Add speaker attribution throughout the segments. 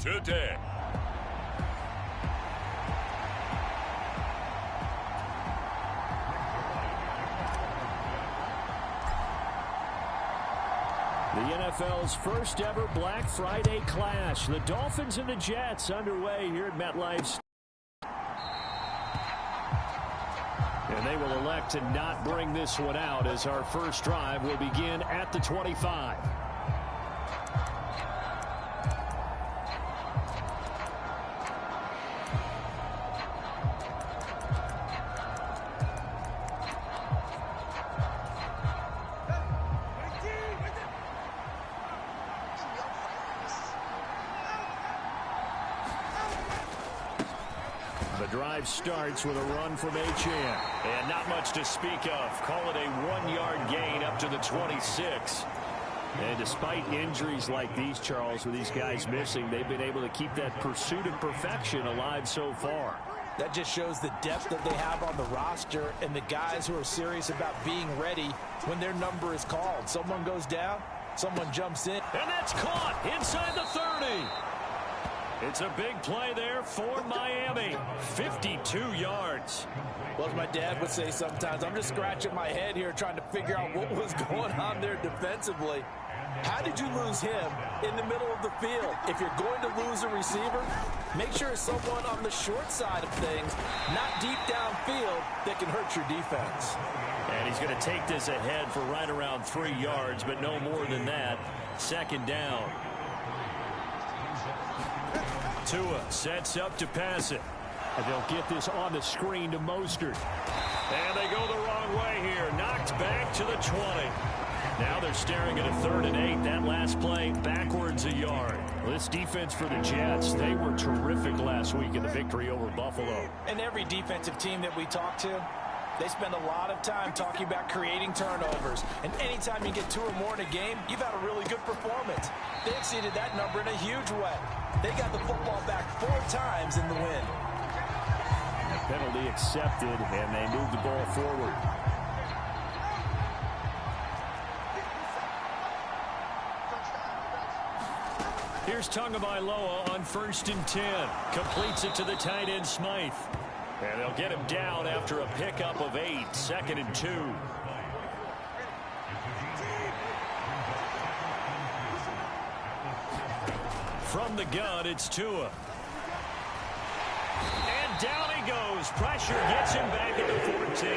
Speaker 1: today.
Speaker 2: The NFL's first ever Black Friday clash. The Dolphins and the Jets underway here at MetLife. And they will elect to not bring this one out as our first drive will begin at the 25. The drive starts with a run from Achane.
Speaker 3: And not much to speak of. Call it a 1-yard gain up to the 26.
Speaker 2: And despite injuries like these, Charles, with these guys missing, they've been able to keep that pursuit of perfection alive so far.
Speaker 4: That just shows the depth that they have on the roster and the guys who are serious about being ready when their number is called. Someone goes down, someone jumps in.
Speaker 2: And that's caught inside the 30. It's a big play there for Miami. 52 yards.
Speaker 4: Well, as my dad would say sometimes, I'm just scratching my head here trying to figure out what was going on there defensively. How did you lose him in the middle of the field? If you're going to lose a receiver, make sure it's someone on the short side of things, not deep downfield, that can hurt your defense.
Speaker 2: And he's going to take this ahead for right around 3 yards, but no more than that. Second down. Tua sets up to pass it. And they'll get this on the screen to Mostert. And they go the wrong way here. Knocked back to the 20. Now they're staring at a 3rd and 8. That last play backwards a yard. This defense for the Jets, they were terrific last week in the victory over Buffalo.
Speaker 4: And every defensive team that we talk to, they spend a lot of time talking about creating turnovers. And anytime you get 2 or more in a game, you've had a really good performance. They exceeded that number in a huge way. They got the football back 4 times in the win.
Speaker 2: Penalty accepted, and they move the ball forward. Here's Tagovailoa on 1st and 10. Completes it to the tight end, Smythe. And they'll get him down after a pickup of 8. 2nd and 2. From the gun, it's Tua. And down he goes. Pressure gets him back at the 14.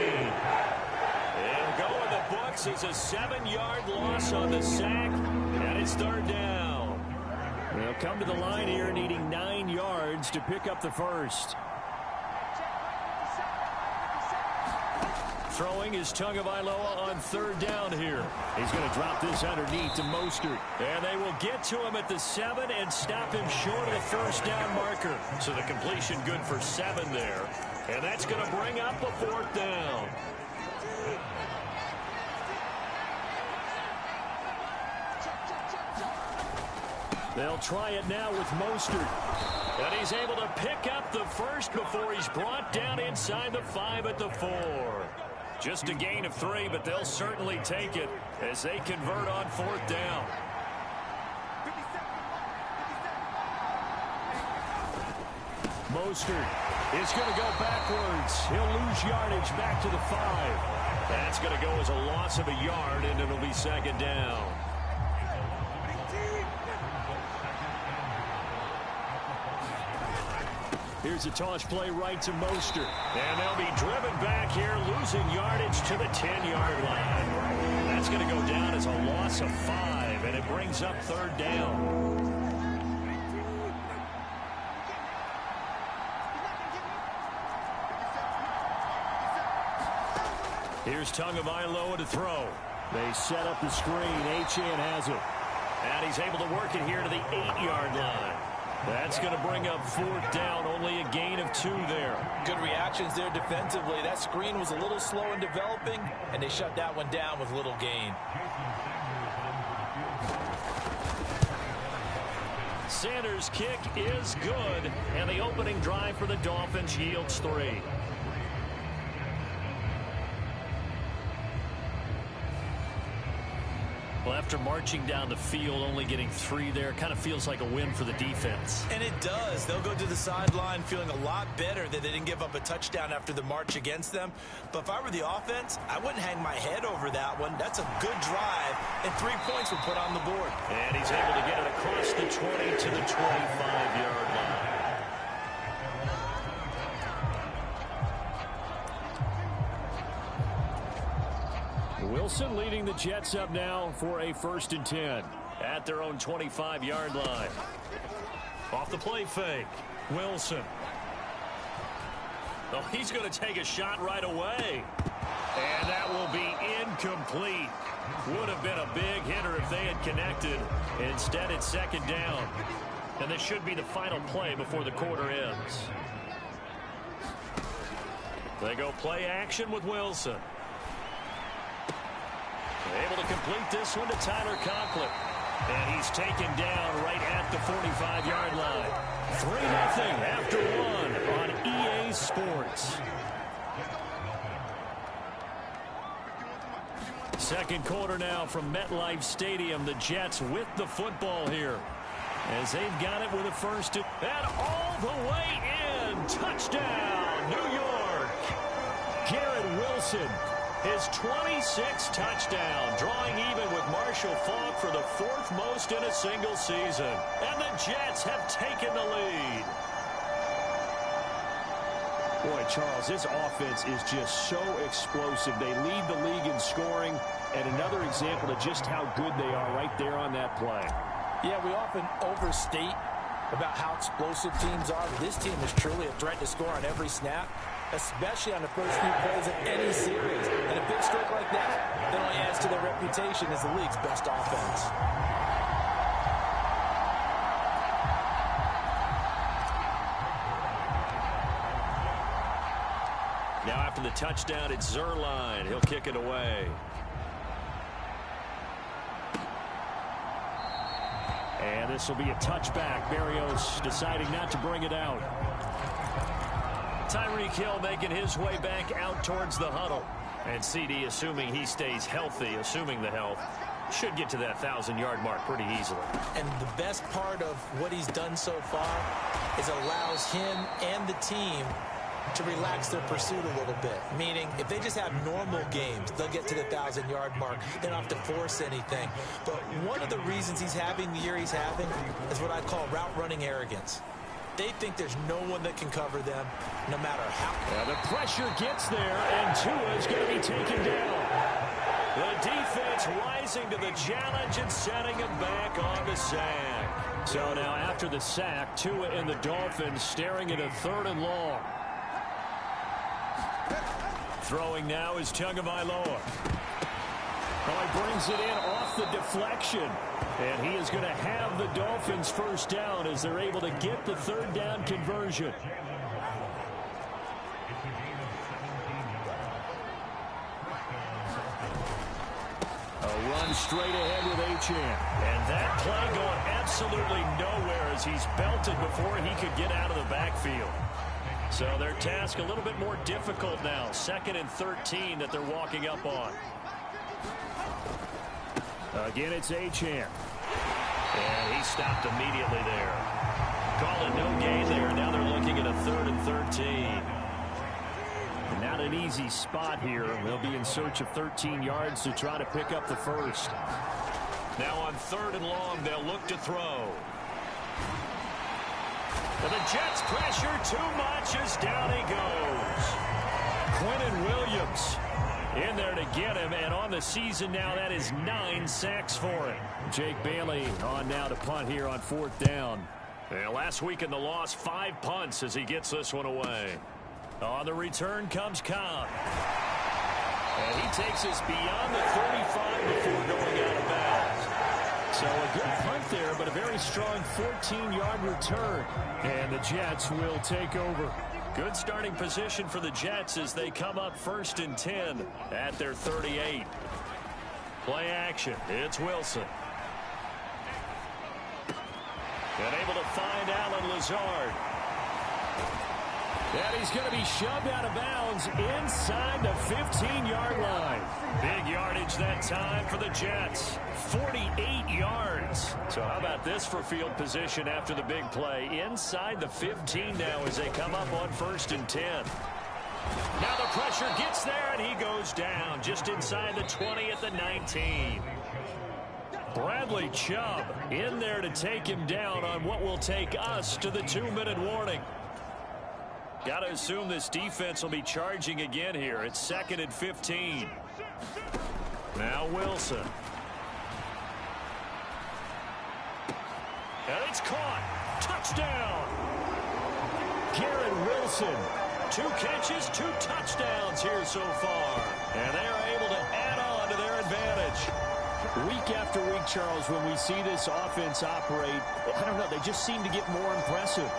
Speaker 2: And go in the books is a 7-yard loss on the sack. And it's 3rd down. They'll come to the line here needing 9 yards to pick up the first. Throwing is Tagovailoa on 3rd down here. He's going to drop this underneath to Mostert. And they will get to him at the 7 and stop him short of the 1st down marker. So the completion good for 7 there. And that's going to bring up a 4th down. They'll try it now with Mostert. And he's able to pick up the first before he's brought down inside the 5 at the 4. Just a gain of 3, but they'll certainly take it as they convert on 4th down. Mostert is going to go backwards. He'll lose yardage back to the 5. That's going to go as a loss of a yard, and it'll be 2nd down. Here's a toss play right to Mostert. And they'll be driven back here, losing yardage to the 10-yard line. That's going to go down as a loss of 5, and it brings up 3rd down. Here's Tagovailoa to throw. They set up the screen. Achane has it. And he's able to work it here to the 8-yard line. That's going to bring up 4th down, only a gain of 2 there.
Speaker 4: Good reactions there defensively. That screen was a little slow in developing, and they shut that one down with little gain.
Speaker 2: Sanders' kick is good, and the opening drive for the Dolphins yields 3. after marching down the field, only getting 3 there, kind of feels like a win for the defense.
Speaker 4: And it does. They'll go to the sideline feeling a lot better that they didn't give up a touchdown after the march against them. But if I were the offense, I wouldn't hang my head over that one. That's a good drive, and 3 points were put on the board.
Speaker 2: And he's able to get it across the 20 to the 25-yard line. Wilson leading the Jets up now for a 1st and 10 at their own 25-yard line. Off the play fake, Wilson. Oh, he's going to take a shot right away. And that will be incomplete. Would have been a big hitter if they had connected. Instead, it's 2nd down. And this should be the final play before the quarter ends. They go play action with Wilson. Able to complete this one to Tyler Conklin. And he's taken down right at the 45-yard line. 3-0 after 1 on EA Sports. Second quarter now from MetLife Stadium. The Jets with the football here, as they've got it with a 1st and all the way in. Touchdown, New York. Garrett Wilson, his 26th touchdown, drawing even with Marshall Faulk for the 4th most in a single season. And the Jets have taken the lead. Boy, Charles, this offense is just so explosive. They lead the league in scoring, and another example of just how good they are right there on that play.
Speaker 4: Yeah, we often overstate about how explosive teams are, but this team is truly a threat to score on every snap, especially on the first few plays of any series. And a big streak like that only adds to their reputation as the league's best offense.
Speaker 2: Now after the touchdown, it's Zerline. He'll kick it away. And this will be a touchback. Berrios deciding not to bring it out. Tyreek Hill making his way back out towards the huddle. And CD, assuming he stays healthy, assuming the health, should get to that 1,000-yard mark pretty easily.
Speaker 4: And the best part of what he's done so far is allows him and the team to relax their pursuit a little bit. Meaning, if they just have normal games, they'll get to the 1,000-yard mark. They don't have to force anything. But one of the reasons he's having the year he's having is what I call route-running arrogance. They think there's no one that can cover them, no matter how.
Speaker 2: Yeah, the pressure gets there, and Tua is going to be taken down. The defense rising to the challenge and setting him back on the sack. So now after the sack, Tua and the Dolphins staring at a 3rd and long. Throwing now is Tagovailoa. Oh, he brings it in off the deflection. And he is going to have the Dolphins 1st down as they're able to get the 3rd down conversion. A run straight ahead with Achane. And that play going absolutely nowhere as he's belted before he could get out of the backfield. So their task a little bit more difficult now. 2nd and 13 that they're walking up on. Again, it's Achane. And he stopped immediately there. Call it no gain there. Now they're looking at a 3rd and 13. And not an easy spot here. They'll be in search of 13 yards to try to pick up the 1st. Now on 3rd and long, they'll look to throw. But the Jets pressure too much as down he goes. Quentin Williams in there to get him, and on the season now, that is 9 sacks for him. Jake Bailey on now to punt here on 4th down. And last week in the loss, 5 punts as he gets this one away. On the return comes Cobb. And he takes us beyond the 35 before going out of bounds. So a good punt there, but a very strong 14-yard return. And the Jets will take over. Good starting position for the Jets as they come up 1st and 10 at their 38. Play action. It's Wilson. And able to find Allen Lazard. And he's going to be shoved out of bounds inside the 15-yard line. Big yardage that time for the Jets. 48 yards. So how about this for field position after the big play? Inside the 15 now as they come up on 1st and 10. Now the pressure gets there, and he goes down just inside the 20 at the 19. Bradley Chubb in there to take him down on what will take us to the 2-minute warning. Got to assume this defense will be charging again here. It's 2nd and 15. Now Wilson. And it's caught. Touchdown. Garrett Wilson. 2 catches, 2 touchdowns here so far. And they are able to add on to their advantage. Week after week, Charles, when we see this offense operate, I don't know, they just seem to get more impressive.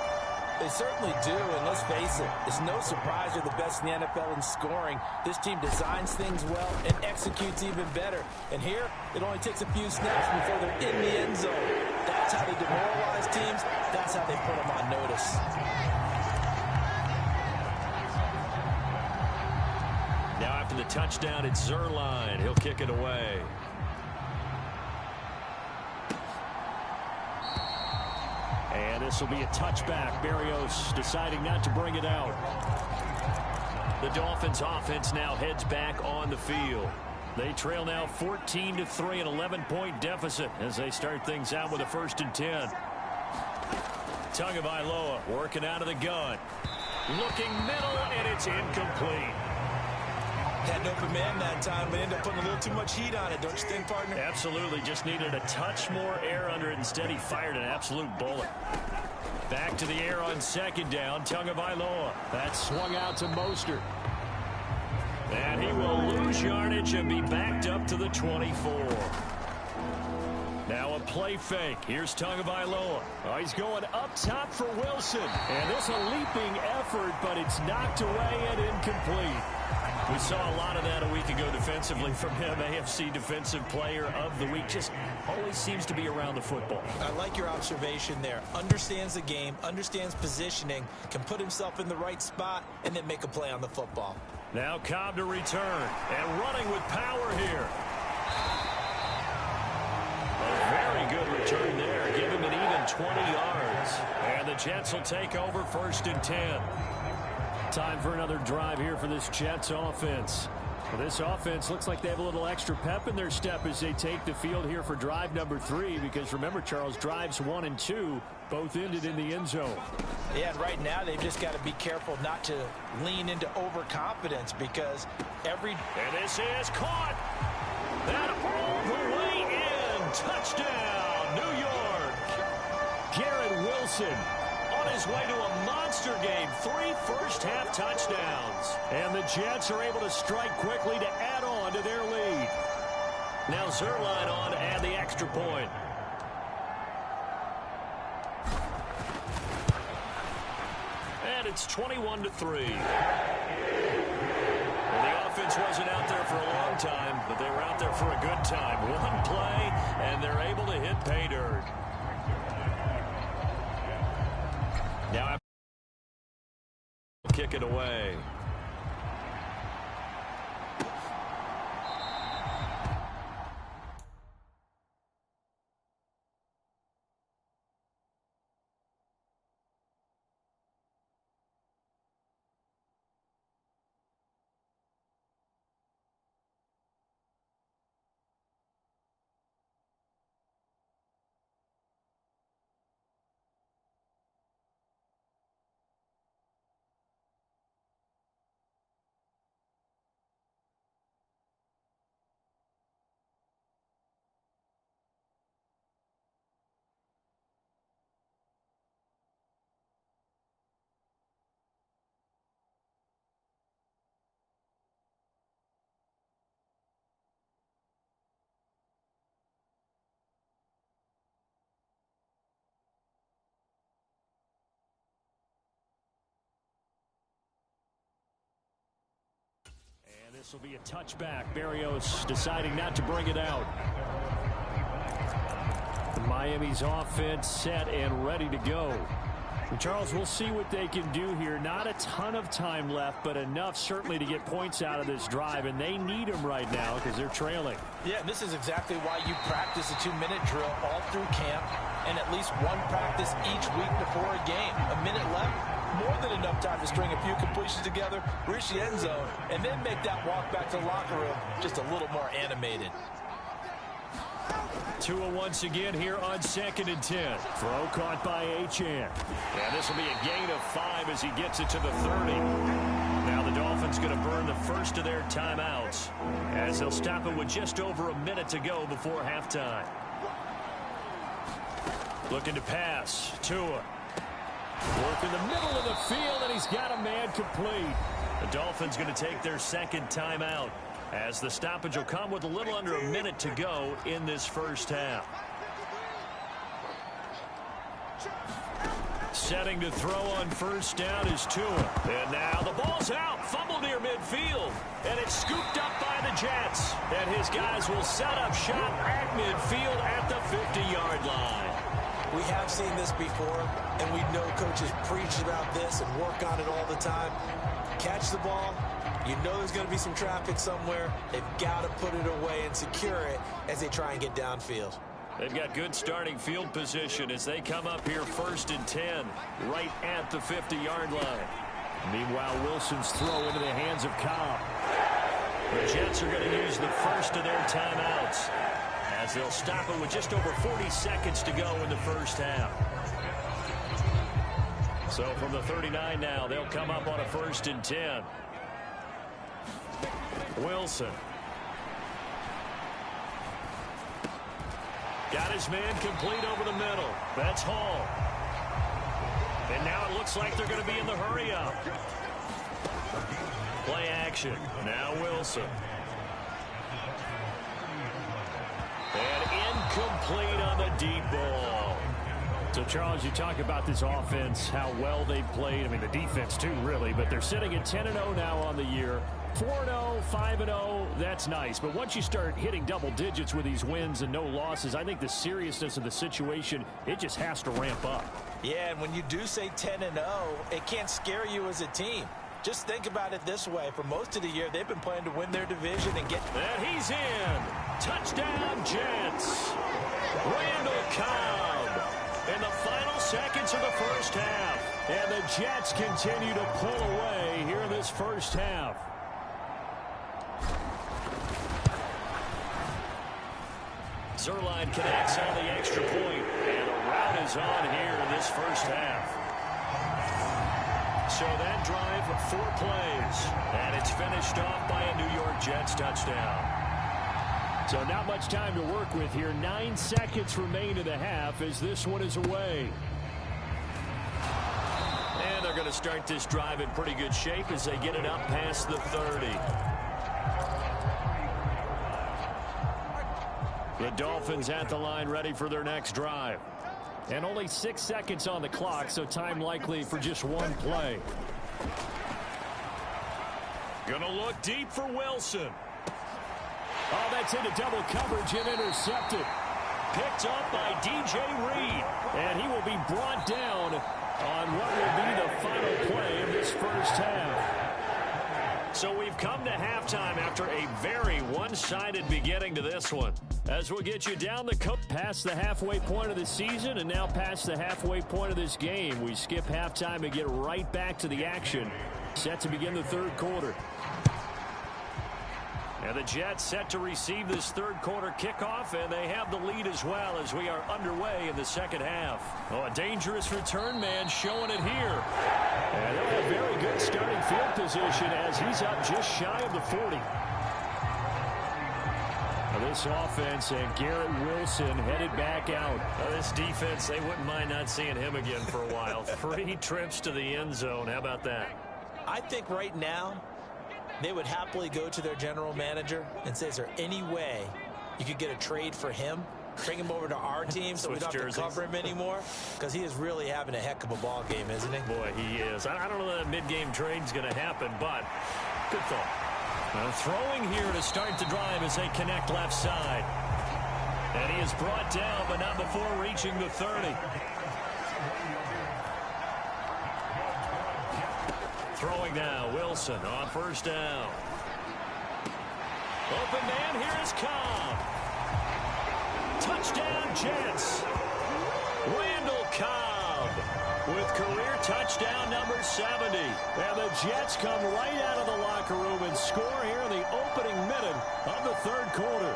Speaker 4: They certainly do, and let's face it, it's no surprise they're the best in the NFL in scoring. This team designs things well and executes even better. And here, it only takes a few snaps before they're in the end zone. That's how they demoralize teams. That's how they put them on notice.
Speaker 2: Now after the touchdown, it's Zerline. He'll kick it away. And this will be a touchback. Berrios deciding not to bring it out. The Dolphins offense now heads back on the field. They trail now 14-3, an 11-point deficit as they start things out with a 1st and 10. Tagovailoa working out of the gun. Looking middle, and it's incomplete.
Speaker 4: Had an open man that time, but ended up putting a little too much heat on it, don't you think, partner?
Speaker 2: Absolutely. Just needed a touch more air under it. Instead, he fired an absolute bullet. Back to the air on 2nd down. Tagovailoa. That's swung out to Mostert. And he will lose yardage and be backed up to the 24. Now a play fake. Here's Tagovailoa. Oh, he's going up top for Wilson. And this a leaping effort, but it's knocked away and incomplete. We saw a lot of that a week ago defensively from him. AFC Defensive Player of the Week. Just always seems to be around the football.
Speaker 4: I like your observation there. Understands the game, understands positioning, can put himself in the right spot, and then make a play on the football.
Speaker 2: Now Cobb to return, and running with power here. A very good return there. Give him an even 20 yards. And the Jets will take over 1st and 10. Time for another drive here for this Jets offense. Well, this offense looks like they have a little extra pep in their step as they take the field here for drive number 3. Because remember, Charles, drives 1 and 2 both ended in the end zone.
Speaker 4: Yeah, and right now they've just got to be careful not to lean into overconfidence because
Speaker 2: And this is caught. That all the way in. Touchdown, New York. Garrett Wilson on his way to a monster game. 3 first-half touchdowns. And the Jets are able to strike quickly to add on to their lead. Now Zerline on to add the extra point. And it's 21-3. Well, the offense wasn't out there for a long time, but they were out there for a good time. One play, and they're able to hit pay dirt. Now kick it away. This will be a touchback. Berrios deciding not to bring it out. Miami's offense set and ready to go. Charles, we'll see what they can do here. Not a ton of time left, but enough certainly to get points out of this drive, and they need them right now because they're trailing.
Speaker 4: Yeah, and this is exactly why you practice a 2-minute drill all through camp and at least one practice each week before a game. A minute left, more than enough time to string a few completions together, reach the end zone, and then make that walk back to the locker room just a little more animated.
Speaker 2: Tua once again here on 2nd and 10. Throw caught by Achane.
Speaker 3: And this will be a gain of 5 as he gets it to the 30. Now the Dolphins going to burn the first of their timeouts as they'll stop it with just over a minute to go before halftime. Looking to pass. Tua.
Speaker 2: Work in the middle of the field, and he's got a man complete.
Speaker 3: The Dolphins going to take their second timeout, as the stoppage will come with a little under a minute to go in this first half. Setting to throw on first down is Tua. And now the ball's out. Fumble near midfield. And it's scooped up by the Jets. And his guys will set up shop at midfield at the 50-yard line.
Speaker 4: We have seen this before, and we know coaches preach about this and work on it all the time. Catch the ball. You know there's going to be some traffic somewhere. They've got to put it away and secure it as they try and get downfield.
Speaker 3: They've got good starting field position as they come up here 1st and 10, right at the 50-yard line.
Speaker 2: Meanwhile, Wilson's throw into the hands of Cobb.
Speaker 3: The Jets are going to use the first of their timeouts as they'll stop it with just over 40 seconds to go in the first half. So from the 39 now, they'll come up on a 1st and 10. Wilson. Got his man complete over the middle. That's Hall. And now it looks like they're going to be in the hurry up. Play action. Now Wilson. And incomplete on the deep ball.
Speaker 2: So, Charles, you talk about this offense, how well they've played. I mean, the defense, too, really. But they're sitting at 10-0 now on the year. 4-0, 5-0, that's nice. But once you start hitting double digits with these wins and no losses, I think the seriousness of the situation, it just has to ramp up.
Speaker 4: Yeah, and when you do say 10-0, it can't scare you as a team. Just think about it this way. For most of the year, they've been playing to win their division and get...
Speaker 3: And he's in. Touchdown, Jets. Randall Cobb in the final seconds of the first half.
Speaker 2: And the Jets continue to pull away here in this first half.
Speaker 3: Zerline connects on the extra point, and a rout is on here in this first half. So that drive, 4 plays, and it's finished off by a New York Jets touchdown.
Speaker 2: So not much time to work with here. 9 seconds remain in the half as this one is away.
Speaker 3: And they're going to start this drive in pretty good shape as they get it up past the 30.
Speaker 2: The Dolphins at the line ready for their next drive. And only 6 seconds on the clock, so time likely for just one play.
Speaker 3: Gonna look deep for Wilson.
Speaker 2: Oh, that's into double coverage and intercepted.
Speaker 3: Picked up by DJ Reed.
Speaker 2: And he will be brought down on what will be the final play of this first half.
Speaker 3: So we've come to halftime after a very one-sided beginning to this one. As we'll get you down the coast
Speaker 2: past the halfway point of the season and now past the halfway point of this game. We skip halftime and get right back to the action. Set to begin the third quarter.
Speaker 3: And the Jets set to receive this third quarter kickoff, and they have the lead as well as we are underway in the second half. Oh, a dangerous return man showing it here.
Speaker 2: And they'll have very good starting field position as he's up just shy of the 40. This offense and Garrett Wilson headed back out.
Speaker 3: This defense, they wouldn't mind not seeing him again for a while. 3 trips to the end zone. How about that?
Speaker 4: I think right now they would happily go to their general manager and say, is there any way you could get a trade for him? Bring him over to our team so we don't have to cover him anymore? Because he is really having a heck of a ball game, isn't he?
Speaker 3: Boy, he is. I don't know that mid-game trade's going to happen, but good thought. Well, throwing here to start the drive as they connect left side. And he is brought down, but not before reaching the 30.
Speaker 2: Throwing now, Wilson on first down. Open man, here is Cobb. Touchdown, Jets. Randall Cobb with career touchdown number 70. And the Jets come right out of the locker room and score here in the opening minute of the third quarter.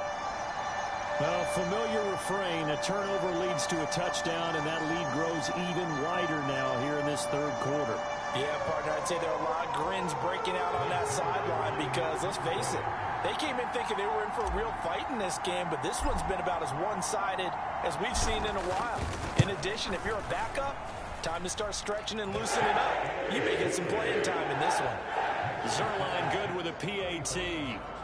Speaker 2: A familiar refrain, a turnover leads to a touchdown, and that lead grows even wider now here in this third quarter.
Speaker 4: Yeah, partner, I'd say there are a lot of grins breaking out on that sideline because, let's face it, they came in thinking they were in for a real fight in this game, but this one's been about as one-sided as we've seen in a while. In addition, if you're a backup, time to start stretching and loosening up. You may get some playing time in this one.
Speaker 2: Zerline good with a PAT,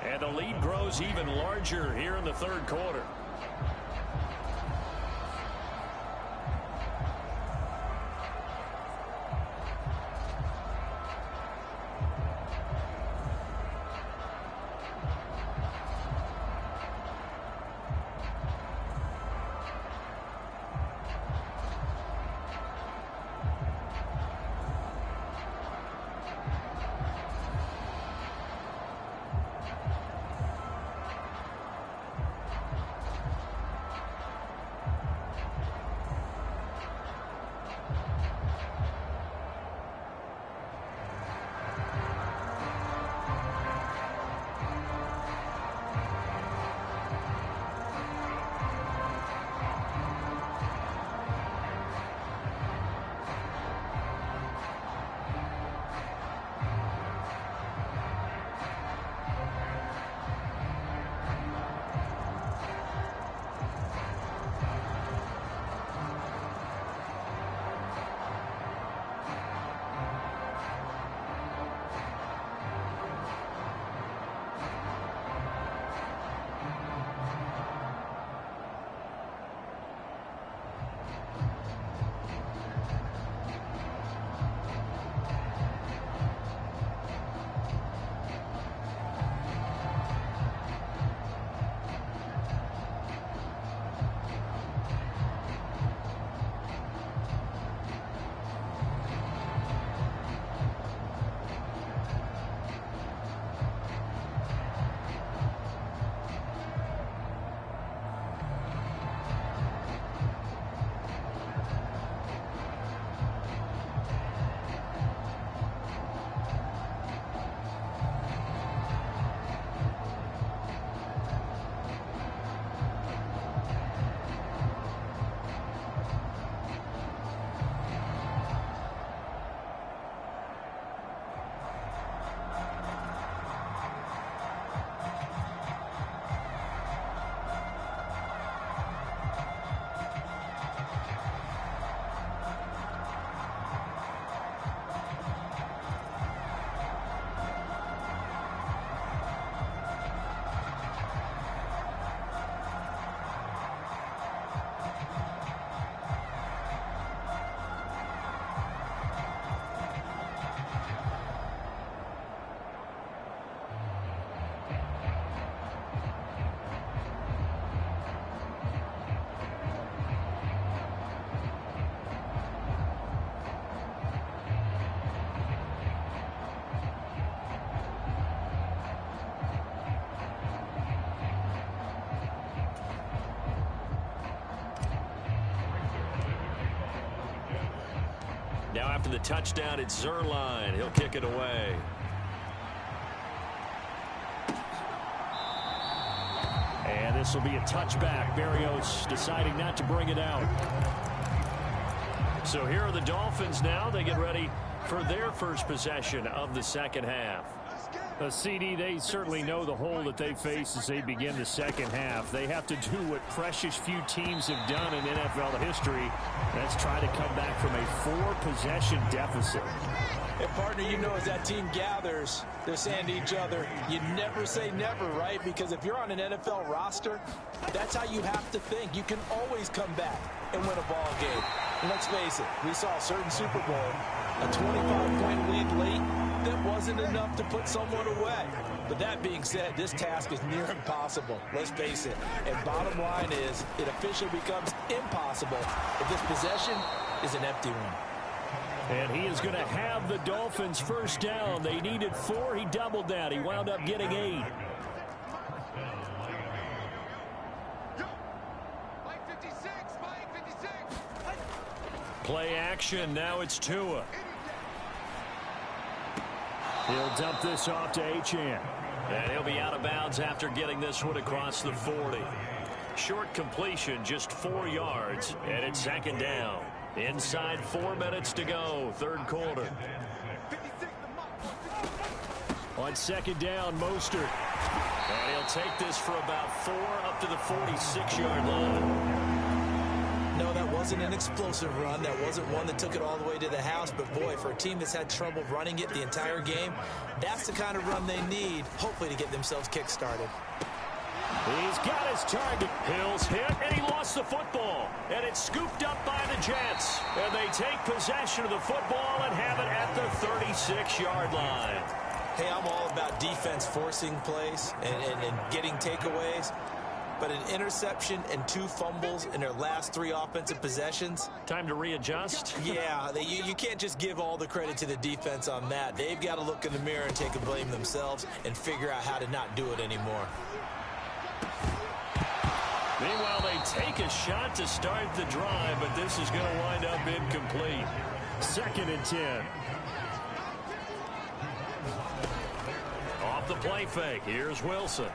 Speaker 2: and the lead grows even larger here in the third quarter. Now after the touchdown, it's Zerline. He'll kick it away. And this will be a touchback. Berrios deciding not to bring it out. So here are the Dolphins now. They get ready for their first possession of the second half. CD, they certainly know the hole that they face as they begin the second half. They have to do what precious few teams have done in NFL history. That's try to come back from a 4-possession deficit.
Speaker 4: And partner, you know, as that team gathers, they're saying to each other, you never say never, right? Because if you're on an NFL roster, that's how you have to think. You can always come back and win a ball game. And let's face it, we saw a certain Super Bowl, a 25-point lead late, that wasn't enough to put someone away. But that being said, this task is near impossible. Let's face it. And bottom line is, it officially becomes impossible if this possession is an empty one.
Speaker 2: And he is going to have the Dolphins first down. They needed 4. He doubled that. He wound up getting 8. Play action. Now it's Tua. He'll dump this off to Achane.
Speaker 3: And he'll be out of bounds after getting this one across the 40. Short completion, just 4 yards, and it's second down. Inside 4 minutes to go, third quarter.
Speaker 2: On second down, Mostert.
Speaker 3: And he'll take this for about 4 up to the 46-yard line.
Speaker 4: No, that wasn't an explosive run. That wasn't one that took it all the way to the house. But, boy, for a team that's had trouble running it the entire game, that's the kind of run they need, hopefully, to get themselves kick-started.
Speaker 2: He's got his target.
Speaker 3: Hill's hit, and he lost the football. And it's scooped up by the Jets. And they take possession of the football and have it at the 36-yard line.
Speaker 4: Hey, I'm all about defense forcing plays and getting takeaways. But an interception and 2 fumbles in their last 3 offensive possessions.
Speaker 3: Time to readjust?
Speaker 4: Yeah, you can't just give all the credit to the defense on that. They've got to look in the mirror and take the blame themselves and figure out how to not do it anymore.
Speaker 3: Meanwhile, they take a shot to start the drive, but this is going to wind up incomplete.
Speaker 2: Second and 10.
Speaker 3: Off the play fake, here's Wilson.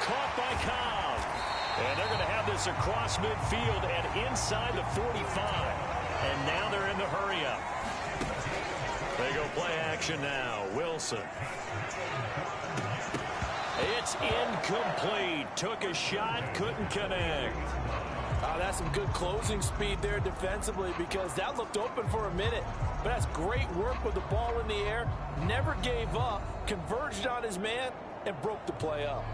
Speaker 3: Caught by Cobb. And they're going to have this across midfield and inside the 45. And now they're in the hurry-up. They go play action now. Wilson. It's incomplete. Took a shot, couldn't connect.
Speaker 4: Oh, that's some good closing speed there defensively because that looked open for a minute. But that's great work with the ball in the air. Never gave up, converged on his man, and broke the play up.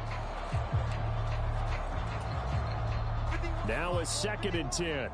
Speaker 2: Now a second and 10.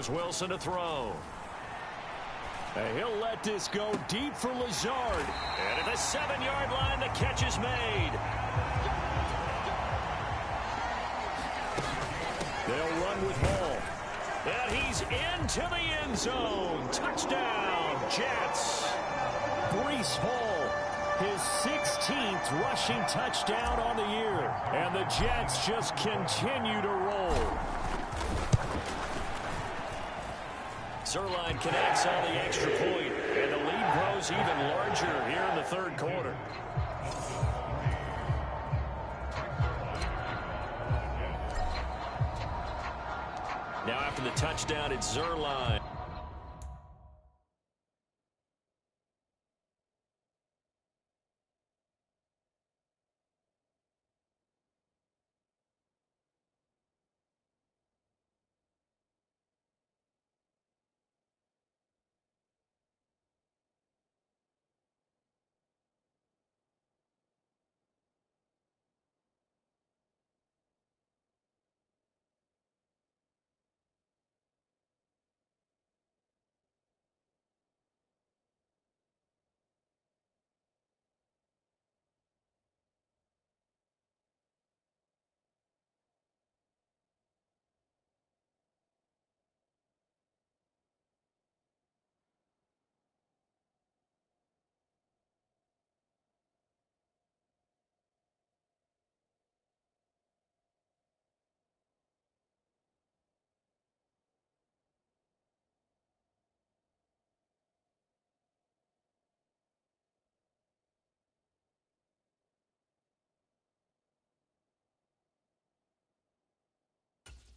Speaker 2: Here's Wilson to throw.
Speaker 3: And he'll let this go deep for Lazard.
Speaker 2: And at the 7-yard line, the catch is made.
Speaker 3: They'll run with Hall.
Speaker 2: And he's into the end zone. Touchdown, Jets.
Speaker 3: Breece Hall, his 16th rushing touchdown on the year. And the Jets just continue to roll.
Speaker 2: Zerline connects on the extra point, and the lead grows even larger here in the third quarter. Now after the touchdown, it's Zerline.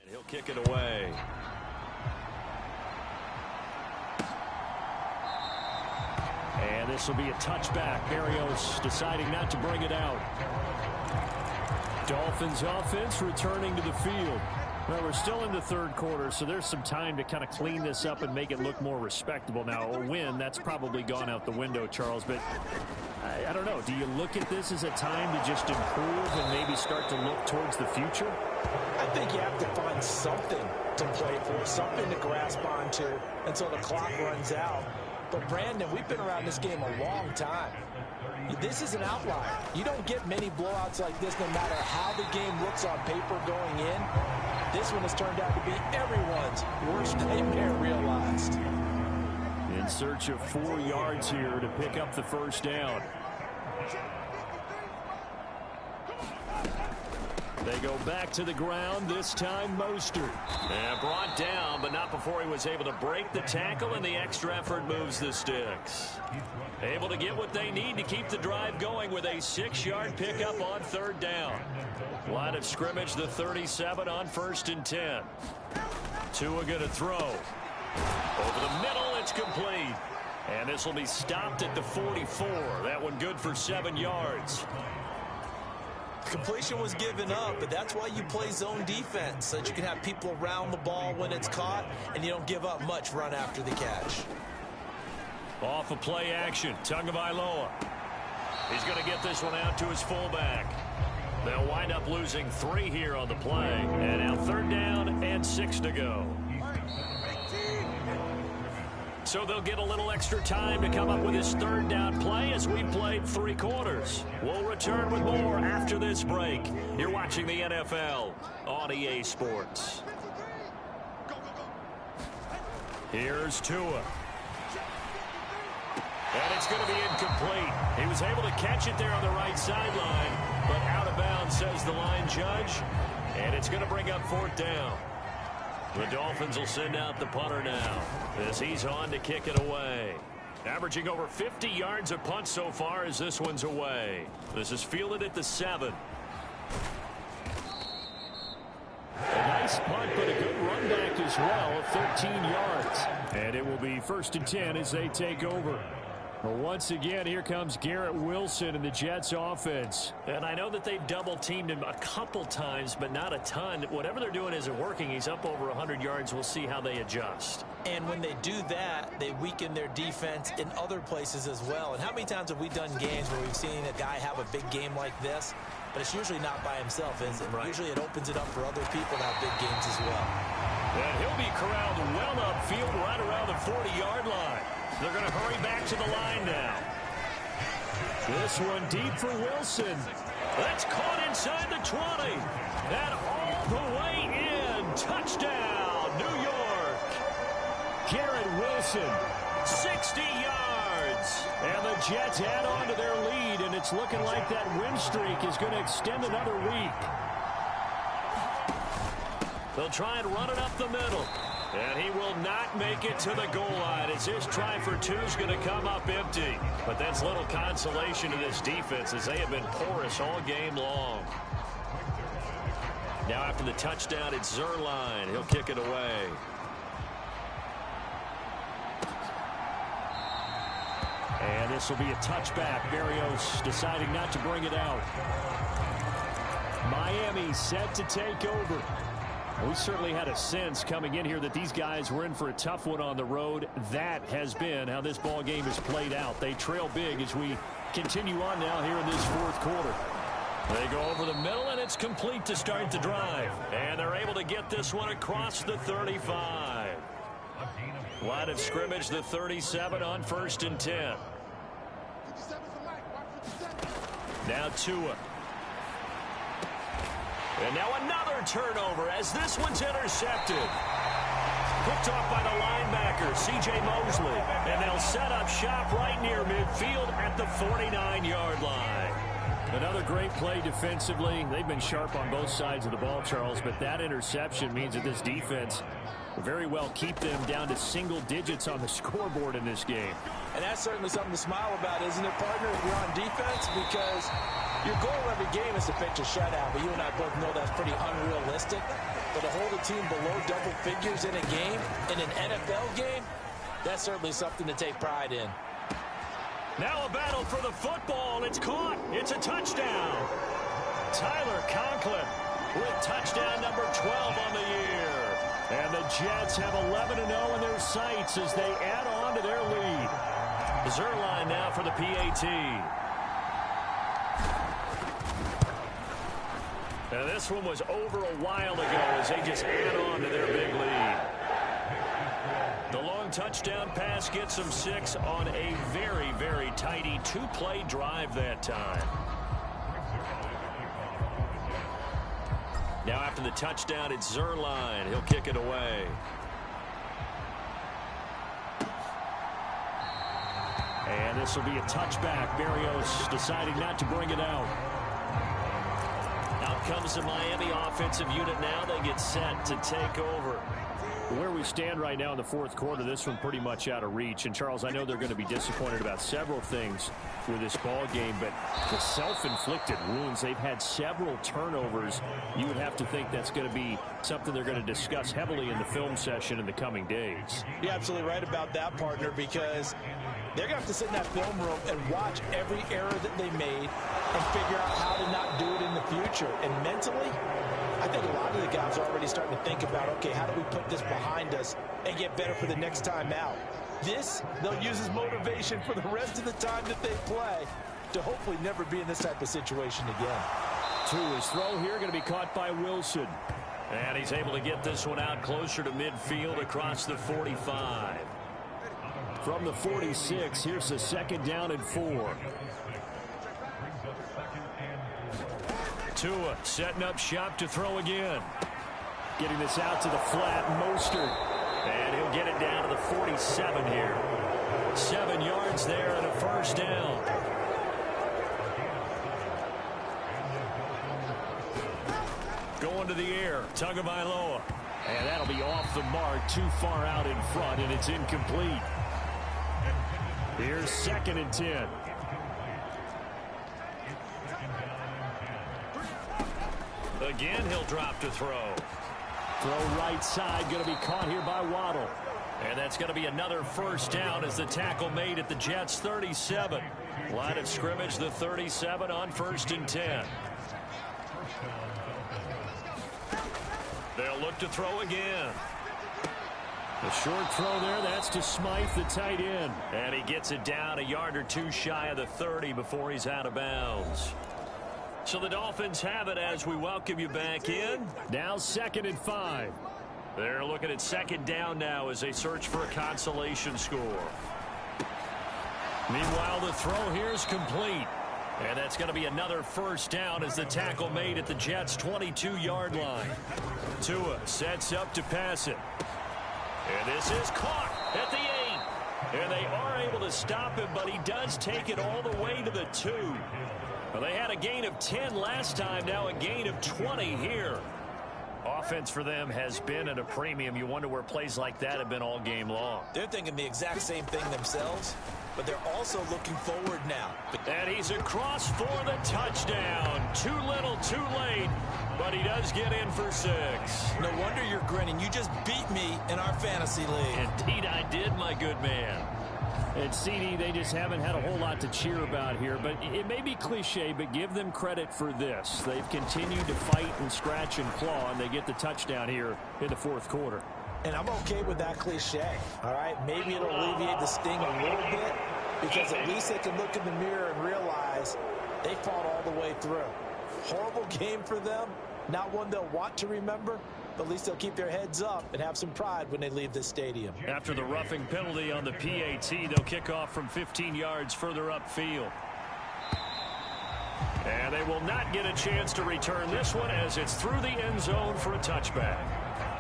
Speaker 2: And he'll kick it away.
Speaker 3: And this will be a touchback. Berrios deciding not to bring it out. Dolphins offense returning to the field. Well, we're still in the third quarter, so there's some time to kind of clean this up and make it look more respectable. Now, a win, that's probably gone out the window, Charles, but I don't know. Do you look at this as a time to just improve and maybe start to look towards the future?
Speaker 4: I think you have to find something to play for, something to grasp onto until the clock runs out. But, Brandon, we've been around this game a long time. This is an outlier. You don't get many blowouts like this no matter how the game looks on paper going in. This one has turned out to be everyone's worst nightmare realized.
Speaker 3: In search of 4 yards here to pick up the first down. They go back to the ground, this time Mostert.
Speaker 2: And brought down, but not before he was able to break the tackle, and the extra effort moves the sticks. Able to get what they need to keep the drive going with a 6-yard pickup on third down. Line of scrimmage, the 37 on 1st and 10. Tua going to throw. Over the middle, it's complete. And this will be stopped at the 44. That one good for 7 yards.
Speaker 4: Completion was given up, but that's why you play zone defense, so that you can have people around the ball when it's caught, and you don't give up much run after the catch.
Speaker 2: Off of play action, Tagovailoa. He's going to get this one out to his fullback. They'll wind up losing 3 here on the play. And now 3rd down and 6 to go. So they'll get a little extra time to come up with his 3rd down play as we played 3 quarters. We'll return with more after this break. You're watching the NFL on EA Sports. Here's Tua. And it's going to be incomplete. He was able to catch it there on the right sideline, but out of bounds, says the line judge. And it's going to bring up 4th down. The Dolphins will send out the punter now as he's on to kick it away. Averaging over 50 yards a punt so far as this one's away. This is fielded at the 7.
Speaker 3: A nice punt, but a good run back as well of 13 yards. And it will be 1st and 10 as they take over. Well, once again, here comes Garrett Wilson and the Jets offense.
Speaker 2: And I know that they've double-teamed him a couple times, but not a ton. Whatever they're doing isn't working. He's up over 100 yards. We'll see how they adjust.
Speaker 4: And when they do that, they weaken their defense in other places as well. And how many times have we done games where we've seen a guy have a big game like this, but it's usually not by himself, is it?
Speaker 2: Right.
Speaker 4: Usually it opens it up for other people to have big games as well.
Speaker 3: And he'll be corralled well upfield right around the 40-yard line. They're going to hurry back to the line now. This one deep for Wilson. That's caught inside the 20. And all the way in. Touchdown, New York. Garrett Wilson, 60 yards. And the Jets add on to their lead, and it's looking like that win streak is going to extend another week. They'll try and run it up the middle. And he will not make it to the goal line as his try for two is going to come up empty. But that's little consolation to this defense as they have been porous all game long. Now after the touchdown, it's Zuerlein. He'll kick it away. And this will be a touchback. Barrios deciding not to bring it out. Miami set to take over. We certainly had a sense coming in here that these guys were in for a tough one on the road. That has been how this ball game is played out. They trail big as we continue on now here in this fourth quarter. They go over the middle, and it's complete to start the drive. And they're able to get this one across the 35. Line of scrimmage, the 37 on 1st and 10. Now Tua. And now another turnover as this one's intercepted. Picked off by the linebacker, C.J. Mosley. And they'll set up shop right near midfield at the 49-yard line. Another great play defensively. They've been sharp on both sides of the ball, Charles, but that interception means that this defense will very well keep them down to single digits on the scoreboard in this game.
Speaker 4: And that's certainly something to smile about, isn't it, partner, if you're on defense? Because your goal every game is to pitch a shutout, but you and I both know that's pretty unrealistic. But to hold a team below double figures in a game, in an NFL game, that's certainly something to take pride in.
Speaker 3: Now a battle for the football. It's caught. It's a touchdown. Tyler Conklin with touchdown number 12 on the year. And the Jets have 11-0 in their sights as they add on to their lead. Zuerlein now for the PAT. Now this one was over a while ago as they just add on to their big lead. The long touchdown pass gets them 6 on a very, very tidy two-play drive that time. Now after the touchdown, it's Zuerlein. He'll kick it away. And this will be a touchback. Barrios deciding not to bring it out. Out comes the Miami offensive unit now. They get set to take over.
Speaker 2: Where we stand right now in the fourth quarter, this one pretty much out of reach. And, Charles, I know they're going to be disappointed about several things with this ball game, but the self-inflicted wounds, they've had several turnovers. You would have to think that's going to be something they're going to discuss heavily in the film session in the coming days.
Speaker 4: You're absolutely right about that, partner, because they're going to have to sit in that film room and watch every error that they made and figure out how to not do it in the future. And mentally, I think a lot of the guys are already starting to think about, okay, how do we put this behind us and get better for the next time out? This, they'll use as motivation for the rest of the time that they play to hopefully never be in this type of situation again.
Speaker 3: To his throw here, going to be caught by Wilson. And he's able to get this one out closer to midfield across the 45.
Speaker 2: From the 46, here's the 2nd down and 4.
Speaker 3: Tua setting up shop to throw again.
Speaker 2: Getting this out to the flat, Mostert.
Speaker 3: And he'll get it down to the 47 here. 7 yards there and a first down. Going to the air, Tagovailoa.
Speaker 2: And that'll be off the mark, too far out in front, and it's incomplete. Here's 2nd and 10.
Speaker 3: Again, he'll drop to throw.
Speaker 2: Throw right side, going to be caught here by Waddle.
Speaker 3: And that's going to be another first down as the tackle made at the Jets' 37. Line of scrimmage, the 37 on 1st and 10. They'll look to throw again.
Speaker 2: The short throw there, that's to Smythe, the tight end.
Speaker 3: And he gets it down a yard or two shy of the 30 before he's out of bounds. So the Dolphins have it as we welcome you back in.
Speaker 2: Now 2nd and 5. They're looking at second down now as they search for a consolation score. Meanwhile, the throw here is complete. And that's going to be another first down as the tackle made at the Jets' 22-yard line. Tua sets up to pass it. And this is caught at the 8. And they are able to stop him, but he does take it all the way to the 2. Well, they had a gain of 10 last time, now a gain of 20 here. Offense for them has been at a premium. You wonder where plays like that have been all game long.
Speaker 4: They're thinking the exact same thing themselves, but they're also looking forward now.
Speaker 2: And he's across for the touchdown. Too little, too late, but he does get in for 6.
Speaker 4: No wonder you're grinning. You just beat me in our fantasy league.
Speaker 2: Indeed I did, my good man.
Speaker 3: And CD, they just haven't had a whole lot to cheer about here, but it may be cliche, but give them credit for this. They've continued to fight and scratch and claw, and they get the touchdown here in the fourth quarter.
Speaker 4: And I'm okay with that cliche, all right? Maybe it'll alleviate the sting a little bit because at least they can look in the mirror and realize they fought all the way through. Horrible game for them, not one they'll want to remember, but at least they'll keep their heads up and have some pride when they leave this stadium.
Speaker 2: After the roughing penalty on the PAT, they'll kick off from 15 yards further upfield. And they will not get a chance to return this one as it's through the end zone for a touchback.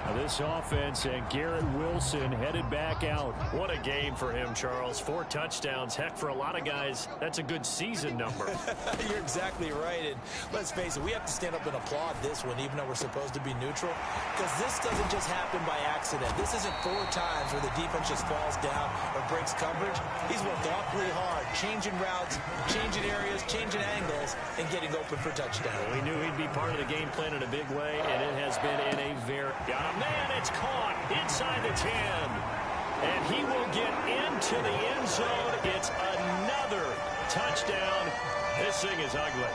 Speaker 3: Now this offense and Garrett Wilson headed back out.
Speaker 2: What a game for him, Charles. 4 touchdowns. Heck, for a lot of guys, that's a good season number.
Speaker 4: You're exactly right. And let's face it, we have to stand up and applaud this one, even though we're supposed to be neutral, because this doesn't just happen by accident. This isn't 4 times where the defense just falls down or breaks coverage. He's worked awfully hard, changing routes, changing areas, changing angles, and getting open for touchdown.
Speaker 2: We knew he'd be part of the game plan in a big way, and it has been in a very... Man, it's caught inside the 10. And he will get into the end zone. It's another touchdown. This thing is ugly.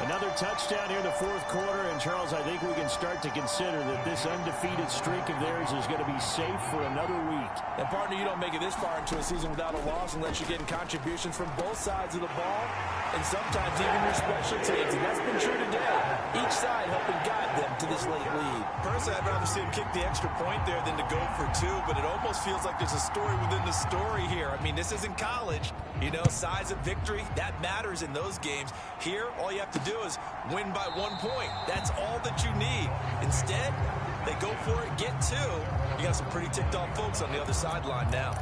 Speaker 3: Another touchdown here in the fourth quarter. And, Charles, I think we can start to consider that this undefeated streak of theirs is going to be safe for another week.
Speaker 4: And, partner, you don't make it this far into a season without a loss unless you're getting contributions from both sides of the ball and sometimes even your special teams. And that's been true today. Each side helping guide them to this late lead.
Speaker 1: Personally, I'd rather see him kick the extra point there than to go for 2, but it almost feels like there's a story within the story here. I mean, this isn't college. You know, size of victory, that matters in those games. Here, all you have to do is win by 1 point. That's all that you need. Instead, they go for it, get 2. You got some pretty ticked off folks on the other sideline now.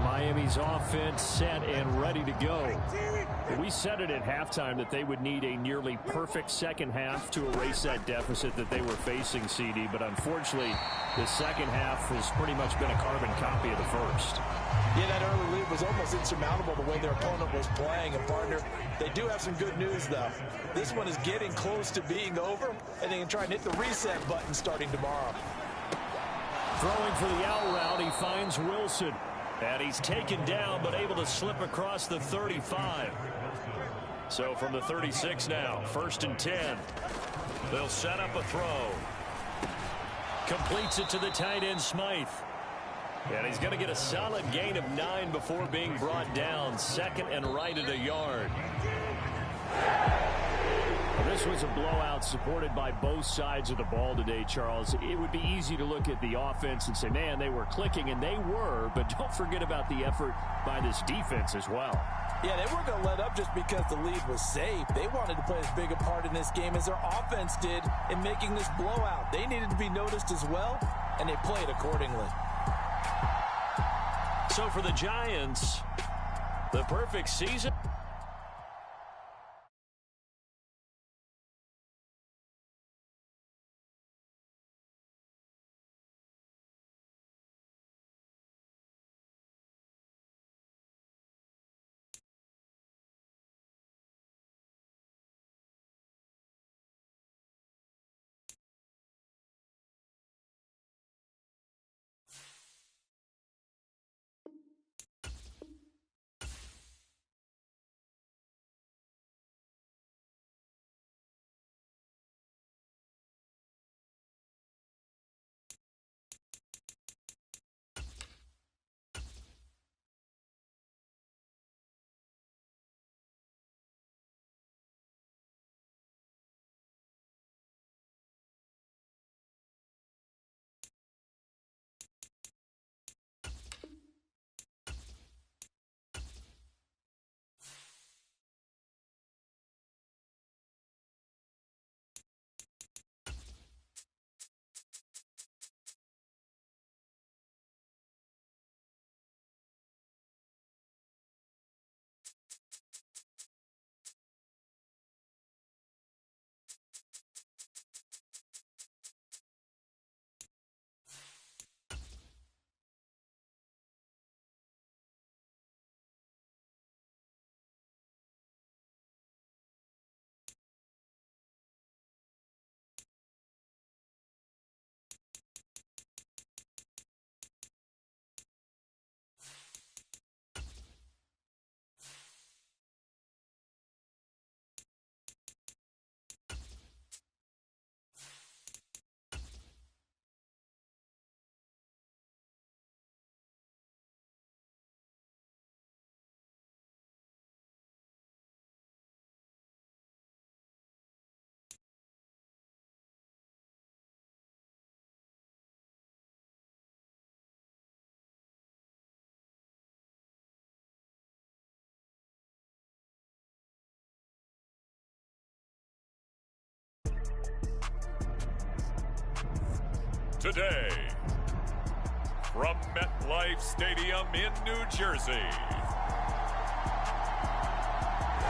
Speaker 3: Miami's offense set and ready to go. We said it at halftime that they would need a nearly perfect second half to erase that deficit that they were facing, CD. But unfortunately, the second half has pretty much been a carbon copy of the first.
Speaker 4: Yeah, that early lead was almost insurmountable the way their opponent was playing. And, partner, they do have some good news, though. This one is getting close to being over, and they can try and hit the reset button starting tomorrow.
Speaker 3: Throwing for the out route, he finds Wilson.
Speaker 2: And he's taken down, but able to slip across the 35. So from the 36 now, 1st and 10. They'll set up a throw. Completes it to the tight end, Smythe. And he's going to get a solid gain of 9 before being brought down. 2nd and right at a yard.
Speaker 3: This was a blowout supported by both sides of the ball today, Charles. It would be easy to look at the offense and say, man, they were clicking, and they were, but don't forget about the effort by this defense as well.
Speaker 4: Yeah, they weren't going to let up just because the lead was safe. They wanted to play as big a part in this game as their offense did in making this blowout. They needed to be noticed as well, and they played accordingly.
Speaker 2: So for the Giants, the perfect season.
Speaker 5: today. From MetLife Stadium in New Jersey,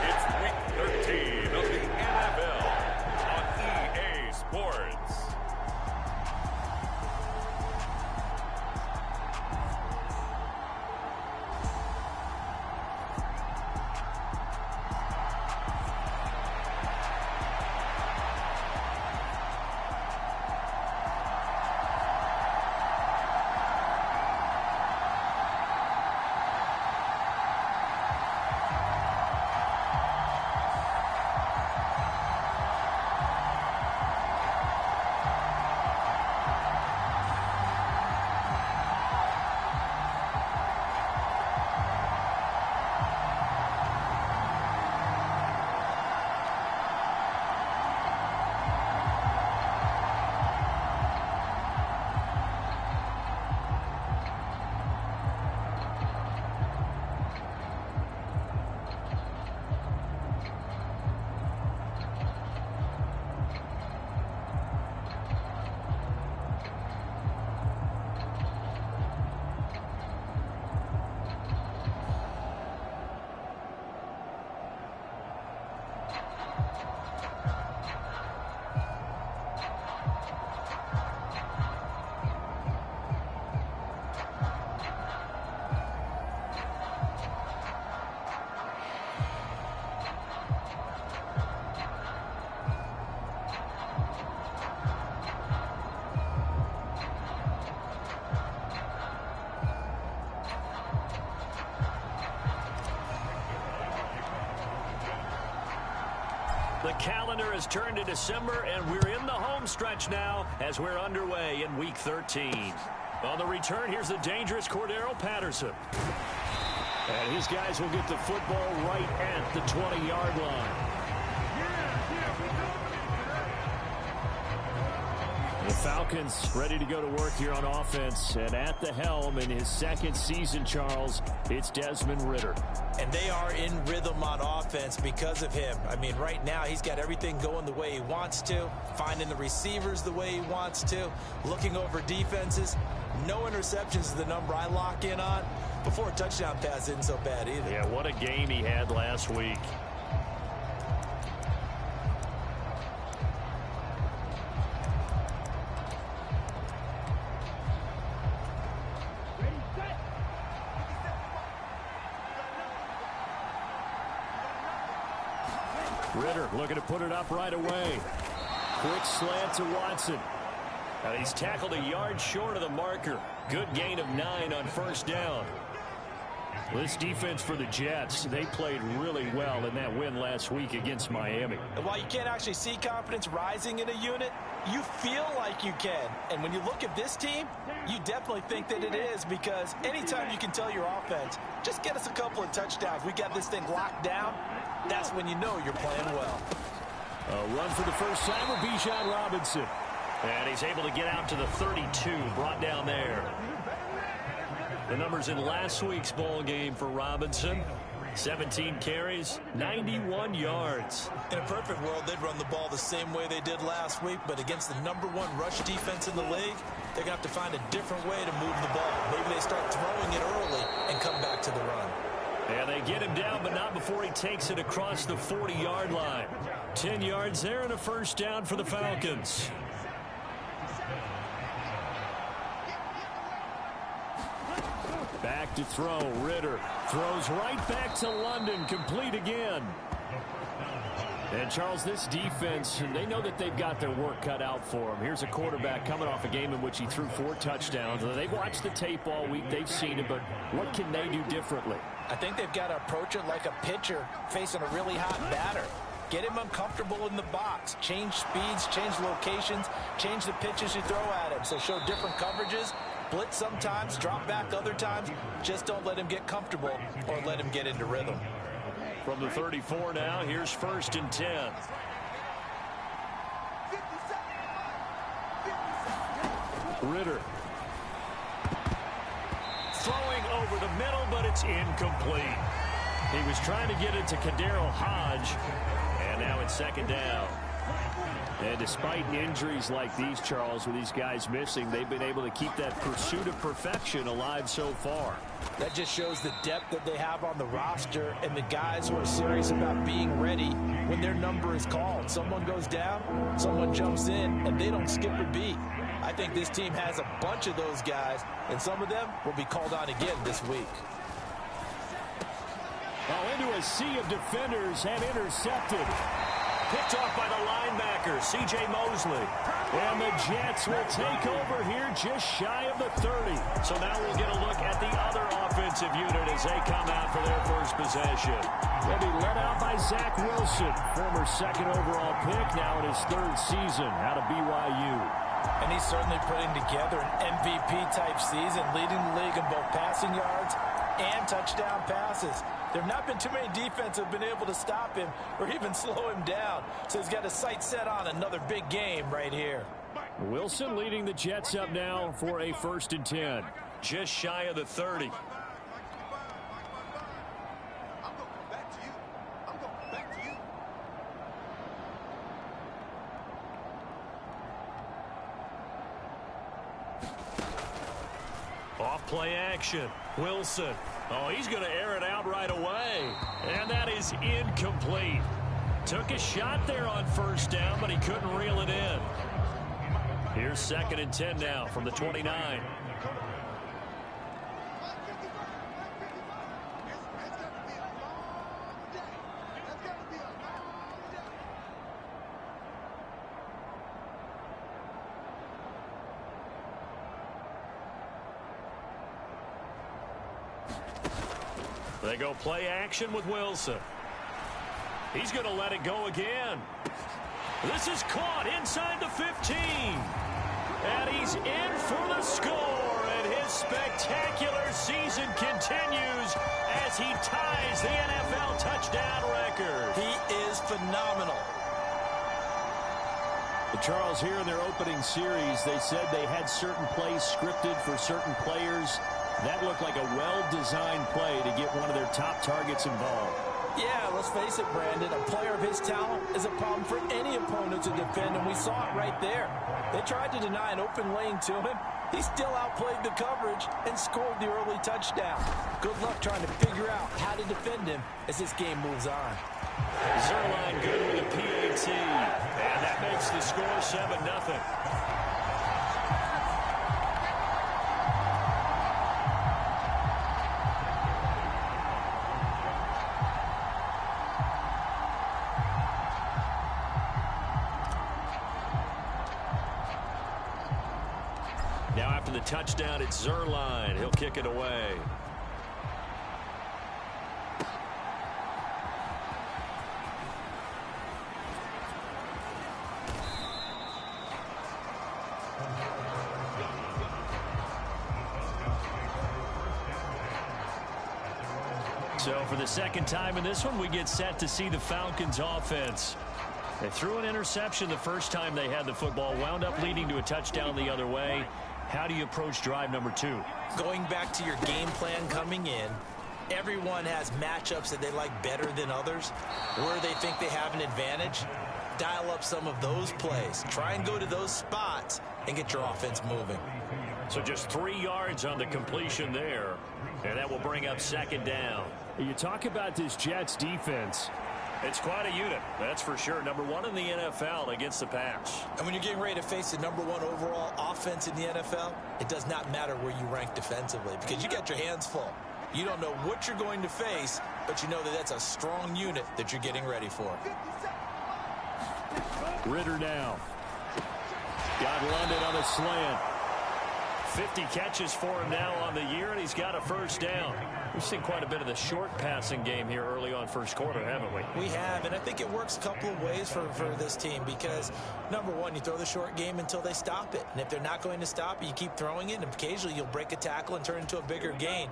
Speaker 5: it's Week 13 of the NFL on EA Sports.
Speaker 3: The calendar has turned to December, and we're in the home stretch now as we're underway in Week 13. On the return, here's the dangerous Cordero Patterson. And his guys will get the football right at the 20-yard line. The Falcons ready to go to work here on offense, and at the helm in his second season, Charles, it's Desmond Ridder.
Speaker 1: And they are in rhythm on offense because of him. I mean, right now he's got everything going the way he wants to, finding the receivers the way he wants to, looking over defenses. No interceptions is the number I lock in on. Before a touchdown pass isn't so bad either.
Speaker 3: Yeah, what a game he had last week. Ridder looking to put it up right away. Quick slant to Watson. And he's tackled a yard short of the marker. Good gain of 9 on first down. This defense for the Jets, they played really well in that win last week against Miami.
Speaker 1: And while you can't actually see confidence rising in a unit, you feel like you can. And when you look at this team, you definitely think that it is, because anytime you can tell your offense, just get us a couple of touchdowns, we got this thing locked down, that's when you know you're playing well.
Speaker 3: A run for the first time with Bijan Robinson. And he's able to get out to the 32, brought down there. The numbers in last week's ball game for Robinson: 17 carries, 91 yards.
Speaker 1: In a perfect world, they'd run the ball the same way they did last week, but against the #1 rush defense in the league, they're going to have to find a different way to move the ball. Maybe they start throwing it early and come back to the run.
Speaker 3: And they get him down, but not before he takes it across the 40-yard line. 10 yards there and a first down for the Falcons. Back to throw. Ridder throws right back to London. Complete again. And, Charles, this defense, they know that they've got their work cut out for them. Here's a quarterback coming off a game in which he threw 4 touchdowns. They've watched the tape all week. They've seen it, but what can they do differently?
Speaker 1: I think they've got to approach it like a pitcher facing a really hot batter. Get him uncomfortable in the box. Change speeds, change locations, change the pitches you throw at him. So show different coverages. Blitz sometimes, drop back other times. Just don't let him get comfortable or let him get into rhythm.
Speaker 3: From the 34 now, here's 1st and 10. Ridder. Throwing over the middle, but it's incomplete. He was trying to get it to Cordero Hodge, and now it's 2nd down.
Speaker 2: And despite injuries like these, Charles, with these guys missing, they've been able to keep that pursuit of perfection alive so far.
Speaker 4: That just shows the depth that they have on the roster and the guys who are serious about being ready when their number is called. Someone goes down, someone jumps in, and they don't skip a beat. I think this team has a bunch of those guys, and some of them will be called on again this week.
Speaker 2: Into a sea of defenders and intercepted.
Speaker 3: Picked off by the linebacker, C.J. Mosley.
Speaker 2: And the Jets will take over here just shy of the 30.
Speaker 3: So now we'll get a look at the other offensive unit as they come out for their first possession.
Speaker 2: They'll be led out by Zach Wilson, former second overall pick, now in his third season out of BYU.
Speaker 4: And he's certainly putting together an MVP-type season, leading the league in both passing yards and touchdown passes. There have not been too many defenses that have been able to stop him or even slow him down. So he's got his sights set on another big game right here.
Speaker 2: Wilson leading the Jets up now for a 1st and 10.
Speaker 3: Just shy of the 30. Off play action. Wilson. Oh, he's going to air it out right away. And that is incomplete. Took a shot there on 1st down, but he couldn't reel it in. Here's 2nd and 10 now from the 29. They go play action with Wilson. He's going to let it go again. This is caught inside the 15. And he's in for the score. And his spectacular season continues as he ties the NFL touchdown record.
Speaker 4: He is phenomenal.
Speaker 2: Charles, here in their opening series, they said they had certain plays scripted for certain players. That looked like a well-designed play to get one of their top targets involved.
Speaker 4: Yeah, let's face it, Brandon. A player of his talent is a problem for any opponent to defend, and we saw it right there. They tried to deny an open lane to him. He still outplayed the coverage and scored the early touchdown. Good luck trying to figure out how to defend him as this game moves on.
Speaker 3: Zerline good with a PAT. And that makes the score 7-0. Now after the touchdown, it's Zerline. He'll kick it away. So for the second time in this one, we get set to see the Falcons offense. They threw an interception the first time they had the football, wound up leading to a touchdown the other way. How do you approach drive number 2?
Speaker 4: Going back to your game plan coming in, everyone has matchups that they like better than others. Where they think they have an advantage, dial up some of those plays. Try and go to those spots and get your offense moving.
Speaker 3: So just 3 yards on the completion there, and that will bring up 2nd down.
Speaker 2: You talk about this Jets defense.
Speaker 3: It's quite a unit, that's for sure. Number 1 in the NFL against the pass.
Speaker 4: And when you're getting ready to face the number 1 overall offense in the NFL, it does not matter where you rank defensively because you got your hands full. You don't know what you're going to face, but you know that that's a strong unit that you're getting ready for.
Speaker 2: Ritter now. Got London on a slant.
Speaker 3: 50 catches for him now on the year, and he's got a 1st down. We've seen quite a bit of the short passing game here early on first quarter, haven't we?
Speaker 4: We have, and I think it works a couple of ways for this team because, number 1, you throw the short game until they stop it. And if they're not going to stop it, you keep throwing it, and occasionally you'll break a tackle and turn it into a bigger gain.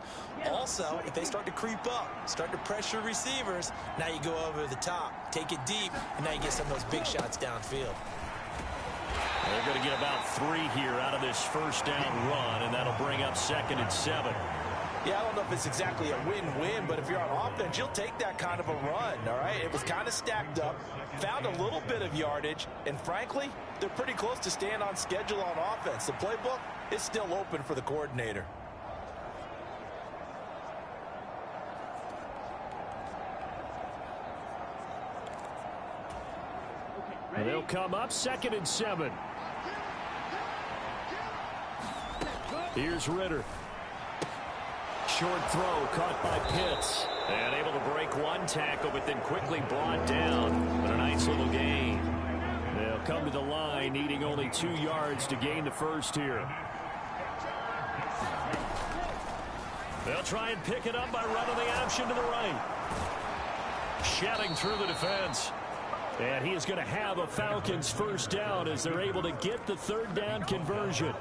Speaker 4: Also, if they start to creep up, start to pressure receivers, now you go over the top, take it deep, and now you get some of those big shots downfield.
Speaker 3: They're going to get about 3 here out of this 1st down run, and that'll bring up 2nd and 7.
Speaker 4: Yeah, I don't know if it's exactly a win-win, but if you're on offense, you'll take that kind of a run, all right? It was kind of stacked up, found a little bit of yardage, and frankly, they're pretty close to staying on schedule on offense. The playbook is still open for the coordinator.
Speaker 2: They'll come up 2nd and 7. Here's Ritter. Short throw caught by Pitts. And able to break one tackle, but then quickly brought down. But a nice little gain. They'll come to the line, needing only 2 yards to gain the first here. They'll try and pick it up by running the option to the right. Shedding through the defense. And he is going to have a Falcons first down as they're able to get the 3rd down conversion.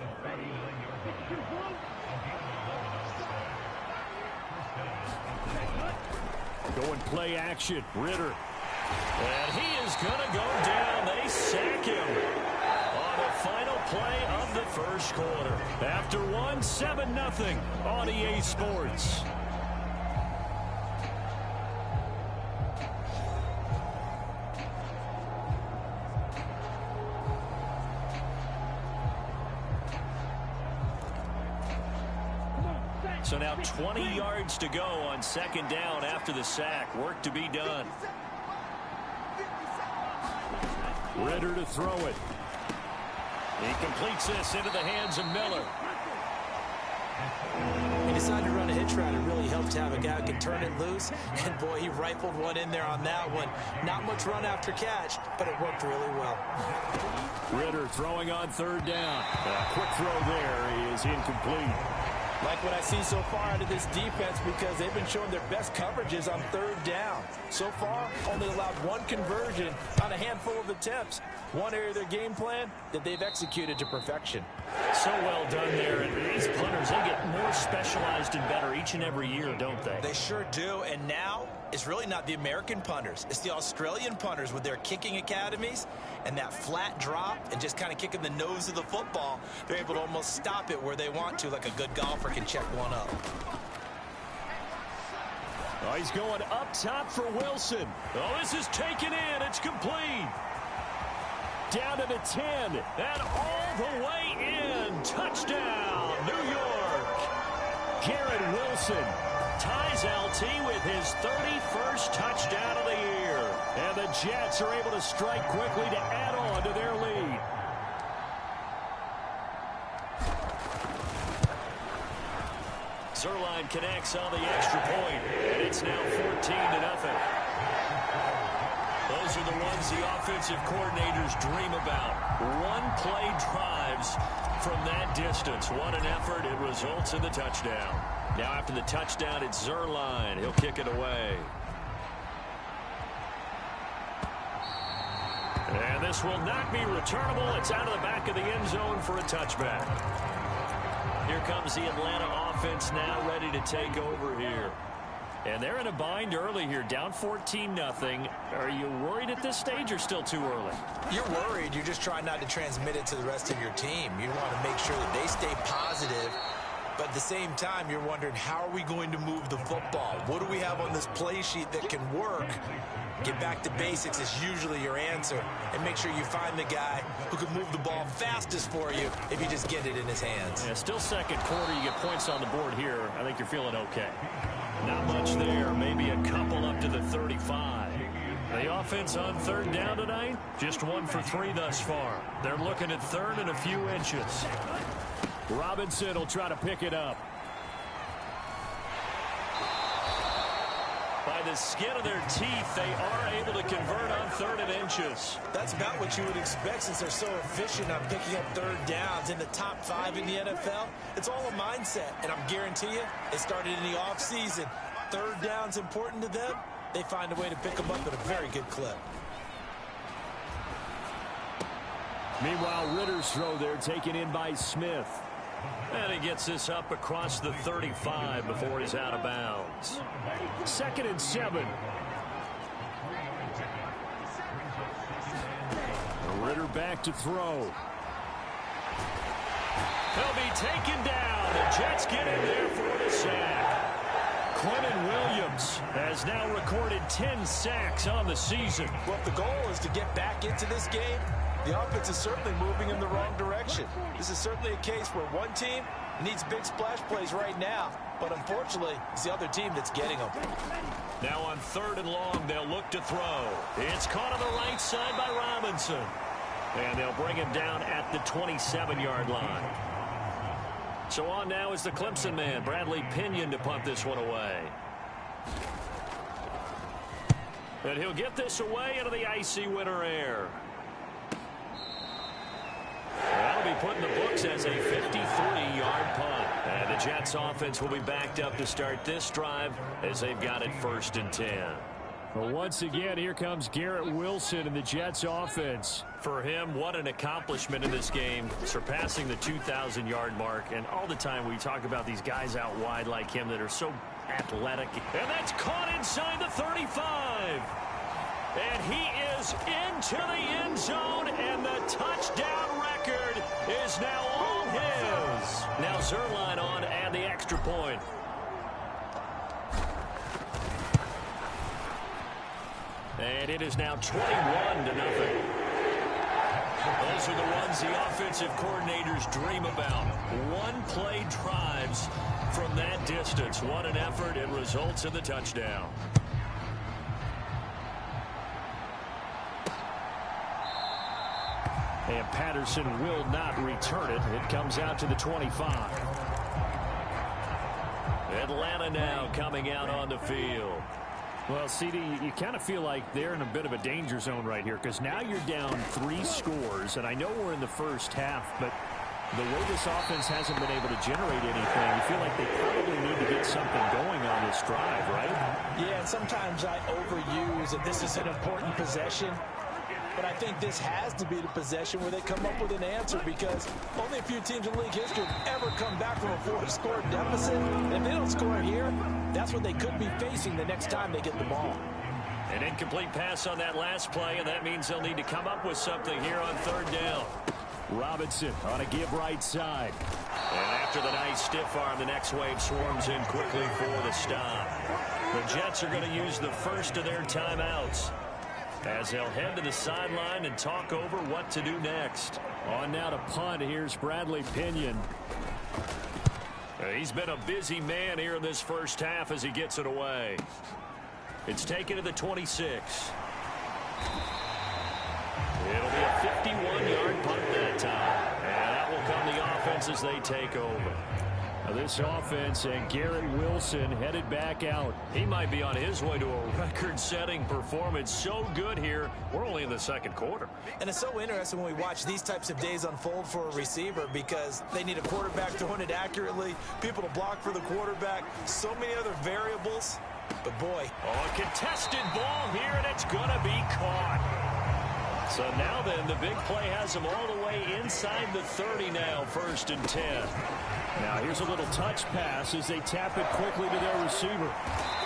Speaker 2: Going play action. Ritter. And he is going to go down. They sack him on the final play of the first quarter. After 7-0 on EA Sports. So now 20 yards to go on 2nd down after the sack. Work to be done. Ritter to throw it. He completes this into the hands of Miller.
Speaker 4: He decided to run a hitch route. It really helped to have a guy who can turn it loose. And, boy, he rifled one in there on that one. Not much run after catch, but it worked really well.
Speaker 2: Ritter throwing on 3rd down. A quick throw there. He is incomplete.
Speaker 4: Like what I see so far out of this defense, because they've been showing their best coverages on 3rd down. So far, only allowed 1 conversion on a handful of attempts. One area of their game plan that they've executed to perfection.
Speaker 2: So well done there. And these punters, they get more specialized and better each and every year, don't they?
Speaker 1: They sure do. And now it's really not the American punters. It's the Australian punters with their kicking academies and that flat drop and just kind of kicking the nose of the football. They're able to almost stop it where they want to, like a good golfer can check one up.
Speaker 2: Oh, he's going up top for Wilson. Oh, this is taken in. It's complete. Down to the 10. And all the way in. Touchdown, New York. Garrett Wilson ties LT with his 31st touchdown of the year. And the Jets are able to strike quickly to add on to their lead. Zerline connects on the extra point, and it's now 14-0. Those are the ones the offensive coordinators dream about. One-play drives from that distance. What an effort. It results in the touchdown. Now after the touchdown, it's Zerline. He'll kick it away. And this will not be returnable. It's out of the back of the end zone for a touchback. Here comes the Atlanta offense now ready to take over here. And they're in a bind early here, down 14-0. Are you worried at this stage or still too early?
Speaker 1: You're worried. You're just trying not to transmit it to the rest of your team. You want to make sure that they stay positive. But at the same time, you're wondering, how are we going to move the football? What do we have on this play sheet that can work? Get back to basics is usually your answer. And make sure you find the guy who can move the ball fastest for you if you just get it in his hands.
Speaker 2: Yeah, still 2nd quarter. You get points on the board here. I think you're feeling okay. Not much there. Maybe a couple up to the 35. The offense on 3rd down tonight, just 1 for 3 thus far. They're looking at 3rd and a few inches. Robinson will try to pick it up. By the skin of their teeth, they are able to convert on 3rd and inches.
Speaker 1: That's about what you would expect since they're so efficient on picking up 3rd downs in the top 5 in the NFL. It's all a mindset, and I'm guarantee you, they started in the offseason. 3rd down's important to them. They find a way to pick them up at a very good clip.
Speaker 2: Meanwhile, Ritter's throw there taken in by Smith. And he gets this up across the 35 before he's out of bounds. 2nd and 7. Ritter back to throw. He'll be taken down. The Jets get in there for the sack. Quentin Williams has now recorded 10 sacks on the season.
Speaker 4: Well, if the goal is to get back into this game, the offense is certainly moving in the wrong direction. This is certainly a case where one team needs big splash plays right now, but unfortunately, it's the other team that's getting them.
Speaker 2: Now on 3rd and long, they'll look to throw. It's caught on the right side by Robinson. And they'll bring him down at the 27-yard line. So on now is the Clemson man, Bradley Pinion, to punt this one away. And he'll get this away into the icy winter air. That'll be put in the books as a 53-yard punt. And the Jets offense will be backed up to start this drive as they've got it 1st and 10. Well, once again, here comes Garrett Wilson in the Jets offense. For him, what an accomplishment in this game, surpassing the 2,000-yard mark. And all the time we talk about these guys out wide like him that are so athletic. And that's caught inside the 35. And he is into the end zone, and the touchdown record is now all his. Now Zerline on to add the extra point. And it is now 21-0. Those are the ones the offensive coordinators dream about. One-play drives from that distance. What an effort. It results in the touchdown. And Patterson will not return it. It comes out to the 25. Atlanta now coming out on the field. Well, CD, you kind of feel like they're in a bit of a danger zone right here because now you're down 3 scores, and I know we're in the first half, but the way this offense hasn't been able to generate anything, you feel like they probably need to get something going on this drive, right?
Speaker 4: Yeah, and sometimes I overuse that this is an important possession. But I think this has to be the possession where they come up with an answer because only a few teams in league history have ever come back from a 4-score deficit. And if they don't score here, that's what they could be facing the next time they get the ball.
Speaker 2: An incomplete pass on that last play, and that means they'll need to come up with something here on 3rd down. Robinson on a give right side. And after the nice stiff arm, the next wave swarms in quickly for the stop. The Jets are going to use the first of their timeouts as they'll head to the sideline and talk over what to do next. On now to punt. Here's Bradley Pinion. He's been a busy man here in this first half as he gets it away. It's taken to the 26. It'll be a 51-yard punt that time. And that will come the offense as they take over. Now this offense and Garrett Wilson headed back out. He might be on his way to a record-setting performance. So good here. We're only in the 2nd quarter.
Speaker 4: And it's so interesting when we watch these types of days unfold for a receiver because they need a quarterback throwing it accurately, people to block for the quarterback, so many other variables. But boy.
Speaker 2: Oh, a contested ball here, and it's going to be caught. So now then, the big play has them all the way inside the 30 now, 1st and 10. Now here's a little touch pass as they tap it quickly to their receiver.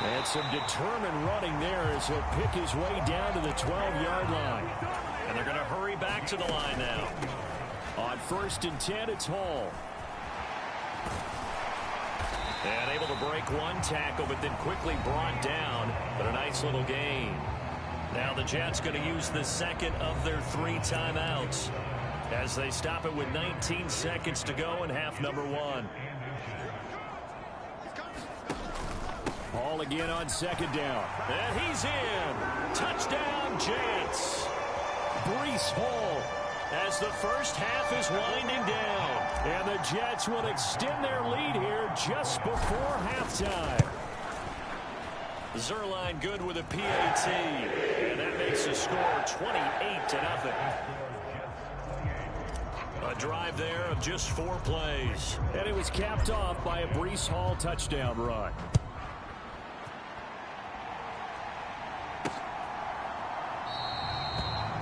Speaker 2: And some determined running there as he'll pick his way down to the 12-yard line. And they're going to hurry back to the line now. On 1st and 10, it's Hall. And able to break one tackle, but then quickly brought down. But a nice little gain. Now the Jets going to use the 2nd of their 3 timeouts as they stop it with 19 seconds to go in half number 1. Hall again on 2nd down. And he's in. Touchdown, Jets. Breece Hall as the first half is winding down. And the Jets will extend their lead here just before halftime. Zerline good with a PAT. And that makes the score 28-0. A drive there of just 4 plays. And it was capped off by a Breece Hall touchdown run.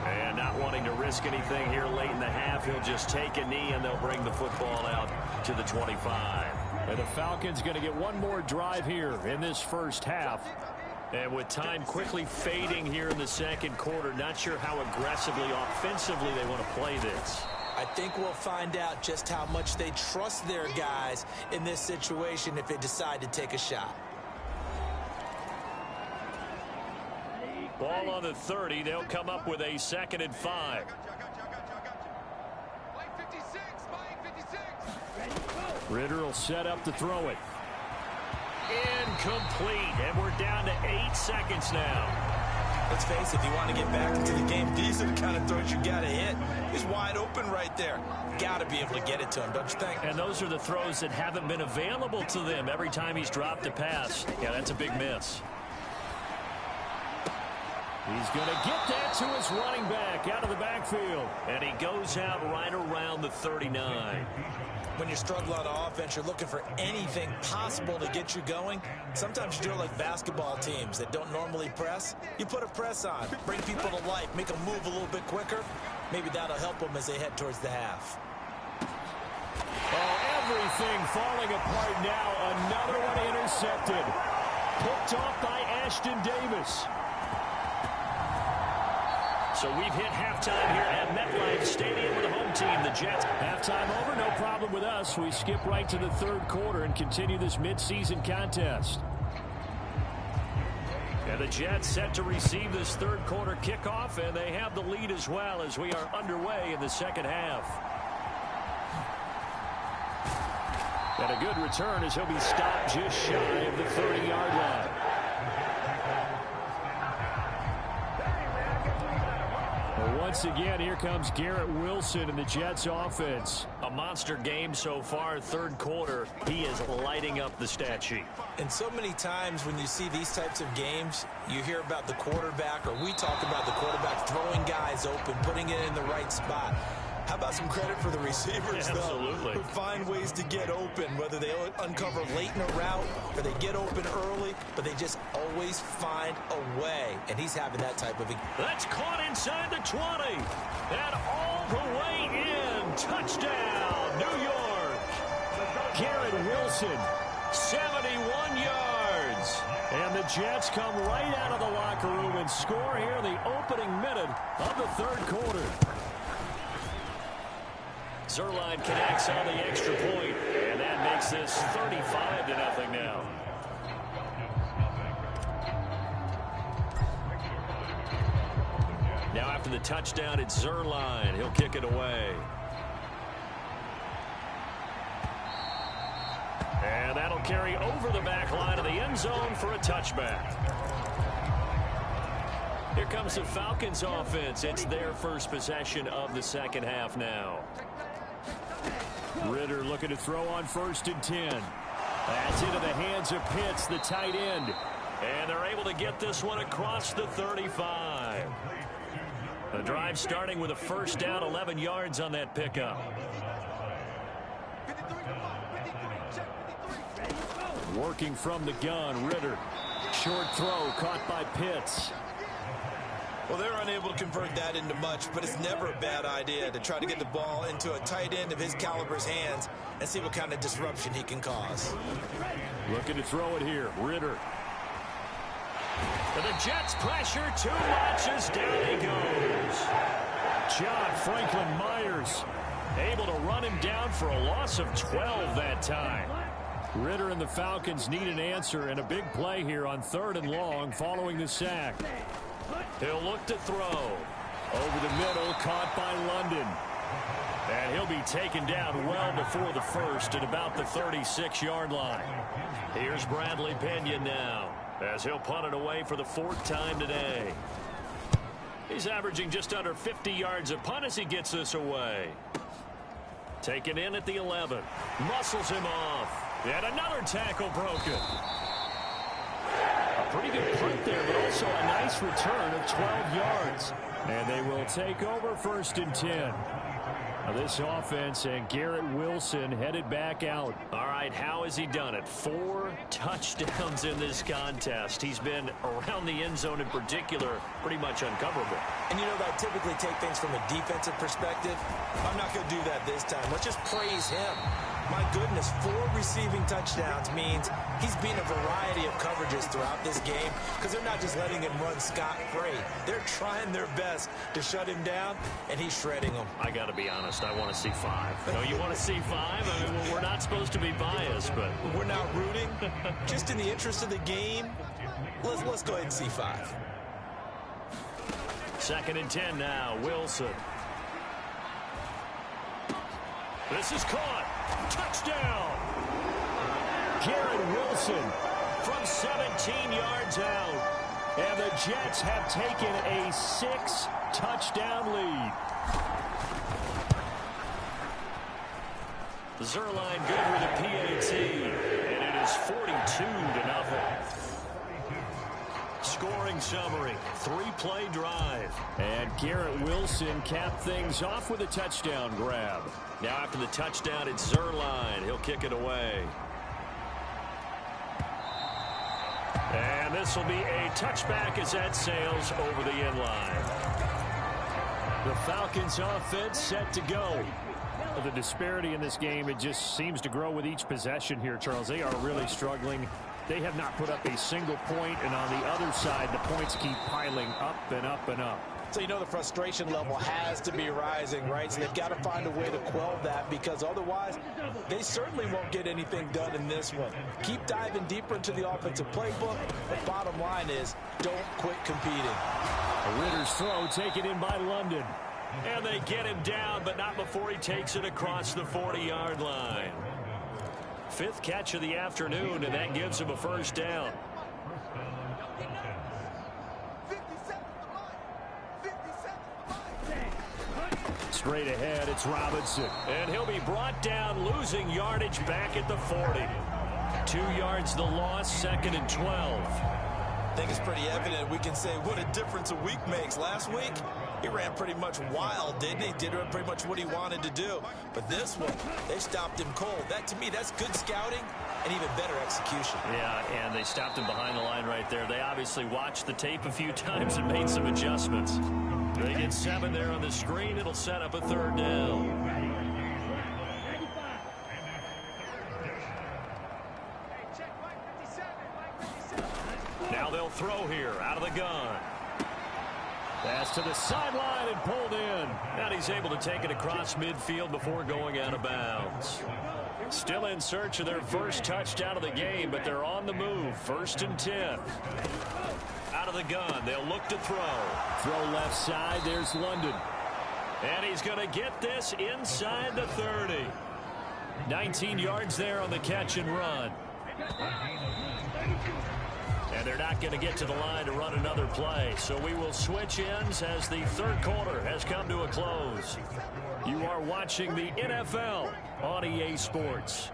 Speaker 2: And not wanting to risk anything here late in the half, he'll just take a knee and they'll bring the football out to the 25. And the Falcons going to get one more drive here in this first half. And with time quickly fading here in the 2nd quarter, not sure how aggressively, offensively they want to play this.
Speaker 4: I think we'll find out just how much they trust their guys in this situation if they decide to take a shot.
Speaker 2: Ball on the 30. They'll come up with a 2nd and 5. Ritter will set up to throw it. Incomplete. And we're down to 8 seconds now.
Speaker 1: Let's face it, if you want to get back into the game, these are the kind of throws you got to hit. He's wide open right there. Got to be able to get it to him, don't you think?
Speaker 2: And those are the throws that haven't been available to them every time he's dropped a pass. Yeah, that's a big miss. He's going to get that to his running back out of the backfield. And he goes out right around the 39.
Speaker 1: When you're struggling on offense, you're looking for anything possible to get you going. Sometimes you do it like basketball teams that don't normally press. You put a press on, bring people to life, make them move a little bit quicker. Maybe that'll help them as they head towards the half.
Speaker 2: Oh, everything falling apart now. Another one intercepted. Picked off by Ashton Davis. So we've hit halftime here at MetLife Stadium with the home team, the Jets. Halftime over, no problem with us. We skip right to the 3rd quarter and continue this midseason contest. And the Jets set to receive this 3rd quarter kickoff, and they have the lead as well as we are underway in the 2nd half. And a good return as he'll be stopped just shy of the 30-yard line. Once again, here comes Garrett Wilson in the Jets offense. A monster game so far, 3rd quarter. He is lighting up the stat sheet.
Speaker 1: And so many times when you see these types of games, you hear about the quarterback, or we talk about the quarterback throwing guys open, putting it in the right spot. How about some credit for the receivers, though, who find ways to get open, whether they uncover late in a route or they get open early, but they just always find a way. And he's having that type of...
Speaker 2: That's caught inside the 20. And all the way in. Touchdown, New York. Garrett Wilson, 71 yards. And the Jets come right out of the locker room and score here in the opening minute of the 3rd quarter. Zerline connects on the extra point, and that makes this 35-0 now. Now after the touchdown, it's Zerline. He'll kick it away. And that'll carry over the back line of the end zone for a touchback. Here comes the Falcons offense. It's their first possession of the 2nd half now. Ritter looking to throw on 1st and 10. That's into the hands of Pitts, the tight end. And they're able to get this one across the 35. The drive starting with a 1st down, 11 yards on that pickup. Working from the gun, Ritter. Short throw caught by Pitts.
Speaker 1: Well, they're unable to convert that into much, but it's never a bad idea to try to get the ball into a tight end of his caliber's hands and see what kind of disruption he can cause.
Speaker 2: Looking to throw it here, Ritter. And the Jets pressure too much as down he goes. John Franklin Myers able to run him down for a loss of 12 that time. Ritter and the Falcons need an answer, and a big play here on 3rd and long following the sack. He'll look to throw. Over the middle, caught by London. And he'll be taken down well before the 1st at about the 36-yard line. Here's Bradley Pinion now, as he'll punt it away for the 4th time today. He's averaging just under 50 yards a punt as he gets this away. Taken in at the 11. Muscles him off. And another tackle broken. A pretty good punt there, but also a nice return of 12 yards. And they will take over 1st and 10. Now this offense and Garrett Wilson headed back out. All right, how has he done it? 4 touchdowns in this contest. He's been around the end zone in particular, pretty much uncoverable.
Speaker 1: And you know, I typically take things from a defensive perspective. I'm not going to do that this time. Let's just praise him. My goodness, 4 receiving touchdowns means he's beaten a variety of coverages throughout this game because they're not just letting him run scot-free. They're trying their best to shut him down, and he's shredding them.
Speaker 2: I got to be honest, I want to see 5. No, you want to see 5? I mean, well, we're not supposed to be biased, but...
Speaker 1: We're not rooting. Just in the interest of the game, let's go ahead and see 5.
Speaker 3: 2nd and 10 now. Wilson. This is caught. Touchdown. Garrett Wilson from 17 yards out. And the Jets have taken a 6-touchdown lead. Zerline good with a PAT. And it is 42-0. Scoring summary, 3-play drive. And Garrett Wilson capped things off with a touchdown grab. Now after the touchdown, it's Zerline. He'll kick it away. And this will be a touchback as that sails over the end line. The Falcons offense set to go.
Speaker 2: The disparity in this game, it just seems to grow with each possession here, Charles. They are really struggling. They have not put up a single point, and on the other side, the points keep piling up and up and up.
Speaker 4: So you know the frustration level has to be rising, right? So they've got to find a way to quell that, because otherwise they certainly won't get anything done in this one. Keep diving deeper into the offensive playbook. The bottom line is don't quit competing.
Speaker 2: Ritter's throw taken in by London.
Speaker 3: And they get him down, but not before he takes it across the 40-yard line. 5th catch of the afternoon, and that gives him a first down.
Speaker 2: Straight ahead, it's Robinson.
Speaker 3: And he'll be brought down, losing yardage back at the 40. 2 yards the loss, 2nd and 12.
Speaker 1: I think it's pretty evident. We can say what a difference a week makes. Last week, he ran pretty much wild, didn't he? Did pretty much what he wanted to do. But this one, they stopped him cold. That, to me, that's good scouting and even better execution.
Speaker 3: Yeah, and they stopped him behind the line right there. They obviously watched the tape a few times and made some adjustments. They get 7 there on the screen. It'll set up a 3rd down. Now they'll throw here out of the gun.
Speaker 2: Pass to the sideline and pulled in.
Speaker 3: And he's able to take it across midfield before going out of bounds. Still in search of their first touchdown of the game, but they're on the move. 1st and 10. Out of the gun, they'll look to throw.
Speaker 2: Throw left side, there's London.
Speaker 3: And he's going to get this inside the 30. 19 yards there on the catch and run. And they're not going to get to the line to run another play. So we will switch ends as the 3rd quarter has come to a close. You are watching the NFL on EA Sports.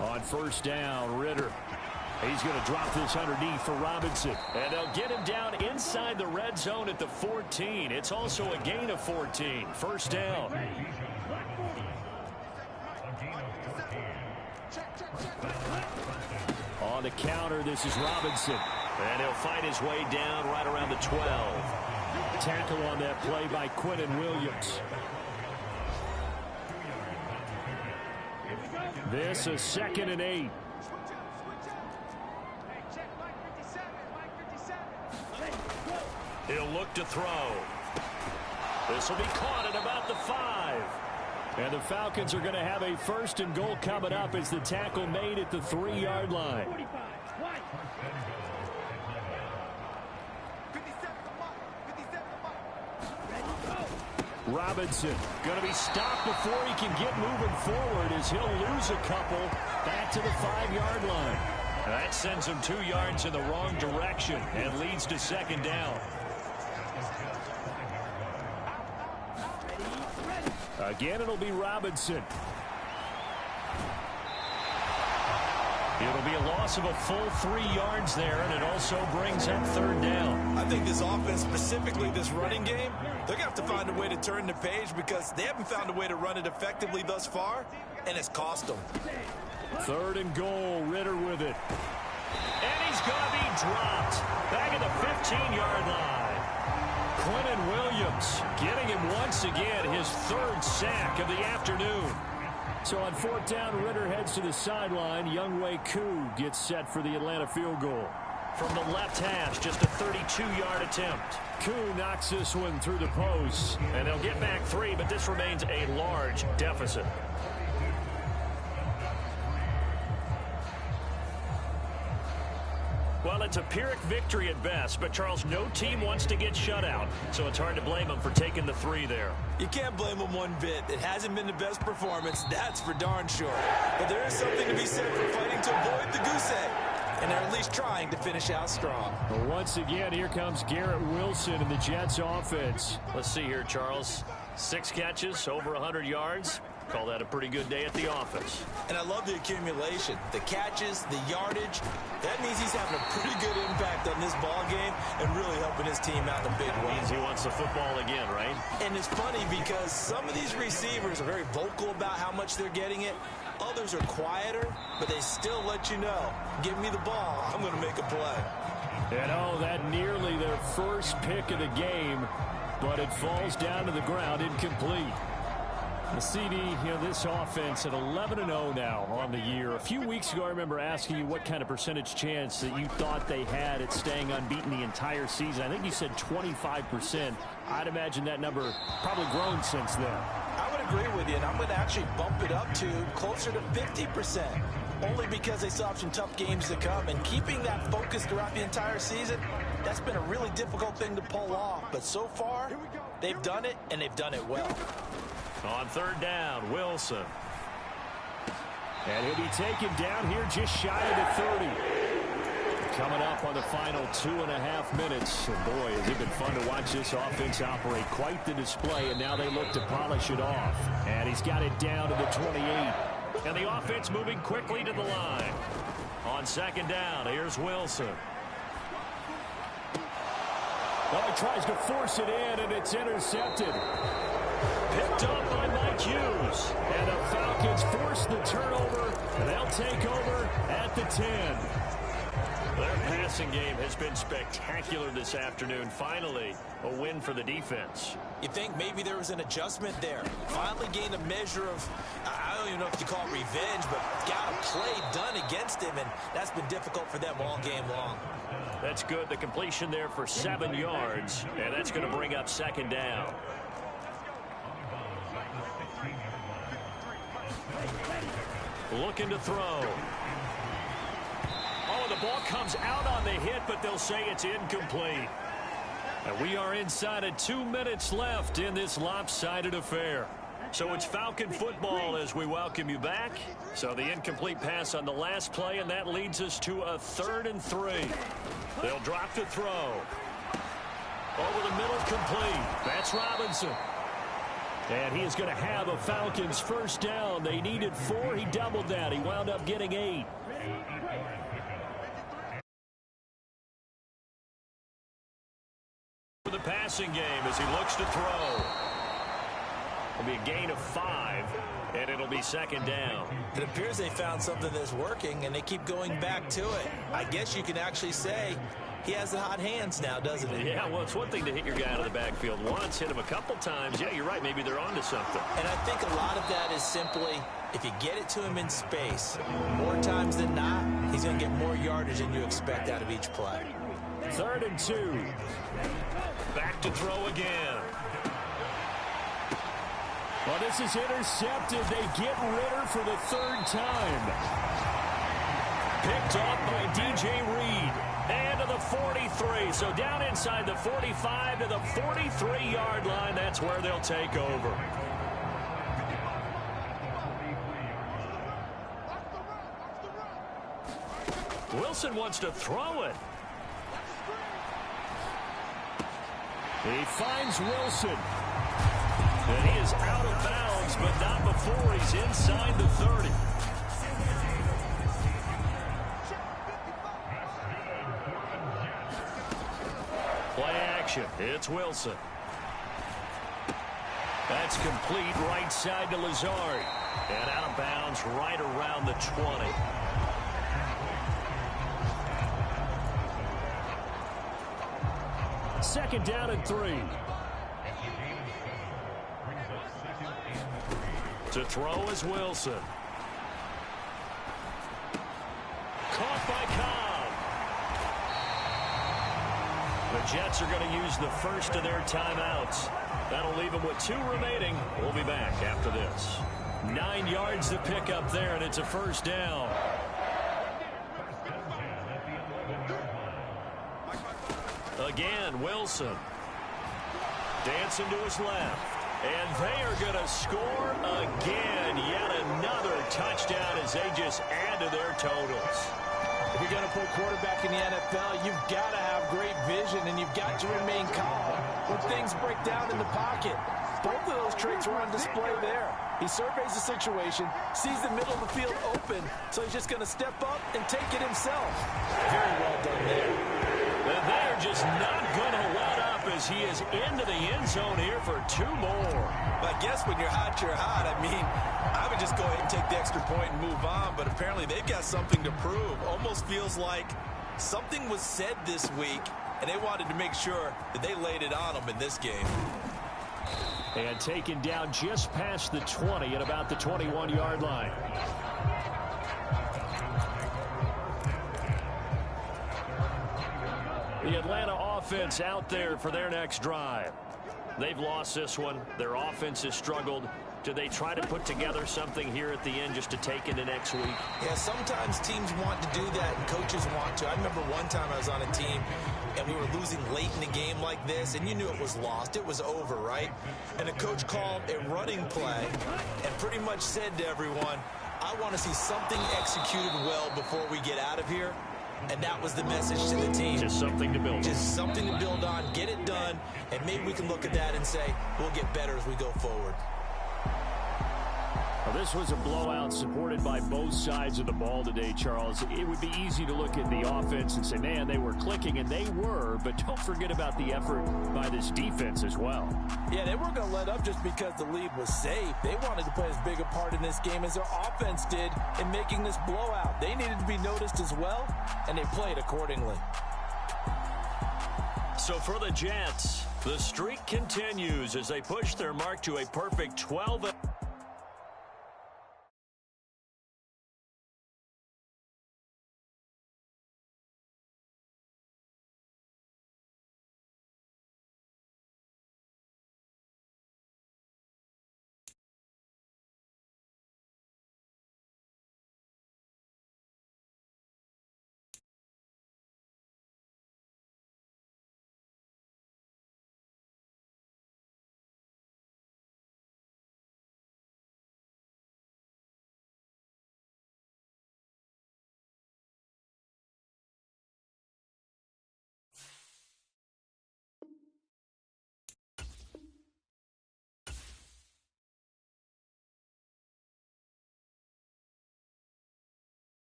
Speaker 2: On 1st down, Ritter. He's going to drop this underneath for Robinson.
Speaker 3: And they'll get him down inside the red zone at the 14. It's also a gain of 14. 1st down.
Speaker 2: On the counter, this is Robinson.
Speaker 3: And he'll fight his way down right around the 12.
Speaker 2: Tackle on that play by Quinnen Williams. This is 2nd and 8.
Speaker 3: He'll look to throw. This will be caught at about the 5.
Speaker 2: And the Falcons are going to have a 1st and goal coming up as the tackle made at the 3-yard line. Robinson going to be stopped before he can get moving forward as he'll lose a couple back to the 5-yard line.
Speaker 3: That sends him 2 yards in the wrong direction and leads to 2nd down.
Speaker 2: Again, it'll be Robinson.
Speaker 3: It'll be a loss of a full 3 yards there, and it also brings up 3rd down.
Speaker 1: I think this offense, specifically this running game, they're going to have to find a way to turn the page because they haven't found a way to run it effectively thus far, and it's cost them.
Speaker 2: 3rd and goal, Ritter with it.
Speaker 3: And he's going to be dropped back at the 15-yard line. Quinnen Williams getting him once again his 3rd sack of the afternoon.
Speaker 2: So on 4th down, Ritter heads to the sideline. Younghoe Koo gets set for the Atlanta field goal.
Speaker 3: From the left hash, just a 32-yard attempt.
Speaker 2: Koo knocks this one through the post.
Speaker 3: And they'll get back 3, but this remains a large deficit.
Speaker 2: Well, it's a Pyrrhic victory at best, but, Charles, no team wants to get shut out, so it's hard to blame them for taking the 3 there.
Speaker 4: You can't blame them one bit. It hasn't been the best performance, that's for darn sure. But there is something to be said for fighting to avoid the goose egg, and they're at least trying to finish out strong.
Speaker 2: Well, once again, here comes Garrett Wilson in the Jets offense. Let's see here, Charles. 6 catches, over 100 yards. Call that a pretty good day at the office.
Speaker 4: And I love the accumulation, the catches, the yardage. That means he's having a pretty good impact on this ball game and really helping his team out in a big way.
Speaker 2: Means he wants the football again, right?
Speaker 4: And it's funny because some of these receivers are very vocal about how much they're getting it. Others are quieter, but they still let you know, give me the ball, I'm going to make a play.
Speaker 2: And oh, that nearly their first pick of the game, but it falls down to the ground incomplete. The CD, this offense at 11-0 now on the year. A few weeks ago, I remember asking you what kind of percentage chance that you thought they had at staying unbeaten the entire season. I think you said 25%. I'd imagine that number probably grown since then.
Speaker 4: I would agree with you, and I'm going to actually bump it up to closer to 50%, only because they still have some tough games to come. And keeping that focus throughout the entire season, that's been a really difficult thing to pull off. But so far, they've done it, and they've done it well.
Speaker 2: On 3rd down, Wilson. And he'll be taken down here just shy of the 30. Coming up on the final 2.5 minutes. And boy, has it been fun to watch this offense operate. Quite the display, and now they look to polish it off. And he's got it down to the 28. And the offense moving quickly to the line. On 2nd down, here's Wilson. Well, he tries to force it in, and it's intercepted. Picked up by Mike Hughes. And the Falcons force the turnover. And they'll take over at the 10. Their passing game has been spectacular this afternoon. Finally, a win for the defense.
Speaker 4: You think maybe there was an adjustment there. Finally gained a measure of, I don't even know if you call it revenge, but got a play done against him, and that's been difficult for them all game long.
Speaker 2: That's good. The completion there for 7 yards, and that's going to bring up 2nd down. Looking to throw. Oh, the ball comes out on the hit, but they'll say it's incomplete. And we are inside of 2 minutes left in this lopsided affair. So it's Falcon football as we welcome you back. So the incomplete pass on the last play, and that leads us to a 3rd and 3. They'll drop to throw. Over the middle, complete. That's Robinson. And he is going to have a Falcons 1st down. They needed 4. He doubled that. He wound up getting 8. For the passing game as he looks to throw. It'll be a gain of 5, and it'll be 2nd down.
Speaker 4: It appears they found something that's working, and they keep going back to it. I guess you can actually say he has the hot hands now, doesn't he?
Speaker 2: Yeah, well, it's one thing to hit your guy out of the backfield once, hit him a couple times. Yeah, you're right. Maybe they're onto something.
Speaker 4: And I think a lot of that is simply if you get it to him in space, more times than not, he's going to get more yardage than you expect out of each play.
Speaker 2: 3rd and 2. Back to throw again. Well, this is intercepted. They get Ritter for the 3rd time. Picked off by DJ Reed. And to the 43. So down inside the 45 to the 43-yard line. That's where they'll take over. Wilson wants to throw it. He finds Wilson. And he is out of bounds, but not before he's inside the 30. Play action. It's Wilson. That's complete right side to Lazard. And out of bounds right around the 20. Second down and 3. To throw is Wilson. Caught by Cobb. The Jets are going to use the first of their timeouts. That'll leave them with 2 remaining. We'll be back after this. 9 yards to pick up there, and it's a 1st down.
Speaker 3: Again, Wilson. Dancing to his left. And they are going to score again. Yet another touchdown as they just add to their totals.
Speaker 4: If you're going to play quarterback in the NFL, you've got to have great vision, and you've got to remain calm when things break down in the pocket. Both of those traits were on display there. He surveys the situation, sees the middle of the field open, so he's just going to step up and take it himself. Very well done there.
Speaker 3: And they're just not going to let up as he is into the end zone here for 2 more.
Speaker 1: I guess when you're hot, you're hot. I mean, I would just go ahead and take the extra point and move on, but apparently they've got something to prove. Almost feels like something was said this week, and they wanted to make sure that they laid it on them in this game.
Speaker 2: And taken down just past the 20 at about the 21-yard line. The Atlanta offense out there for their next drive. They've lost this one. Their offense has struggled. Do they try to put together something here at the end just to take into next week?
Speaker 1: Yeah, sometimes teams want to do that and coaches want to. I remember one time I was on a team and we were losing late in the game like this, and you knew it was lost. It was over, right? And the coach called a running play and pretty much said to everyone, I want to see something executed well before we get out of here. And that was the message to the team.
Speaker 2: Just something to build on.
Speaker 1: Just something to build on, get it done, and maybe we can look at that and say, we'll get better as we go forward.
Speaker 2: Well, this was a blowout supported by both sides of the ball today, Charles. It would be easy to look at the offense and say, man, they were clicking, and they were, but don't forget about the effort by this defense as well.
Speaker 4: Yeah, they weren't going to let up just because the lead was safe. They wanted to play as big a part in this game as their offense did in making this blowout. They needed to be noticed as well, and they played accordingly.
Speaker 3: So for the Jets, the streak continues as they push their mark to a perfect 12.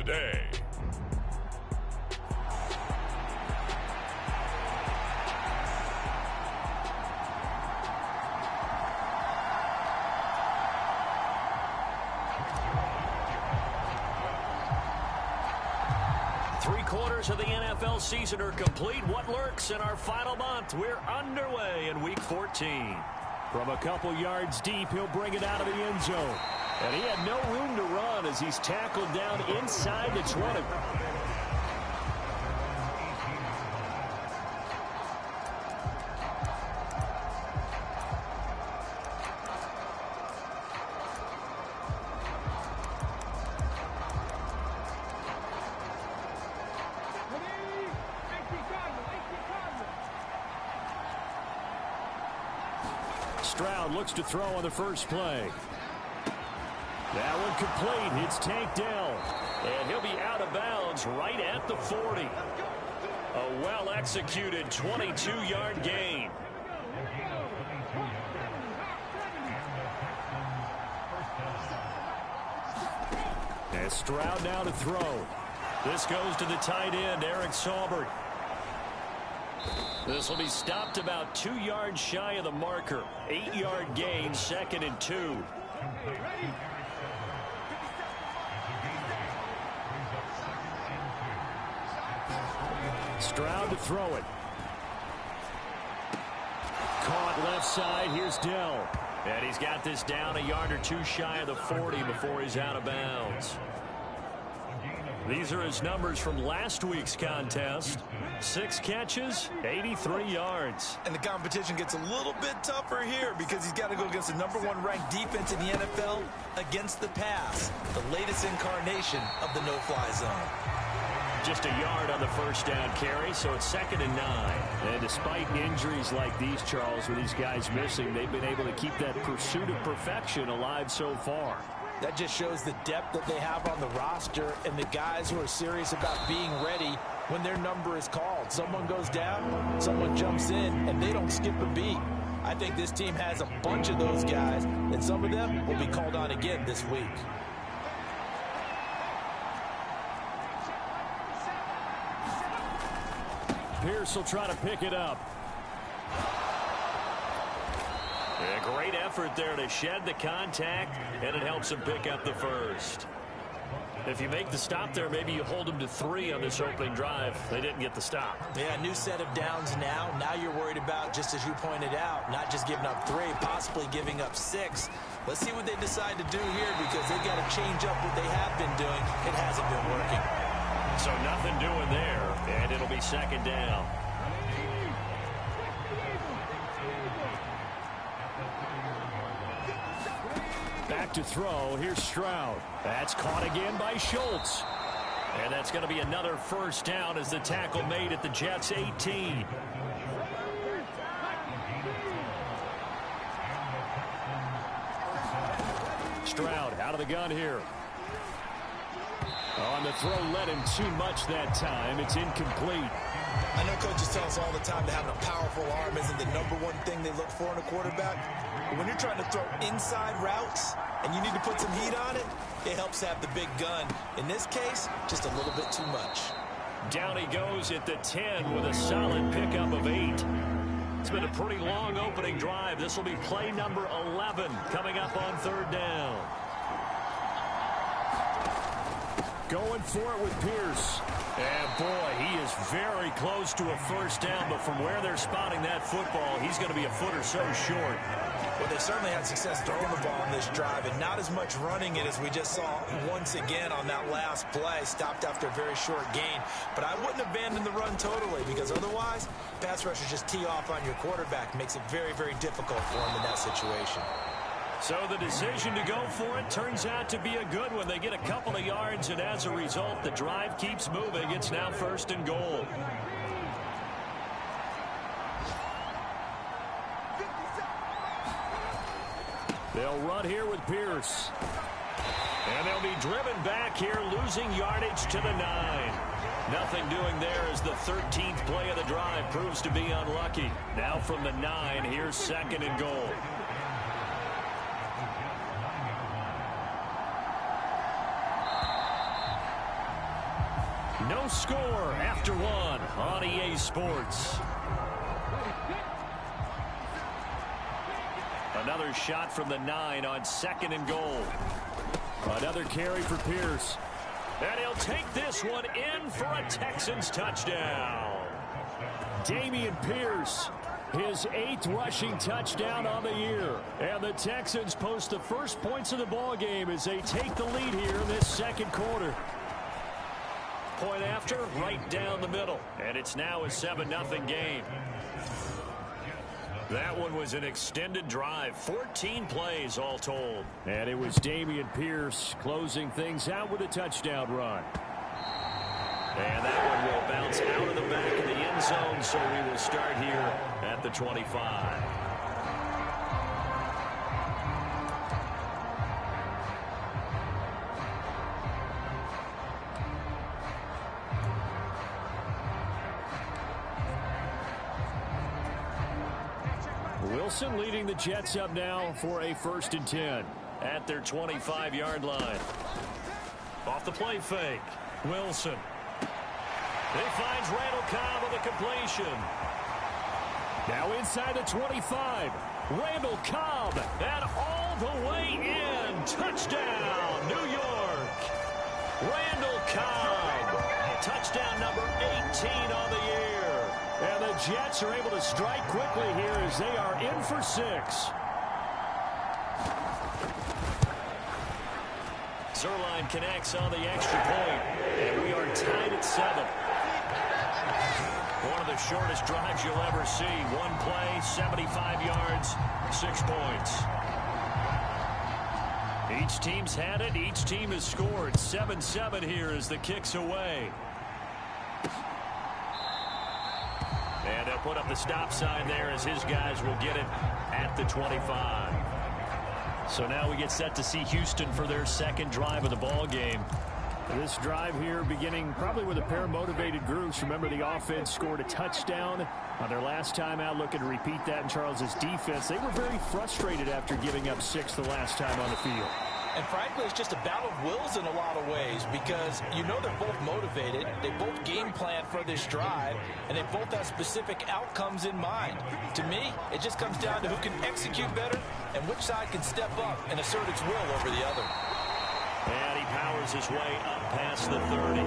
Speaker 5: day.
Speaker 3: Three-quarters of the NFL season are complete. What lurks in our final month? We're underway in Week 14. From a couple yards deep, he'll bring it out of the end zone. And he had no room to run as he's tackled down inside the 20. Stroud looks to throw on the first play. That one complete. It's tanked down. And he'll be out of bounds right at the 40. A well-executed 22-yard gain. And Stroud now to throw. This goes to the tight end, Eric Saubert. This will be stopped about 2 yards shy of the marker. 8-yard gain, 2nd and 2. Stroud to throw it. Caught left side. Here's Dell. And he's got this down a yard or two shy of the 40 before he's out of bounds. These are his numbers from last week's contest. 6 catches, 83 yards.
Speaker 1: And the competition gets a little bit tougher here because he's got to go against the #1 ranked defense in the NFL against the pass, the latest incarnation of the no-fly zone.
Speaker 3: Just a yard on the first down carry, so it's 2nd and 9.
Speaker 2: And despite injuries like these, Charles, with these guys missing, they've been able to keep that pursuit of perfection alive so far.
Speaker 4: That just shows the depth that they have on the roster and the guys who are serious about being ready when their number is called. Someone goes down, someone jumps in, and they don't skip a beat. I think this team has a bunch of those guys, and some of them will be called on again this week.
Speaker 2: Pierce will try to pick it up.
Speaker 3: A great effort there to shed the contact, and it helps him pick up the first. If you make the stop there, maybe you hold them to 3 on this opening drive. They didn't get the stop.
Speaker 4: Yeah, new set of downs now. Now you're worried about, just as you pointed out, not just giving up 3, possibly giving up 6. Let's see what they decide to do here because they've got to change up what they have been doing. It hasn't been working.
Speaker 3: So nothing doing there, and it'll be 2nd down.
Speaker 2: Back to throw. Here's Stroud. That's caught again by Schultz.
Speaker 3: And that's going to be another first down as the tackle made at the Jets' 18.
Speaker 2: Stroud out of the gun here. On the throw, led him too much that time. It's incomplete.
Speaker 1: I know coaches tell us all the time that having a powerful arm isn't the #1 thing they look for in a quarterback. But when you're trying to throw inside routes and you need to put some heat on it, it helps have the big gun. In this case, just a little bit too much.
Speaker 3: Down he goes at the 10 with a solid pickup of 8. It's been a pretty long opening drive. This will be play number 11 coming up on 3rd down.
Speaker 2: Going for it with Pierce.
Speaker 3: And boy, he is very close to a first down, but from where they're spotting that football, he's going to be a foot or so short.
Speaker 1: Well, they certainly had success throwing the ball on this drive and not as much running it as we just saw once again on that last play. Stopped after a very short gain. But I wouldn't abandon the run totally because otherwise, pass rushers just tee off on your quarterback. Makes it very, very difficult for him in that situation.
Speaker 3: So the decision to go for it turns out to be a good one. They get a couple of yards, and as a result, the drive keeps moving. It's now 1st and goal.
Speaker 2: They'll run here with Pierce.
Speaker 3: And they'll be driven back here, losing yardage to the 9. Nothing doing there as the 13th play of the drive proves to be unlucky. Now from the 9, here's 2nd and goal.
Speaker 2: No score after one on EA Sports. Another shot from the 9 on 2nd and goal. Another carry for Pierce. And he'll take this one in for a Texans touchdown. Dameon Pierce, his 8th rushing touchdown on the year. And the Texans post the first points of the ball game as they take the lead here in this 2nd quarter. Point after, right down the middle. And it's now a 7-0 game. That one was an extended drive, 14 plays all told. And it was Dameon Pierce closing things out with a touchdown run. And that one will bounce out of the back of the end zone, so we will start here at the 25. Wilson leading the Jets up now for a 1st and 10 at their 25-yard line. Off the play fake, Wilson. He finds Randall Cobb with a completion. Now inside the 25, Randall Cobb, and all the way in. Touchdown, New York. Randall Cobb, touchdown number 18 on the year. And the Jets are able to strike quickly here as they are in for 6. Zerline connects on the extra point, and we are tied at 7. One of the shortest drives you'll ever see. One play, 75 yards, 6 points. Each team's had it. Each team has scored. 7-7 here as the kick's away. And they'll put up the stop sign there as his guys will get it at the 25. So now we get set to see Houston for their 2nd drive of the ball game. This drive here beginning probably with a pair of motivated groups. Remember, the offense scored a touchdown on their last time out. Looking to repeat that in Charles's defense. They were very frustrated after giving up 6 the last time on the field.
Speaker 4: And frankly, it's just a battle of wills in a lot of ways because you know they're both motivated. They both game plan for this drive, and they both have specific outcomes in mind. To me, it just comes down to who can execute better and which side can step up and assert its will over the other.
Speaker 2: And he powers his way up past the 30.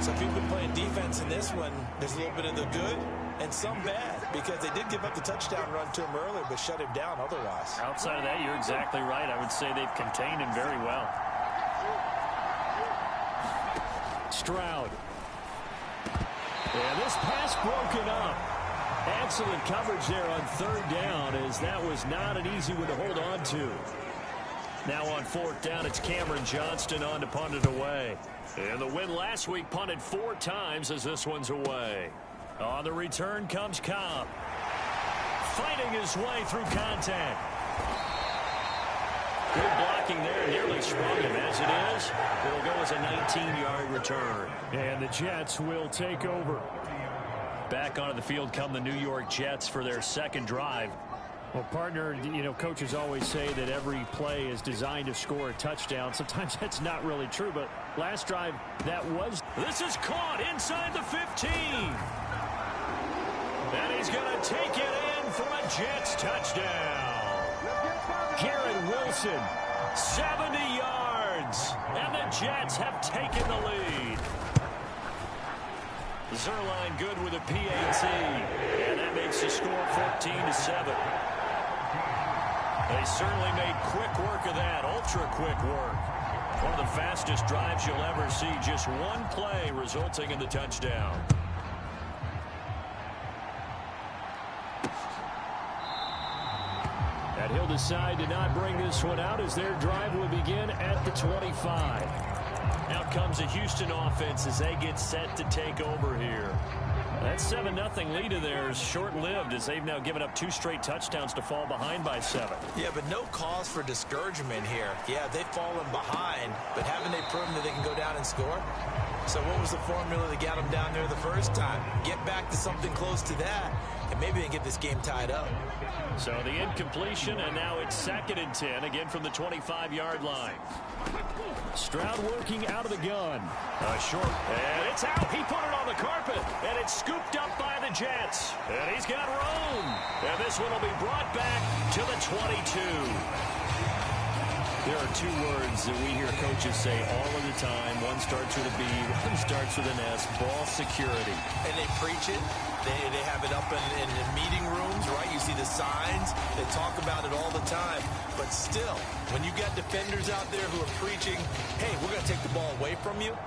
Speaker 1: So if you've been playing defense in this one, there's a little bit of the good and some bad because they did give up the touchdown run to him earlier but shut him down otherwise.
Speaker 2: Outside of that, you're exactly right. I would say they've contained him very well. Stroud. And this pass broken up. Excellent coverage there on 3rd down as that was not an easy one to hold on to. Now on 4th down, it's Cameron Johnston on to punt it away. And the win last week punted 4 times as this one's away. On the return comes Cobb. Fighting his way through contact. Good blocking there. Nearly sprung him. As it is, it'll go as a 19-yard return. And the Jets will take over. Back onto the field come the New York Jets for their 2nd drive. Well, partner, you know, coaches always say that every play is designed to score a touchdown. Sometimes that's not really true, but last drive, that was. This is caught inside the 15. And he's going to take it in for a Jets touchdown. Garrett Wilson, 70 yards. And the Jets have taken the lead. Zerline good with a PAT. And that makes the score 14-7. They certainly made quick work of that, ultra-quick work. One of the fastest drives you'll ever see, just one play resulting in the touchdown. And he'll decide to not bring this one out as their drive will begin at the 25. Out comes the Houston offense as they get set to take over here. That 7-0 lead of theirs short-lived as they've now given up 2 straight touchdowns to fall behind by 7.
Speaker 1: Yeah, but no cause for discouragement here. Yeah, they've fallen behind, but haven't they proven that they can go down and score? So what was the formula that got them down there the first time? Get back to something close to that, and maybe they get this game tied up.
Speaker 2: So the incompletion, and now it's 2nd and 10, again from the 25-yard line. Stroud working out of the gun. Short, and it's out. He put it on the carpet, and it's scooped up by the Jets. And he's got room. And this one will be brought back to the 22. There are two words that we hear coaches say all of the time. One starts with a B, one starts with an S, ball security.
Speaker 1: And they preach it. They have it up in the meeting rooms, right? You see the signs. They talk about it all the time. But still, when you got defenders out there who are preaching, hey, we're going to take the ball away from you,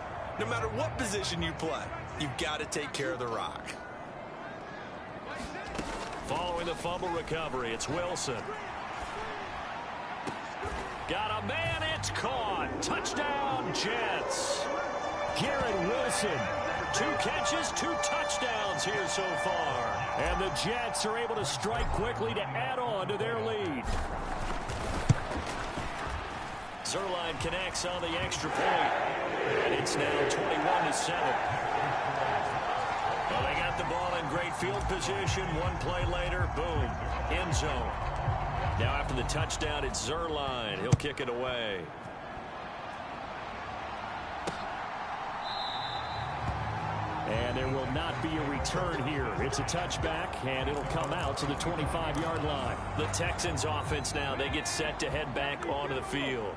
Speaker 1: no matter what position you play, you've got to take care of the rock.
Speaker 2: Following the fumble recovery, it's Wilson. Got a man, it's caught. Touchdown, Jets. Garrett Wilson. 2 catches, 2 touchdowns here so far. And the Jets are able to strike quickly to add on to their lead. Zerline connects on the extra point. And it's now 21-7. Well, they got the ball in great field position. One play later, boom, end zone. Now after the touchdown, it's Zerline. He'll kick it away. And there will not be a return here. It's a touchback, and it'll come out to the 25-yard line. The Texans offense now, they get set to head back onto the field.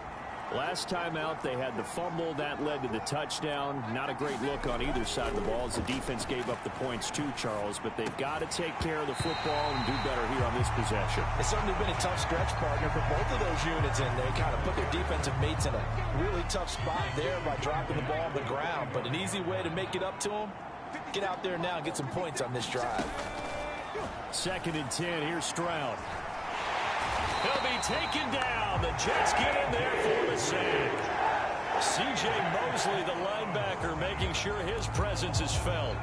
Speaker 2: Last time out, they had the fumble. That led to the touchdown. Not a great look on either side of the ball as the defense gave up the points too, Charles. But they've got to take care of the football and do better here on this possession.
Speaker 4: It's certainly been a tough stretch, partner, for both of those units, and they kind of put their defensive mates in a really tough spot there by dropping the ball on the ground. But an easy way to make it up to them, get out there now and get some points on this drive.
Speaker 2: 2nd and 10. Here's Stroud. He'll be taken down. The Jets get in there for the sack. C.J. Mosley, the linebacker, making sure his presence is felt.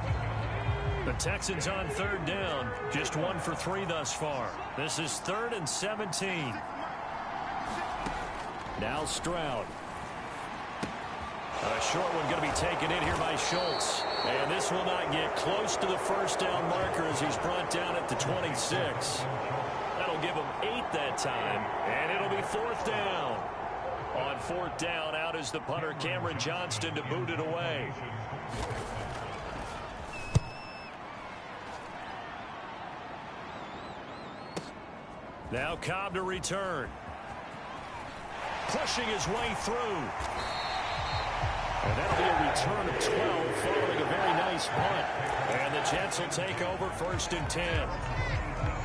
Speaker 2: The Texans on 3rd down. Just 1 for 3 thus far. This is 3rd and 17. Now Stroud. A short one going to be taken in here by Schultz. And this will not get close to the first down marker as he's brought down at the 26. That'll give him 8 that time. And it'll be 4th down. On 4th down, out is the punter, Cameron Johnston, to boot it away. Now Cobb to return. Pushing his way through. And that'll be a return of 12 following a very nice punt. And the Jets will take over 1st and 10.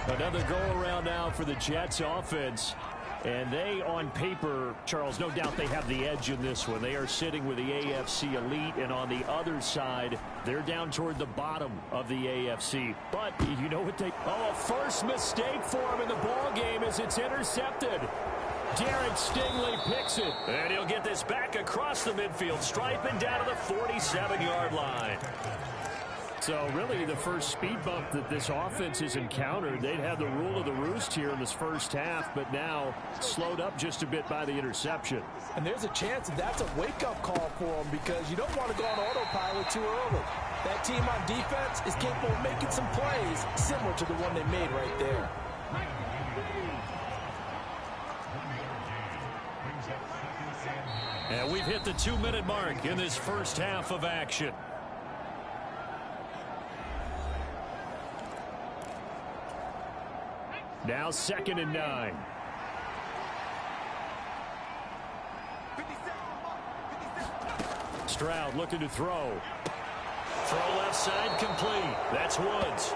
Speaker 2: Another go-around now for the Jets offense. And they, on paper, Charles, no doubt they have the edge in this one. They are sitting with the AFC elite, and on the other side, they're down toward the bottom of the AFC. But you know what they... Oh, a first mistake for him in the ball game as it's intercepted. Derek Stingley picks it. And he'll get this back across the midfield, striping down to the 47-yard line. So really the first speed bump that this offense has encountered, they'd have the rule of the roost here in this first half, but now slowed up just a bit by the interception.
Speaker 4: And there's a chance that that's a wake-up call for them because you don't want to go on autopilot too early. That team on defense is capable of making some plays similar to the one they made right there.
Speaker 2: And we've hit the 2-minute mark in this first half of action. Now 2nd and 9. Stroud looking to throw. Throw left side complete. That's Woods.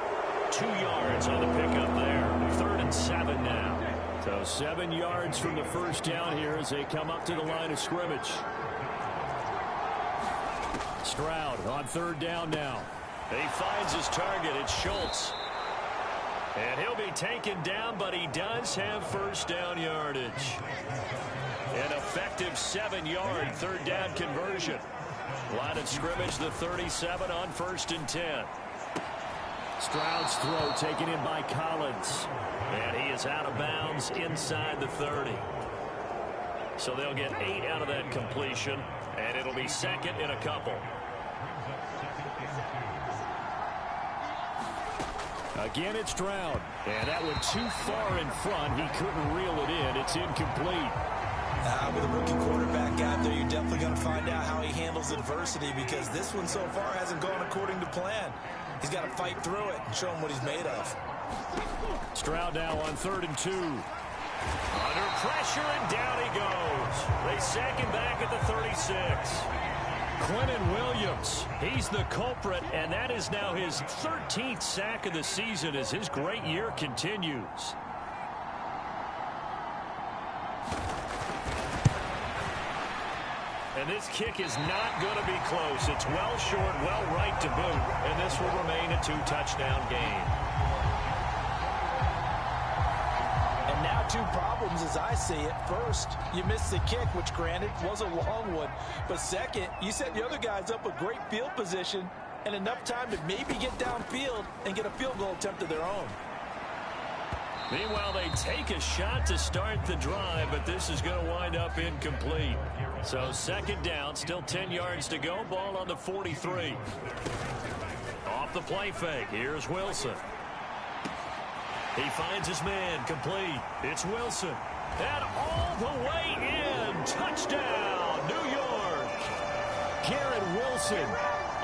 Speaker 2: 2 yards on the pickup there. 3rd and 7 now. So 7 yards from the first down here as they come up to the line of scrimmage. Stroud on 3rd down now. He finds his target. It's Schultz. And he'll be taken down, but he does have first down yardage. An effective 7-yard 3rd down conversion. Line of scrimmage, the 37 on 1st and 10. Stroud's throw taken in by Collins. And he is out of bounds inside the 30. So they'll get 8 out of that completion, and it'll be 2nd and a couple. Again, it's Stroud. And that went too far in front. He couldn't reel it in. It's incomplete.
Speaker 1: With a rookie quarterback out there, you're definitely going to find out how he handles adversity, because this one so far hasn't gone according to plan. He's got to fight through it and show him what he's made of.
Speaker 2: Stroud now on 3rd and 2. Under pressure, and down he goes. They sack him back at the 36. Quentin Williams, he's the culprit, and that is now his 13th sack of the season as his great year continues. And this kick is not going to be close. It's well short, well right to boot, and this will remain a 2-touchdown game.
Speaker 4: And now 2 problems as I see it. First, you missed the kick, which granted was a long one. But second, you set the other guys up with great field position and enough time to maybe get downfield and get a field goal attempt of their own.
Speaker 2: Meanwhile, they take a shot to start the drive, but this is going to wind up incomplete. So 2nd down, still 10 yards to go. Ball on the 43. Off the play fake, here's Wilson. He finds his man, complete. It's Wilson. And all the way in. Touchdown, New York. Garrett Wilson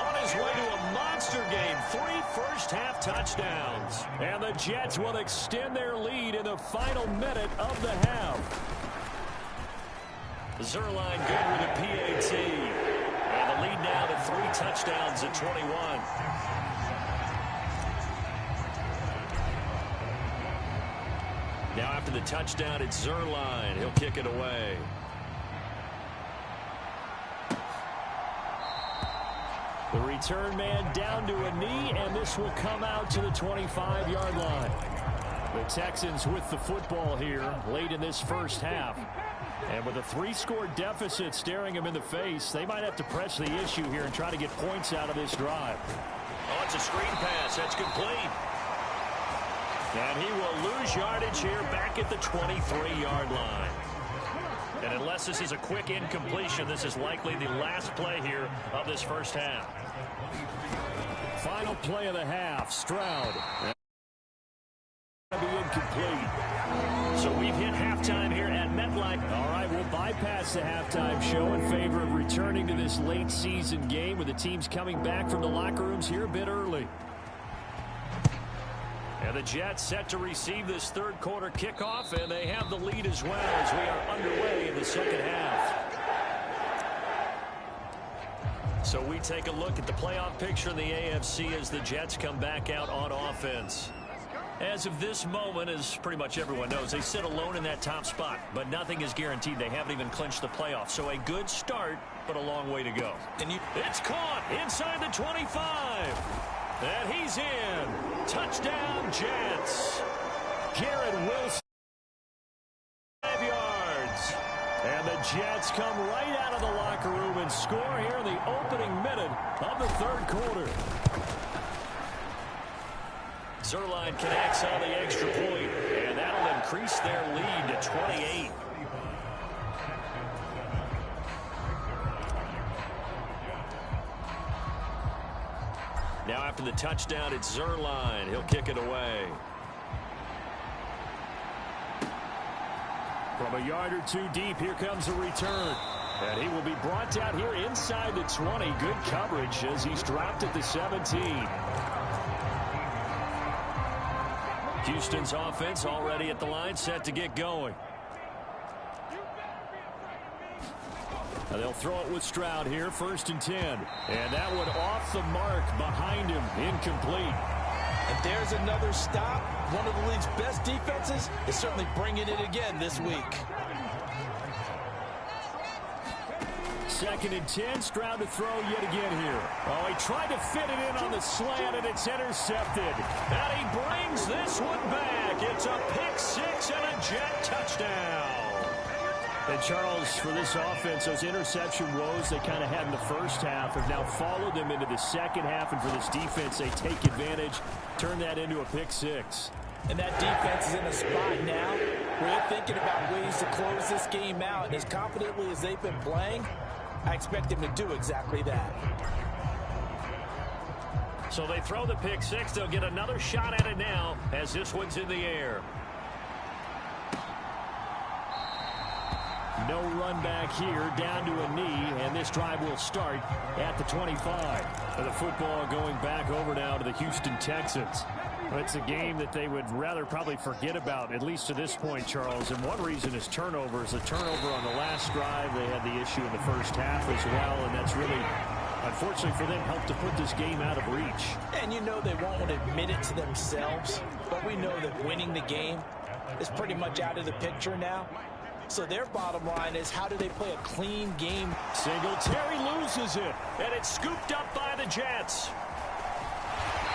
Speaker 2: on his way to a monster game. 3 first-half touchdowns. And the Jets will extend their lead in the final minute of the half. Zerline good with a PAT. And the lead now to 3 touchdowns at 21. Now after the touchdown, it's Zerline. He'll kick it away. The return man down to a knee, and this will come out to the 25-yard line. The Texans with the football here late in this first half. And with a 3-score deficit staring them in the face, they might have to press the issue here and try to get points out of this drive. Oh, it's a screen pass. That's complete. And he will lose yardage here back at the 23-yard line. And unless this is a quick incompletion, this is likely the last play here of this first half. Final play of the half, Stroud. Be incomplete. So we've hit halftime here at MetLife. All right, we'll bypass the halftime show in favor of returning to this late season game with the teams coming back from the locker rooms here a bit early. And the Jets set to receive this 3rd quarter kickoff, and they have the lead as well as we are underway in the second half. So we take a look at the playoff picture in the AFC as the Jets come back out on offense. As of this moment, as pretty much everyone knows, they sit alone in that top spot, but nothing is guaranteed. They haven't even clinched the playoffs. So a good start, but a long way to go. It's caught inside the 25. And he's in. Touchdown, Jets. Garrett Wilson. 5 yards. And the Jets come right out of the locker room and score here in the opening minute of the 3rd quarter. Zerline connects on the extra point, and that'll increase their lead to 28. Now after the touchdown, it's Zerline. He'll kick it away. From a yard or 2 deep, here comes a return. And he will be brought down here inside the 20. Good coverage as he's dropped at the 17. Houston's offense already at the line, set to get going. Now they'll throw it with Stroud here, 1st and 10. And that one off the mark behind him, incomplete.
Speaker 4: And there's another stop. One of the league's best defenses is certainly bringing it again this week.
Speaker 2: 2nd and 10, Stroud to throw yet again here. Oh, he tried to fit it in on the slant, and it's intercepted. And he brings this one back. It's a pick-6 and a Jet touchdown. And Charles, for this offense, those interception woes they kind of had in the first half have now followed them into the second half. And for this defense, they take advantage, turn that into a pick-6.
Speaker 4: And that defense is in a spot now where they're thinking about ways to close this game out. And as confidently as they've been playing, I expect them to do exactly that.
Speaker 2: So they throw the pick six. They'll get another shot at it now as this one's in the air. No run back here, down to a knee, and this drive will start at the 25. And the football going back over now to the Houston Texans. It's a game that they would rather probably forget about, at least to this point, Charles. And one reason is turnovers. The turnover on the last drive, they had the issue in the first half as well, and that's really, unfortunately for them, helped to put this game out of reach.
Speaker 4: And you know they won't admit it to themselves, but we know that winning the game is pretty much out of the picture now. So their bottom line is, how do they play a clean game?
Speaker 2: Singletary loses it, and it's scooped up by the Jets.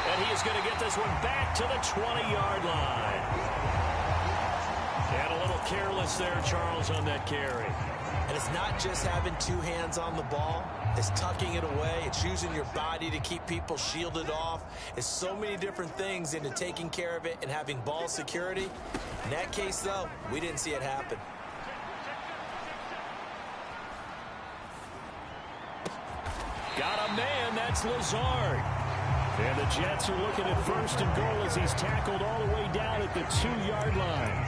Speaker 2: And he is going to get this one back to the 20-yard line. And a little careless there, Charles, on that carry.
Speaker 1: And it's not just having two hands on the ball. It's tucking it away. It's using your body to keep people shielded off. It's so many different things into taking care of it and having ball security. In that case, though, we didn't see it happen.
Speaker 2: Got a man, that's Lazard. And the Jets are looking at first and goal as he's tackled all the way down at the 2-yard line.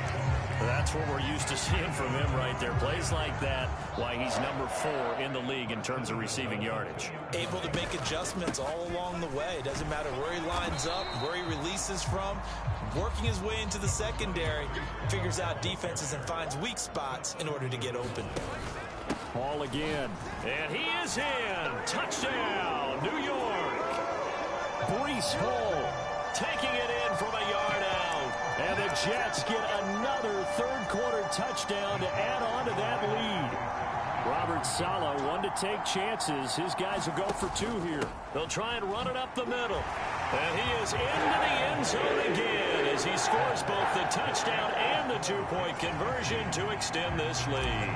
Speaker 2: That's what we're used to seeing from him right there. Plays like that, why he's number 4 in the league in terms of receiving yardage.
Speaker 1: Able to make adjustments all along the way. It doesn't matter where he lines up, where he releases from. Working his way into the secondary, figures out defenses and finds weak spots in order to get open.
Speaker 2: Ball again. And he is in. Touchdown, New York. Breece Hall taking it in from a yard out. And the Jets get another third-quarter touchdown to add on to that lead. Robert Saleh, one to take chances. His guys will go for 2 here. They'll try and run it up the middle. And he is into the end zone again as he scores both the touchdown and the 2-point conversion to extend this lead.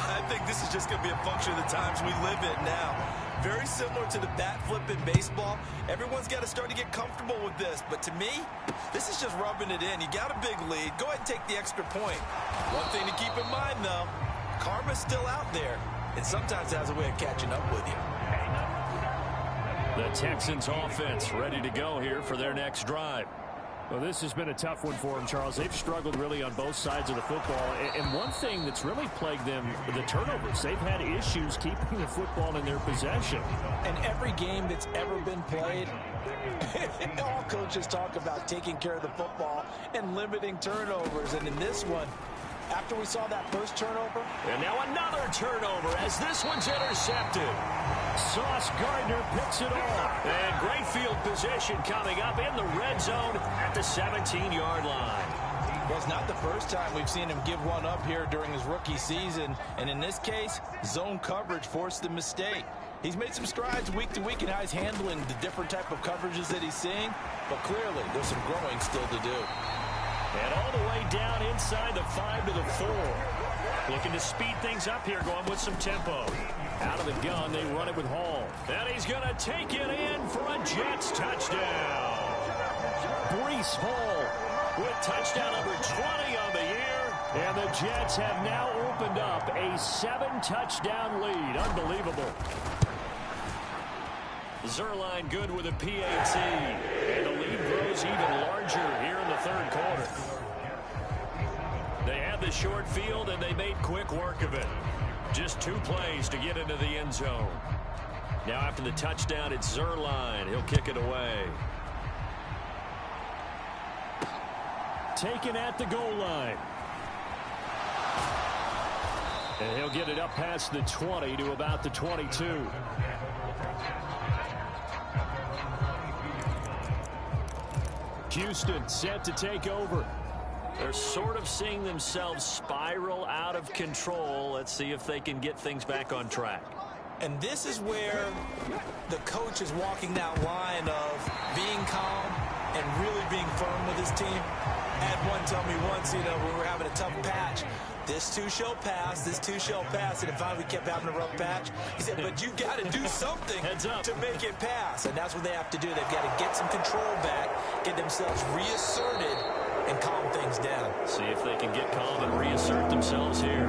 Speaker 1: I think this is just going to be a function of the times we live in now. Very similar to the bat flip in baseball. Everyone's got to start to get comfortable with this. But to me, this is just rubbing it in. You got a big lead. Go ahead and take the extra point. One thing to keep in mind, though, karma's still out there. And sometimes it has a way of catching up with you.
Speaker 2: The Texans offense ready to go here for their next drive. Well, this has been a tough one for them, Charles. They've struggled really on both sides of the football. And one thing that's really plagued them, the turnovers. They've had issues keeping the football in their possession.
Speaker 4: And every game that's ever been played, all coaches talk about taking care of the football and limiting turnovers. And in this one, after we saw that first turnover.
Speaker 2: And now another turnover as this one's intercepted. Sauce Gardner picks it off. And great field position coming up in the red zone at the 17-yard line.
Speaker 4: Well, it's not the first time we've seen him give one up here during his rookie season. And in this case, zone coverage forced the mistake. He's made some strides week to week in how he's handling the different type of coverages that he's seeing. But clearly, there's some growing still to do.
Speaker 2: And all the way down inside the 5 to the 4. Looking to speed things up here, going with some tempo. Out of the gun, they run it with Hall. And he's going to take it in for a Jets touchdown. Breece Hall with touchdown number 20 on the year. And the Jets have now opened up a 7-touchdown lead. Unbelievable. Zerline good with a PAT. And the lead grows even larger here in the third quarter. They had the short field, and they made quick work of it. Just 2 plays to get into the end zone. Now after the touchdown, it's Zerline. He'll kick it away. Taken at the goal line. And he'll get it up past the 20 to about the 22. Houston set to take over. They're sort of seeing themselves spiral out of control. Let's see if they can get things back on track.
Speaker 1: And this is where the coach is walking that line of being calm and really being firm with his team. I had one tell me once, when we were having a tough patch, this too shall pass, this too shall pass. And finally we kept having a rough patch. He said, but you got to do something to make it pass. And that's what they have to do. They've got to get some control back, get themselves reasserted, and calm things down.
Speaker 2: See if they can get calm and reassert themselves here.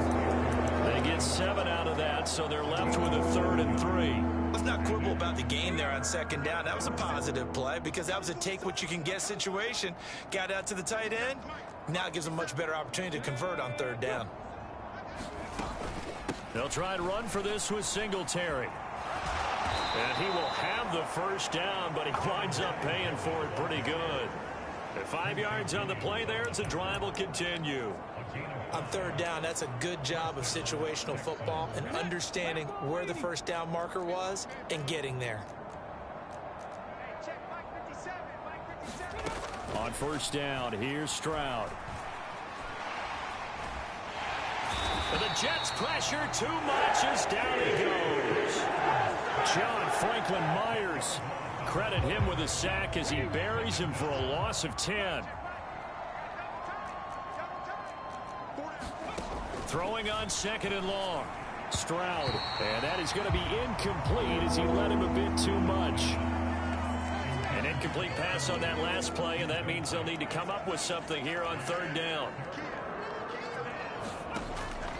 Speaker 2: They They get 7 out of that, so they're left with a 3rd and 3.
Speaker 1: Let's not quibble about the game there on 2nd down. That was a positive play because that was a take-what-you-can-get situation. Got out to the tight end. Now it gives them a much better opportunity to convert on 3rd down.
Speaker 2: They'll try and run for this with Singletary. And he will have the 1st down, but he winds up paying for it pretty good. At 5 yards on the play there, the drive will continue.
Speaker 1: On 3rd down, that's a good job of situational football and understanding where the 1st down marker was and getting there.
Speaker 2: On 1st down, here's Stroud. And the Jets pressure too much as down he goes. John Franklin Myers. Credit him with a sack as he buries him for a loss of 10. Throwing on 2nd and long. Stroud. And that is going to be incomplete as he led him a bit too much. An incomplete pass on that last play, and that means they'll need to come up with something here on 3rd down.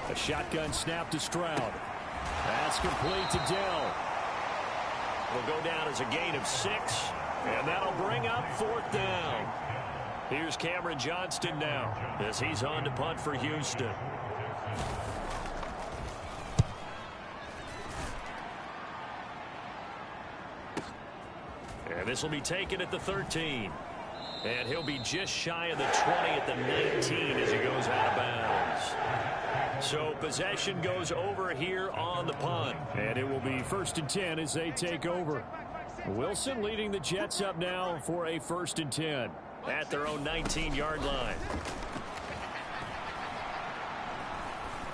Speaker 2: A shotgun snap to Stroud. That's complete to Dell. Will go down as a gain of 6, and that'll bring up 4th down. Here's Cameron Johnston now as he's on to punt for Houston. And this will be taken at the 13. And he'll be just shy of the 20 at the 19 as he goes out of bounds. So possession goes over here on the punt. And it will be 1st and 10 as they take over. Wilson leading the Jets up now for a 1st and 10 at their own 19-yard line.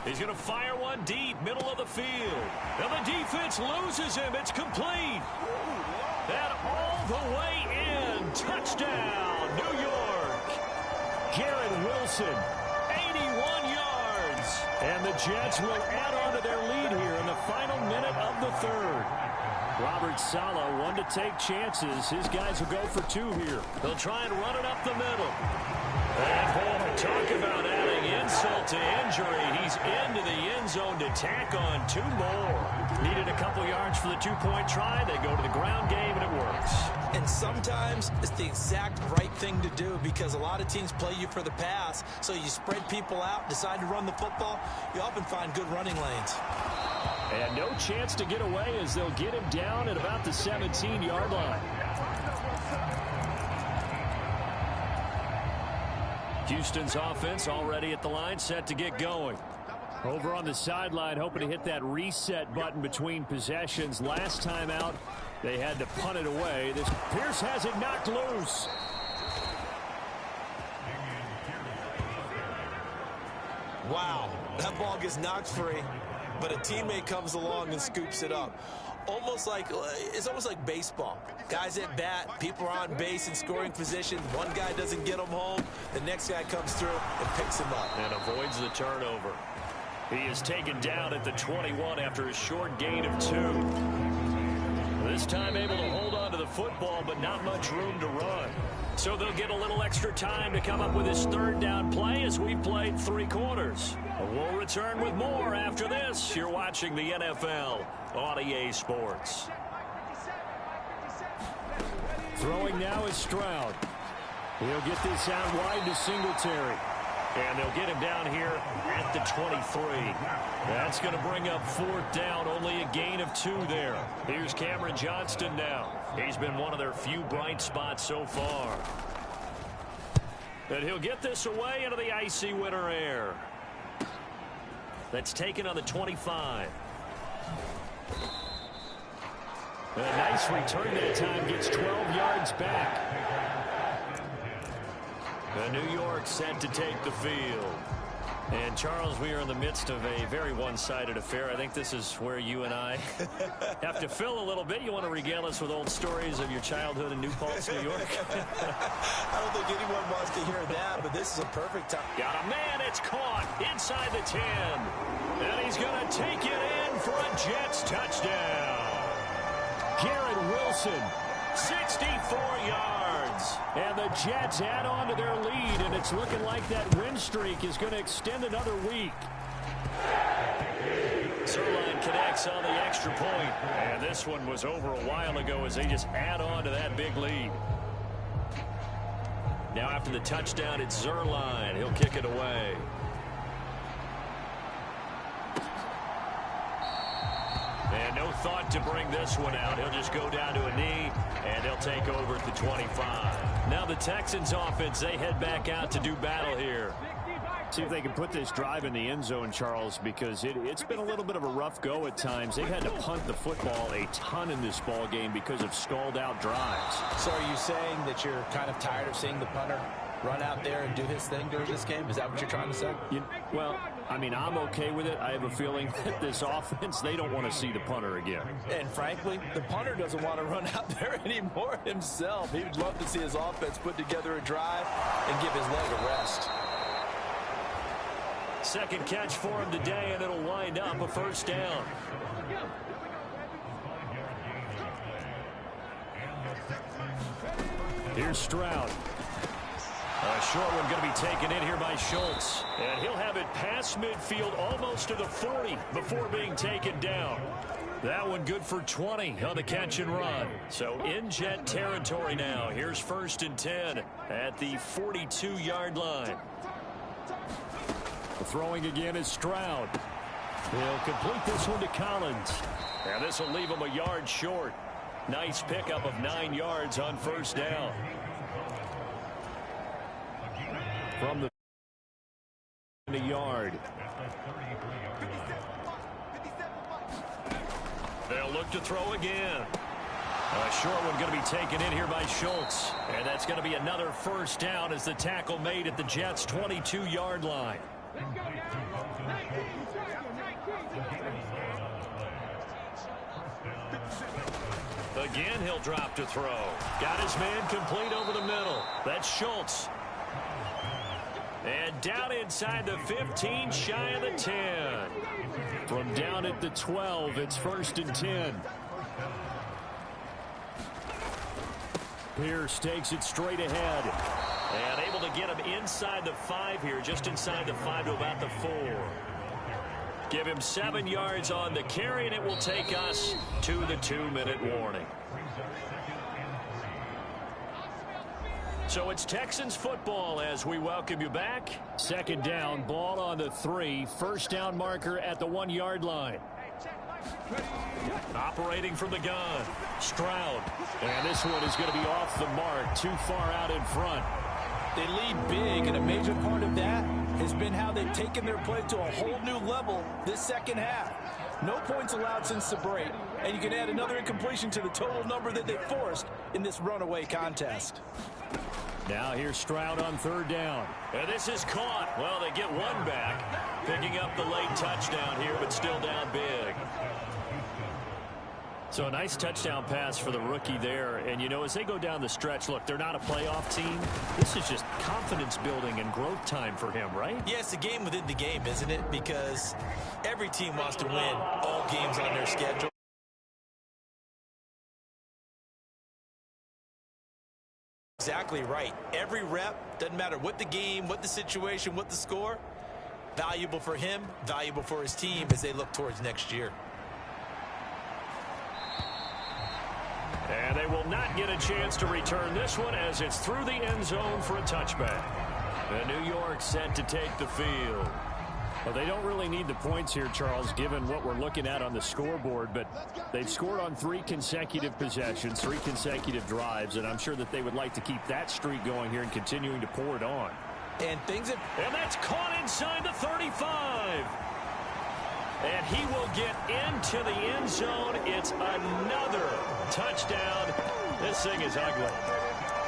Speaker 2: He's going to fire one deep, middle of the field. And the defense loses him. It's complete. And all the way in. Touchdown, New York. Garrett Wilson, 81 yards. And the Jets will add on to their lead here in the final minute of the 3rd. Robert Saleh, one to take chances. His guys will go for 2 here. They'll try and run it up the middle. And boy, talk about adding insult to injury. He's into the end zone to tack on 2 more. Needed a couple yards for the 2-point try. They go to the ground game, and it works.
Speaker 1: And sometimes it's the exact right thing to do because a lot of teams play you for the pass. So you spread people out, decide to run the football. You often find good running lanes.
Speaker 2: And no chance to get away as they'll get him down at about the 17-yard line. Houston's offense already at the line, set to get going. Over on the sideline, hoping to hit that reset button between possessions. Last time out, they had to punt it away. Pierce has it knocked loose.
Speaker 1: Wow, that ball gets knocked free, but a teammate comes along and scoops it up. It's almost like baseball. Guys at bat, people are on base in scoring position. One guy doesn't get them home. The next guy comes through and picks him up.
Speaker 2: And avoids the turnover. He is taken down at the 21 after a short gain of 2. This time able to hold on to the football, but not much room to run. So they'll get a little extra time to come up with his 3rd down play as we've played 3 quarters. We'll return with more after this. You're watching the NFL on EA Sports. Throwing now is Stroud. He'll get this out wide to Singletary. And they'll get him down here at the 23. That's going to bring up 4th down, only a gain of 2 there. Here's Cameron Johnston now. He's been one of their few bright spots so far. And he'll get this away into the icy winter air. That's taken on the 25. A nice return that time, gets 12 yards back. New York set to take the field. And, Charles, we are in the midst of a very one-sided affair. I think this is where you and I have to fill a little bit. You want to regale us with old stories of your childhood in New Paltz, New York?
Speaker 1: I don't think anyone wants to hear that, but this is a perfect time.
Speaker 2: Got a man. It's caught inside the 10. And he's going to take it in for a Jets touchdown. Garrett Wilson, 64 yards. And the Jets add on to their lead, and it's looking like that win streak is going to extend another week. Zerline connects on the extra point. And this one was over a while ago as they just add on to that big lead. Now after the touchdown, it's Zerline. He'll kick it away. And no thought to bring this one out. He'll just go down to a knee, and they'll take over at the 25. Now the Texans offense, they head back out to do battle here. See if they can put this drive in the end zone, Charles, because it's been a little bit of a rough go at times. They've had to punt the football a ton in this ball game because of stalled-out drives.
Speaker 4: So are you saying that you're kind of tired of seeing the punter run out there and do his thing during this game? Is that what you're trying to say?
Speaker 2: Well, I mean, I'm okay with it. I have a feeling that this offense, they don't want to see the punter again.
Speaker 4: And frankly, the punter doesn't want to run out there anymore himself. He would love to see his offense put together a drive and give his leg a rest.
Speaker 2: Second catch for him today, and it'll wind up a first down. Here's Stroud. A short one going to be taken in here by Schultz. And he'll have it past midfield almost to the 40 before being taken down. That one good for 20 on the catch and run. So in Jet territory now. Here's 1st and 10 at the 42-yard line. Throwing again is Stroud. He'll complete this one to Collins. And this will leave him a yard short. Nice pickup of 9 yards on first down. From the yard. They'll look to throw again. A short one going to be taken in here by Schultz. And that's going to be another first down as the tackle made at the Jets' 22-yard line. Again, he'll drop to throw. Got his man complete over the middle. That's Schultz. And down inside the 15, shy of the 10. From down at the 12, it's 1st and 10. Pierce takes it straight ahead. And able to get him inside the 5 here, just inside the 5 to about the 4. Give him 7 yards on the carry, and it will take us to the 2-minute warning. So it's Texans football as we welcome you back. Second down, ball on the 3. First down marker at the 1-yard line. Operating from the gun, Stroud. And this one is going to be off the mark, too far out in front.
Speaker 4: They lead big, and a major part of that has been how they've taken their play to a whole new level this second half. No points allowed since the break, and you can add another incompletion to the total number that they forced in this runaway contest.
Speaker 2: Now here's Stroud on 3rd down. And this is caught. Well, they get one back, picking up the late touchdown here, but still down big. So a nice touchdown pass for the rookie there. And, you know, as they go down the stretch, look, they're not a playoff team. This is just confidence building and growth time for him, right?
Speaker 1: Yeah, it's a game within the game, isn't it? Because every team wants to win all games on their schedule. Exactly right. Every rep, doesn't matter what the game, what the situation, what the score, valuable for him, valuable for his team as they look towards next year.
Speaker 2: And they will not get a chance to return this one as it's through the end zone for a touchback. And New York set to take the field. Well, they don't really need the points here, Charles, given what we're looking at on the scoreboard. But they've scored on 3 consecutive possessions, 3 consecutive drives. And I'm sure that they would like to keep that streak going here and continuing to pour it on.
Speaker 1: And
Speaker 2: that's caught inside the 35. And he will get into the end zone. It's another touchdown. This thing is ugly.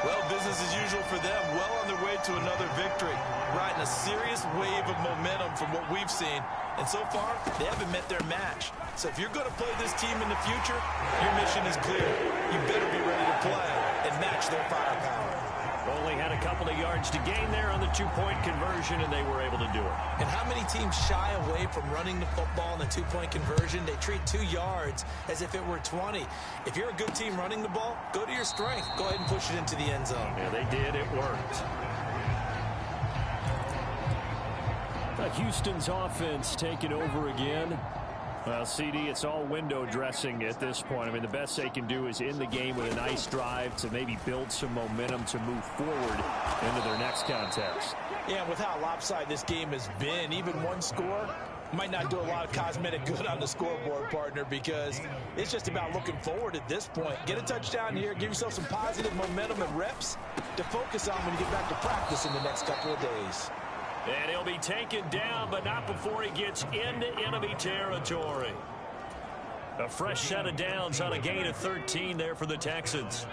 Speaker 1: Well, business as usual for them. Well on their way to another victory. Riding a serious wave of momentum from what we've seen. And so far, they haven't met their match. So if you're going to play this team in the future, your mission is clear. You better be ready to play and match their firepower.
Speaker 2: Only had a couple of yards to gain there on the 2-point conversion, and they were able to do it.
Speaker 1: And how many teams shy away from running the football in the 2-point conversion? They treat 2 yards as if it were 20. If you're a good team running the ball, go to your strength. Go ahead and push it into the end zone.
Speaker 2: Yeah, they did. It worked. Houston's offense taking over again. Well, CD, it's all window dressing at this point. I mean, the best they can do is end the game with a nice drive to maybe build some momentum to move forward into their next contest.
Speaker 4: Yeah, with how lopsided this game has been, even one score might not do a lot of cosmetic good on the scoreboard, partner, because it's just about looking forward at this point. Get a touchdown here, give yourself some positive momentum and reps to focus on when you get back to practice in the next couple of days.
Speaker 3: And he'll be taken down, but not before he gets into enemy territory. A fresh set of downs on a gain of 13 there for the Texans.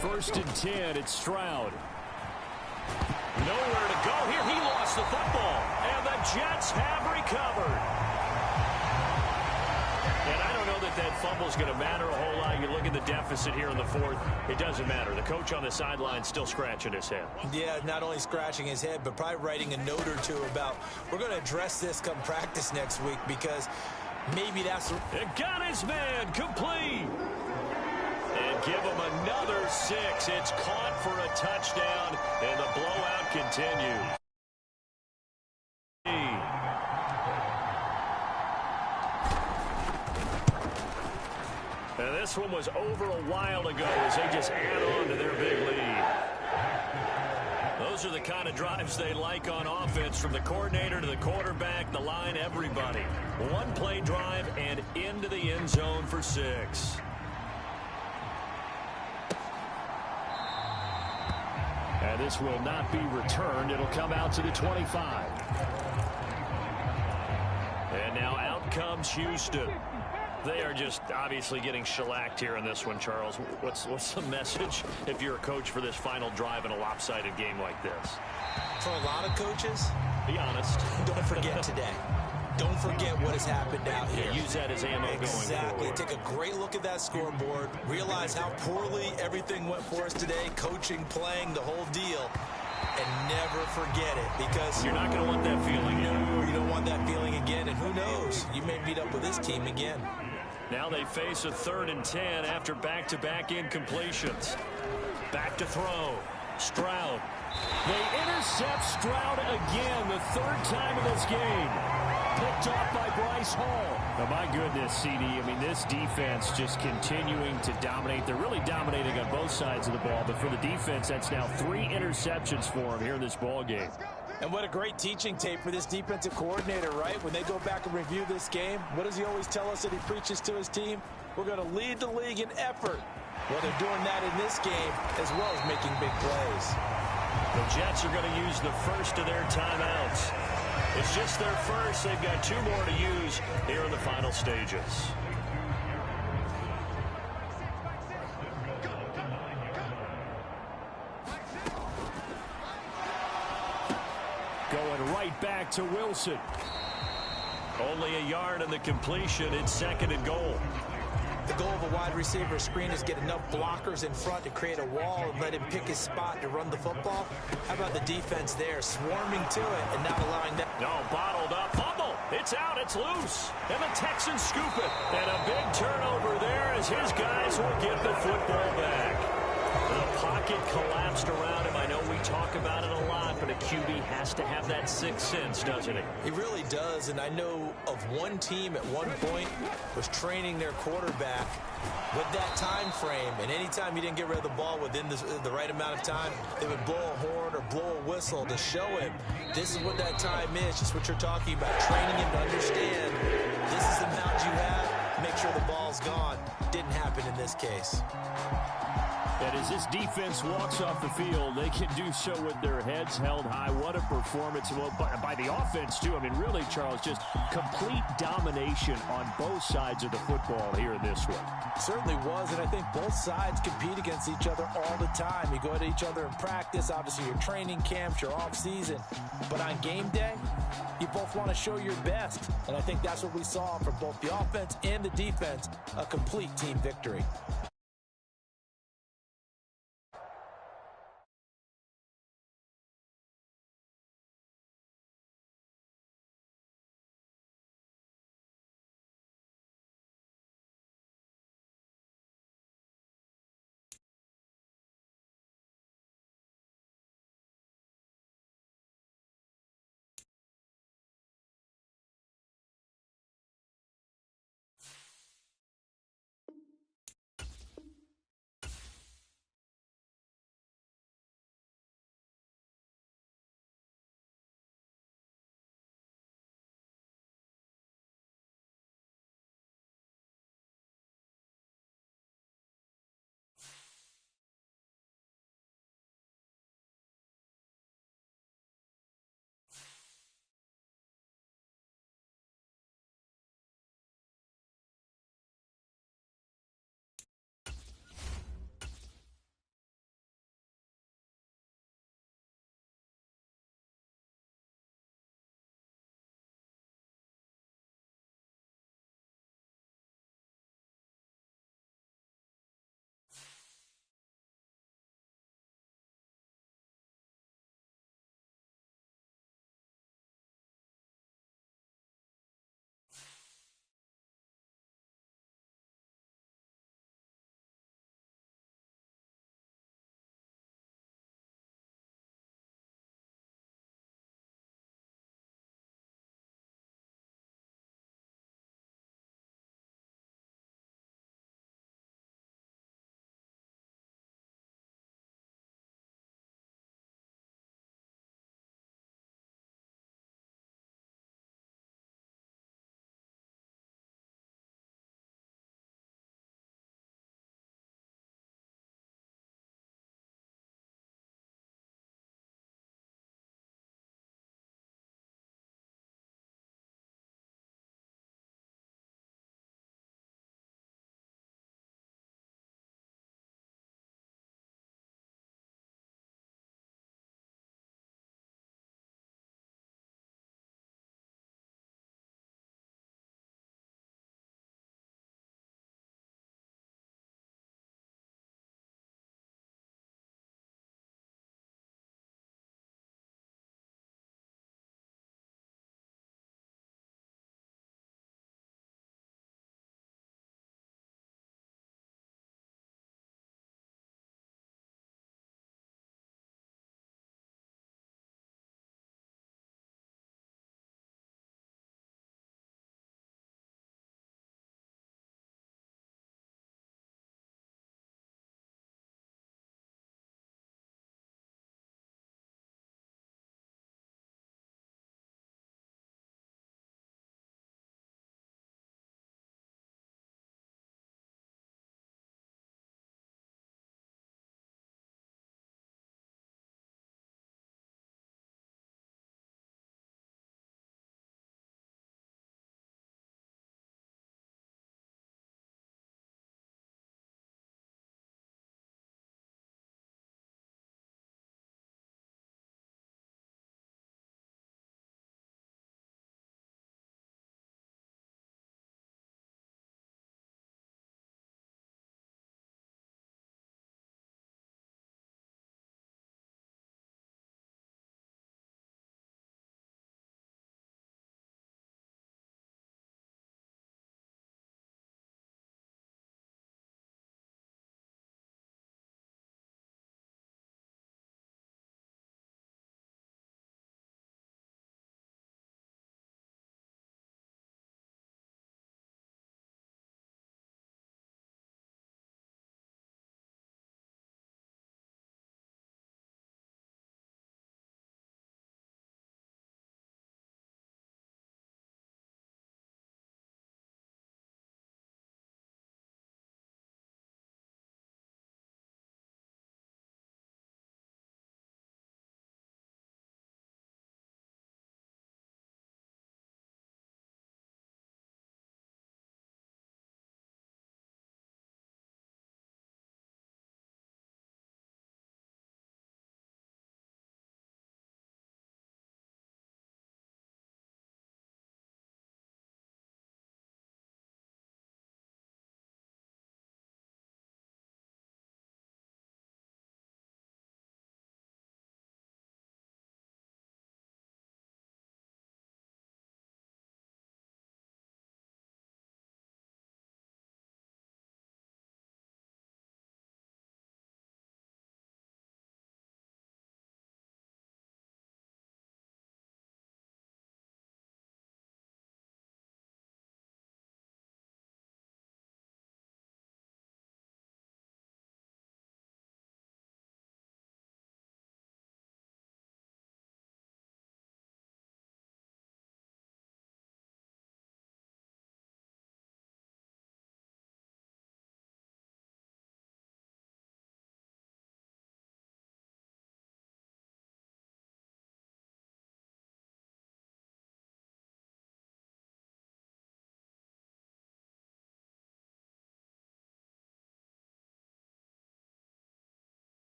Speaker 2: 1st and 10, it's Stroud.
Speaker 3: Nowhere to go here. He lost the football, and the Jets have recovered. And I don't know that fumble's going to matter a whole lot. You look at the deficit here in the 4th. It doesn't matter. The coach on the sideline still scratching his head.
Speaker 1: Yeah, not only scratching his head, but probably writing a note or two about, we're going to address this come practice next week, because maybe that's...
Speaker 3: And got his man complete. And give him another 6. It's caught for a touchdown, and the blowout continues. And this one was over a while ago as they just add on to their big lead. Those are the kind of drives they like on offense, from the coordinator to the quarterback, the line, everybody. One play drive and into the end zone for 6.
Speaker 2: And this will not be returned. It'll come out to the 25.
Speaker 3: And now out comes Houston. They are just obviously getting shellacked here in this one, Charles. What's the message if you're a coach for this final drive in a lopsided game like this?
Speaker 1: For a lot of coaches,
Speaker 3: be honest.
Speaker 1: Don't forget today. Don't forget what has happened out here.
Speaker 3: Use that as ammo going forward.
Speaker 1: Exactly. Take a great look at that scoreboard. Realize how poorly everything went for us today. Coaching, playing, the whole deal. And never forget it, because
Speaker 3: you're not going to want that feeling again.
Speaker 1: No, you don't want that feeling again. And who knows? You may meet up with this team again.
Speaker 3: Now they face a 3rd and 10 after back-to-back incompletions. Back to throw. Stroud.
Speaker 2: They intercept Stroud again, the 3rd time in this game. Picked off by Bryce Hall. Oh, my goodness, CD. I mean, this defense just continuing to dominate. They're really dominating on both sides of the ball, but for the defense, that's now 3 interceptions for them here in this ball game.
Speaker 4: And what a great teaching tape for this defensive coordinator, right? When they go back and review this game, what does he always tell us that he preaches to his team? We're going to lead the league in effort. Well, they're doing that in this game as well as making big plays.
Speaker 3: The Jets are going to use the first of their timeouts. It's just their first. They've got 2 more to use here in the final stages.
Speaker 2: Going right back to Wilson.
Speaker 3: Only a yard on the completion. It's 2nd and goal.
Speaker 1: The goal of a wide receiver screen is get enough blockers in front to create a wall and let him pick his spot to run the football. How about the defense there, swarming to it and not allowing that?
Speaker 3: No, bottled up. Fumble. It's out. It's loose. And the Texans scoop it. And a big turnover there as his guys will get the football back. The pocket collapsed around him. I know we talk about it a lot, but a QB has to have that 6th sense, doesn't he?
Speaker 1: He really does, and I know of one team at one point was training their quarterback with that time frame, and anytime he didn't get rid of the ball within the right amount of time, they would blow a horn or blow a whistle to show him this is what that time is, just what you're talking about, training him to understand this is the amount you have, make sure the ball's gone. Didn't happen in this case.
Speaker 2: And as this defense walks off the field, they can do so with their heads held high. What a performance. Well, by the offense, too. I mean, really, Charles, just complete domination on both sides of the football here in this one.
Speaker 4: Certainly was, and I think both sides compete against each other all the time. You go at each other in practice, obviously your training camps, your off-season. But on game day, you both want to show your best. And I think that's what we saw from both the offense and the defense, a complete team victory.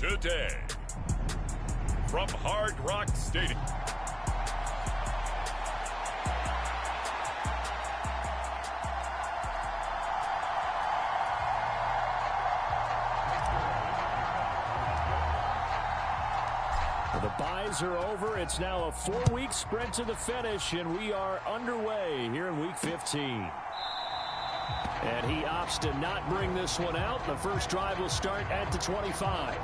Speaker 5: today. From Hard Rock Stadium.
Speaker 2: The byes are over. It's now a 4-week sprint to the finish, and we are underway here in Week 15. And he opts to not bring this one out. The first drive will start at the 25.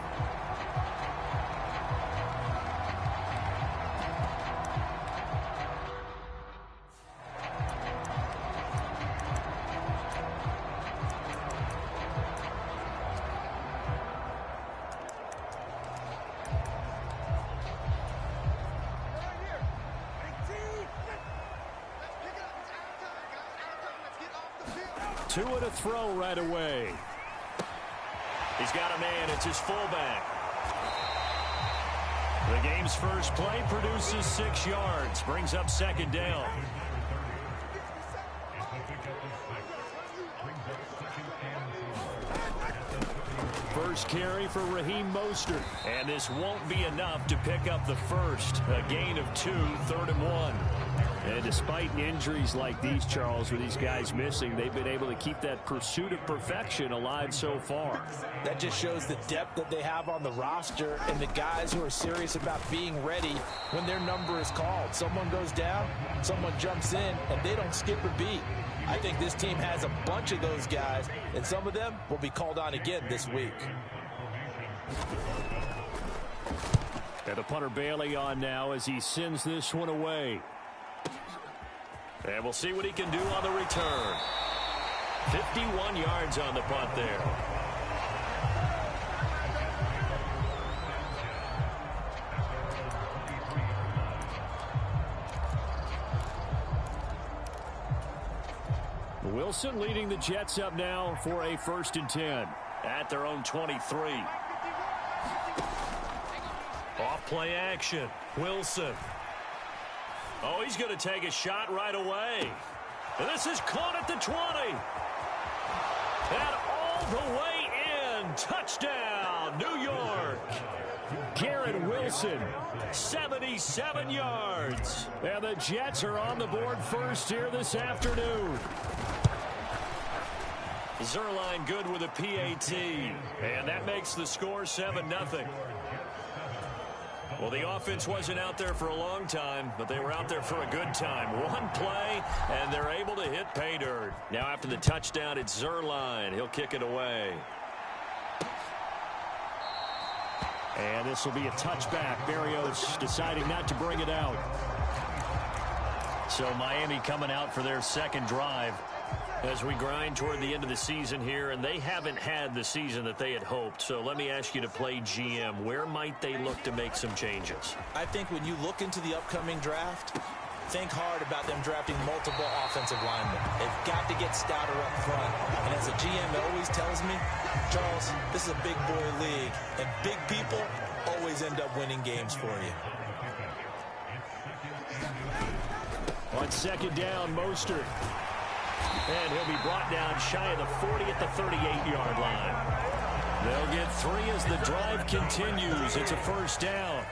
Speaker 2: Two and a throw right away.
Speaker 3: He's got a man. It's his fullback. The game's first play produces 6 yards. Brings up second down. First carry for Raheem Mostert. And this won't be enough to pick up the first. A gain of 2, 3rd and 1.
Speaker 2: And despite injuries like these, Charles, with these guys missing, they've been able to keep that pursuit of perfection alive so far.
Speaker 4: That just shows the depth that they have on the roster and the guys who are serious about being ready when their number is called. Someone goes down, someone jumps in, and they don't skip a beat. I think this team has a bunch of those guys, and some of them will be called on again this week.
Speaker 2: And the punter Bailey on now as he sends this one away.
Speaker 3: And we'll see what he can do on the return. 51 yards on the punt there.
Speaker 2: Wilson leading the Jets up now for a 1st and 10.
Speaker 3: At their own 23. Off play action. Wilson. Oh, he's going to take a shot right away. And this is caught at the 20. And all the way in. Touchdown, New York.
Speaker 2: Garrett Wilson, 77 yards. And the Jets are on the board first here this afternoon.
Speaker 3: Zerline good with a PAT. And that makes the score 7-0. Well, the offense wasn't out there for a long time, but they were out there for a good time. One play, and they're able to hit pay dirt. Now after the touchdown, it's Zerline. He'll kick it away.
Speaker 2: And this will be a touchback. Berrios deciding not to bring it out.
Speaker 3: So Miami coming out for their second drive as we grind toward the end of the season here, and they haven't had the season that they had hoped. So let me ask you to play GM. Where might they look to make some changes?
Speaker 4: I think when you look into the upcoming draft, think hard about them drafting multiple offensive linemen. They've got to get stouter up front. And as a GM, it always tells me, Charles, this is a big boy league, and big people always end up winning games for you.
Speaker 2: On second down, Mostert.
Speaker 3: And he'll be brought down shy of the 40 at the 38-yard line.
Speaker 2: They'll get 3 as the drive continues. It's a 1st down.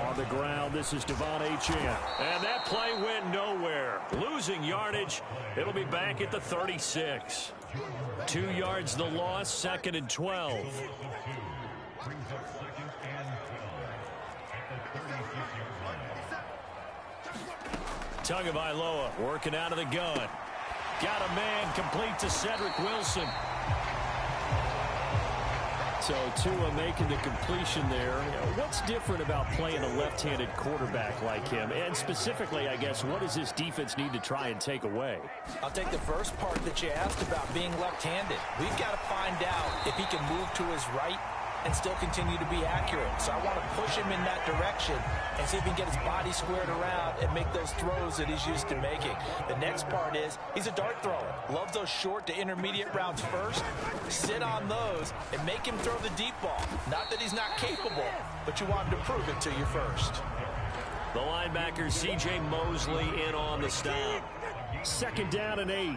Speaker 2: On the ground, this is Devon Achane.
Speaker 3: And that play went nowhere. Losing yardage. It'll be back at the 36.
Speaker 2: 2 yards the loss, 2nd and 12.
Speaker 3: Tagovailoa working out of the gun. Got a man complete to Cedric Wilson.
Speaker 2: So Tua making the completion there. What's different about playing a left-handed quarterback like him? And specifically, I guess, what does this defense need to try and take away?
Speaker 4: I'll take the first part that you asked about being left-handed. We've got to find out if he can move to his right and still continue to be accurate. So I want to push him in that direction and see if he can get his body squared around and make those throws that he's used to making. The next part is he's a dart thrower. Loves those short to intermediate routes first. Sit on those and make him throw the deep ball. Not that he's not capable, but you want him to prove it to you first.
Speaker 3: The linebacker C.J. Mosley in on the stop.
Speaker 2: 2nd down and 8.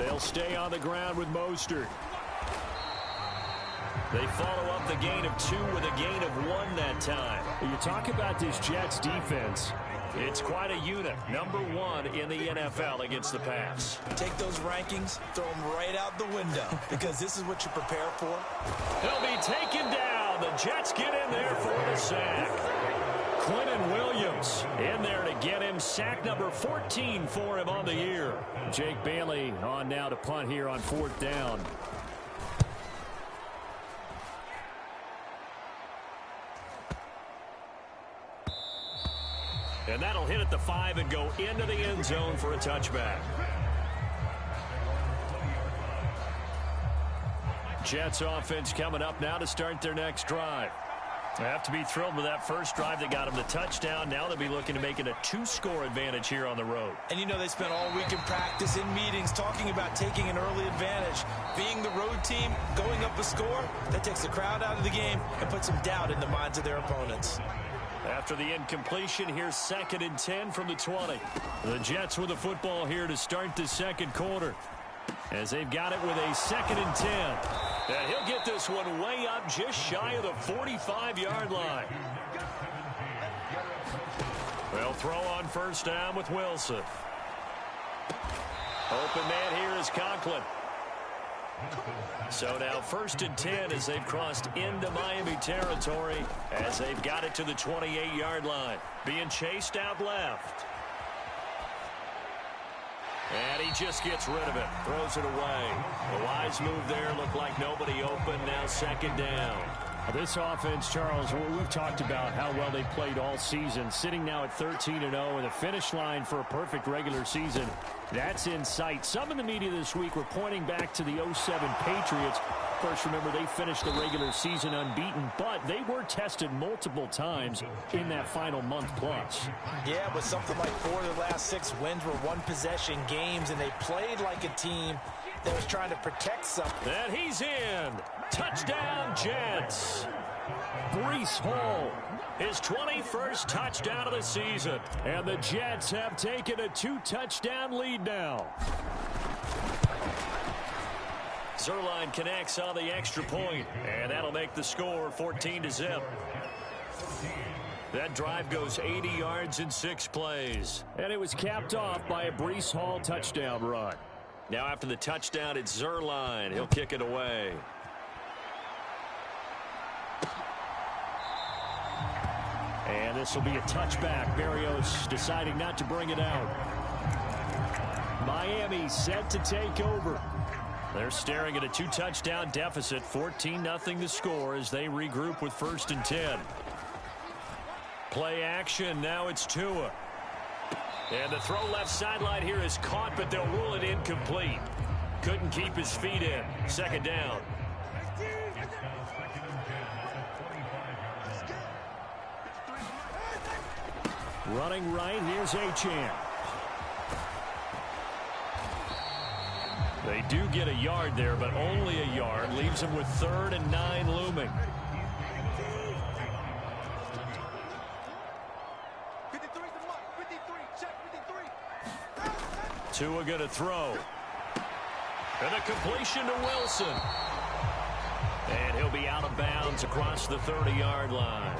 Speaker 2: They'll stay on the ground with Mostert. They follow up the gain of 2 with a gain of 1 that time.
Speaker 3: You talk about this Jets defense.
Speaker 2: It's quite a unit. Number 1 in the NFL against the pass.
Speaker 1: Take those rankings, throw them right out the window, because this is what you prepare for.
Speaker 2: He'll be taken down. The Jets get in there for the sack. Quinton Williams in there to get him. Sack number 14 for him on the year.
Speaker 3: Jake Bailey on now to punt here on 4th down.
Speaker 2: And that'll hit at the 5 and go into the end zone for a touchback. Jets offense coming up now to start their next drive. They have to be thrilled with that first drive that got them the touchdown. Now they'll be looking to make it a 2-score advantage here on the road.
Speaker 1: And you know they spent all week in practice, in meetings, talking about taking an early advantage. Being the road team, going up a score, that takes the crowd out of the game and puts some doubt in the minds of their opponents.
Speaker 2: After the incompletion, here's 2nd and 10 from the 20. The Jets with the football here to start the second quarter, as they've got it with a 2nd and 10. And he'll get this one way up just shy of the 45-yard line. They'll throw on first down with Wilson. Open man here is Conklin. So now 1st and 10 as they've crossed into Miami territory, as they've got it to the 28-yard line. Being chased out left. And he just gets rid of it. Throws it away. A wise move there. Looked like nobody open. Now 2nd down.
Speaker 3: This offense, Charles, we've talked about how well they played all season. Sitting now at 13-0 and the finish line for a perfect regular season. That's in sight. Some in the media this week were pointing back to the 07 Patriots. First, remember, they finished the regular season unbeaten, but they were tested multiple times in that final month plus.
Speaker 1: Yeah, but something like 4 of the last 6 wins were one-possession games, and they played like a team that was trying to protect something.
Speaker 2: And he's in. Touchdown, Jets.
Speaker 3: Breece Hall,
Speaker 2: his 21st touchdown of the season.
Speaker 3: And the Jets have taken a 2-touchdown lead now.
Speaker 2: Zerline connects on the extra point, and that'll make the score 14-0. That drive goes 80 yards in 6 plays.
Speaker 3: And it was capped off by a Breece Hall touchdown run.
Speaker 2: Now after the touchdown, it's Zerline. He'll kick it away.
Speaker 3: And this will be a touchback. Berrios deciding not to bring it out. Miami set to take over.
Speaker 2: They're staring at a 2-touchdown deficit. 14-0 the score as they regroup with 1st and 10. Play action. Now it's Tua. And the throw left sideline here is caught, but they'll rule it incomplete. Couldn't keep his feet in. 2nd down.
Speaker 3: Running right, here's Achane.
Speaker 2: They do get a yard there, but only a yard. Leaves them with 3rd and 9 looming. Tua going to throw. And a completion to Wilson. And he'll be out of bounds across the 30-yard line.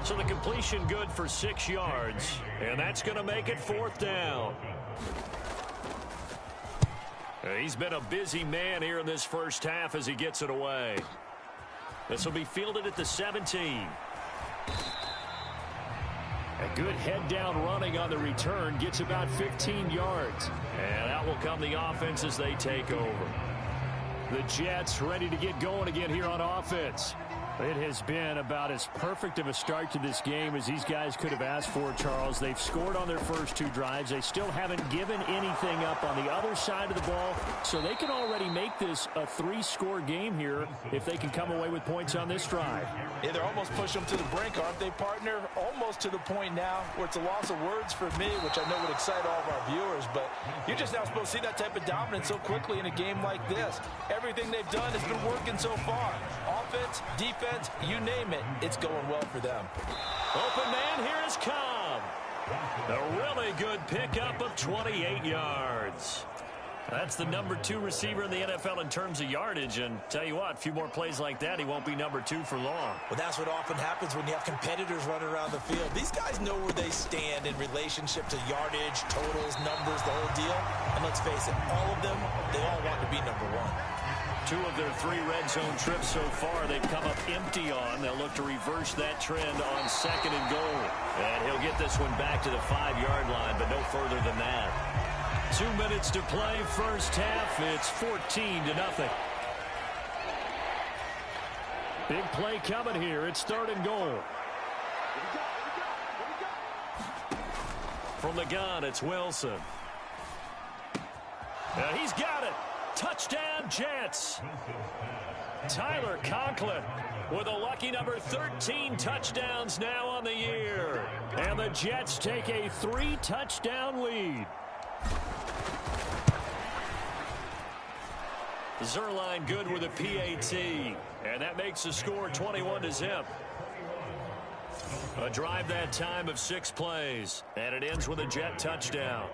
Speaker 2: So the completion good for 6 yards. And that's going to make it 4th down. He's been a busy man here in this first half as he gets it away. This will be fielded at the 17.
Speaker 3: A good head-down running on the return. Gets about 15 yards.
Speaker 2: And out will come the offense as they take over.
Speaker 3: The Jets ready to get going again here on offense. It has been about as perfect of a start to this game as these guys could have asked for, Charles. They've scored on their first 2 drives. They still haven't given anything up on the other side of the ball, so they can already make this a 3-score game here if they can come away with points on this drive.
Speaker 4: Yeah, they're almost pushing them to the brink, aren't they, partner? Almost to the point now where it's a loss of words for me, which I know would excite all of our viewers, but you're just now supposed to see that type of dominance so quickly in a game like this. Everything they've done has been working so far. Offense, defense, you name it, it's going well for them.
Speaker 2: Open man, here is Cobb. A really good pickup of 28 yards. That's the number 2 receiver in the NFL in terms of yardage. And tell you what, a few more plays like that, he won't be number 2 for long.
Speaker 1: Well, that's what often happens when you have competitors running around the field. These guys know where they stand in relationship to yardage, totals, numbers, the whole deal. And let's face it, all of them, they all want to be number 1.
Speaker 2: 2 of their 3 red zone trips so far they've come up empty on. They'll look to reverse that trend on 2nd and goal. And he'll get this one back to the 5-yard line, but no further than that. 2 minutes to play, first half. It's 14-0. Big play coming here. It's 3rd and goal. From the gun, it's Wilson. He's got it. Touchdown, Jets. Tyler Conklin with a lucky number 13 touchdowns now on the year. And the Jets take a 3-touchdown lead. Zerline good with a PAT. And that makes the score 21-0. A drive that time of 6 plays. And it ends with a Jet touchdown.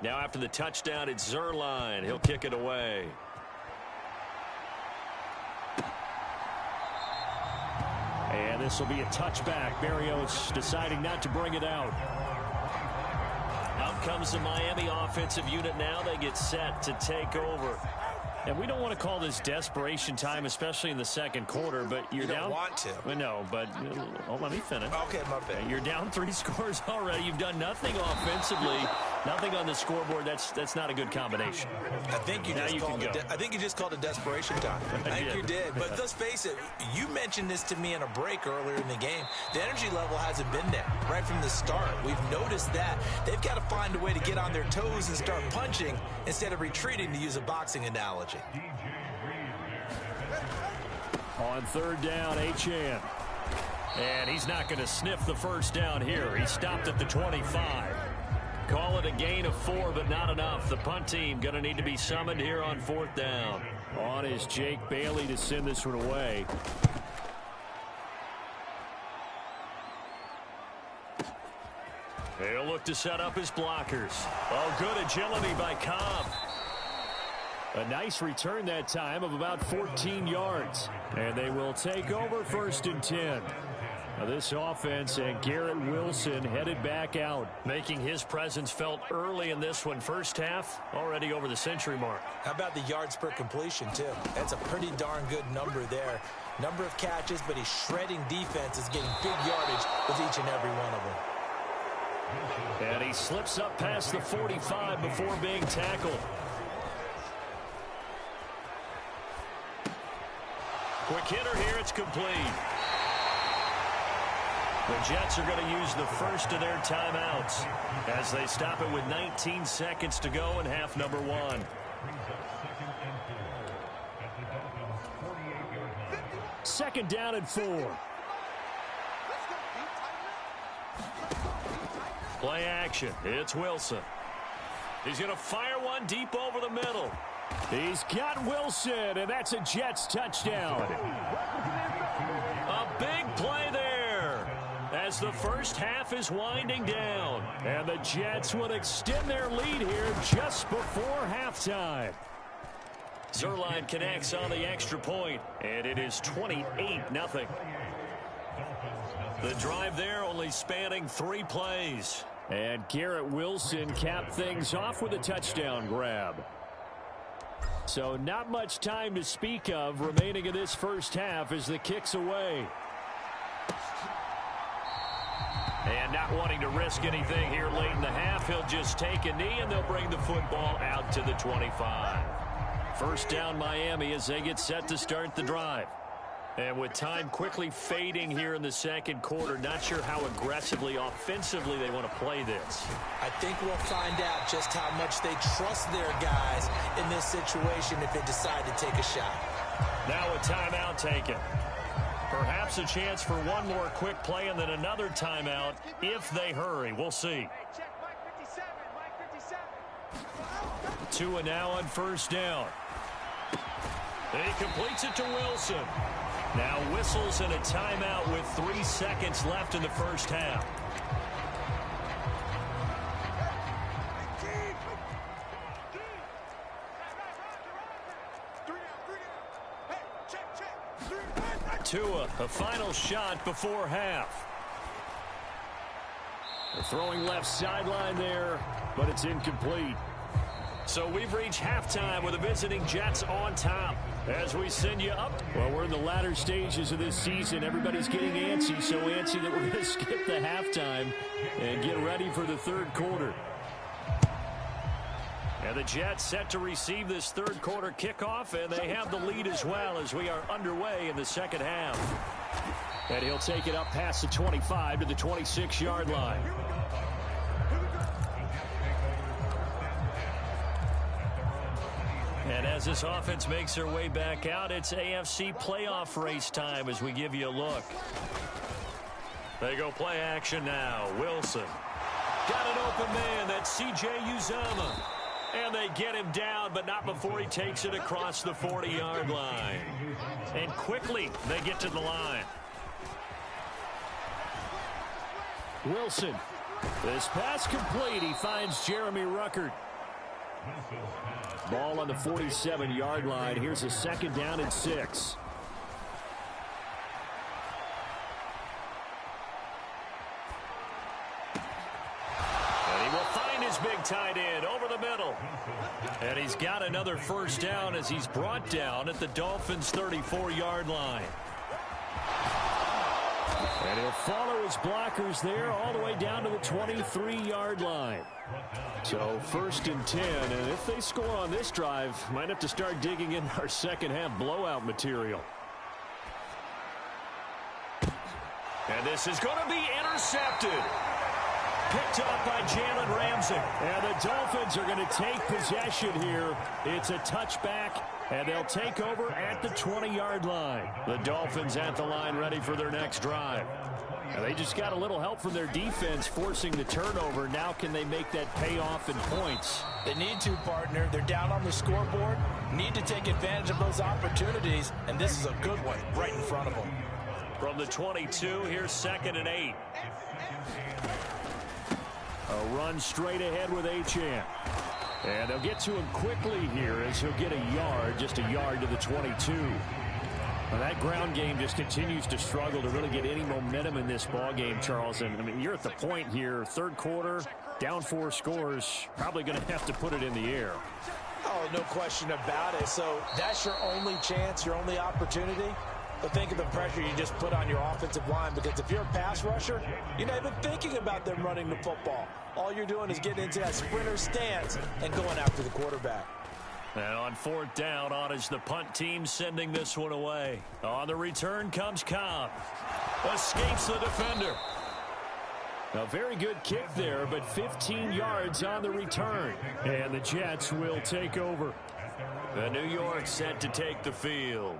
Speaker 2: Now after the touchdown, it's Zerline. He'll kick it away. And this will be a touchback. Berrios deciding not to bring it out. Out comes the Miami offensive unit now. They get set to take over. And we don't want to call this desperation time, especially in the 2nd quarter, but you're
Speaker 1: you don't
Speaker 2: down.
Speaker 1: Want to.
Speaker 2: No, but let me finish.
Speaker 1: Okay, my bad.
Speaker 2: You're down 3 scores already. You've done nothing offensively, nothing on the scoreboard. That's not a good combination.
Speaker 1: I think you just called it desperation time. I think you did. But let's face it, you mentioned this to me in a break earlier in the game. The energy level hasn't been there right from the start. We've noticed that. They've got to find a way to get on their toes and start punching instead of retreating, to use a boxing analogy.
Speaker 2: On 3rd down, Achane. And he's not going to sniff the first down here. He stopped at the 25. Call it a gain of 4, but not enough. The punt team going to need to be summoned here on 4th down. On is Jake Bailey to send this one away. He'll look to set up his blockers. Oh, good agility by Cobb. A nice return that time of about 14 yards. And they will take over 1st and 10. Now this offense and Garrett Wilson headed back out, making his presence felt early in this one. First half, already over the century mark.
Speaker 1: How about the yards per completion, too? That's a pretty darn good number there. Number of catches, but he's shredding defenses, getting big yardage with each and every one of them.
Speaker 2: And he slips up past the 45 before being tackled. Quick hitter here, it's complete. The Jets are going to use the first of their timeouts as they stop it with 19 seconds to go in half number 1. Second down and 4. Play action. It's Wilson. He's going to fire one deep over the middle. He's got Wilson, and that's a Jets touchdown. A big play there as the first half is winding down. And the Jets will extend their lead here just before halftime. Zerline connects on the extra point, and it is 28-0. The drive there only spanning 3 plays. And Garrett Wilson capped things off with a touchdown grab. So not much time to speak of remaining in this first half as the kick's away. And not wanting to risk anything here late in the half, he'll just take a knee and they'll bring the football out to the 25. First down Miami as they get set to start the drive. And with time quickly fading here in the 2nd quarter, not sure how aggressively, offensively they want to play this.
Speaker 1: I think we'll find out just how much they trust their guys in this situation if they decide to take a shot.
Speaker 2: Now a timeout taken. Perhaps a chance for one more quick play and then another timeout if they hurry. We'll see. Tua now on first down. He completes it to Wilson. Now whistles and a timeout with 3 seconds left in the first half. Tua, a final shot before half. They're throwing left sideline there, but it's incomplete. So we've reached halftime with the visiting Jets on top. As we send you up. Well, we're in the latter stages of this season. Everybody's getting antsy, so antsy that we're going to skip the halftime and get ready for the third quarter. And the Jets set to receive this third quarter kickoff, and they have the lead as well as we are underway in the second half. And he'll take it up past the 25 to the 26-yard line. And as this offense makes their way back out, it's AFC playoff race time as we give you a look. They go play action now. Wilson. Got an open man. That's C.J. Uzomah. And they get him down, but not before he takes it across the 40-yard line. And quickly, they get to the line. Wilson. This pass complete. He finds Jeremy Ruckert. Ball on the 47-yard line. Here's a second down and 6. And he will find his big tight end over the middle. And he's got another first down as he's brought down at the Dolphins' 34-yard line. And he'll follow his blockers there all the way down to the 23-yard line. So first and 10, and if they score on this drive, might have to start digging in our second half blowout material. And this is going to be intercepted. Picked up by Jalen Ramsey. And the Dolphins are going to take possession here. It's a touchback, and they'll take over at the 20-yard line. The Dolphins at the line ready for their next drive. And they just got a little help from their defense forcing the turnover. Now can they make that pay off in points?
Speaker 4: They need to, partner. They're down on the scoreboard. Need to take advantage of those opportunities, and this is a good one right in front of them.
Speaker 2: From the 22, here's 2nd and 8. A run straight ahead with Achane. And they'll get to him quickly here as he'll get a yard, just a yard to the 22. Well, that ground game just continues to struggle to really get any momentum in this ball game, Charles. And I mean, you're at the point here, third quarter, down 4 scores, probably going to have to put it in the air.
Speaker 4: Oh, no question about it. So that's your only chance, your only opportunity. But think of the pressure you just put on your offensive line, because if you're a pass rusher, you're not even thinking about them running the football. All you're doing is getting into that sprinter stance and going after the quarterback.
Speaker 2: And on 4th down, on is the punt team sending this one away. On the return comes Cobb. Escapes the defender. A very good kick there, but 15 yards on the return. And the Jets will take over. The New York set to take the field.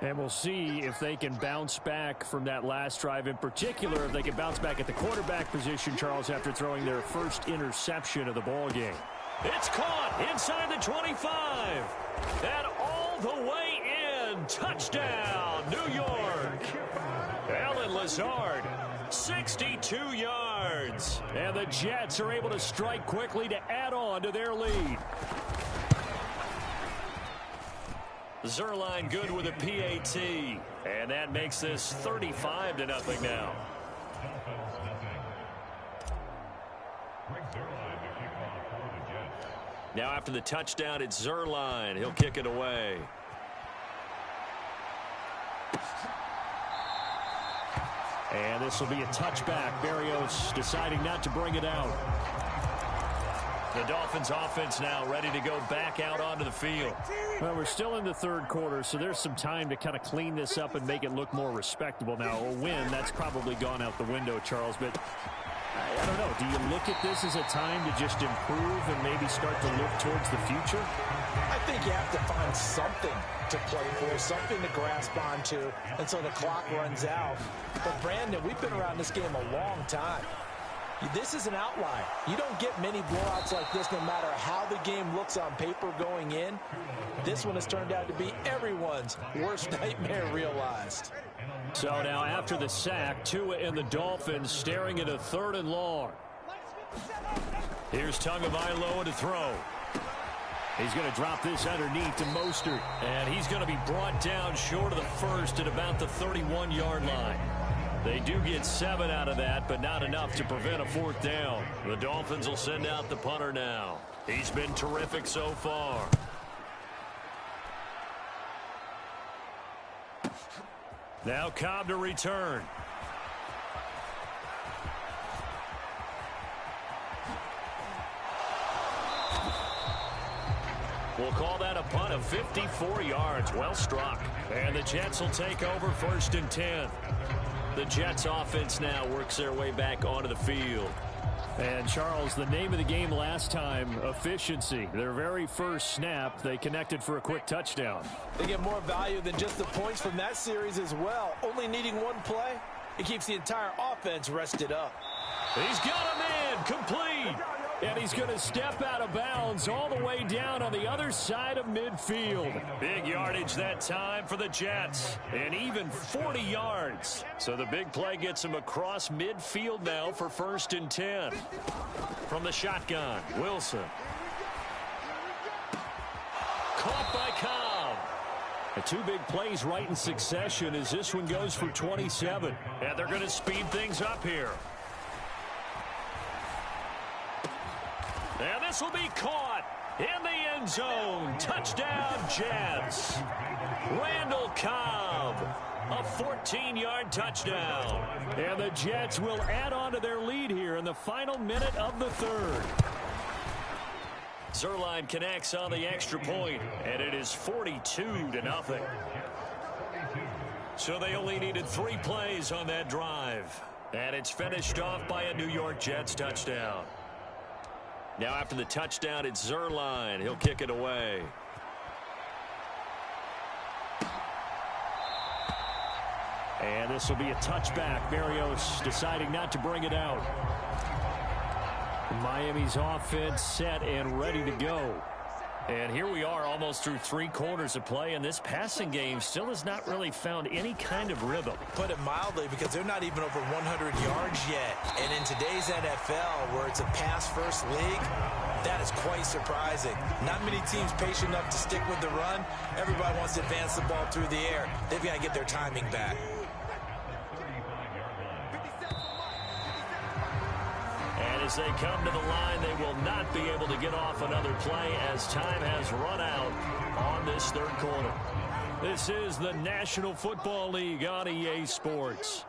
Speaker 2: And we'll see if they can bounce back from that last drive, in particular if they can bounce back at the quarterback position, Charles, after throwing their first interception of the ball game. It's caught inside the 25. And all the way in. Touchdown, New York. Allen Lazard, 62 yards. And the Jets are able to strike quickly to add on to their lead. Zerline good with a PAT. And that makes this 35-0 now. Now after the touchdown, it's Zerline. He'll kick it away. And this will be a touchback. Berrios deciding not to bring it out. The Dolphins offense now ready to go back out onto the field. Well, we're still in the third quarter, so there's some time to kind of clean this up and make it look more respectable. Now, a win, that's probably gone out the window, Charles, but I don't know. Do you look at this as a time to just improve and maybe start to look towards the future?
Speaker 4: I think you have to find something to play for, something to grasp onto until the clock runs out. But, Brandon, we've been around this game a long time. This is an outlier. You don't get many blowouts like this no matter how the game looks on paper going in. This one has turned out to be everyone's worst nightmare realized.
Speaker 2: So now after the sack, Tua and the Dolphins staring at a 3rd and long. Here's Tagovailoa to throw. He's going to drop this underneath to Mostert.
Speaker 3: And he's going to be brought down short of the first at about the 31-yard line. They do get 7 out of that, but not enough to prevent a 4th down. The Dolphins will send out the punter now. He's been terrific so far. Now Cobb to return. We'll call that a punt of 54 yards. Well struck. And the Jets will take over 1st and 10. The Jets offense now works their way back onto the field.
Speaker 2: And, Charles, the name of the game last time, efficiency. Their very first snap, they connected for a quick touchdown.
Speaker 4: They get more value than just the points from that series as well. Only needing one play, it keeps the entire offense rested up.
Speaker 3: He's got a man complete.
Speaker 2: And he's going to step out of bounds all the way down on the other side of midfield.
Speaker 3: Big yardage that time for the Jets. And even 40 yards. So the big play gets him across midfield now for 1st and 10. From the shotgun, Wilson. Caught by Cobb.
Speaker 2: The 2 big plays right in succession as this one goes for 27.
Speaker 3: And they're going to speed things up here. And this will be caught in the end zone. Touchdown, Jets. Randall Cobb, a 14-yard touchdown.
Speaker 2: And the Jets will add on to their lead here in the final minute of the 3rd.
Speaker 3: Zuerlein connects on the extra point, and it is 42-0. So they only needed 3 plays on that drive. And it's finished off by a New York Jets touchdown. Now after the touchdown, it's Zuerlein. He'll kick it away.
Speaker 2: And this will be a touchback. Berrios deciding not to bring it out. Miami's offense set and ready to go.
Speaker 3: And here we are almost through 3 quarters of play, and this passing game still has not really found any kind of rhythm.
Speaker 1: Put it mildly, because they're not even over 100 yards yet. And in today's NFL, where it's a pass-first league, that is quite surprising. Not many teams patient enough to stick with the run. Everybody wants to advance the ball through the air. They've got to get their timing back.
Speaker 3: As they come to the line, they will not be able to get off another play as time has run out on this 3rd quarter. This is the National Football League on EA Sports.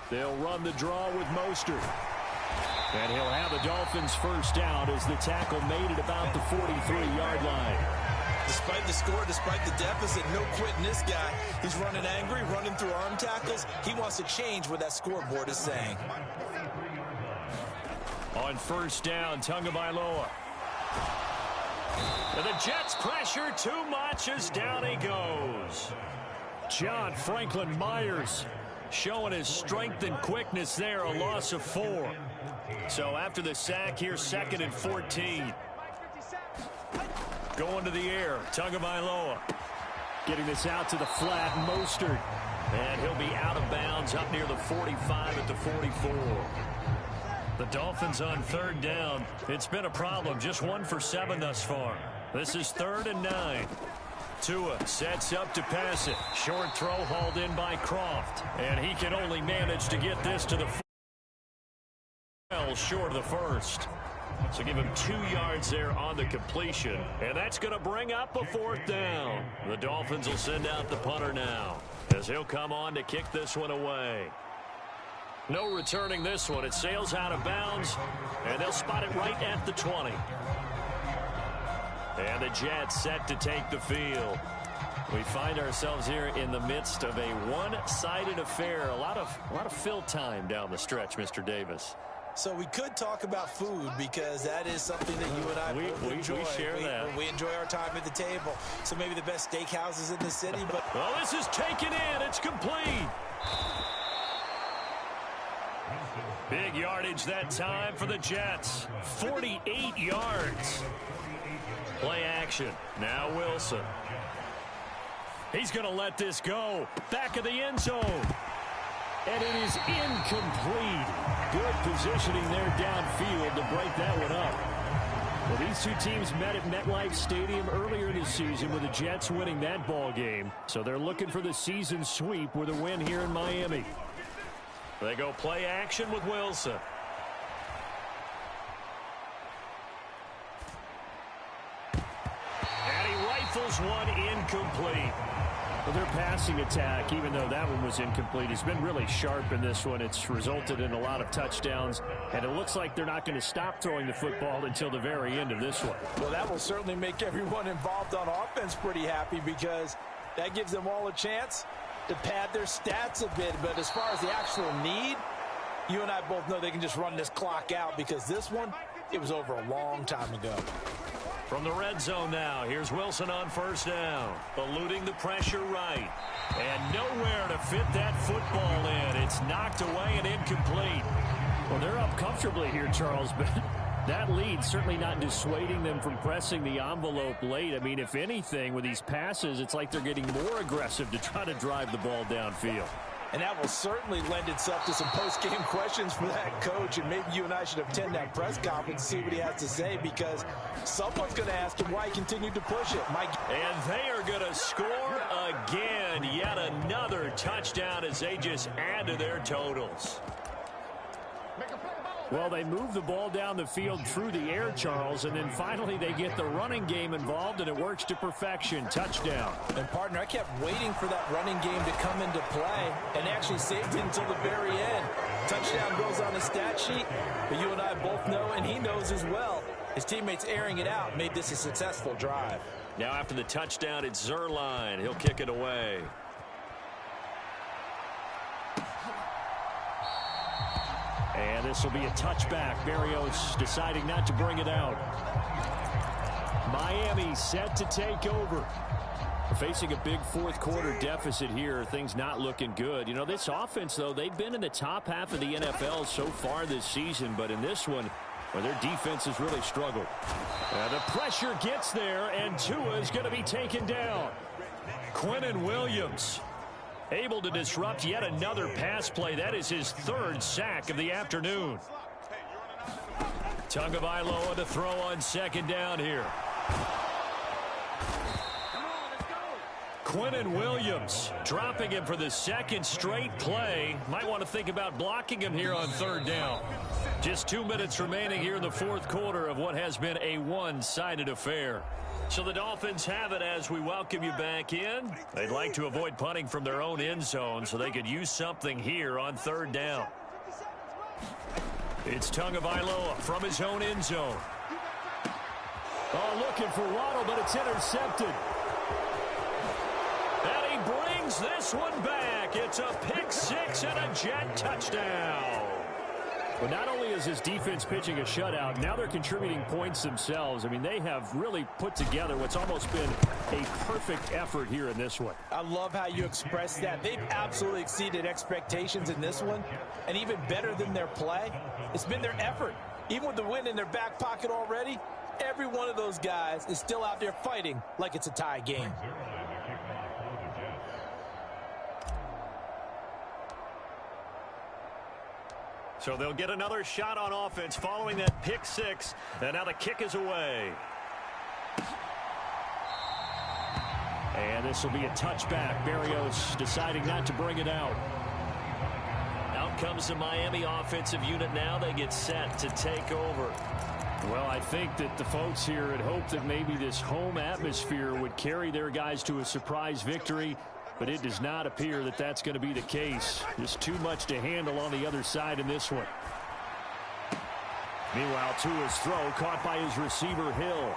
Speaker 2: They'll run the draw with Mostert. And he'll have the Dolphins' 1st down as the tackle made it about the 43-yard line.
Speaker 1: Despite the score, despite the deficit, no quitting this guy. He's running angry, running through arm tackles. He wants to change what that scoreboard is saying.
Speaker 3: On 1st down, Tagovailoa. And the Jets pressure too much as down he goes.
Speaker 2: John Franklin Myers showing his strength and quickness there, a loss of 4.
Speaker 3: So after the sack here, 2nd and 14. Going to the air, Tagovailoa.
Speaker 2: Getting this out to the flat, Mostert.
Speaker 3: And he'll be out of bounds up near the 45 at the 44. The Dolphins on 3rd down. It's been a problem, just 1 for 7 thus far. This is 3rd and 9. Tua sets up to pass it. Short throw hauled in by Croft. And he can only manage to get this to the well short of the 1st. So give him 2 yards there on the completion. And that's going to bring up a 4th down. The Dolphins will send out the punter now, as he'll come on to kick this one away. No returning this one. It sails out of bounds, and they'll spot it right at the 20. And the Jets set to take the field. We find ourselves here in the midst of a one-sided affair. A lot of fill time down the stretch, Mr. Davis.
Speaker 1: So we could talk about food, because that is something that you and I both enjoy.
Speaker 3: We share that.
Speaker 1: We enjoy our time at the table. So maybe the best steakhouses in the city, but...
Speaker 3: Well, this is taken in. It's complete. Big yardage that time for the Jets. 48 yards. Play action. Now Wilson. He's going to let this go. Back of the end zone.
Speaker 2: And it is incomplete. Good positioning there downfield to break that one up. Well, these two teams met at MetLife Stadium earlier this season with the Jets winning that ball game. So they're looking for the season sweep with a win here in Miami.
Speaker 3: They go play action with Wilson. And he rifles one incomplete.
Speaker 2: Well, their passing attack, even though that one was incomplete, has been really sharp in this one. It's resulted in a lot of touchdowns, and it looks like they're not going to stop throwing the football until the very end of this one.
Speaker 4: Well, that will certainly make everyone involved on offense pretty happy because that gives them all a chance to pad their stats a bit. But as far as the actual need, you and I both know they can just run this clock out because this one, it was over a long time ago.
Speaker 3: From the red zone now, here's Wilson on first down. Eluding the pressure right. And nowhere to fit that football in. It's knocked away and incomplete.
Speaker 2: Well, they're up comfortably here, Charles, but that lead certainly not dissuading them from pressing the envelope late. I mean, if anything, with these passes, it's like they're getting more aggressive to try to drive the ball downfield.
Speaker 4: And that will certainly lend itself to some post-game questions for that coach. And maybe you and I should attend that press conference and see what he has to say because someone's going to ask him why he continued to push it.
Speaker 3: And they are going to score again. Yet another touchdown as they just add to their totals.
Speaker 2: Well, they move the ball down the field through the air, Charles, and then finally they get the running game involved, and it works to perfection. Touchdown.
Speaker 4: And, partner, I kept waiting for that running game to come into play and actually saved it until the very end. Touchdown goes on the stat sheet, but you and I both know, and he knows as well, his teammates airing it out made this a successful drive.
Speaker 3: Now after the touchdown, it's Zerline. He'll kick it away.
Speaker 2: And this will be a touchback. Berrios deciding not to bring it out. Miami set to take over. Facing a big fourth quarter deficit here. Things not looking good. You know, this offense, though, they've been in the top half of the NFL so far this season. But in this one, well, their defense has really struggled. The pressure gets there, and Tua is going to be taken down.
Speaker 3: Quinnen Williams able to disrupt yet another pass play. That is his third sack of the afternoon. Tagovailoa to throw on second down here. Quinnen Williams dropping him for the second straight play. Might want to think about blocking him here on third down. Just 2 minutes remaining here in the fourth quarter of what has been a one-sided affair. So the Dolphins have it as we welcome you back in. They'd like to avoid punting from their own end zone so they could use something here on third down. It's Tagovailoa from his own end zone.
Speaker 2: Oh, looking for Waddle, but it's intercepted.
Speaker 3: And he brings this one back. It's a pick six and a Jet touchdown.
Speaker 2: But not only is this defense pitching a shutout, now they're contributing points themselves. I mean, they have really put together what's almost been a perfect effort here in this one.
Speaker 4: I love how you express that. They've absolutely exceeded expectations in this one. And even better than their play, it's been their effort. Even with the win in their back pocket already, every one of those guys is still out there fighting like it's a tie game.
Speaker 3: So they'll get another shot on offense following that pick six. And now the kick is away.
Speaker 2: And this will be a touchback. Berrios deciding not to bring it out.
Speaker 3: Out comes the Miami offensive unit now. They get set to take over.
Speaker 2: Well, I think that the folks here had hoped that maybe this home atmosphere would carry their guys to a surprise victory. But it does not appear that that's going to be the case. Just too much to handle on the other side in this one. Meanwhile, Tua's throw caught by his receiver, Hill.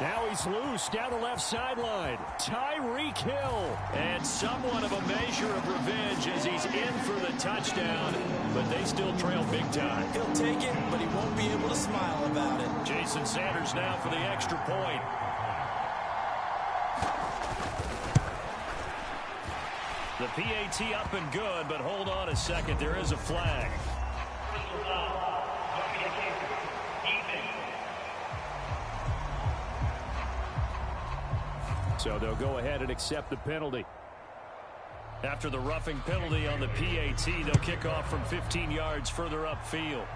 Speaker 2: Now he's loose down the left sideline. Tyreek Hill.
Speaker 3: And somewhat of a measure of revenge as he's in for the touchdown. But they still trail big time.
Speaker 4: He'll take it, but he won't be able to smile about it.
Speaker 3: Jason Sanders now for the extra point. The PAT up and good, but hold on a second. There is a flag.
Speaker 2: So they'll go ahead and accept the penalty. After the roughing penalty on the PAT, they'll kick off from 15 yards further upfield.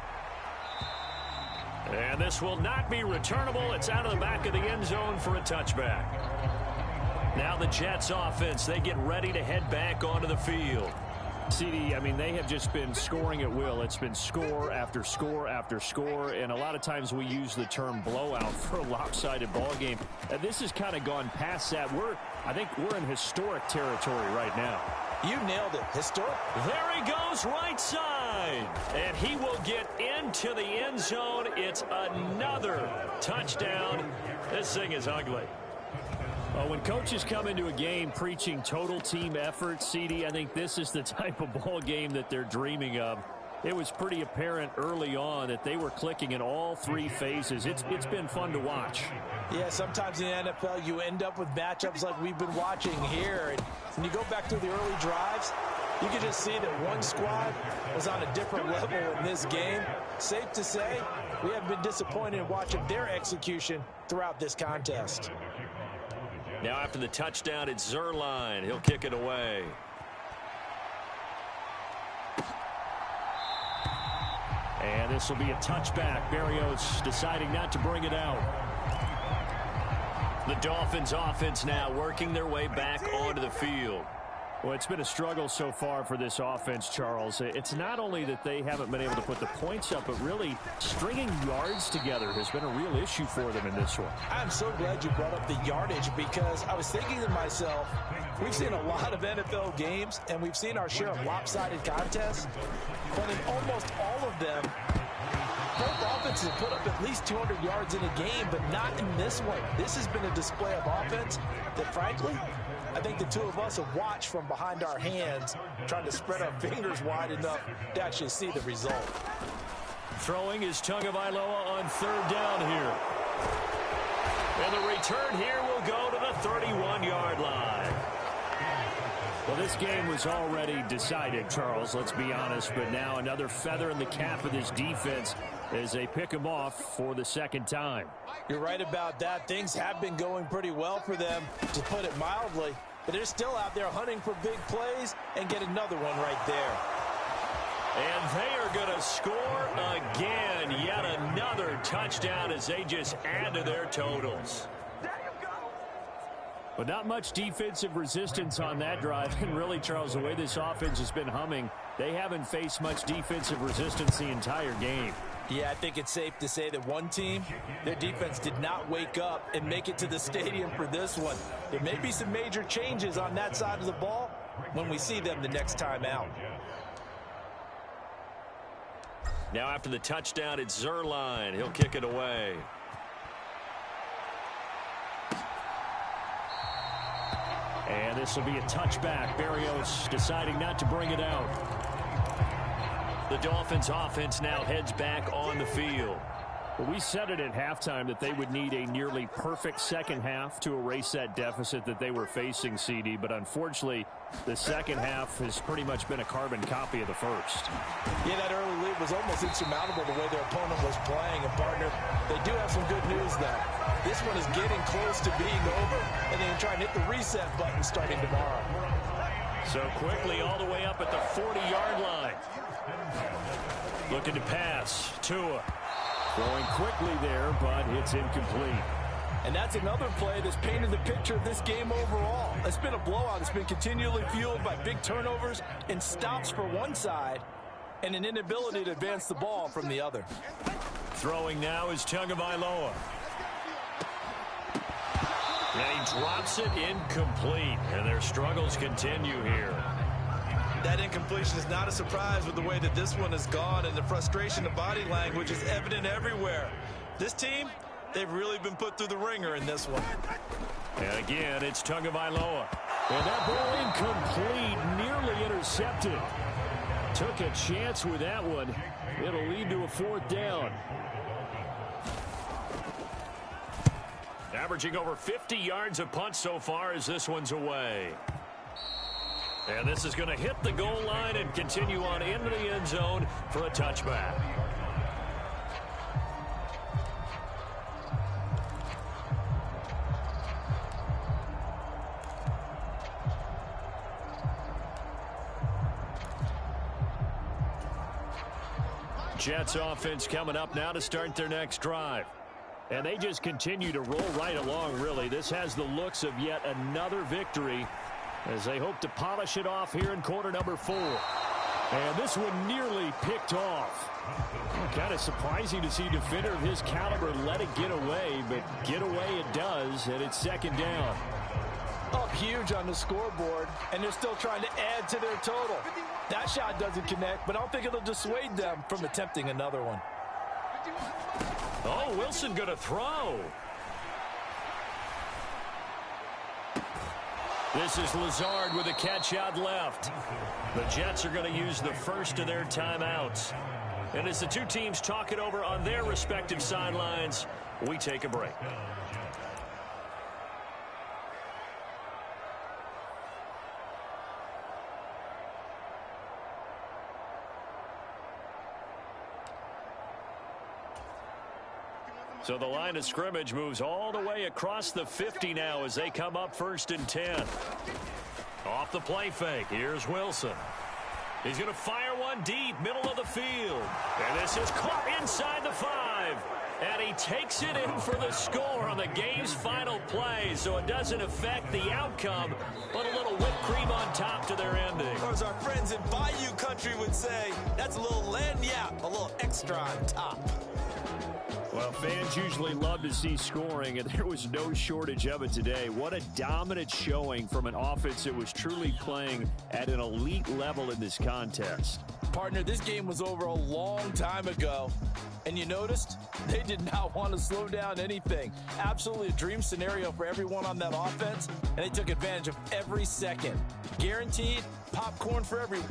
Speaker 2: And this will not be returnable. It's out of the back of the end zone for a touchback. Now the Jets offense, they get ready to head back onto the field. CD, I mean, they have just been scoring at will. It's been score after score after score, and a lot of times we use the term blowout for a lopsided ball game. This has kind of gone past that. I think we're in historic territory right now.
Speaker 4: You nailed it. Historic.
Speaker 2: There he goes, right side. And he will get into the end zone. It's another touchdown. This thing is ugly. When coaches come into a game preaching total team effort, CD, I think this is the type of ball game that they're dreaming of. It was pretty apparent early on that they were clicking in all three phases. It's been fun to watch.
Speaker 4: Yeah, sometimes in the NFL you end up with matchups like we've been watching here. And when you go back to the early drives, you can just see that one squad was on a different level in this game. Safe to say, we have been disappointed in watching their execution throughout this contest.
Speaker 3: Now after the touchdown, it's Zerline. He'll kick it away.
Speaker 2: And this will be a touchback. Berrios deciding not to bring it out.
Speaker 3: The Dolphins offense now working their way back onto the field.
Speaker 2: Well, it's been a struggle so far for this offense, Charles. It's not only that they haven't been able to put the points up, but really stringing yards together has been a real issue for them in this one.
Speaker 4: I'm so glad you brought up the yardage, because I was thinking to myself, we've seen a lot of NFL games, and we've seen our share of lopsided contests, but in almost all of them, both offenses have put up at least 200 yards in a game, but not in this one. This has been a display of offense that, frankly, I think the two of us have watched from behind our hands, trying to spread our fingers wide enough to actually see the result.
Speaker 2: Throwing is Tagovailoa on third down here.
Speaker 3: And the return here will go to the 31-yard line.
Speaker 2: Well, this game was already decided, Charles, let's be honest, but now another feather in the cap of this defense as they pick them off for the second time.
Speaker 4: You're right about that. Things have been going pretty well for them, to put it mildly, but they're still out there hunting for big plays and get another one right there.
Speaker 3: And they are going to score again. Yet another touchdown as they just add to their totals.
Speaker 2: But not much defensive resistance on that drive. And really, Charles, the way this offense has been humming, they haven't faced much defensive resistance the entire game.
Speaker 4: Yeah, I think it's safe to say that one team, their defense did not wake up and make it to the stadium for this one. There may be some major changes on that side of the ball when we see them the next time out.
Speaker 3: Now after the touchdown, it's Zerline. He'll kick it away.
Speaker 2: And this will be a touchback. Berrios deciding not to bring it out.
Speaker 3: The Dolphins offense now heads back on the field.
Speaker 2: Well, we said it at halftime that they would need a nearly perfect second half to erase that deficit that they were facing, CD. But unfortunately, the second half has pretty much been a carbon copy of the first.
Speaker 4: Yeah, that early lead was almost insurmountable the way their opponent was playing. And, partner, they do have some good news, though. This one is getting close to being over, and they can try and hit the reset button starting tomorrow.
Speaker 2: So quickly all the way up at the 40-yard line. Looking to pass. Tua. Going quickly there, but it's incomplete.
Speaker 4: And that's another play that's painted the picture of this game overall. It's been a blowout. It's been continually fueled by big turnovers and stops for one side and an inability to advance the ball from the other.
Speaker 2: Throwing now is Tagovailoa.
Speaker 3: And he drops it incomplete, and their struggles continue here.
Speaker 1: That incompletion is not a surprise with the way that this one has gone, and the frustration of body language is evident everywhere. This team, they've really been put through the ringer in this one.
Speaker 2: And again, it's Tagovailoa. And that ball incomplete, nearly intercepted. Took a chance with that one. It'll lead to a fourth down.
Speaker 3: Averaging over 50 yards a punt so far as this one's away. And this is going to hit the goal line and continue on into the end zone for a touchback.
Speaker 2: Jets offense coming up now to start their next drive. And they just continue to roll right along, really. This has the looks of yet another victory as they hope to polish it off here in quarter number 4. And this one nearly picked off. Kind of surprising to see a defender of his caliber let it get away, but get away it does, and it's second down.
Speaker 4: Up huge on the scoreboard, and they're still trying to add to their total. That shot doesn't connect, but I don't think it'll dissuade them from attempting another one.
Speaker 2: Oh, Wilson going to throw. This is Lazard with a catch out left. The Jets are going to use the first of their timeouts. And as the two teams talk it over on their respective sidelines, we take a break. So the line of scrimmage moves all the way across the 50 now as they come up 1st and 10. Off the play fake. Here's Wilson. He's going to fire one deep, middle of the field. And this is caught inside the 5. And he takes it in for the score on the game's final play. So it doesn't affect the outcome, but a little whipped cream on top to their ending.
Speaker 1: Or as our friends in Bayou Country would say, that's a little lagniappe, a little extra on top.
Speaker 2: Well, fans usually love to see scoring, and there was no shortage of it today. What a dominant showing from an offense that was truly playing at an elite level in this contest.
Speaker 4: Partner, this game was over a long time ago, and you noticed they did not want to slow down anything. Absolutely a dream scenario for everyone on that offense, and they took advantage of every second. Guaranteed popcorn for everyone.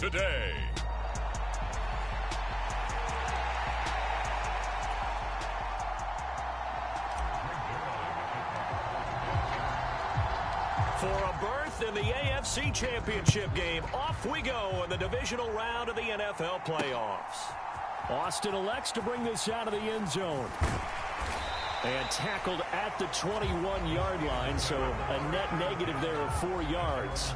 Speaker 5: today.
Speaker 3: For a berth in the AFC Championship game, off we go in the divisional round of the NFL playoffs. Austin elects to bring this out of the end zone. And tackled at the 21-yard line, so a net negative there of 4 yards.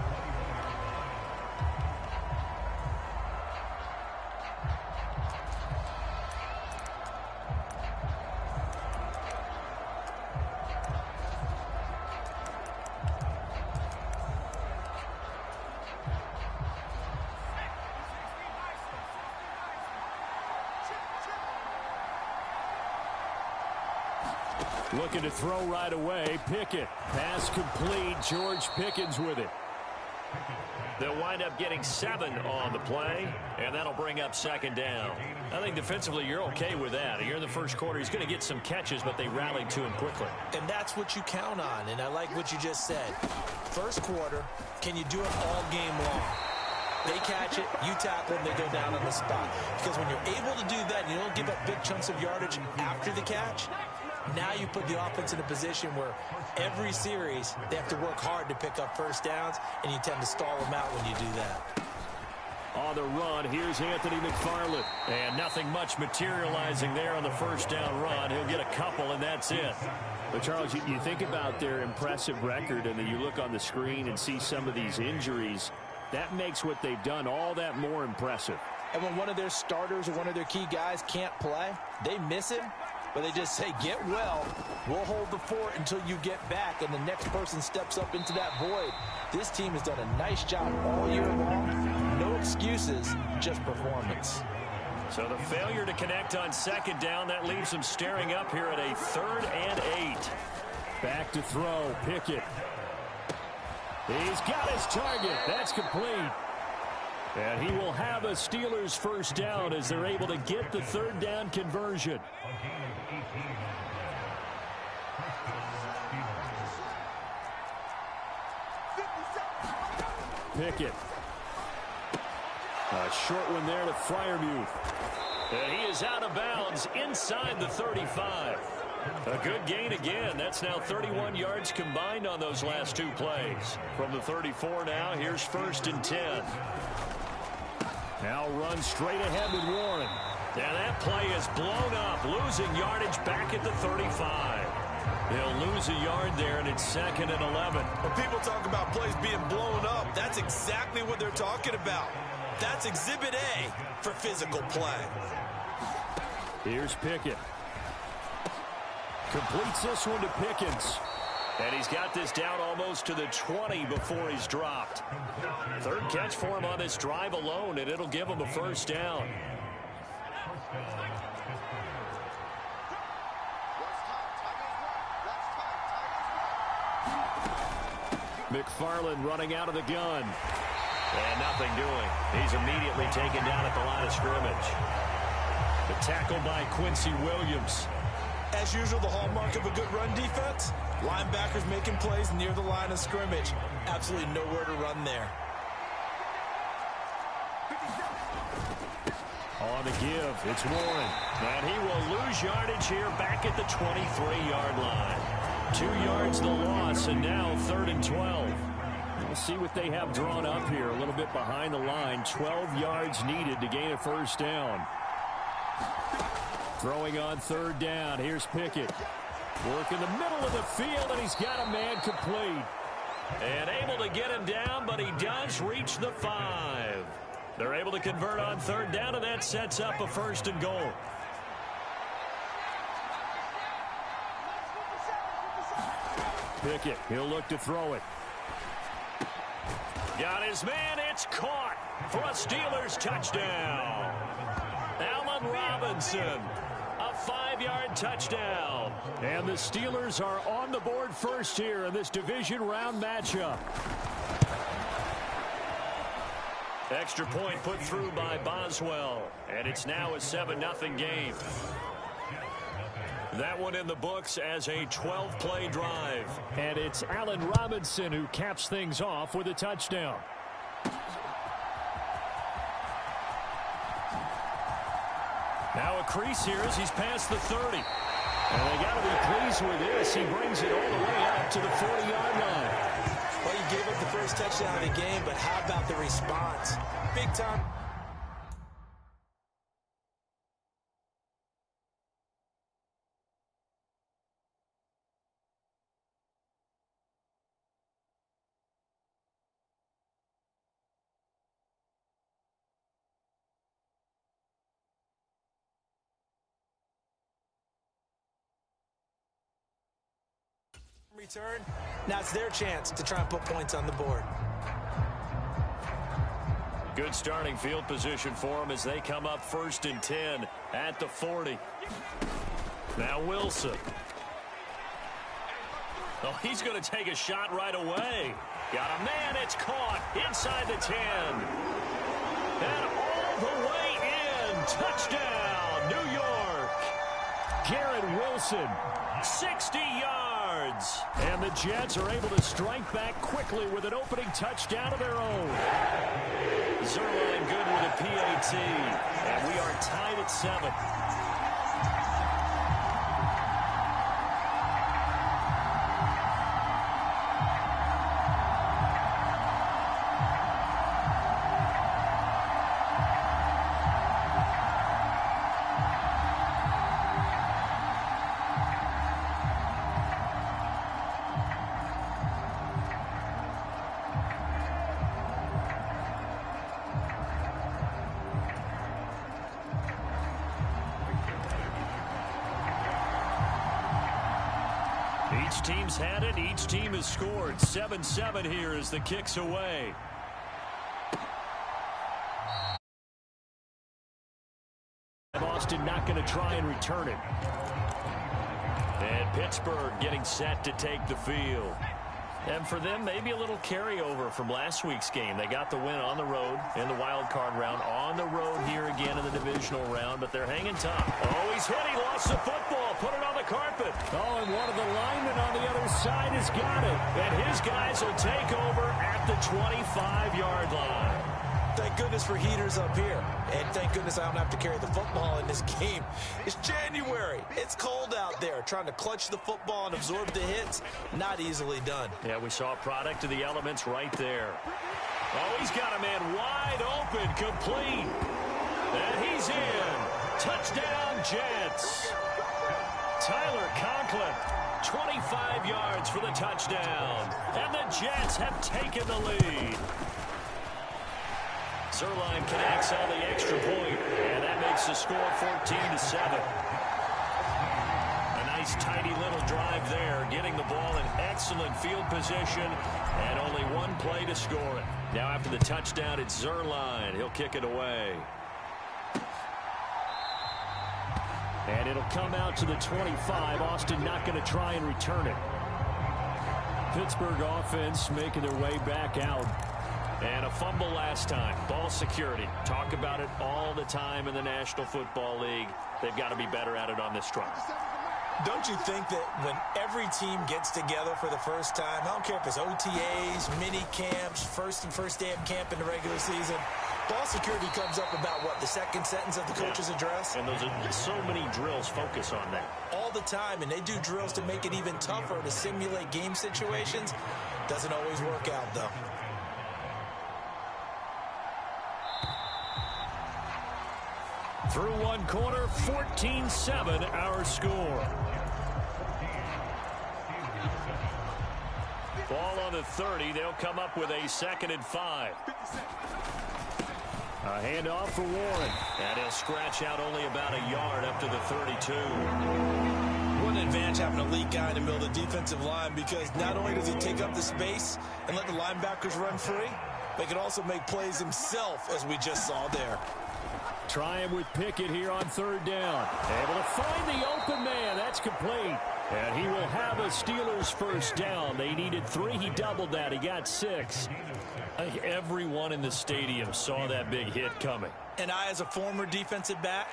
Speaker 3: Looking to throw right away. Pickett. Pass complete. George Pickens with it. They'll wind up getting 7 on the play, and that'll bring up 2nd down. I think defensively you're okay with that. You're in the first quarter. He's going to get some catches, but they rallied to him quickly.
Speaker 4: And that's what you count on, and I like what you just said. First quarter, can you do it all game long? They catch it, you tackle them, they go down on the spot. Because when you're able to do that and you don't give up big chunks of yardage after the catch, now you put the offense in a position where every series they have to work hard to pick up first downs, and you tend to stall them out when you do that.
Speaker 3: On the run, here's Anthony McFarland. And nothing much materializing there on the first down run. He'll get a couple, and that's it.
Speaker 2: But, Charles, you think about their impressive record, and then you look on the screen and see some of these injuries. That makes what they've done all that more impressive.
Speaker 4: And when one of their starters or one of their key guys can't play, they miss him. But they just say, get well, we'll hold the fort until you get back, and the next person steps up into that void. This team has done a nice job all year long. No excuses, just performance.
Speaker 3: So the failure to connect on 2nd down, that leaves them staring up here at a 3rd and 8.
Speaker 2: Back to throw, Pickett. He's got his target. That's complete. And he will have a Steelers first down as they're able to get the 3rd down conversion. Pickett. A short one there to Freiermuth.
Speaker 3: And he is out of bounds inside the 35. A good gain again. That's now 31 yards combined on those last 2 plays. From the 34 now, here's 1st and 10.
Speaker 2: Now run straight ahead with Warren.
Speaker 3: And that play is blown up, losing yardage back at the 35. They'll lose a yard there, and it's 2nd and 11.
Speaker 1: When people talk about plays being blown up, that's exactly what they're talking about. That's Exhibit A for physical play.
Speaker 2: Here's Pickett. Completes this one to Pickens.
Speaker 3: And he's got this down almost to the 20 before he's dropped. 3rd catch for him on this drive alone, and it'll give him a first down.
Speaker 2: McFarland running out of the gun.
Speaker 3: And nothing doing. He's immediately taken down at the line of scrimmage. The tackle by Quincy Williams.
Speaker 1: As usual, the hallmark of a good run defense, linebackers making plays near the line of scrimmage. Absolutely nowhere to run there.
Speaker 2: On the give, it's Warren.
Speaker 3: And he will lose yardage here back at the 23-yard line. 2 yards the loss, and now 3rd and 12.
Speaker 2: We'll see what they have drawn up here. A little bit behind the line. 12 yards needed to gain a first down. Throwing on 3rd down. Here's Pickett. Work in the middle of the field, and he's got a man complete.
Speaker 3: And able to get him down, but he does reach the 5. They're able to convert on 3rd down, and that sets up a 1st and goal.
Speaker 2: Pickett, he'll look to throw it.
Speaker 3: Got his man, it's caught for a Steelers touchdown. Allen Robinson, a 5-yard touchdown.
Speaker 2: And the Steelers are on the board first here in this division round matchup.
Speaker 3: Extra point put through by Boswell, and it's now a 7-0 game. That one in the books as a 12-play drive.
Speaker 2: And it's Allen Robinson who caps things off with a touchdown. Now a crease here as he's past the 30. And they got to be pleased with this. He brings it all the way up to the 40-yard line.
Speaker 1: Well, you gave up the first touchdown of the game, but how about the response? Big time. Return. Now it's their chance to try and put points on the board.
Speaker 2: Good starting field position for them as they come up 1st and 10 at the 40. Now Wilson. Oh, he's going to take a shot right away. Got a man. It's caught inside the 10. And all the way in. Touchdown, New York. Garrett Wilson, 60 yards. And the Jets are able to strike back quickly with an opening touchdown of their own. Zerline good with a PAT. And we are tied at 7. Each team's had it. Each team has scored. 7-7 here as the kick's away. Boston not going to try and return it. And Pittsburgh getting set to take the field. And for them, maybe a little carryover from last week's game. They got the win on the road in the wild card round. On the road here again in the divisional round, but they're hanging tough. Oh, he's hit. He lost the football. Put it on the carpet. Oh, and one of the linemen on the other side has got it. And his guys will take over at the 25-yard line.
Speaker 1: Thank goodness for heaters up here. And thank goodness I don't have to carry the football in this game. It's January. It's cold out there. Trying to clutch the football and absorb the hits, not easily done.
Speaker 2: Yeah, we saw a product of the elements right there. Oh, he's got a man wide open, complete. And he's in. Touchdown, Jets. Tyler Conklin, 25 yards for the touchdown. And the Jets have taken the lead. Zerline connects on the extra point, and that makes the score 14-7. A nice, tidy little drive there, getting the ball in excellent field position, and only one play to score it. Now after the touchdown, it's Zerline. He'll kick it away. And it'll come out to the 25. Austin not going to try and return it. Pittsburgh offense making their way back out. And a fumble last time. Ball security. Talk about it all the time in the National Football League. They've got to be better at it on this drive.
Speaker 1: Don't you think that when every team gets together for the first time, I don't care if it's OTAs, mini camps, first day of camp in the regular season, ball security comes up about, what, the second sentence of the coach's address?
Speaker 2: And those are so many drills focus on that.
Speaker 1: All the time, and they do drills to make it even tougher to simulate game situations. Doesn't always work out, though.
Speaker 2: Through one quarter, 14-7 our score. Ball on the 30. They'll come up with a 2nd and 5. A handoff for Warren. And he'll scratch out only about a yard up to the 32.
Speaker 1: What an advantage having a lead guy in the middle of the defensive line, because not only does he take up the space and let the linebackers run free, but he can also make plays himself, as we just saw there.
Speaker 2: Trying with Pickett here on 3rd down. Able to find the open man. That's complete. And he will have a Steelers first down. They needed 3. He doubled that. He got 6. I think everyone in the stadium saw that big hit coming.
Speaker 1: And I, as a former defensive back,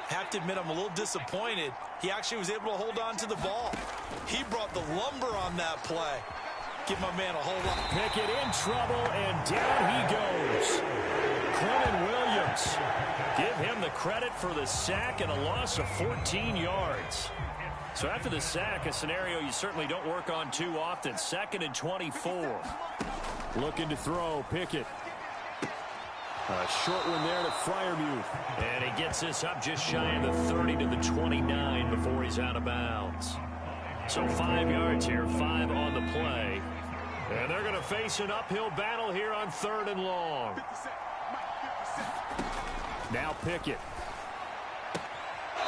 Speaker 1: have to admit I'm a little disappointed. He actually was able to hold on to the ball. He brought the lumber on that play. Give my man a whole lot.
Speaker 2: Pickett in trouble, and down he goes. Quinton Williams. Give him the credit for the sack and a loss of 14 yards. So after the sack, a scenario you certainly don't work on too often. 2nd and 24. Looking to throw, Pickett. A short one there to Freiermuth. And he gets this up just shy of the 30 to the 29 before he's out of bounds. So 5 yards here, 5 on the play. And they're going to face an uphill battle here on 3rd and long. Now Pickett.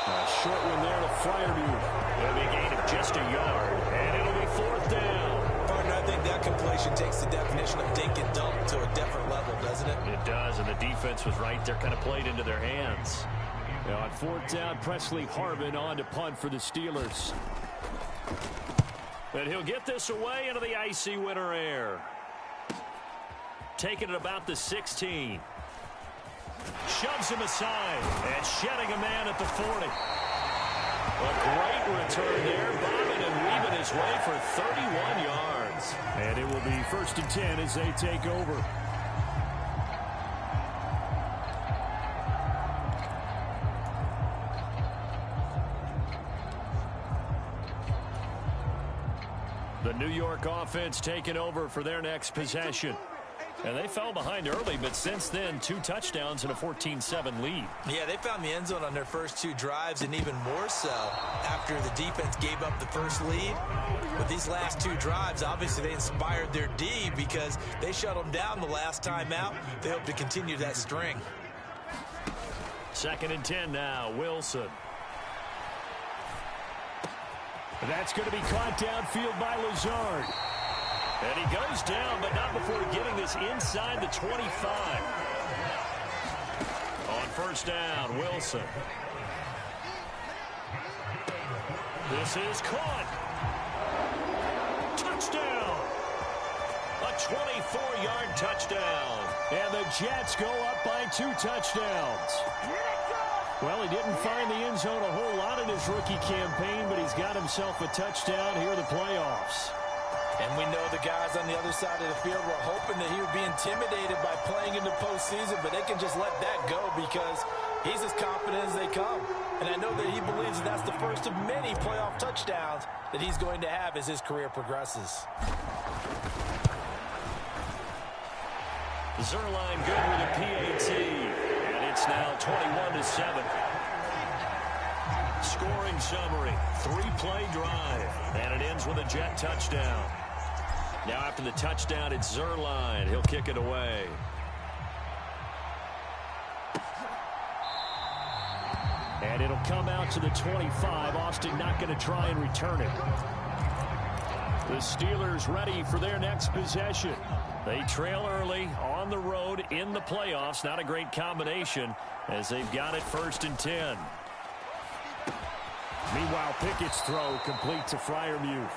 Speaker 2: A short one there to Freiermuth. It'll be a gain of just a yard, and it'll be 4th down.
Speaker 1: Partner, I think that completion takes the definition of dink and dunk to a different level, doesn't it?
Speaker 2: It does, and the defense was right there, kind of played into their hands. Now on 4th down, Presley Harvin on to punt for the Steelers. And he'll get this away into the icy winter air. Taking it about the 16. Shoves him aside and shedding a man at the 40. A great return there, bobbing and weaving his way for 31 yards. And it will be 1st and 10 as they take over. The New York offense taking over for their next possession. And they fell behind early, but since then, 2 touchdowns and a 14-7 lead.
Speaker 1: Yeah, they found the end zone on their first 2 drives, and even more so after the defense gave up the first lead. With these last 2 drives, obviously they inspired their D because they shut them down the last time out. They hope to continue that string.
Speaker 2: 2nd and 10 now, Wilson. That's going to be caught downfield by Lazard. And he goes down, but not before getting this inside the 25. On 1st down, Wilson. This is caught. Touchdown. A 24-yard touchdown. And the Jets go up by 2 touchdowns. Well, he didn't find the end zone a whole lot in his rookie campaign, but he's got himself a touchdown here in the playoffs.
Speaker 4: And we know the guys on the other side of the field were hoping that he would be intimidated by playing in the postseason, but they can just let that go because he's as confident as they come. And I know that he believes that that's the first of many playoff touchdowns that he's going to have as his career progresses.
Speaker 2: Zerline good with a PAT, and it's now 21-7. Scoring summary, 3-play drive, and it ends with a Jet touchdown. Now after the touchdown, it's Zerline. He'll kick it away. And it'll come out to the 25. Austin not going to try and return it. The Steelers ready for their next possession. They trail early on the road in the playoffs. Not a great combination as they've got it 1st and 10. Meanwhile, Pickett's throw complete to Freiermuth.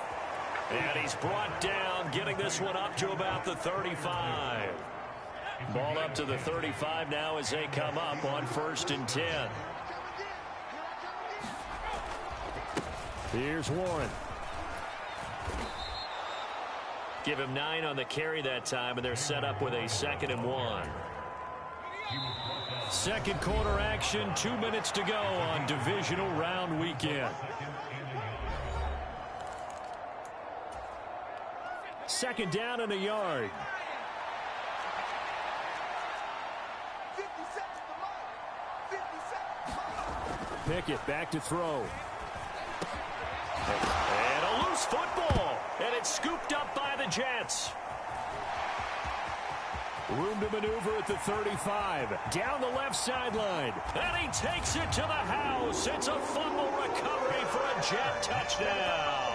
Speaker 2: And he's brought down, getting this one up to about the 35. Ball up to the 35 now as they come up on 1st and 10. Here's Warren. Give him 9 on the carry that time, and they're set up with a 2nd and 1. Second quarter action, 2 minutes to go on divisional round weekend. 2nd down and a yard. Pickett back to throw. And a loose football. And it's scooped up by the Jets. Room to maneuver at the 35. Down the left sideline. And he takes it to the house. It's a fumble recovery for a Jet touchdown.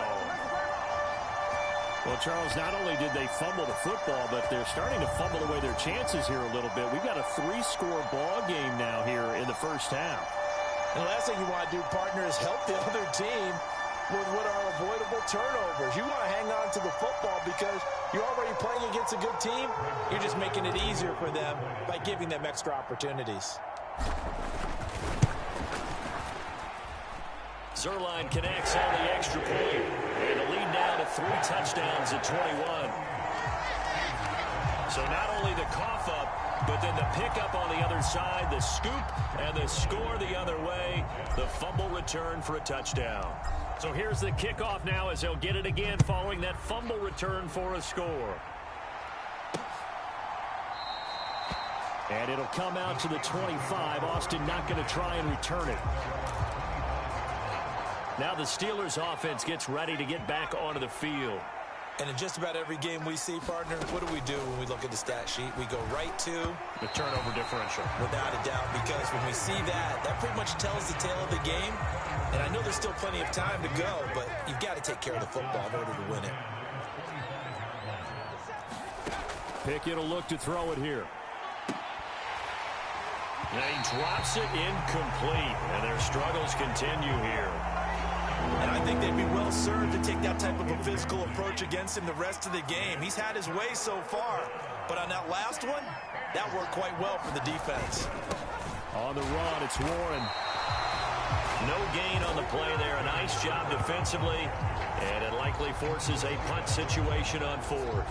Speaker 2: Well, Charles, not only did they fumble the football, but they're starting to fumble away their chances here a little bit. We've got a 3-score ball game now here in the first half.
Speaker 4: And the last thing you want to do, partner, is help the other team with what are avoidable turnovers. You want to hang on to the football because you're already playing against a good team. You're just making it easier for them by giving them extra opportunities.
Speaker 2: Zerline connects on the extra point. And the lead now to 3 touchdowns at 21. So not only the cough up,
Speaker 3: but then the pickup on the other side, the scoop, and the score the other way. The fumble return for a touchdown. So here's the kickoff now as they'll get it again following that fumble return for a score. And it'll come out to the 25. Austin not going to try and return it. Now the Steelers offense gets ready to get back onto the field.
Speaker 1: And in just about every game we see, partner, what do when we look at the stat sheet? We go right to
Speaker 2: the turnover differential.
Speaker 1: Without a doubt, because when we see that, that pretty much tells the tale of the game. And I know there's still plenty of time to go, but you've got to take care of the football in order to win it.
Speaker 3: Pickett will look to throw it here. And he drops it incomplete, and their struggles continue here.
Speaker 1: And I think they'd be well served to take that type of a physical approach against him the rest of the game. He's had his way so far, but on that last one, that worked quite well for the defense.
Speaker 3: On the run, it's Warren. No gain on the play there. A nice job defensively, and it likely forces a punt situation on fourth.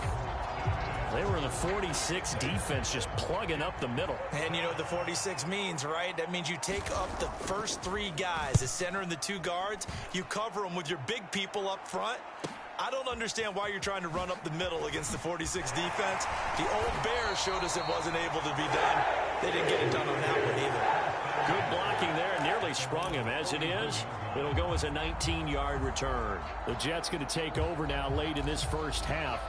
Speaker 3: They were in the 46 defense, just plugging up the middle.
Speaker 1: And you know what the 46 means, right? That means you take up the first three guys, the center and the two guards. You cover them with your big people up front. I don't understand why you're trying to run up the middle against the 46 defense. The old Bears showed us it wasn't able to be done. They didn't get it done on that one either.
Speaker 3: Good blocking there. Nearly sprung him. As it is, it'll go as a 19-yard return.
Speaker 2: The Jets going to take over now late in this first half.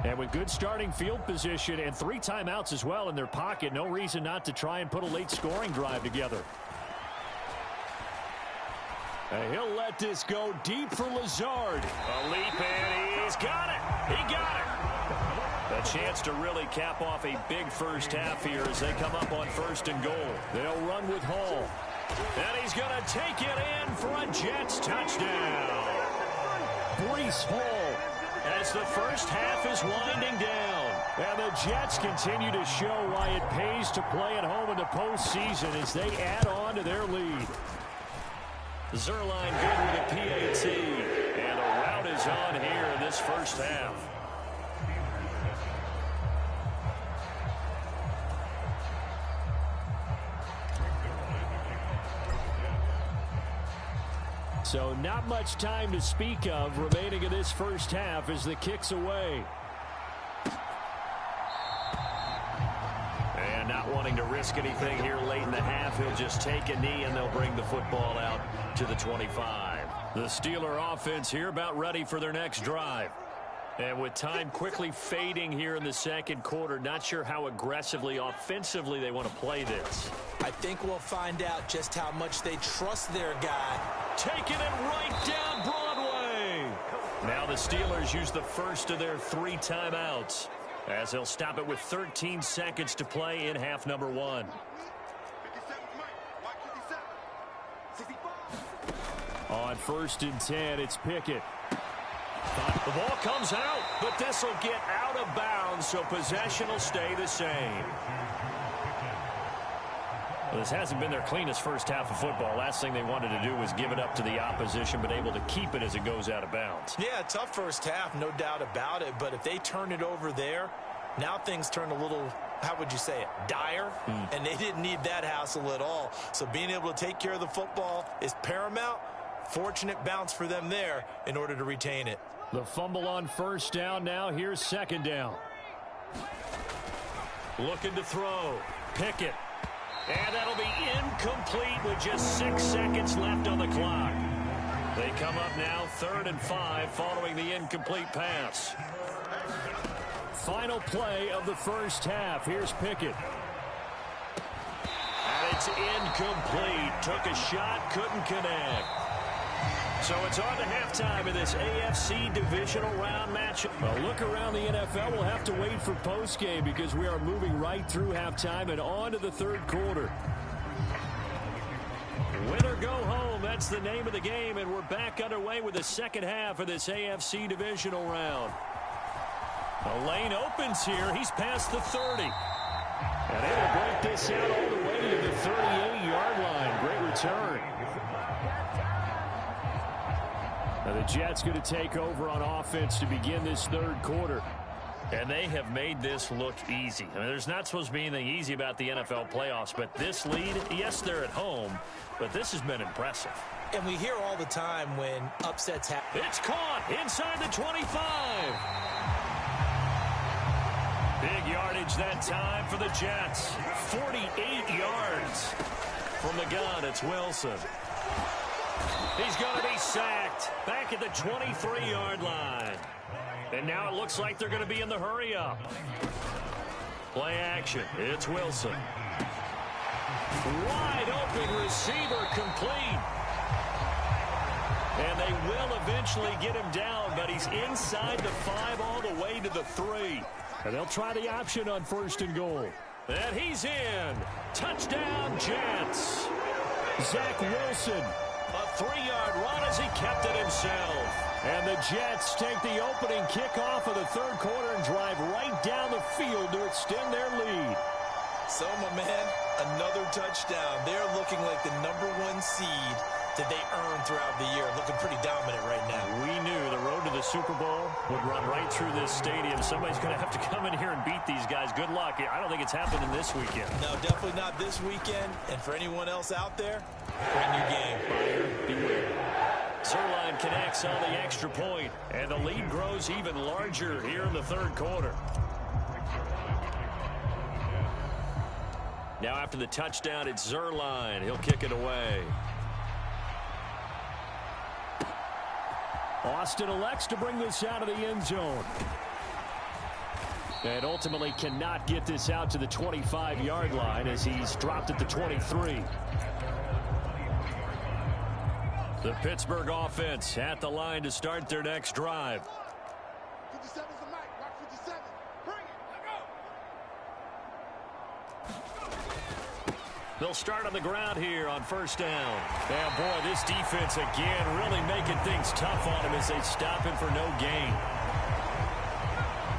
Speaker 2: And with good starting field position and 3 timeouts as well in their pocket, no reason not to try and put a late scoring drive together. And he'll let this go deep for Lazard.
Speaker 3: A leap in. He's got it. He got it. A chance to really cap off a big first half here as they come up on 1st and goal.
Speaker 2: They'll run with Hall.
Speaker 3: And he's going to take it in for a Jets touchdown.
Speaker 2: Breece Hall.
Speaker 3: As the first half is winding down.
Speaker 2: And the Jets continue to show why it pays to play at home in the postseason as they add on to their lead.
Speaker 3: Zerline good with a PAT. And a rout is on here in this first half.
Speaker 2: So not much time to speak of remaining in this first half as the kick's away.
Speaker 3: And not wanting to risk anything here late in the half, he'll just take a knee and they'll bring the football out to the 25. The Steeler offense here about ready for their next drive. And with time quickly fading here in the second quarter, not sure how aggressively, offensively they want to play this.
Speaker 1: I think we'll find out just how much they trust their guy.
Speaker 3: Taking it right down Broadway. Now the Steelers use the first of their 3 timeouts as they'll stop it with 13 seconds to play in half number 1.
Speaker 2: On 1st and 10, it's Pickett.
Speaker 3: The ball comes out, but this will get out of bounds, so possession will stay the same.
Speaker 2: Well, this hasn't been their cleanest first half of football. Last thing they wanted to do was give it up to the opposition, but able to keep it as it goes out of bounds.
Speaker 1: Yeah, tough first half, no doubt about it. But if they turn it over there, now things turn a little, how would you say it, dire? And they didn't need that hassle at all. So being able to take care of the football is paramount. Fortunate bounce for them there in order to retain it.
Speaker 2: The fumble on 1st down now. Here's 2nd down.
Speaker 3: Looking to throw. Pickett. And that'll be incomplete with just 6 seconds left on the clock. They come up now 3rd and 5 following the incomplete pass.
Speaker 2: Final play of the first half. Here's Pickett.
Speaker 3: And it's incomplete. Took a shot, couldn't connect. So it's on to halftime in this AFC divisional round matchup.
Speaker 2: Well, look around the NFL. We'll have to wait for postgame because we are moving right through halftime and on to the 3rd quarter.
Speaker 3: Win or go home, that's the name of the game, and we're back underway with the second half of this AFC divisional round. A lane opens here. He's past the 30.
Speaker 2: And they will break this out all the way to the 38-yard line. Great return. Now the Jets going to take over on offense to begin this 3rd quarter. And they have made this look easy. I mean, there's not supposed to be anything easy about the NFL playoffs, but this lead, yes, they're at home, but this has been impressive.
Speaker 4: And we hear all the time when upsets happen.
Speaker 2: It's caught inside the 25. Big yardage that time for the Jets. 48 yards. From the gun, it's Wilson. He's going to be sacked back at the 23-yard line. And now it looks like they're going to be in the hurry-up. Play action. It's Wilson. Wide open receiver complete. And they will eventually get him down, but he's inside the 5 all the way to the 3. And they'll try the option on 1st and goal. And he's in. Touchdown, Jets. Zach Wilson. A 3-yard run as he kept it himself. And the Jets take the opening kickoff of the 3rd quarter and drive right down the field to extend their lead.
Speaker 1: So, my man, another touchdown. They're looking like the #1 seed that they earned throughout the year. Looking pretty dominant right now.
Speaker 2: We knew the road to the Super Bowl would run right through this stadium. Somebody's going to have to come in here and beat these guys. Good luck. I don't think it's happening this weekend.
Speaker 1: No, definitely not this weekend. And for anyone else out there, bring your game.
Speaker 2: Buyer beware. Zerline connects on the extra point, and the lead grows even larger here in the 3rd quarter. Now after the touchdown, it's Zerline. He'll kick it away. Austin elects to bring this out of the end zone. And ultimately cannot get this out to the 25-yard line as he's dropped at the 23. The Pittsburgh offense at the line to start their next drive. 57's the mic. Rock 57. Bring it. Go. They'll start on the ground here on 1st down. And boy, this defense again really making things tough on him as they stop him for no gain.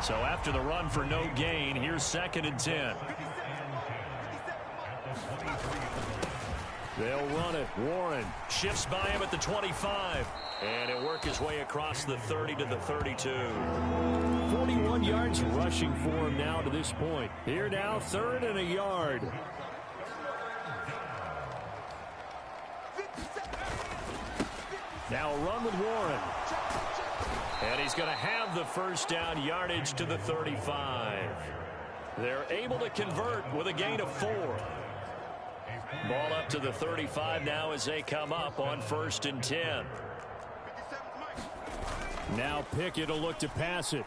Speaker 2: So after the run for no gain, here's 2nd and 10. They'll run it. Warren shifts by him at the 25. And he'll work his way across the 30 to the 32. 41 yards rushing for him now to this point. Here now, 3rd and a yard. Now a run with Warren. And he's going to have the 1st down, yardage to the 35. They're able to convert with a gain of 4. Ball up to the 35 now as they come up on 1st and 10. Now Pickett will look to pass it.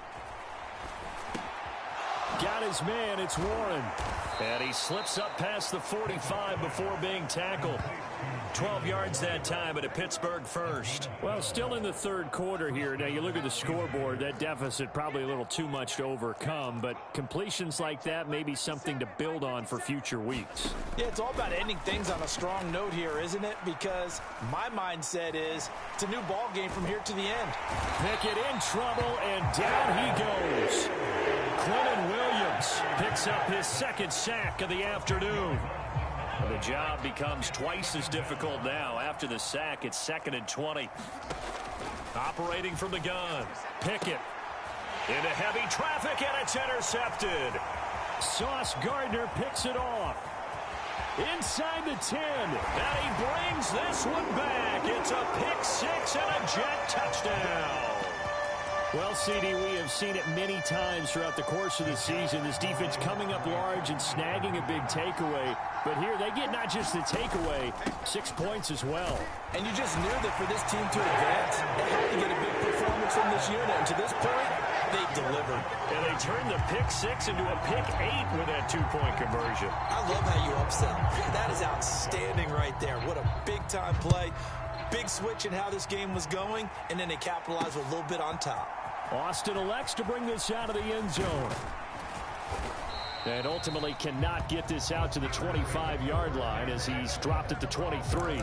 Speaker 2: Got his man, it's Warren. And he slips up past the 45 before being tackled. 12 yards that time, but a Pittsburgh first. Well, still in the 3rd quarter here. Now, you look at the scoreboard, that deficit probably a little too much to overcome, but completions like that may be something to build on for future weeks.
Speaker 4: Yeah, it's all about ending things on a strong note here, isn't it? Because my mindset is it's a new ball game from here to the end.
Speaker 2: Pickett in trouble, and down he goes. Quentin Williams picks up his 2nd sack of the afternoon. The job becomes twice as difficult now. After the sack, it's 2nd and 20. Operating from the gun. Pickett into heavy traffic, and it's intercepted. Sauce Gardner picks it off. Inside the 10. And he brings this one back. It's a pick 6 and a Jet touchdown. Well, CD, we have seen it many times throughout the course of the season. This defense coming up large and snagging a big takeaway. But here they get not just the takeaway, 6 points as well.
Speaker 4: And you just knew that for this team to advance, they had to get a big performance from this unit. And to this point, they delivered.
Speaker 2: And they turned the pick 6 into a pick 8 with that 2-point conversion.
Speaker 1: I love how you upset. That is outstanding right there. What a big-time play. Big switch in how this game was going, and then they capitalized with a little bit on top.
Speaker 2: Austin elects to bring this out of the end zone. And ultimately cannot get this out to the 25-yard line as he's dropped at the 23.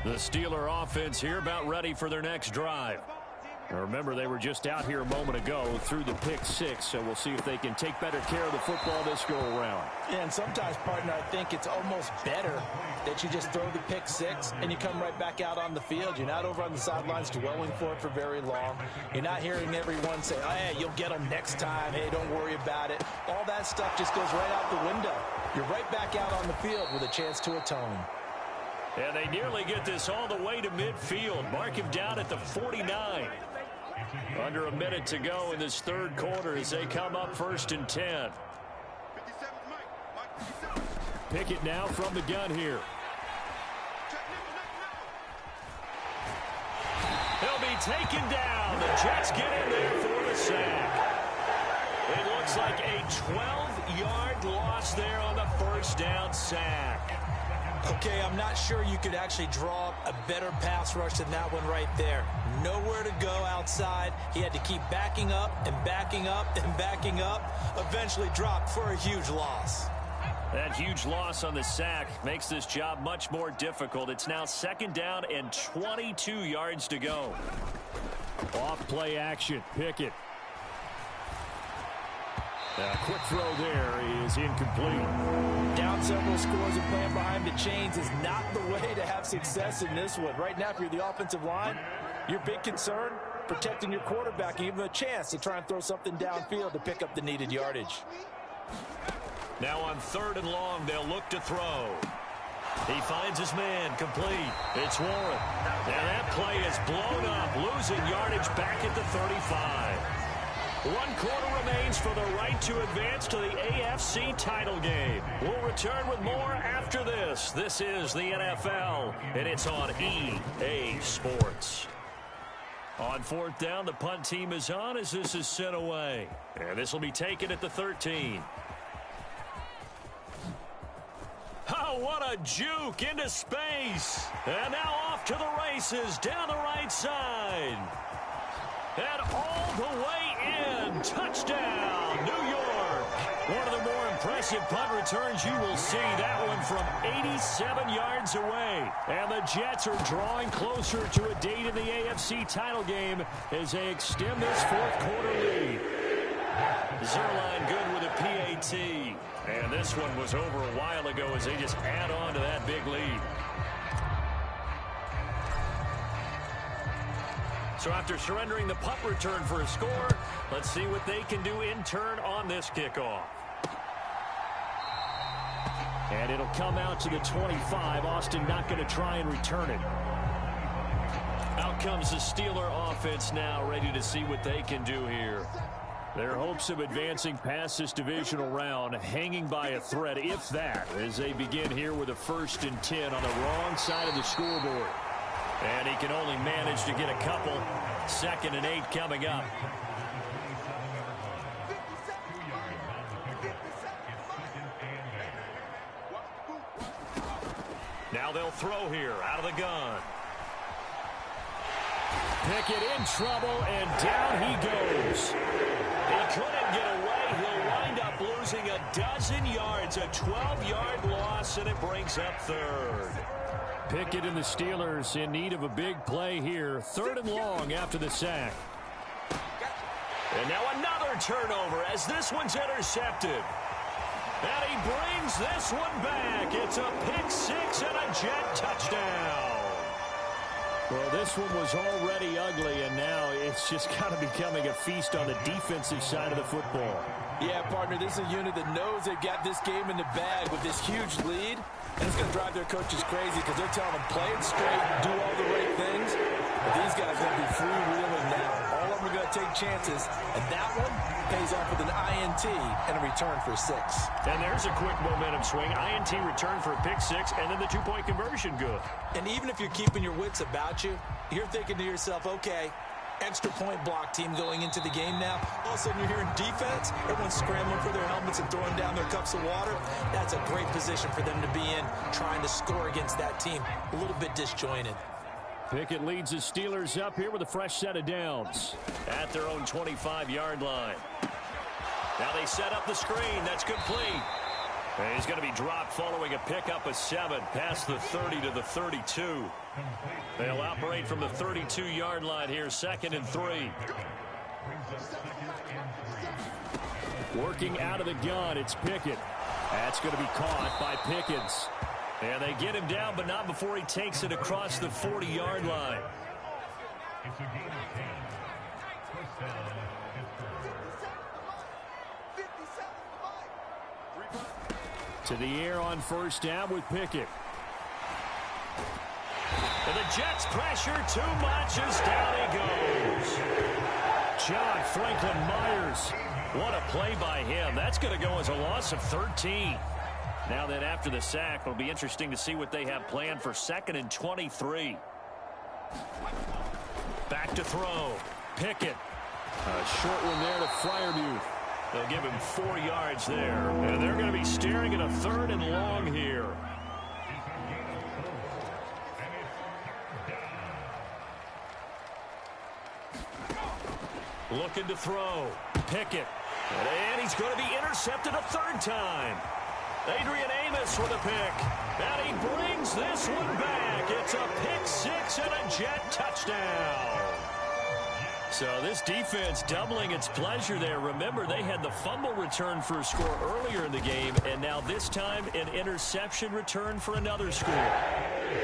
Speaker 2: The Steeler offense here about ready for their next drive. Remember, they were just out here a moment ago through the pick 6, so we'll see if they can take better care of the football this go-around.
Speaker 4: Yeah, and sometimes, partner, I think it's almost better that you just throw the pick 6 and you come right back out on the field. You're not over on the sidelines dwelling for it for very long. You're not hearing everyone say, oh, hey, you'll get them next time. Hey, don't worry about it. All that stuff just goes right out the window. You're right back out on the field with a chance to atone.
Speaker 2: And they nearly get this all the way to midfield. Mark him down at the 49. Under a minute to go in this third quarter as they come up 1st and 10. Pickett now from the gun here. He'll be taken down. The Jets get in there for the sack. It looks like a 12-yard loss there on the first down sack.
Speaker 1: Okay, I'm not sure you could actually draw up a better pass rush than that one right there. Nowhere to go outside. He had to keep backing up and backing up and backing up. Eventually dropped for a huge loss.
Speaker 2: That huge loss on the sack makes this job much more difficult. It's now 2nd down and 22 yards to go. Off play action. Pickett. A quick throw there is incomplete.
Speaker 4: Down several scores and playing behind the chains is not the way to have success in this one. Right now, if you're the offensive line, your big concern, protecting your quarterback and give him a chance to try and throw something downfield to pick up the needed yardage.
Speaker 2: Now on 3rd and long, they'll look to throw. He finds his man, complete. It's Warren. Now that play is blown up, losing yardage back at the 35. 1 quarter remains for the right to advance to the AFC title game. We'll return with more after this. This is the NFL, and it's on EA Sports. On 4th down, the punt team is on as this is sent away. And this will be taken at the 13. Oh, what a juke into space. And now off to the races down the right side. And all the way in. Touchdown, New York. One of the more impressive punt returns you will see. That one from 87 yards away. And the Jets are drawing closer to a date in the AFC title game as they extend this 4th quarter lead. Zerline good with a PAT. And this one was over a while ago as they just add on to that big lead. So after surrendering the punt return for a score, let's see what they can do in turn on this kickoff. And it'll come out to the 25. Austin not going to try and return it. Out comes the Steeler offense now, ready to see what they can do here. Their hopes of advancing past this divisional round hanging by a thread, if that, as they begin here with a 1st and 10 on the wrong side of the scoreboard. And he can only manage to get a couple. 2nd and 8 coming up. Now they'll throw here out of the gun. Pickett in trouble, and down he goes. He couldn't get away. He'll wind up losing a dozen yards, a 12-yard loss, and it brings up 3rd. Pickett and the Steelers in need of a big play here. 3rd and long after the sack. And now another turnover as this one's intercepted. And he brings this one back. It's a pick 6 and a Jet touchdown. Well, this one was already ugly, and now it's just kind of becoming a feast on the defensive side of the football.
Speaker 4: Yeah, partner, this is a unit that knows they've got this game in the bag with this huge lead. And it's going to drive their coaches crazy because they're telling them, play it straight, do all the right things. But these guys are going to be freewheeling now. All of them are going to take chances. And that one pays off with an INT and a return for 6.
Speaker 2: And there's a quick momentum swing. INT return for a pick 6, and then the 2-point conversion good.
Speaker 1: And even if you're keeping your wits about you, you're thinking to yourself, okay, extra point block team going into the game now. All of a sudden you're hearing defense. Everyone's scrambling for their helmets and throwing down their cups of water. That's a great position for them to be in, trying to score against that team. A little bit disjointed.
Speaker 2: Pickett leads the Steelers up here with a fresh set of downs at their own 25-yard line. Now they set up the screen. That's complete. And he's going to be dropped following a pickup of 7 past the 30 to the 32. They'll operate from the 32-yard line here, 2nd and 3. Working out of the gun, it's Pickett. That's going to be caught by Pickens. And they get him down, but not before he takes it across the 40-yard line. To the air on 1st down with Pickett. And the Jets pressure too much as down he goes. John Franklin Myers. What a play by him. That's going to go as a loss of 13. Now then, after the sack, it'll be interesting to see what they have planned for 2nd and 23. Back to throw. Pickett. A short one there to Freiermuth. They'll give him 4 yards there. And they're going to be staring at a 3rd and long here. Looking to throw. Pickett. And he's going to be intercepted a 3rd time. Adrian Amos with a pick. And he brings this one back. It's a pick 6 and a Jet touchdown. So this defense doubling its pleasure there. Remember, they had the fumble return for a score earlier in the game, and now this time an interception return for another score.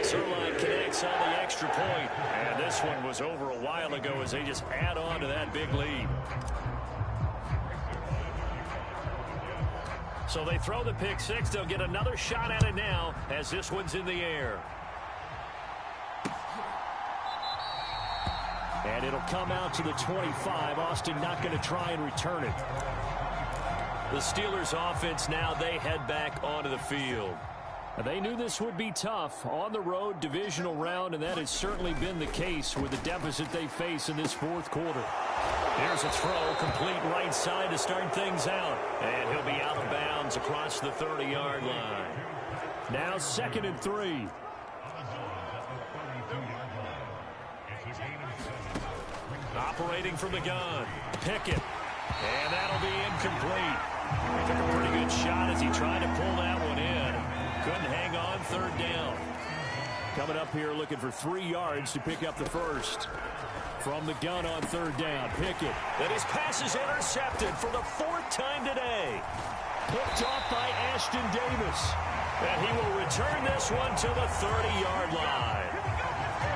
Speaker 2: Sirline connects on the extra point, and this one was over a while ago as they just add on to that big lead. So they throw the pick 6. They'll get another shot at it now as this one's in the air. And it'll come out to the 25. Austin not going to try and return it. The Steelers offense now, they head back onto the field. They knew this would be tough on the road, divisional round, and that has certainly been the case with the deficit they face in this 4th quarter. Here's a throw, complete right side to start things out. And he'll be out of bounds across the 30-yard line. Now 2nd and 3. Operating from the gun. Pickett. And that'll be incomplete. Took a pretty good shot as he tried to pull that one in. Couldn't hang on, 3rd down. Coming up here looking for 3 yards to pick up the 1st. From the gun on 3rd down. Pickett. And his pass is intercepted for the 4th time today. Picked off by Ashton Davis. And he will return this one to the 30-yard line.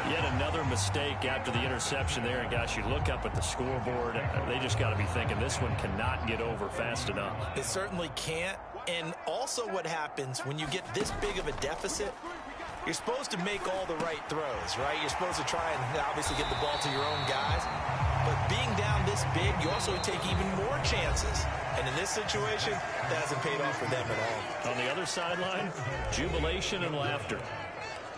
Speaker 2: Yet another mistake after the interception there. And, gosh, you look up at the scoreboard, they just got to be thinking this one cannot get over fast enough.
Speaker 1: It certainly can't. And also what happens when you get this big of a deficit, you're supposed to make all the right throws, right? You're supposed to try and obviously get the ball to your own guys. But being down this big, you also take even more chances. And in this situation, that hasn't paid off for them at all.
Speaker 2: On the other sideline, jubilation and laughter.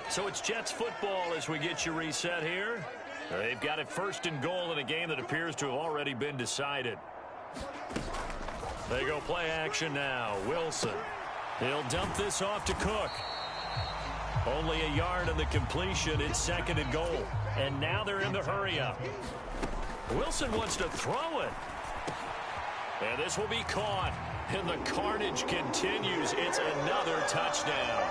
Speaker 2: So it's Jets football as we get you reset here. They've got it 1st and goal in a game that appears to have already been decided. They go play action now. Wilson. He'll dump this off to Cook. Only a yard on the completion. It's 2nd and goal. And now they're in the hurry-up. Wilson wants to throw it. And this will be caught. And the carnage continues. It's another touchdown.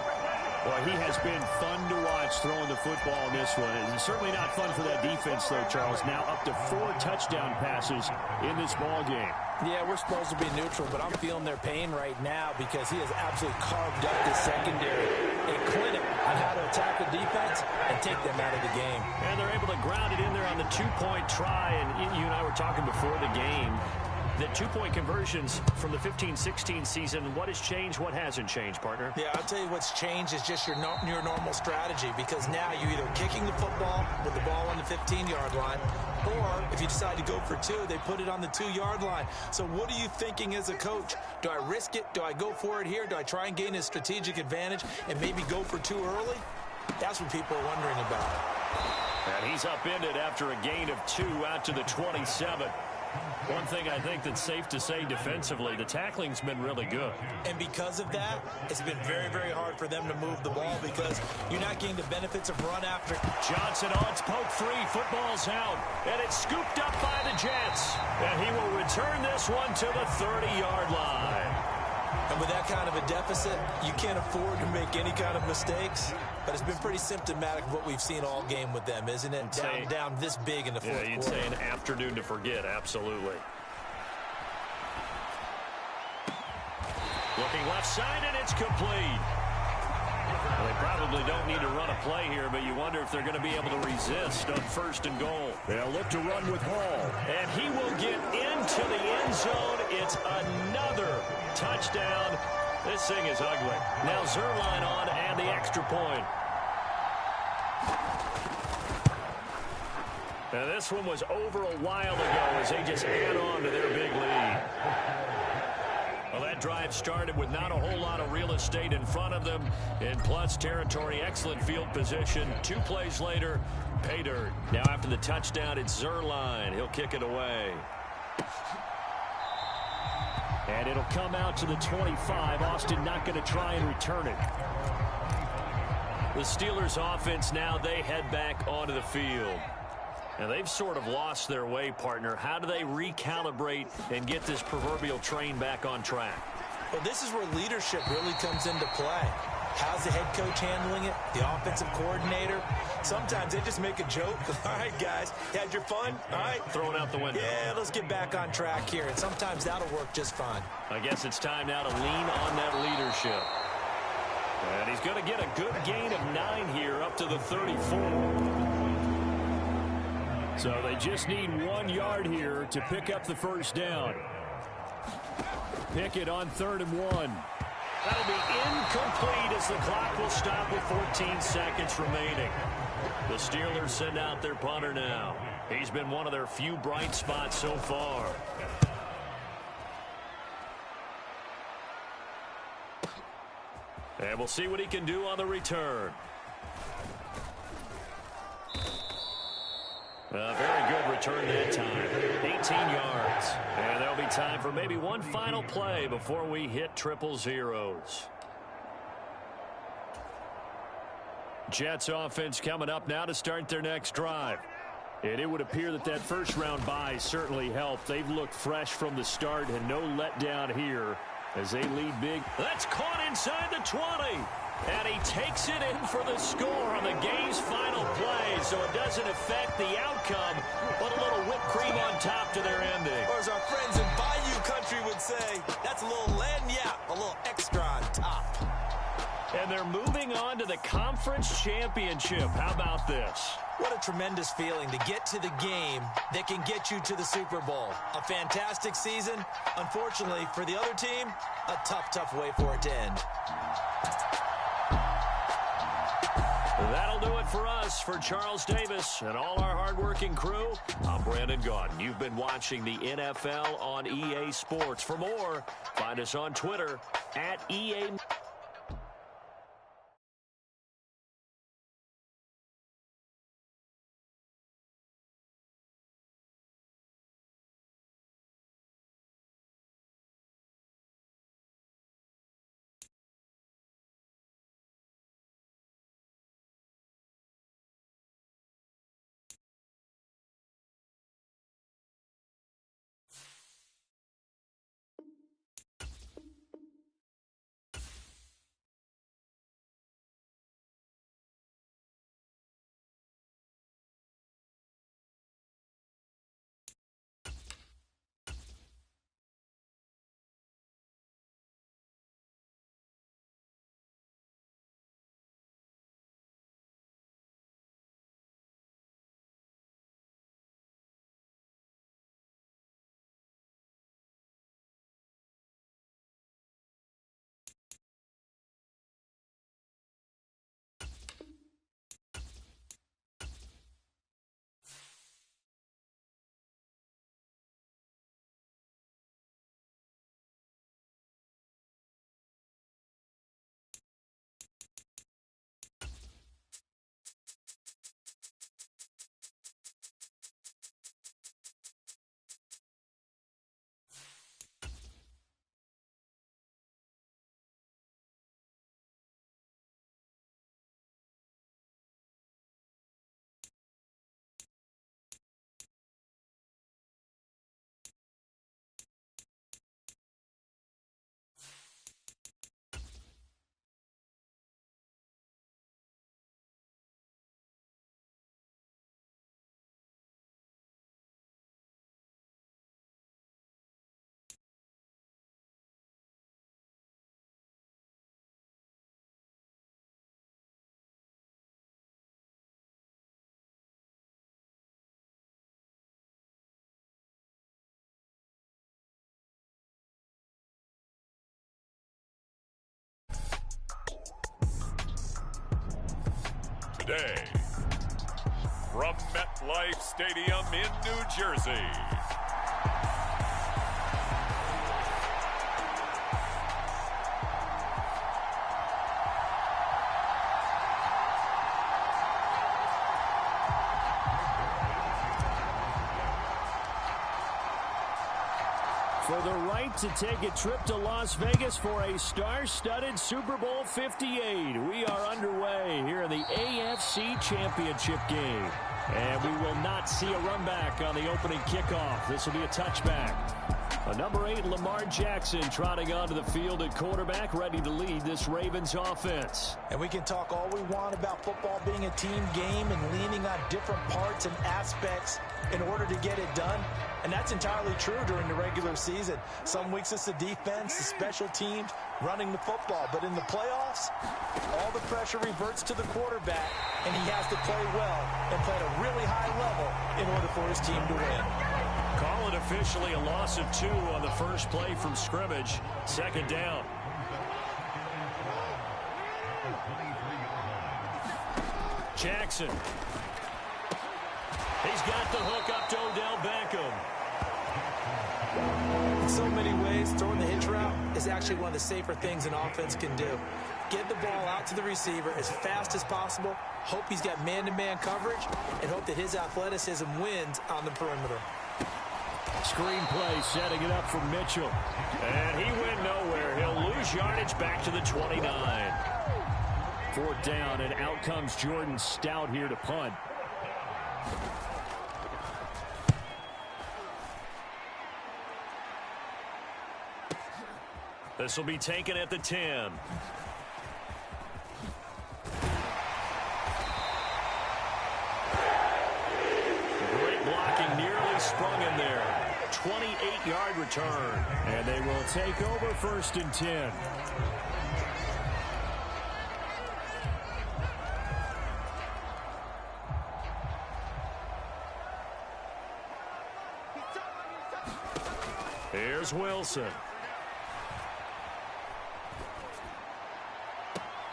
Speaker 2: Well, he has been fun to watch throwing the football in this one. It's certainly not fun for that defense, though, Charles. Now up to 4 touchdown passes in this ball game.
Speaker 4: Yeah, we're supposed to be neutral, but I'm feeling their pain right now because he has absolutely carved up the secondary. A clinic on how to attack the defense and take them out of the game.
Speaker 2: And they're able to ground it in there on the 2-point try. And you and I were talking before the game. The 2-point conversions from the 15-16 season, what has changed, what hasn't changed, partner?
Speaker 1: Yeah, I'll tell you what's changed is just your normal strategy, because now you're either kicking the football with the ball on the 15-yard line, or if you decide to go for 2, they put it on the 2-yard line. So what are you thinking as a coach? Do I risk it? Do I go for it here? Do I try and gain a strategic advantage and maybe go for 2 early? That's what people are wondering about.
Speaker 2: And he's upended after a gain of 2 out to the 27. One thing I think that's safe to say defensively, the tackling's been really good.
Speaker 1: And because of that, it's been very, very hard for them to move the ball because you're not getting the benefits of run after.
Speaker 2: Johnson on poke 3, football's out, and it's scooped up by the Jets. And he will return this one to the 30-yard line.
Speaker 1: And with that kind of a deficit, you can't afford to make any kind of mistakes. But it's been pretty symptomatic of what we've seen all game with them, isn't it? Down this big in the fourth quarter.
Speaker 2: Yeah, you'd say an afternoon to forget, absolutely. Looking left side, and it's complete. Well, they probably don't need to run a play here, but you wonder if they're going to be able to resist on 1st and goal.
Speaker 3: They'll look to run with Hall.
Speaker 2: And he will get into the end zone. It's another touchdown. This thing is ugly. Now Zerline on and the extra point. And this one was over a while ago as they just add on to their big lead. Well, that drive started with not a whole lot of real estate in front of them. In plus territory, excellent field position. 2 plays later, pay dirt. Now after the touchdown, it's Zerline. He'll kick it away.
Speaker 3: And it'll come out to the 25. Austin not going to try and return it.
Speaker 2: The Steelers offense now, they head back onto the field. And they've sort of lost their way, partner. How do they recalibrate and get this proverbial train back on track?
Speaker 1: Well, this is where leadership really comes into play. How's the head coach handling it? The offensive coordinator? Sometimes they just make a joke. All right, guys, you had your fun? All right.
Speaker 2: Throw it out the window.
Speaker 1: Yeah, let's get back on track here. And sometimes that'll work just fine.
Speaker 2: I guess it's time now to lean on that leadership. And he's going to get a good gain of 9 here up to the 34.
Speaker 3: So they just need 1 yard here to pick up the first down. Pickett on 3rd and 1.
Speaker 2: That'll be incomplete as the clock will stop with 14 seconds remaining. The Steelers send out their punter now. He's been one of their few bright spots so far. And we'll see what he can do on the return. A very good return that time. 18 yards. And there'll be time for maybe one final play before we hit 000.
Speaker 3: Jets offense coming up now to start their next drive. And it would appear that that first-round bye certainly helped. They've looked fresh from the start and no letdown here as they lead big.
Speaker 2: That's caught inside the 20. And he takes it in for the score on the game's final play, so it doesn't affect the outcome, but a little whipped cream on top to their ending.
Speaker 1: Or as our friends in Bayou Country would say, that's a little lagniappe, a little extra on top.
Speaker 2: And they're moving on to the conference championship. How about this?
Speaker 1: What a tremendous feeling to get to the game that can get you to the Super Bowl. A fantastic season. Unfortunately, for the other team, a tough way for it to end.
Speaker 2: That'll do it for us. For Charles Davis and all our hardworking crew, I'm Brandon Gaudin. You've been watching the NFL on EA Sports. For more, find us on Twitter @EA.
Speaker 5: day. From MetLife Stadium in New Jersey.
Speaker 2: For the right to take a trip to Las Vegas for a star-studded Super Bowl 58. We are underway here in the AFC Championship game. And we will not see a run back on the opening kickoff. This will be a touchback. Number 8, Lamar Jackson, trotting onto the field at quarterback, ready to lead this Ravens offense.
Speaker 4: And we can talk all we want about football being a team game and leaning on different parts and aspects in order to get it done. And that's entirely true during the regular season. Some weeks it's the defense, the special teams, running the football. But in the playoffs, all the pressure reverts to the quarterback, and he has to play well and play at a really high level in order for his team to win.
Speaker 2: Call it officially a loss of 2 on the first play from scrimmage. Second down. Jackson. He's got the hook up to Odell Beckham.
Speaker 4: In so many ways, throwing the hitch route is actually one of the safer things an offense can do. Get the ball out to the receiver as fast as possible, hope he's got man-to-man coverage, and hope that his athleticism wins on the perimeter.
Speaker 2: Screenplay setting it up for Mitchell. And he went nowhere. He'll lose yardage back to the 29. 4th down, and out comes Jordan Stout here to punt. This will be taken at the 10. Great blocking, nearly sprung in there. 28-yard return. And they will take over 1st and 10. Here's Wilson.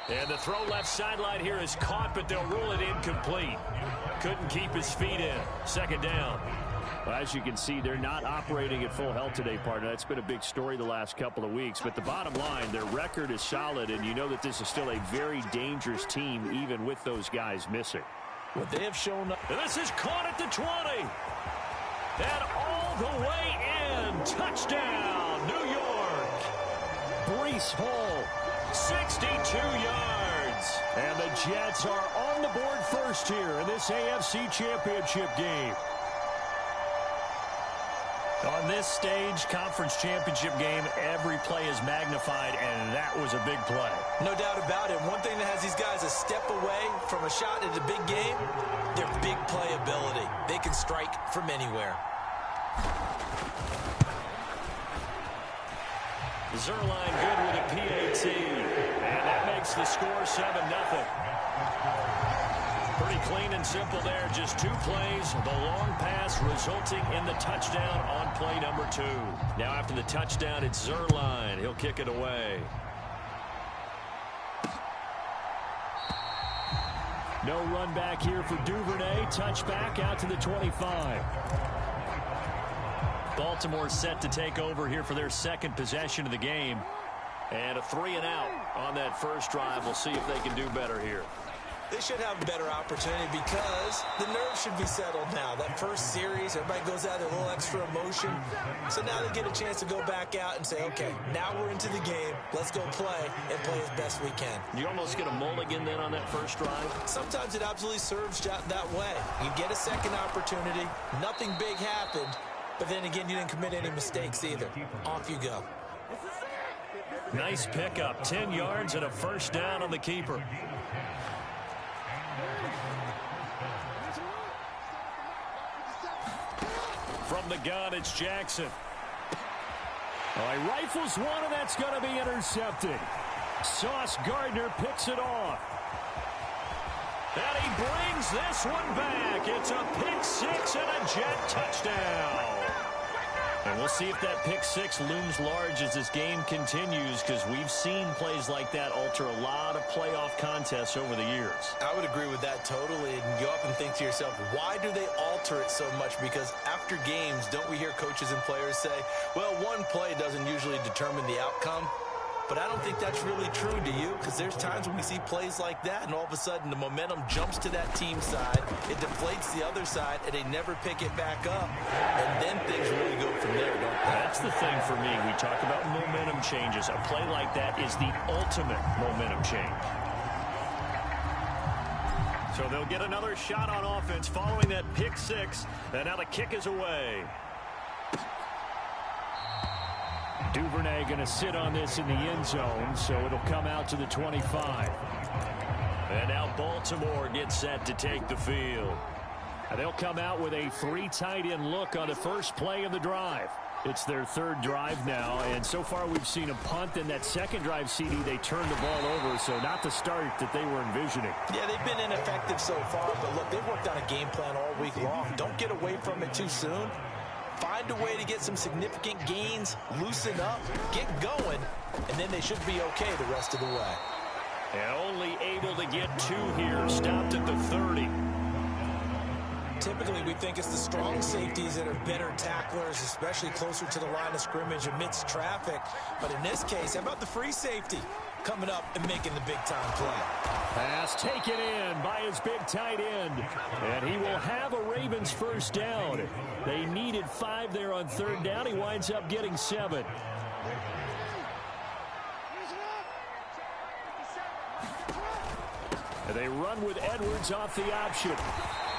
Speaker 2: And the throw left sideline here is caught, but they'll rule it incomplete. Couldn't keep his feet in. 2nd down. Well, as you can see, they're not operating at full health today, partner. That's been a big story the last couple of weeks. But the bottom line, their record is solid, and you know that this is still a very dangerous team, even with those guys missing.
Speaker 4: What they have shown up.
Speaker 2: And this is caught at the 20. And all the way in. Touchdown, New York. Breece Hall, 62 yards. And the Jets are on the board first here in this AFC Championship game. On this stage, conference championship game, every play is magnified, and that was a big play.
Speaker 4: No doubt about it. One thing that has these guys a step away from a shot at a big game, their big play ability. They can strike from anywhere.
Speaker 2: Zerline good with a PAT, and that makes the score 7-0. Pretty clean and simple there. Just 2 plays. The long pass resulting in the touchdown on play number 2. Now after the touchdown, it's Zerline. He'll kick it away. No run back here for Duvernay. Touchback out to the 25. Baltimore set to take over here for their 2nd possession of the game. And a 3-and-out on that first drive. We'll see if they can do better here.
Speaker 4: They should have a better opportunity because the nerves should be settled now. That first series, everybody goes out there, a little extra emotion. So now they get a chance to go back out and say, okay, now we're into the game. Let's go play and play as best we can.
Speaker 2: You almost get a mulligan then on that first drive?
Speaker 4: Sometimes it absolutely serves that way. You get a second opportunity. Nothing big happened. But then again, you didn't commit any mistakes either. Off you go.
Speaker 2: Nice pickup. 10 yards and a first down on the keeper. From the gun, it's Jackson. Oh, he rifles one, and that's going to be intercepted. Sauce Gardner picks it off. And he brings this one back. It's a pick 6 and a Jet touchdown. And we'll see if that pick six looms large as this game continues, because we've seen plays like that alter a lot of playoff contests over the years.
Speaker 4: I would agree with that totally. And you often think to yourself, why do they alter it so much? Because after games, don't we hear coaches and players say, well, one play doesn't usually determine the outcome? But I don't think that's really true, do you? Because there's times when we see plays like that, and all of a sudden the momentum jumps to that team side, it deflates the other side, and they never pick it back up. And then things really go from there, don't they?
Speaker 2: That's the thing for me. We talk about momentum changes. A play like that is the ultimate momentum change. So they'll get another shot on offense following that pick six, and now the kick is away. Duvernay going to sit on this in the end zone, so it'll come out to the 25. And now Baltimore gets set to take the field. And they'll come out with a 3 tight end look on the first play of the drive. It's their third drive now, and so far we've seen a punt. In that second drive, CD, they turned the ball over, so not the start that they were envisioning.
Speaker 4: Yeah, they've been ineffective so far, but look, they've worked on a game plan all week long. Don't get away from it too soon. Find a way to get some significant gains, loosen up, get going, and then they should be okay the rest of the way.
Speaker 2: And only able to get 2 here, stopped at the 30.
Speaker 3: Typically, we think it's the strong safeties that are better tacklers, especially closer to the line of scrimmage amidst traffic. But in this case, how about the free safety coming up and making the big-time play?
Speaker 2: Pass taken in by his big tight end. And he will have a Ravens first down. They needed 5 there on third down. He winds up getting 7. And they run with Edwards off the option.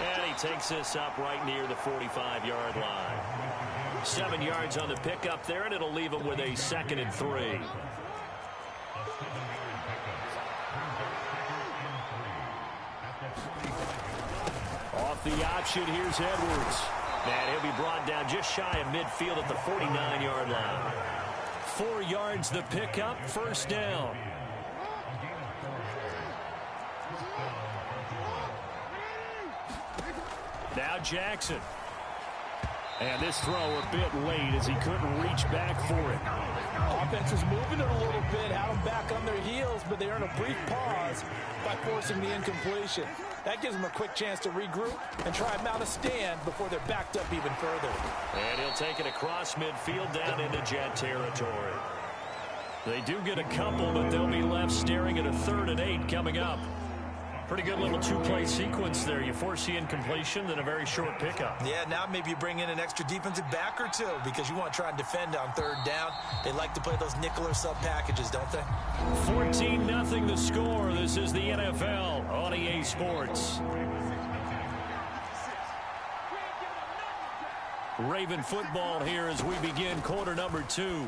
Speaker 2: And he takes this up right near the 45-yard line. 7 yards on the pickup there, and it'll leave him with a 2nd and 3. Off the option, here's Edwards. And he'll be brought down just shy of midfield at the 49-yard line. 4 yards the pickup, first down. Now Jackson. And this throw a bit late as he couldn't reach back for it.
Speaker 4: Offense is moving it a little bit, had them back on their heels, but they earn a brief pause by forcing the incompletion. That gives them a quick chance to regroup and try and mount a stand before they're backed up even further.
Speaker 2: And he'll take it across midfield down into Jet territory. They do get a couple, but they'll be left staring at a 3rd and 8 coming up. Pretty good little 2-play sequence there. You force the incompletion, then a very short pickup.
Speaker 3: Yeah, now maybe you bring in an extra defensive back or 2 because you want to try and defend on 3rd down. They like to play those nickel or sub packages, don't they?
Speaker 2: 14-0 the score. This is the NFL on EA Sports. Raven football here as we begin quarter number 2.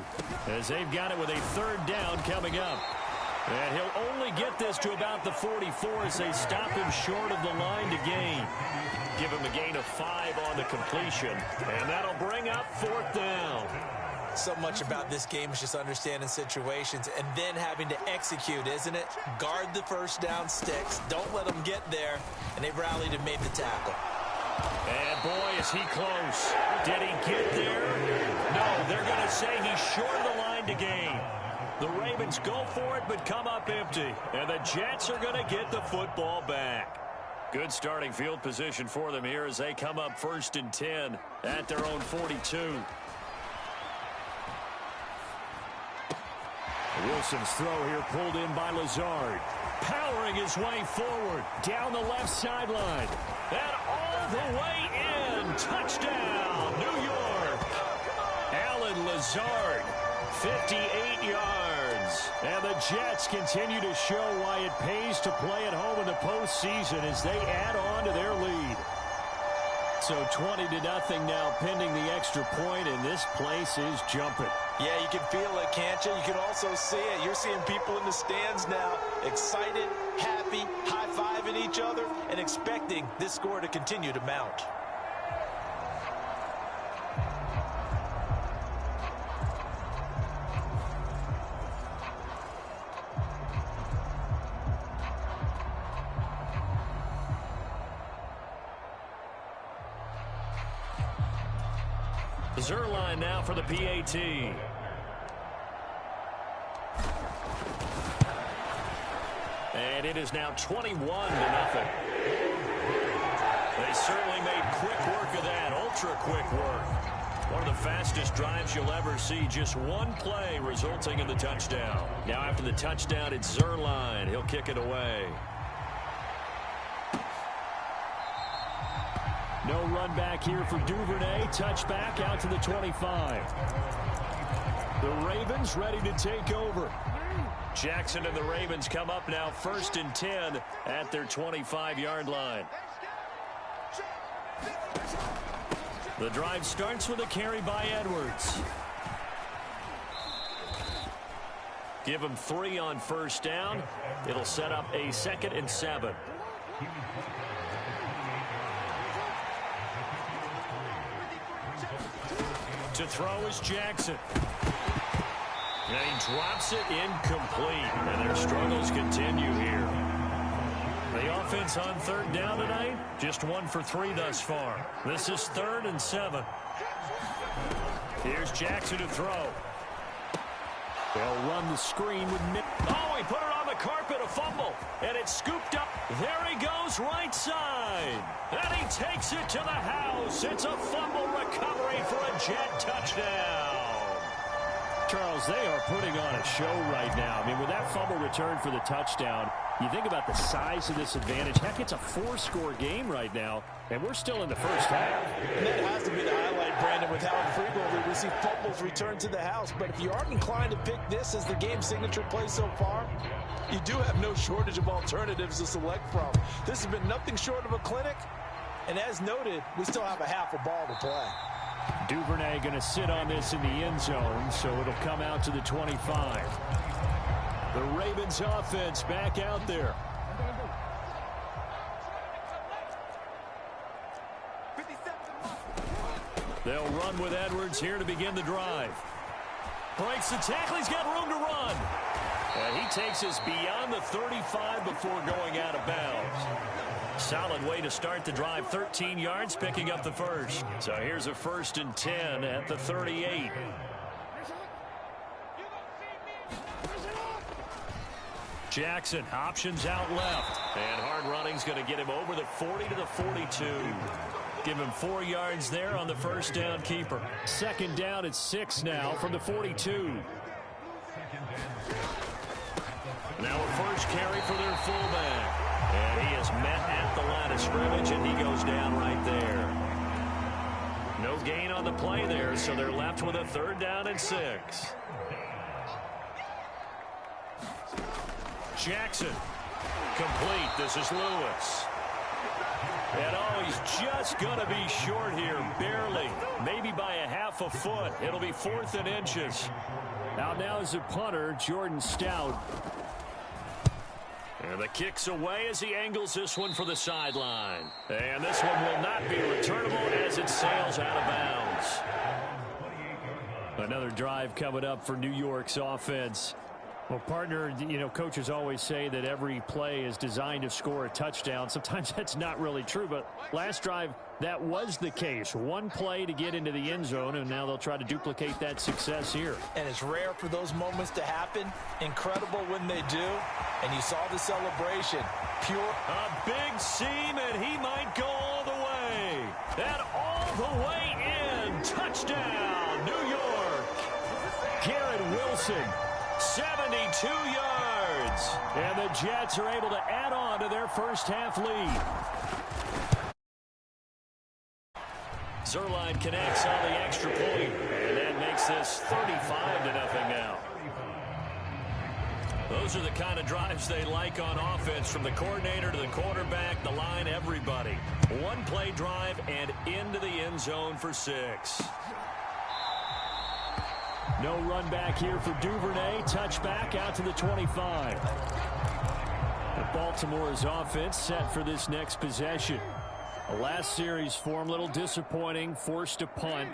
Speaker 2: As they've got it with a 3rd down coming up. And he'll only get this to about the 44 as they stop him short of the line to gain. Give him a gain of 5 on the completion. And that'll bring up 4th down.
Speaker 3: So much about this game is just understanding situations and then having to execute, isn't it? Guard the first down sticks. Don't let them get there. And they've rallied and made the tackle.
Speaker 2: And boy, is he close. Did he get there? No, they're going to say he's short of the line to gain. The Ravens go for it, but come up empty. And the Jets are going to get the football back. Good starting field position for them here as they come up 1st and 10 at their own 42. Wilson's throw here pulled in by Lazard. Powering his way forward down the left sideline. And all the way in. Touchdown, New York. Alan Lazard, 58 yards. And the Jets continue to show why it pays to play at home in the postseason as they add on to their lead. So 20-0 now pending the extra point, and this place is jumping.
Speaker 3: Yeah, you can feel it, can't you? You can also see it. You're seeing people in the stands now, excited, happy, high-fiving each other, and expecting this score to continue to mount. Zerline now for the PAT. And it is now 21-0. They certainly made quick work of that, ultra-quick work. One of the fastest drives you'll ever see, just one play resulting in the touchdown. Now after the touchdown, it's Zerline. He'll kick it away. No run back here for Duvernay. Touchback out to the 25. The Ravens ready to take over. Jackson and the Ravens come up now 1st and 10 at their 25-yard line. The drive starts with a carry by Edwards. Give him 3 on 1st down. It'll set up a 2nd and 7. To throw is Jackson. And he drops it incomplete. And their struggles continue here. The offense on 3rd down tonight, just 1 for 3 thus far. This is 3rd and 7. Here's Jackson to throw. They'll run the screen with Nick. Oh, he put it on the carpet, a fumble. And it's scooped up. There he goes, right side. And he takes it to the house. It's a fumble recovery for a Jet touchdown. Charles, they are putting on a show right now. I mean, with that fumble return for the touchdown, you think about the size of this advantage. Heck, it's a 4-score game right now, and we're still in the first half.
Speaker 4: And that has to be the highlight, Brandon, with how frequently we see fumbles return to the house. But if you aren't inclined to pick this as the game signature play so far, you do have no shortage of alternatives to select from. This has been nothing short of a clinic. And as noted, we still have a half a ball to play.
Speaker 3: Duvernay going to sit on this in the end zone, so it'll come out to the 25. The Ravens offense back out there. They'll run with Edwards here to begin the drive. Breaks the tackle. He's got room to run. And he takes us beyond the 35 before going out of bounds. Solid way to start the drive. 13 yards, picking up the first. So here's a 1st and 10 at the 38. Jackson options out left. And hard running's going to get him over the 40 to the 42. Give him 4 yards there on the 1st down keeper. 2nd down at 6 now from the 42. Now a first carry for their fullback. And he is met at the line of scrimmage, and he goes down right there. No gain on the play there, so they're left with a 3rd down and 6. Jackson. Complete. This is Lewis. And oh, he's just going to be short here, barely. Maybe by a half a foot. It'll be 4th and inches. Now is the punter, Jordan Stout. And the kick's away as he angles this one for the sideline. And this one will not be returnable as it sails out of bounds. Another drive coming up for New York's offense. Well, partner, you know, coaches always say that every play is designed to score a touchdown. Sometimes that's not really true, but last drive, that was the case. One play to get into the end zone, and now they'll try to duplicate that success here.
Speaker 4: And it's rare for those moments to happen. Incredible when they do. And you saw the celebration. Pure.
Speaker 3: A big seam, and he might go all the way. And all the way in. Touchdown, New York. Garrett Wilson. 72 yards. And the Jets are able to add on to their first half lead. Zerline connects on the extra point. And that makes this 35-0 now. Those are the kind of drives they like on offense, from the coordinator to the quarterback, the line, everybody. One play drive and into the end zone for 6. No run back here for Duvernay. Touchback out to the 25. Baltimore's offense set for this next possession. The last series for him, a little disappointing, forced a punt.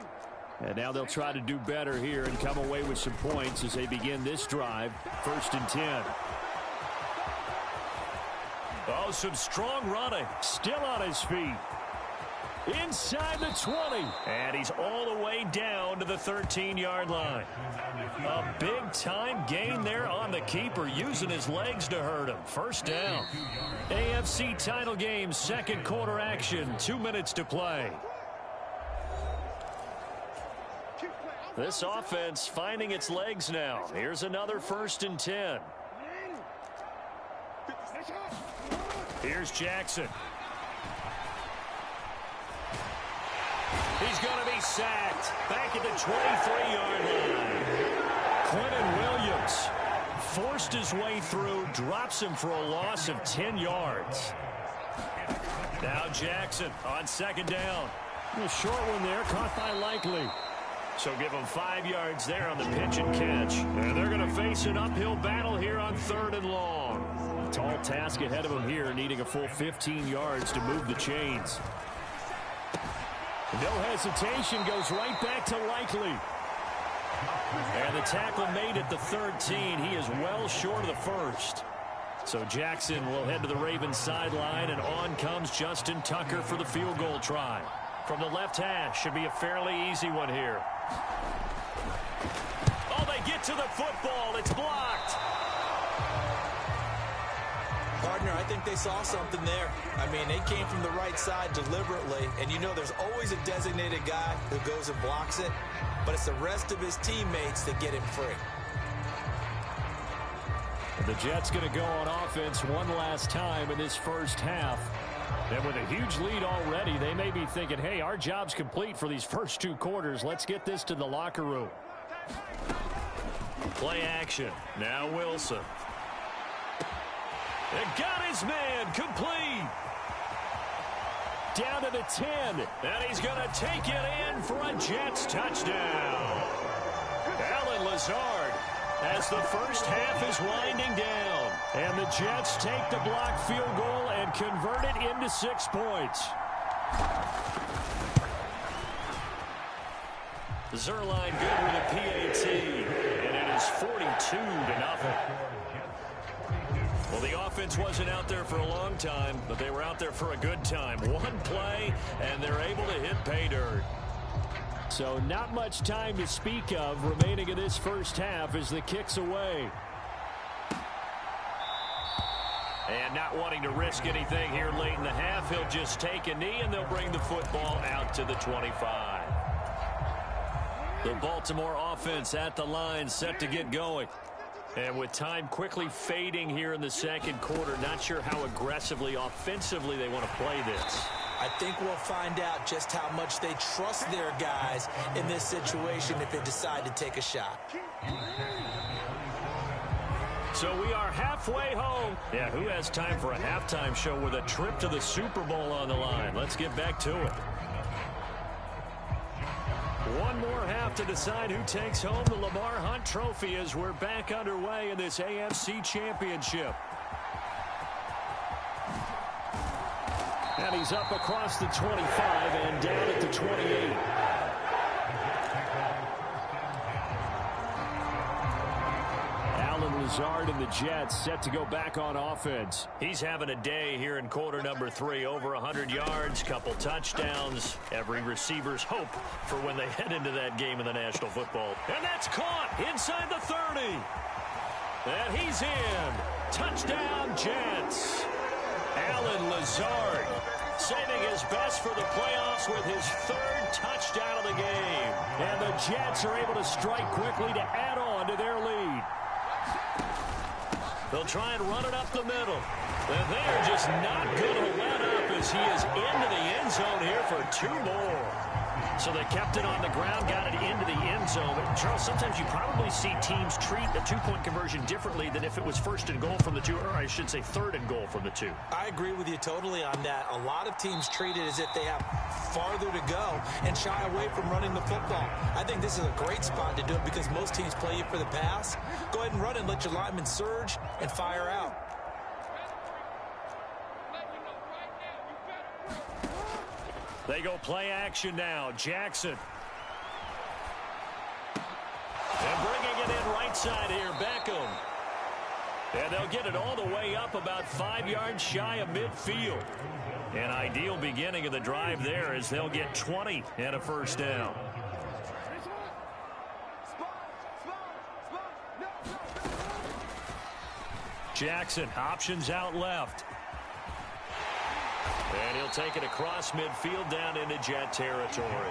Speaker 3: And now they'll try to do better here and come away with some points as they begin this drive. 1st and 10. Oh, some strong running. Still on his feet.
Speaker 2: inside the 20.
Speaker 3: And he's all the way down to the 13-yard line. A big-time gain there on the keeper, using his legs to hurt him. First down. AFC title game, second quarter action, 2 minutes to play. This offense finding its legs now. Here's another 1st and 10. Here's Jackson. He's going to be sacked. Back at the 23-yard line. Quentin Williams forced his way through, drops him for a loss of 10 yards. Now Jackson on 2nd down.
Speaker 2: A short one there, caught by Likely.
Speaker 3: So give him 5 yards there on the pitch and catch. And they're going to face an uphill battle here on 3rd and long.
Speaker 2: Tall task ahead of him here, needing a full 15 yards to move the chains. No hesitation, goes right back to Likely.
Speaker 3: And the tackle made at the 13. He is well short of the 1st. So Jackson will head to the Ravens sideline, and on comes Justin Tucker for the field goal try. From the left hash, should be a fairly easy one here. Oh, they get to the football. It's blocked.
Speaker 4: Partner, I think they saw something there. I mean, they came from the right side deliberately, and you know there's always a designated guy who goes and blocks it, but it's the rest of his teammates that get him free.
Speaker 2: The Jets going to go on offense one last time in this first half. And with a huge lead already, they may be thinking, hey, our job's complete for these first 2 quarters. Let's get this to the locker room.
Speaker 3: Play action. Now Wilson. And got his man complete.
Speaker 2: Down to the 10.
Speaker 3: And he's going to take it in for a Jets touchdown. Alan Lazard, as the first half is winding down.
Speaker 2: And the Jets take the blocked field goal and convert it into 6 points.
Speaker 3: Zerline good with a PAT. And it is 42-0. Well, the offense wasn't out there for a long time, but they were out there for a good time. One play, and they're able to hit pay dirt.
Speaker 2: So not much time to speak of remaining in this first half as the kick's away.
Speaker 3: And not wanting to risk anything here late in the half, he'll just take a knee, and they'll bring the football out to the 25. The Baltimore offense at the line, set to get going. And with time quickly fading here in the second quarter, not sure how aggressively, offensively they want to play this.
Speaker 4: I think we'll find out just how much they trust their guys in this situation if they decide to take a shot.
Speaker 3: So we are halfway home. Yeah, who has time for a halftime show with a trip to the Super Bowl on the line? Let's get back to it. One more half to decide who takes home the Lamar Hunt Trophy as we're back underway in this AFC Championship.
Speaker 2: And he's up across the 25 and down at the 28. Alan Lazard and the Jets set to go back on offense.
Speaker 3: He's having a day here in quarter number 3. Over 100 yards, couple touchdowns. Every receiver's hope for when they head into that game in the National Football. And that's caught inside the 30. And he's in. Touchdown, Jets. Alan Lazard saving his best for the playoffs with his 3rd touchdown of the game.
Speaker 2: And the Jets are able to strike quickly to add on to their lead.
Speaker 3: They'll try and run it up the middle. And they're just not going to let up as he is into the end zone here for 2 more. So they kept it on the ground, got it into the end zone. But Charles, sometimes you probably see teams treat a 2-point conversion differently than if it was 1st and goal from the 2, or I should say 3rd and goal from the 2.
Speaker 4: I agree with you totally on that. A lot of teams treat it as if they have farther to go and shy away from running the football. I think this is a great spot to do it because most teams play you for the pass. Go ahead and run and let your linemen surge and fire out.
Speaker 3: They go play action now. Jackson. And bringing it in right side here, Beckham.
Speaker 2: And they'll get it all the way up about 5 yards shy of midfield. An ideal beginning of the drive there as they'll get 20 and a first down. Jackson options out left. And he'll take it across midfield down into Jet territory.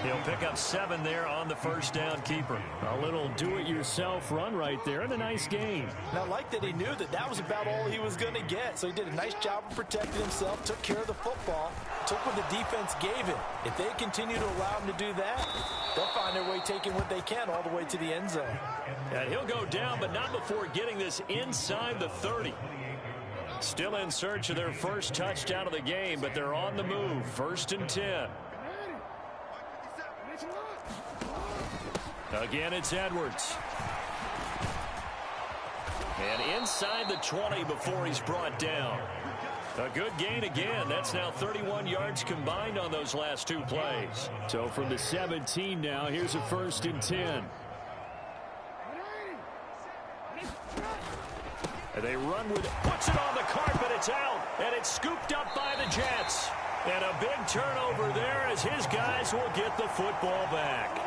Speaker 2: He'll pick up 7 there on the first down keeper.
Speaker 3: A little do-it-yourself run right there and a nice game.
Speaker 4: And I like that he knew that that was about all he was going to get. So he did a nice job of protecting himself, took care of the football, took what the defense gave him. If they continue to allow him to do that, they'll find their way taking what they can all the way to the end zone.
Speaker 2: And he'll go down, but not before getting this inside the 30. Still in search of their first touchdown of the game, but they're on the move. 1st and 10. Again, it's Edwards. And inside the 20 before he's brought down. A good gain again. That's now 31 yards combined on those last 2 plays.
Speaker 3: So from the 17 now, here's a 1st and 10.
Speaker 2: And they run with it, puts it on the carpet, it's out, and it's scooped up by the Jets. And a big turnover there as his guys will get the football back.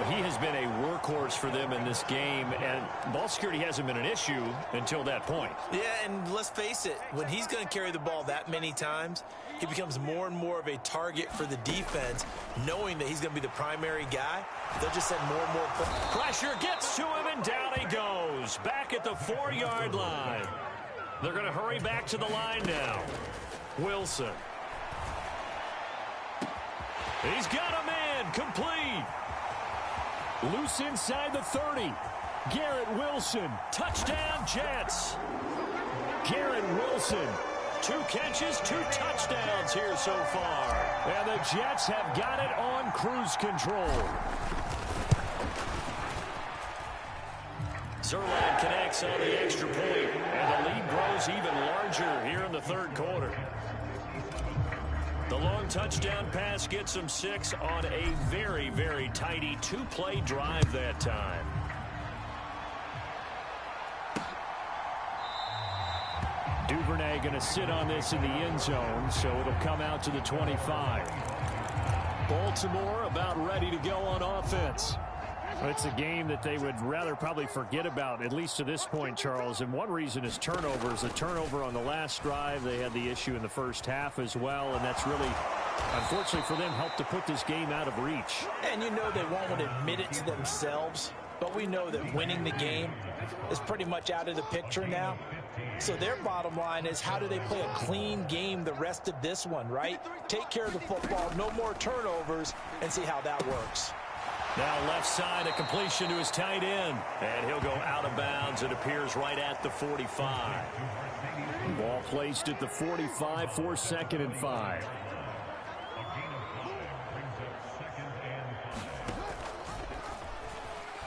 Speaker 3: He has been a workhorse for them in this game, and ball security hasn't been an issue until that point.
Speaker 1: Yeah, and let's face it, when he's going to carry the ball that many times, he becomes more and more of a target for the defense, knowing that he's going to be the primary guy. They'll just send more and more
Speaker 2: pressure gets to him, and down he goes. Back at the 4-yard line. They're going to hurry back to the line now. Wilson. He's got him in. Complete.
Speaker 3: Loose inside the 30. Garrett Wilson.
Speaker 2: Touchdown, Jets.
Speaker 3: Garrett Wilson.
Speaker 2: 2 catches, 2 touchdowns here so far.
Speaker 3: And the Jets have got it on cruise control.
Speaker 2: Zerline connects on the extra point, and the lead grows even larger here in the 3rd quarter. The long touchdown pass gets them 6 on a very, very tidy 2-play drive that time.
Speaker 3: Duvernay going to sit on this in the end zone, so it'll come out to the 25. Baltimore about ready to go on offense. It's a game that they would rather probably forget about, at least to this point, Charles. And one reason is turnovers. A turnover on the last drive. They had the issue in the first half as well, and that's really, unfortunately for them, helped to put this game out of reach.
Speaker 4: And you know they won't want to admit it to themselves, but we know that winning the game is pretty much out of the picture now. So their bottom line is, how do they play a clean game the rest of this one, right? Take care of the football, no more turnovers, and see how that works.
Speaker 2: Now left side, a completion to his tight end. And he'll go out of bounds. It appears right at the 45.
Speaker 3: Ball placed at the 45 for 2nd and 5.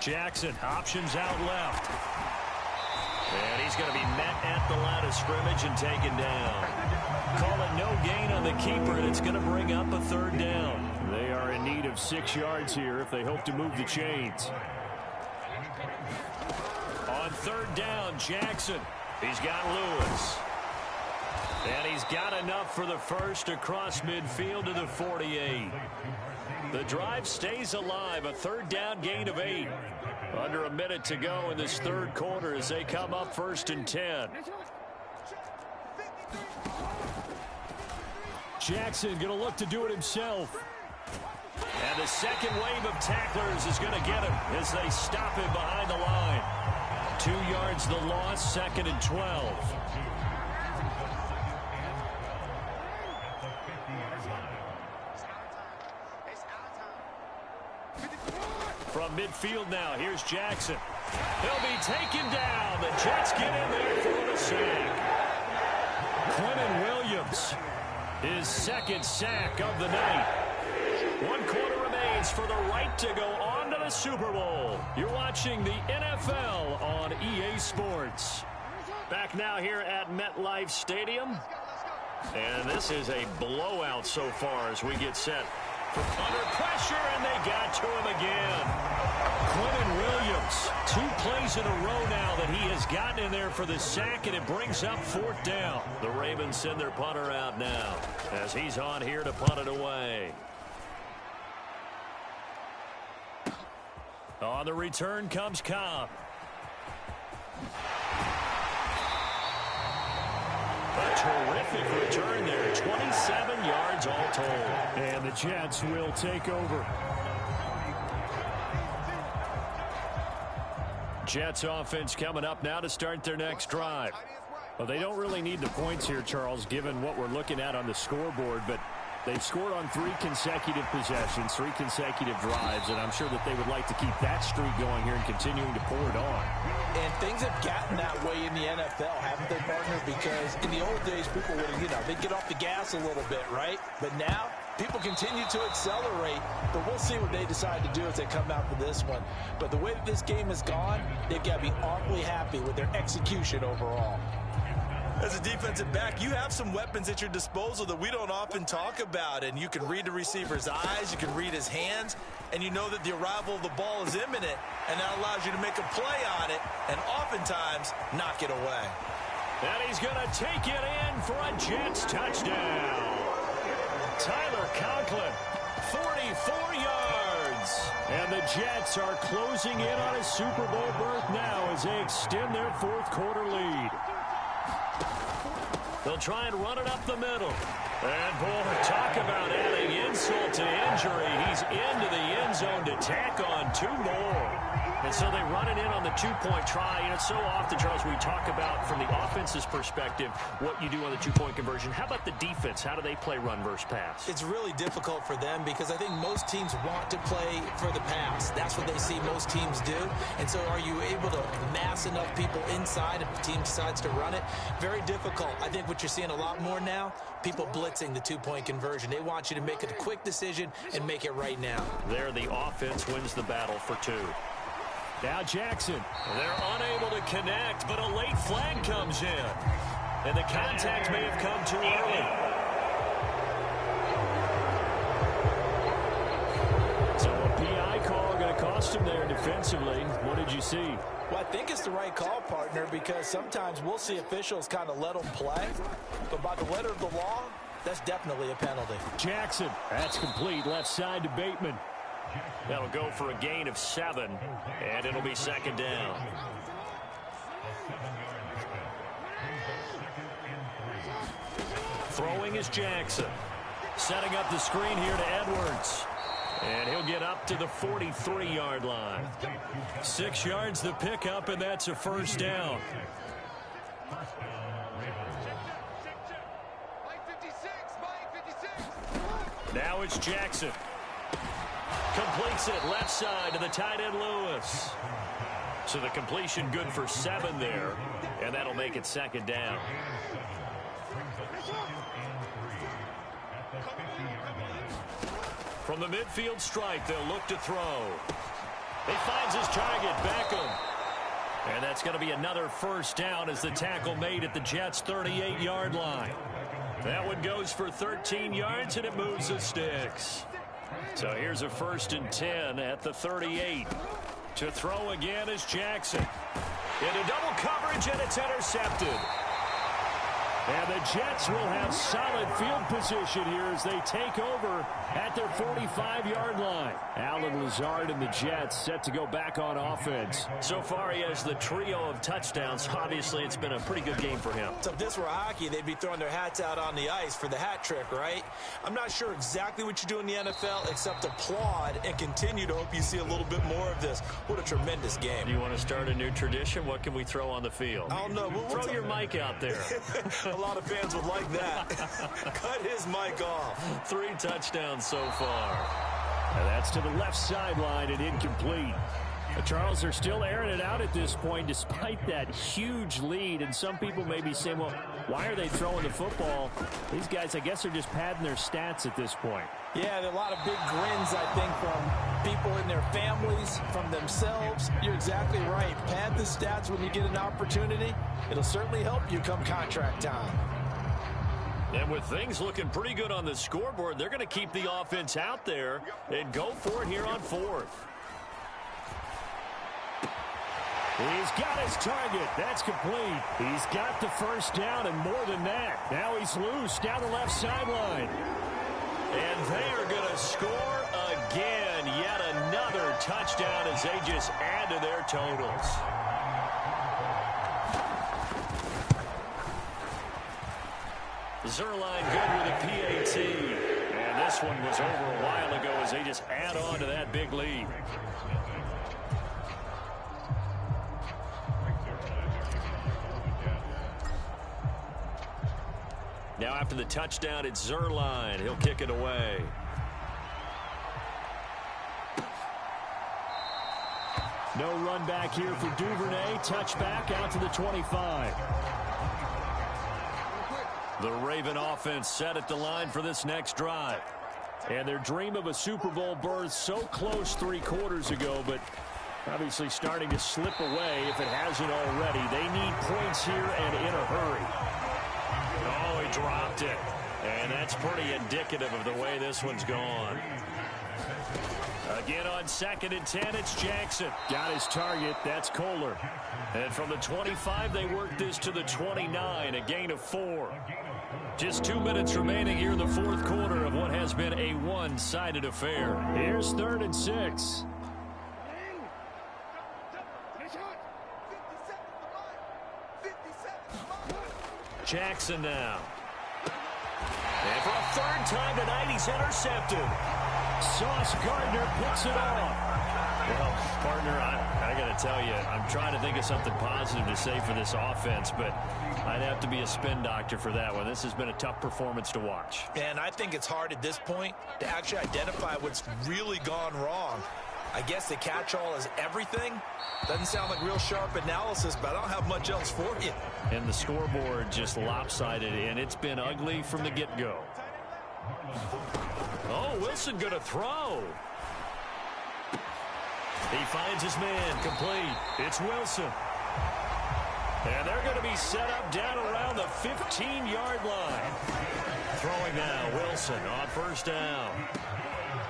Speaker 2: Jackson options out left. And he's going to be met at the line of scrimmage and taken down. Call it no gain on the keeper, and it's going to bring up a 3rd down.
Speaker 3: They are in need of 6 yards here if they hope to move the chains.
Speaker 2: On 3rd down, Jackson. He's got Lewis. And he's got enough for the first across midfield to the 48. The drive stays alive, a 3rd down gain of 8. Under a minute to go in this 3rd quarter as they come up 1st and 10.
Speaker 3: Jackson going to look to do it himself.
Speaker 2: And the second wave of tacklers is going to get him as they stop him behind the line. 2 yards the loss, 2nd and 12. From midfield now, here's Jackson. He'll be taken down. The Jets get in there for the sack. Quentin Williams, his 2nd sack of the night. 1 quarter remains for the right to go on to the Super Bowl. You're watching the NFL on EA Sports. Back now here at MetLife Stadium. And this is a blowout so far as we get set for under pressure, and they got to him again. Quentin Williams, 2 plays in a row now that but he has gotten in there for the sack, and it brings up 4th down. The Ravens send their punter out now as he's on here to punt it away. On the return comes Cobb. A terrific return there. 27 yards all told.
Speaker 3: And the Jets will take over.
Speaker 2: Jets offense coming up now to start their next drive.
Speaker 3: Well, they don't really need the points here, Charles, given what we're looking at on the scoreboard, but they've scored on 3 consecutive possessions, 3 consecutive drives, and I'm sure that they would like to keep that streak going here and continuing to pour it on.
Speaker 4: And things have gotten that way in the NFL, haven't they, partner? Because in the old days, people would, they'd get off the gas a little bit, right? But now, people continue to accelerate, but we'll see what they decide to do as they come out for this one. But the way that this game has gone, they've got to be awfully happy with their execution overall.
Speaker 1: As a defensive back, you have some weapons at your disposal that we don't often talk about, and you can read the receiver's eyes, you can read his hands, and you know that the arrival of the ball is imminent, and that allows you to make a play on it and oftentimes knock it away.
Speaker 2: And he's going to take it in for a Jets touchdown. Tyler Conklin, 44 yards.
Speaker 3: And the Jets are closing in on a Super Bowl berth now as they extend their 4th quarter lead.
Speaker 2: They'll try and run it up the middle. And, boy, talk about adding insult to injury. He's into the end zone to tack on 2 more. And so they run it in on the 2-point try. And so often, Charles, we talk about, from the offense's perspective, what you do on the 2-point conversion. How about the defense? How do they play run versus pass?
Speaker 4: It's really difficult for them because I think most teams want to play for the pass. That's what they see most teams do. And so are you able to mass enough people inside if the team decides to run it? Very difficult. I think what you're seeing a lot more now, people blitzing the 2-point conversion. They want you to make a quick decision and make it right now.
Speaker 2: There, the offense wins the battle for 2.
Speaker 3: Now Jackson.
Speaker 2: They're unable to connect, but a late flag comes in. And the contact may have come too early.
Speaker 3: So a PI call going to cost him there defensively. What did you see?
Speaker 4: Well, I think it's the right call, partner, because sometimes we'll see officials kind of let them play. But by the letter of the law, that's definitely a penalty.
Speaker 3: Jackson. That's complete. Left side to Bateman.
Speaker 2: That'll go for a gain of 7, and it'll be 2nd down. Throwing is Jackson. Setting up the screen here to Edwards. And he'll get up to the 43-yard line.
Speaker 3: 6 yards the pickup, and that's a 1st down.
Speaker 2: Now it's Jackson. Completes it left side to the tight end Lewis. So the completion good for 7 there, and that'll make it 2nd down. From the midfield stripe, they'll look to throw. He finds his target, Beckham. And that's going to be another 1st down as the tackle made at the Jets' 38-yard line. That one goes for 13 yards, and it moves the sticks. So here's a 1st and 10 at the 38. To throw again is Jackson. Into double coverage, and it's intercepted.
Speaker 3: And the Jets will have solid field position here as they take over at their 45-yard line. Allen Lazard and the Jets set to go back on offense.
Speaker 2: So far, he has the trio of touchdowns. Obviously, it's been a pretty good game for him.
Speaker 1: So if this were hockey, they'd be throwing their hats out on the ice for the hat trick, right? I'm not sure exactly what you do in the NFL except applaud and continue to hope you see a little bit more of this. What a tremendous game.
Speaker 2: Do you want to start a new tradition? What can we throw on the field?
Speaker 1: I don't know.
Speaker 2: Throw your mic out there.
Speaker 1: A lot of fans would like that. Cut his mic off.
Speaker 2: 3 touchdowns so far.
Speaker 3: And that's to the left sideline and incomplete. Charles, they're still airing it out at this point despite that huge lead. And some people may be saying, well, why are they throwing the football? These guys, I guess, are just padding their stats at this point.
Speaker 4: Yeah, there are a lot of big grins, I think, from people in their families, from themselves. You're exactly right. Pad the stats when you get an opportunity. It'll certainly help you come contract time.
Speaker 2: And with things looking pretty good on the scoreboard, they're going to keep the offense out there and go for it here on 4th. He's got his target. That's complete. He's got the first down and more than that. Now he's loose down the left sideline.
Speaker 3: And they are going to score again. Yet another touchdown as they just add to their totals. Zerline good with a PAT. And this one was over a while ago as they just add on to that big lead. Now after the touchdown, it's Zerline. He'll kick it away.
Speaker 2: No run back here for Duvernay. Touchback out to the 25.
Speaker 3: The Raven offense set at the line for this next drive.
Speaker 2: And their dream of a Super Bowl berth so close 3 quarters ago, but obviously starting to slip away if it hasn't already. They need points here and in a hurry.
Speaker 3: Oh, he dropped it. And that's pretty indicative of the way this one's gone.
Speaker 2: Again on 2nd and 10, it's Jackson. Got his target. That's Kohler.
Speaker 3: And from the 25, they work this to the 29, a gain of 4. Just 2 minutes remaining here in the 4th quarter of what has been a one-sided affair.
Speaker 2: Here's 3rd and 6.
Speaker 3: Jackson now. And for a 3rd time tonight, he's intercepted.
Speaker 2: Sauce Gardner picks it off.
Speaker 3: Well, partner, I got to tell you, I'm trying to think of something positive to say for this offense, but I'd have to be a spin doctor for that one. This has been a tough performance to watch.
Speaker 1: And I think it's hard at this point to actually identify what's really gone wrong. I guess the catch-all is everything. Doesn't sound like real sharp analysis, but I don't have much else for you.
Speaker 3: And the scoreboard just lopsided, and it's been ugly from the get-go. Oh, Wilson going to throw. He finds his man, complete. It's Wilson. And they're going to be set up down around the 15-yard line. Throwing now, Wilson on 1st down.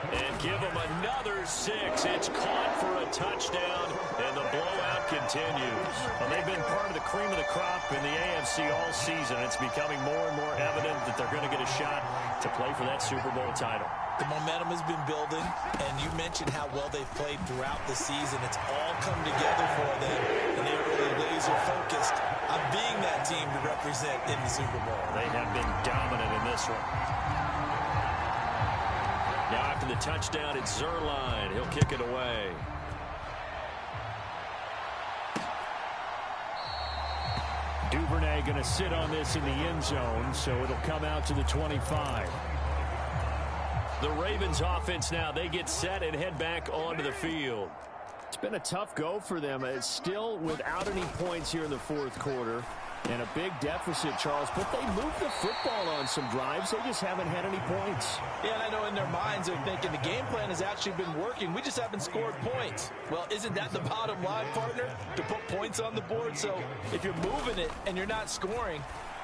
Speaker 3: And give him another 6. It's caught for a touchdown, and the blowout continues.
Speaker 2: Well, they've been part of the cream of the crop in the AFC all season. It's becoming more and more evident that they're going to get a shot to play for that Super Bowl title.
Speaker 1: The momentum has been building, and you mentioned how well they've played throughout the season. It's all come together for them, and they're really laser-focused on being that team to represent in the Super Bowl.
Speaker 3: They have been dominant in this one. Now after the touchdown, it's Zerline. He'll kick it away.
Speaker 2: Duvernay going to sit on this in the end zone, so it'll come out to the 25.
Speaker 3: The Ravens offense now, they get set and head back onto the field.
Speaker 2: It's been a tough go for them. It's still without any points here in the 4th quarter. And a big deficit, Charles, but they moved the football on some drives. They just haven't had any points.
Speaker 1: Yeah, I know in their minds they're thinking the game plan has actually been working. We just haven't scored points. Well, isn't that the bottom line, partner? To put points on the board? So if you're moving it and you're not scoring,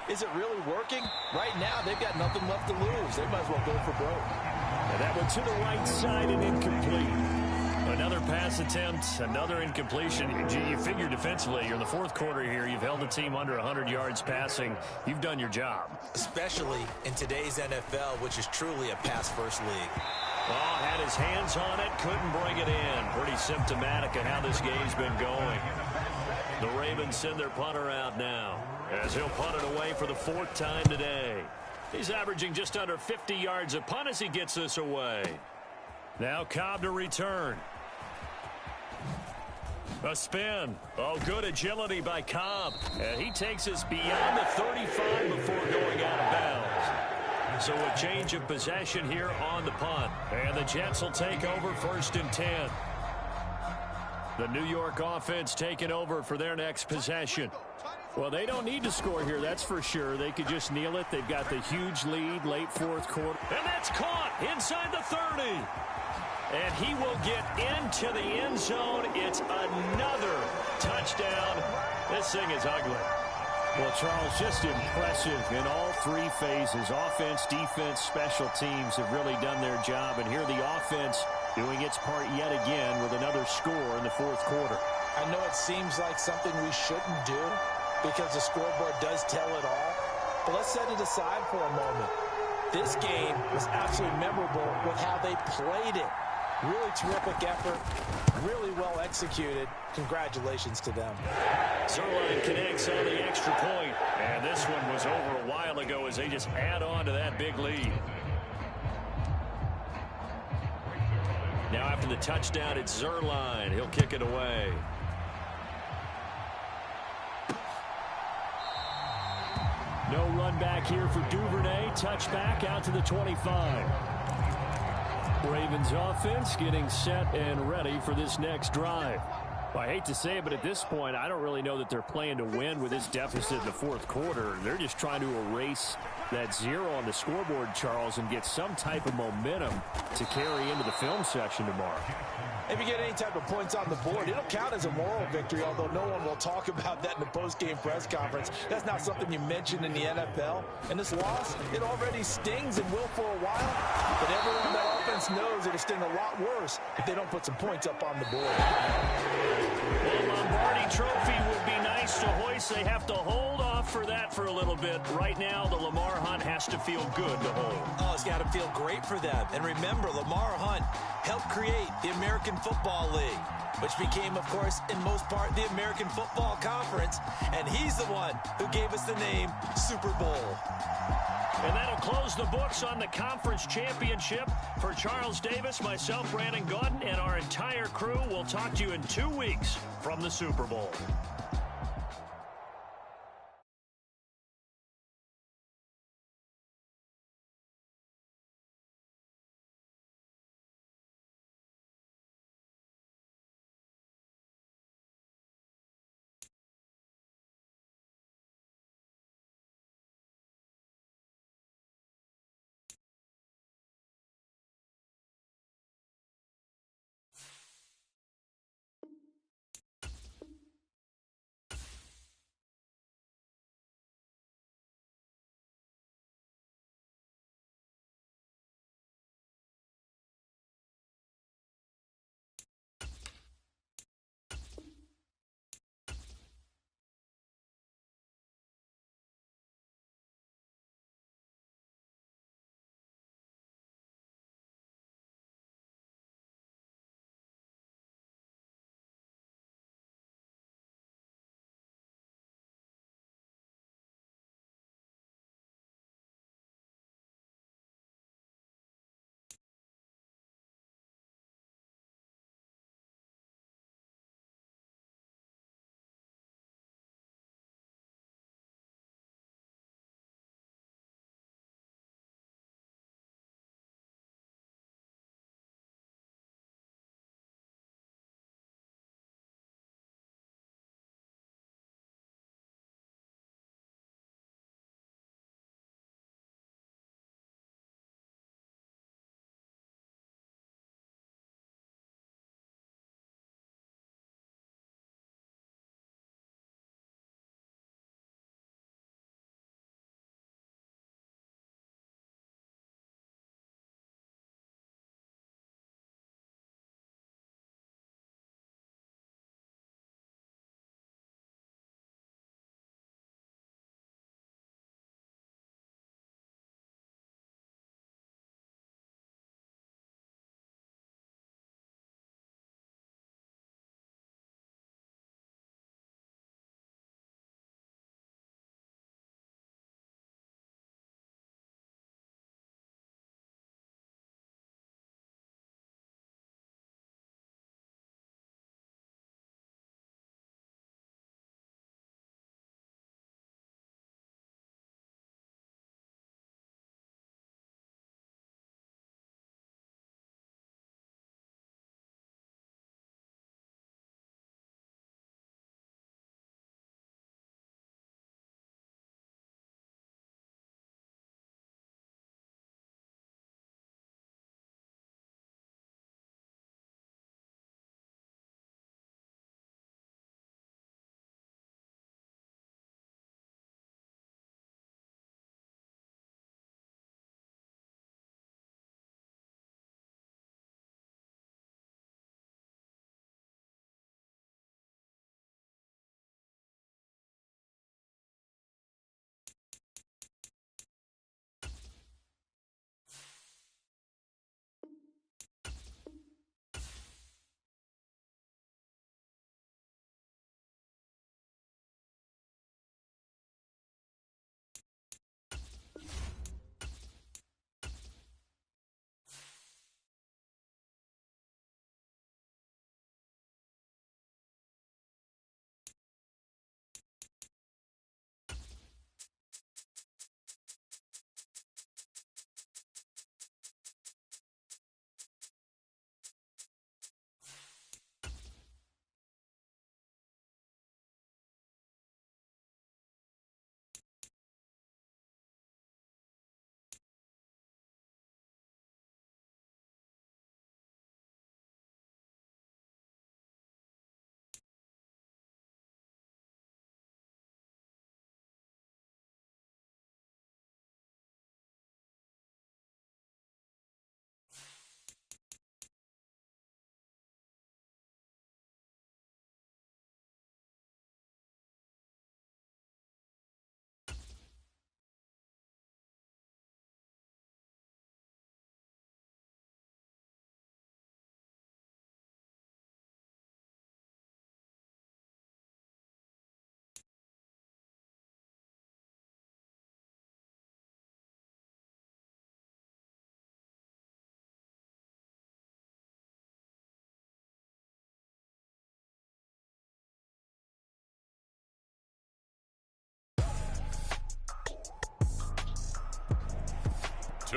Speaker 1: is it really working? Right now, they've got nothing left to lose. They might as well go for broke.
Speaker 2: And that one to the right side and incomplete.
Speaker 3: Another pass attempt, another incompletion. You figure defensively, you're in the 4th quarter here. You've held the team under 100 yards passing. You've done your job.
Speaker 1: Especially in today's NFL, which is truly a pass-first league.
Speaker 3: Oh, had his hands on it, couldn't bring it in. Pretty symptomatic of how this game's been going. The Ravens send their punter out now, as he'll punt it away for the 4th time today. He's averaging just under 50 yards a punt as he gets this away. Now Cobb to return. A spin. Oh, good agility by Cobb. And he takes us beyond the 35 before going out of bounds. So a change of possession here on the punt. And the Jets will take over 1st and 10. The New York offense taking over for their next possession.
Speaker 2: Well, they don't need to score here, that's for sure. They could just kneel it. They've got the huge lead, late 4th quarter.
Speaker 3: And that's caught inside the 30. And he will get into the end zone. It's another touchdown. This thing is ugly.
Speaker 2: Well, Charles, just impressive in all 3 phases. Offense, defense, special teams have really done their job. And here the offense doing its part yet again with another score in the 4th quarter.
Speaker 4: I know it seems like something we shouldn't do because the scoreboard does tell it all, but let's set it aside for a moment. This game was absolutely memorable with how they played it. Really terrific effort, really well executed. Congratulations to them.
Speaker 2: Zerline connects on the extra point, and this one was over a while ago as they just add on to that big lead. Now after the touchdown, it's Zerline. He'll kick it away. No run back here for Duvernay. Touchback out to the 25. Ravens offense getting set and ready for this next drive. Well, I hate to say it, but at this point, I don't really know that they're playing to win with this deficit in the fourth quarter. They're just trying to erase that 0 on the scoreboard, Charles, and get some type of momentum to carry into the film session tomorrow.
Speaker 4: If you get any type of points on the board, it'll count as a moral victory, although no one will talk about that in the post-game press conference. That's not something you mention in the NFL. And this loss, it already stings and will for a while, but everyone on that offense knows it'll sting a lot worse if they don't put some points up on the board.
Speaker 2: The Lombardi Trophy would be nice to hoist. They have to hold off for that for a little bit. Right now, the Lamar Hunt has to feel good to hold.
Speaker 1: Oh, it's got to feel great for them. And remember, Lamar Hunt helped create the American Football League, which became, of course, in most part, the American Football Conference. And he's the one who gave us the name Super Bowl.
Speaker 2: And that'll close the books on the conference championship. For Charles Davis, myself, Brandon Gaudin, and our entire crew, we'll talk to you in 2 weeks from the Super Bowl.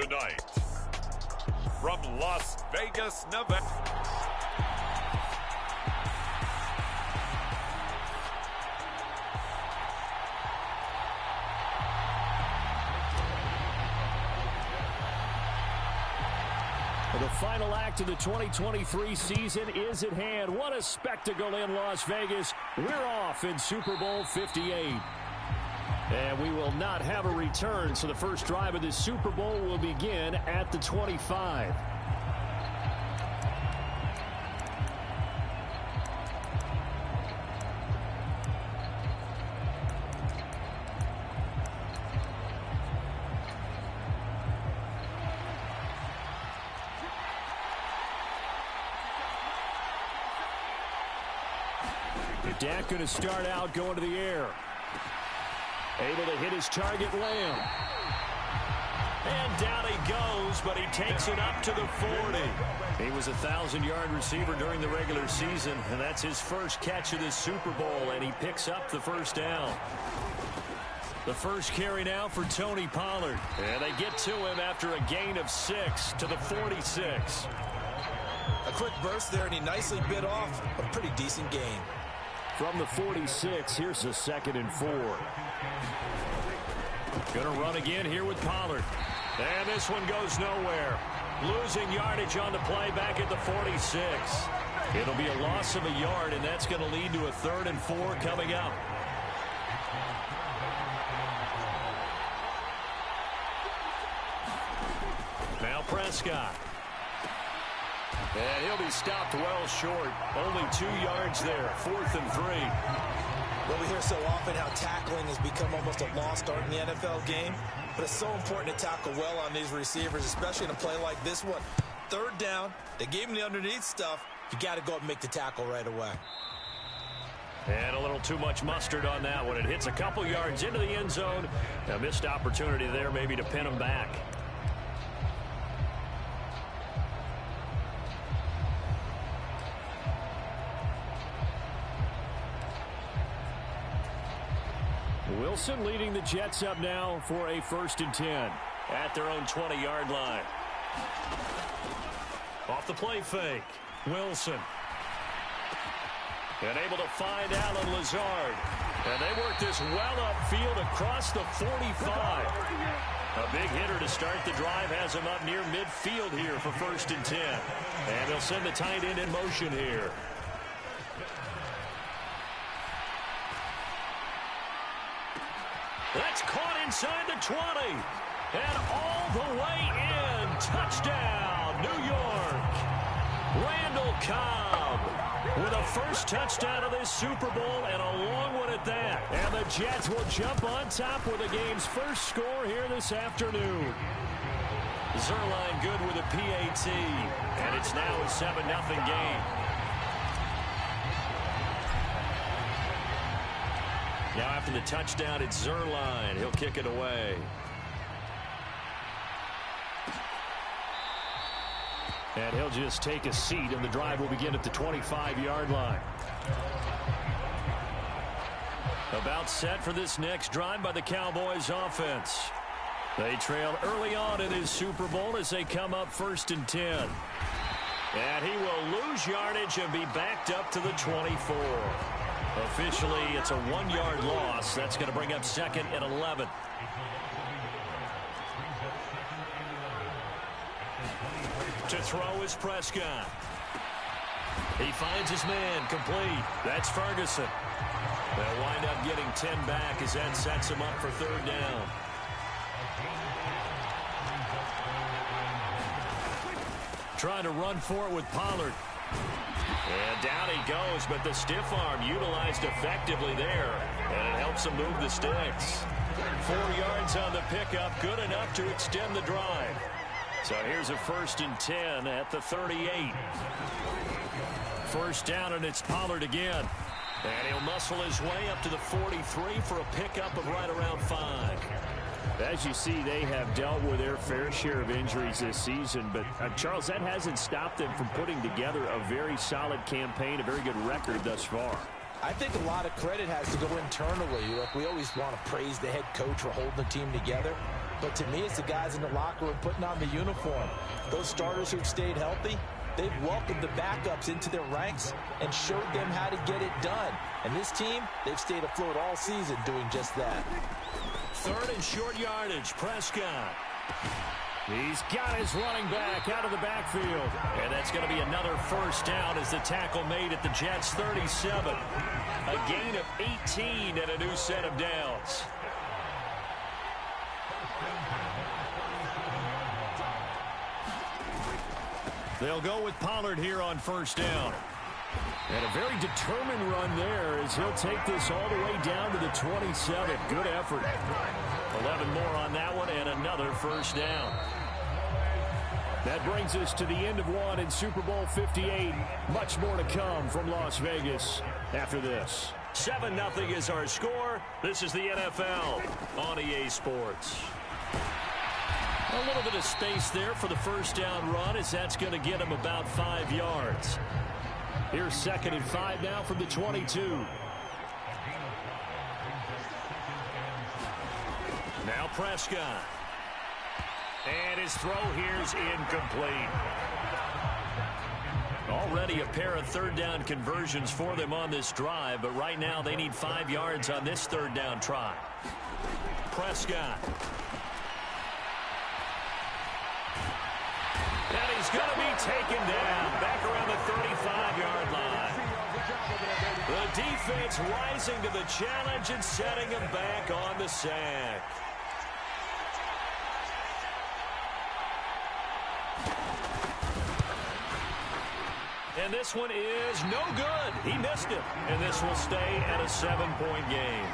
Speaker 5: tonight. From Las Vegas, Nevada.
Speaker 2: The final act of the 2023 season is at hand. What a spectacle in Las Vegas. We're off in Super Bowl 58. And we will not have a return, so the first drive of this Super Bowl will begin at the 25. Dak going to start out going to the air. Able to hit his target, Lamb. And down he goes, but he takes it up to the 40. He was a 1,000-yard receiver during the regular season, and that's his first catch of this Super Bowl, and he picks up the first down. The first carry now for Tony Pollard. And they get to him after a gain of 6 to the 46.
Speaker 1: A quick burst there, and he nicely bit off a pretty decent gain.
Speaker 2: From the 46, here's the 2nd and 4. Going to run again here with Pollard. And this one goes nowhere. Losing yardage on the play back at the 46. It'll be a loss of a yard, and that's going to lead to a 3rd and 4 coming up. Now Prescott. And he'll be stopped well short. Only 2 yards there. 4th and 3.
Speaker 1: Well, we hear so often how tackling has become almost a lost art in the NFL game. But it's so important to tackle well on these receivers, especially in a play like this one. 3rd down. They gave him the underneath stuff. You got to go up and make the tackle right away.
Speaker 2: And a little too much mustard on that one. It hits a couple yards into the end zone. A missed opportunity there maybe to pin him back. Wilson leading the Jets up now for a 1st and 10 at their own 20-yard line. Off the play fake, Wilson. And able to find Alan Lazard. And they work this well upfield across the 45. A big hitter to start the drive has him up near midfield here for 1st and 10. And they'll send the tight end in motion here. That's caught inside the 20. And all the way in. Touchdown, New York. Randall Cobb with a first touchdown of this Super Bowl, and a long one at that. And the Jets will jump on top with the game's first score here this afternoon. Zerline good with a PAT. And it's now a 7-0 game. Now after the touchdown, it's Zerline. He'll kick it away. And he'll just take a seat, and the drive will begin at the 25-yard line. About set for this next drive by the Cowboys offense. They trail early on in his Super Bowl as they come up 1st and 10. And he will lose yardage and be backed up to the 24. Officially, it's a 1-yard loss. That's going to bring up 2nd and 11. To throw is Prescott. He finds his man complete. That's Ferguson. They'll wind up getting 10 back as that sets him up for 3rd down. Trying to run for it with Pollard. And down he goes, but the stiff arm utilized effectively there. And it helps him move the sticks. 4 yards on the pickup, good enough to extend the drive. So here's a 1st and 10 at the 38. 1st down, and it's Pollard again. And he'll muscle his way up to the 43 for a pickup of right around 5. As you see, they have dealt with their fair share of injuries this season. But, Charles, that hasn't stopped them from putting together a very solid campaign, a very good record thus far.
Speaker 4: I think a lot of credit has to go internally. Look, we always want to praise the head coach for holding the team together. But to me, it's the guys in the locker room putting on the uniform. Those starters who've stayed healthy, they've welcomed the backups into their ranks and showed them how to get it done. And this team, they've stayed afloat all season doing just that.
Speaker 2: 3rd and short yardage, Prescott. He's got his running back out of the backfield. And that's going to be another first down as the tackle made at the Jets' 37. A gain of 18 and a new set of downs. They'll go with Pollard here on first down. And a very determined run there as he'll take this all the way down to the 27. Good effort. 11 more on that one and another first down. That brings us to the end of one in Super Bowl 58. Much more to come from Las Vegas after this. 7-0 is our score. This is the NFL on EA Sports. A little bit of space there for the first down run as that's going to get him about 5 yards. Here's 2nd and 5 now from the 22. Now Prescott. And his throw here's incomplete. Already a pair of 3rd down conversions for them on this drive, but right now they need 5 yards on this 3rd down try. Prescott. And he's going to be taken down back around the 35-yard line. The defense rising to the challenge and setting him back on the sack. And this one is no good. He missed it. And this will stay at a 7-point game.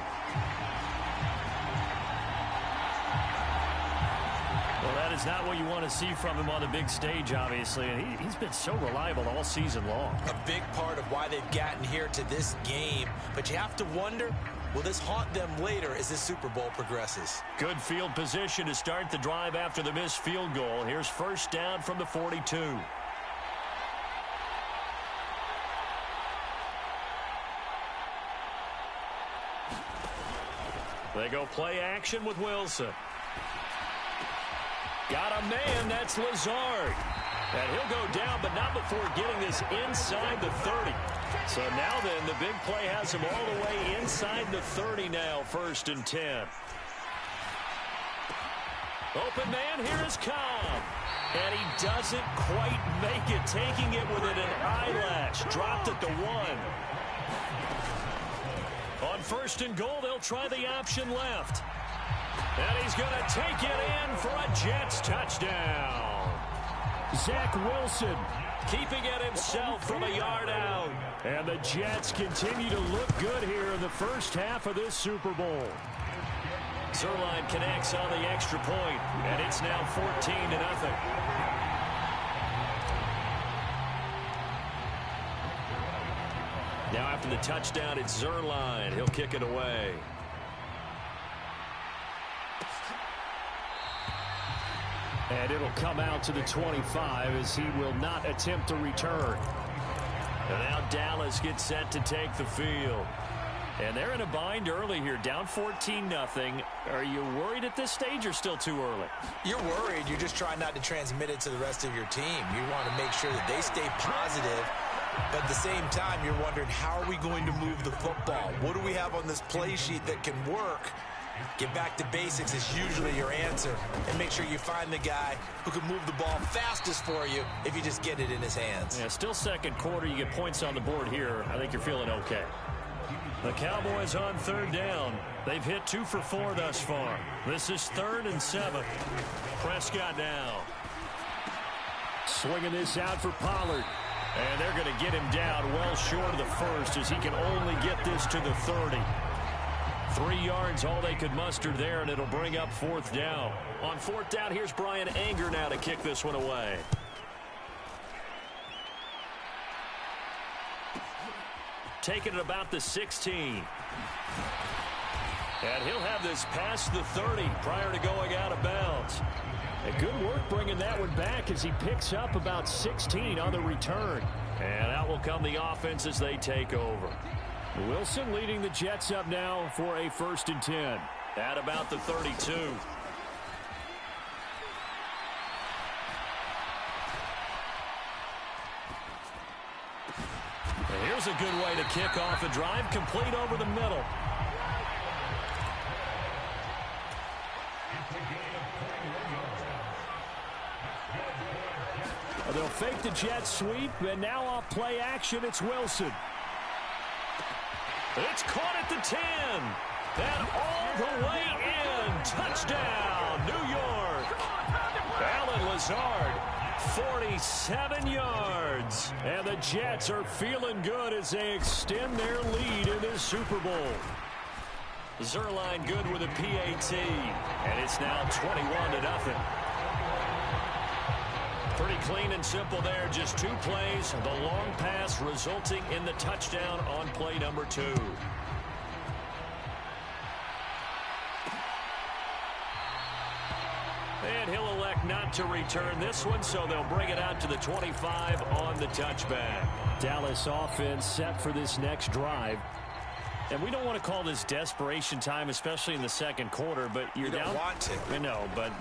Speaker 2: Well, that is not what you want to see from him on the big stage, obviously. And he's been so reliable all season long.
Speaker 1: A big part of why they've gotten here to this game. But you have to wonder, will this haunt them later as this Super Bowl progresses?
Speaker 2: Good field position to start the drive after the missed field goal. Here's first down from the 42. They go play action with Wilson. Got a man, that's Lazard. And he'll go down, but not before getting this inside the 30. So now then, the big play has him all the way inside the 30 now, 1st and 10. Open man, here is Cobb. And he doesn't quite make it, taking it within an eyelash. Dropped at the 1. On 1st and goal, they'll try the option left. And he's going to take it in for a Jets touchdown. Zach Wilson keeping it himself from a yard out. And the Jets continue to look good here in the first half of this Super Bowl. Zerline connects on the extra point, and it's now 14-0. Now after the touchdown, it's Zerline. He'll kick it away. And it'll come out to the 25 as he will not attempt to return. And now Dallas gets set to take the field. And they're in a bind early here, down 14-0. Are you worried at this stage or still too early?
Speaker 1: You're worried. You're just trying not to transmit it to the rest of your team. You want to make sure that they stay positive. But at the same time, you're wondering, how are we going to move the football? What do we have on this play sheet that can work? Get back to basics is usually your answer. And make sure you find the guy who can move the ball fastest for you if you just get it in his hands.
Speaker 2: Yeah, still second quarter. You get points on the board here. I think you're feeling okay. The Cowboys on 3rd down. They've hit 2 for 4 thus far. This is 3rd and 7. Prescott now. Swinging this out for Pollard. And they're going to get him down well short of the 1st as he can only get this to the 30. 3 yards, all they could muster there, and it'll bring up 4th down. On 4th down, here's Brian Anger now to kick this one away. Taking it about the 16. And he'll have this past the 30 prior to going out of bounds. And good work bringing that one back as he picks up about 16 on the return. And out will come the offense as they take over. Wilson leading the Jets up now for a 1st and 10. At about the 32.
Speaker 3: There's a good way to kick off a drive, complete over the middle. They'll fake the jet sweep, and now off play action, it's Wilson. It's caught at the 10. And all the way in. Touchdown, New York. Allen Lazard, 47 yards. And the Jets are feeling good as they extend their lead in this Super Bowl. Zerline good with a PAT. And it's now 21-0. Pretty clean and simple there. Just 2 plays. The long pass resulting in the touchdown on play number 2. And he'll elect not to return this one, so they'll bring it out to the 25 on the touchback. Dallas offense set for this next drive. And we don't want to call this desperation time, especially in the second quarter, but you're down.
Speaker 1: You don't want to.
Speaker 3: I know, but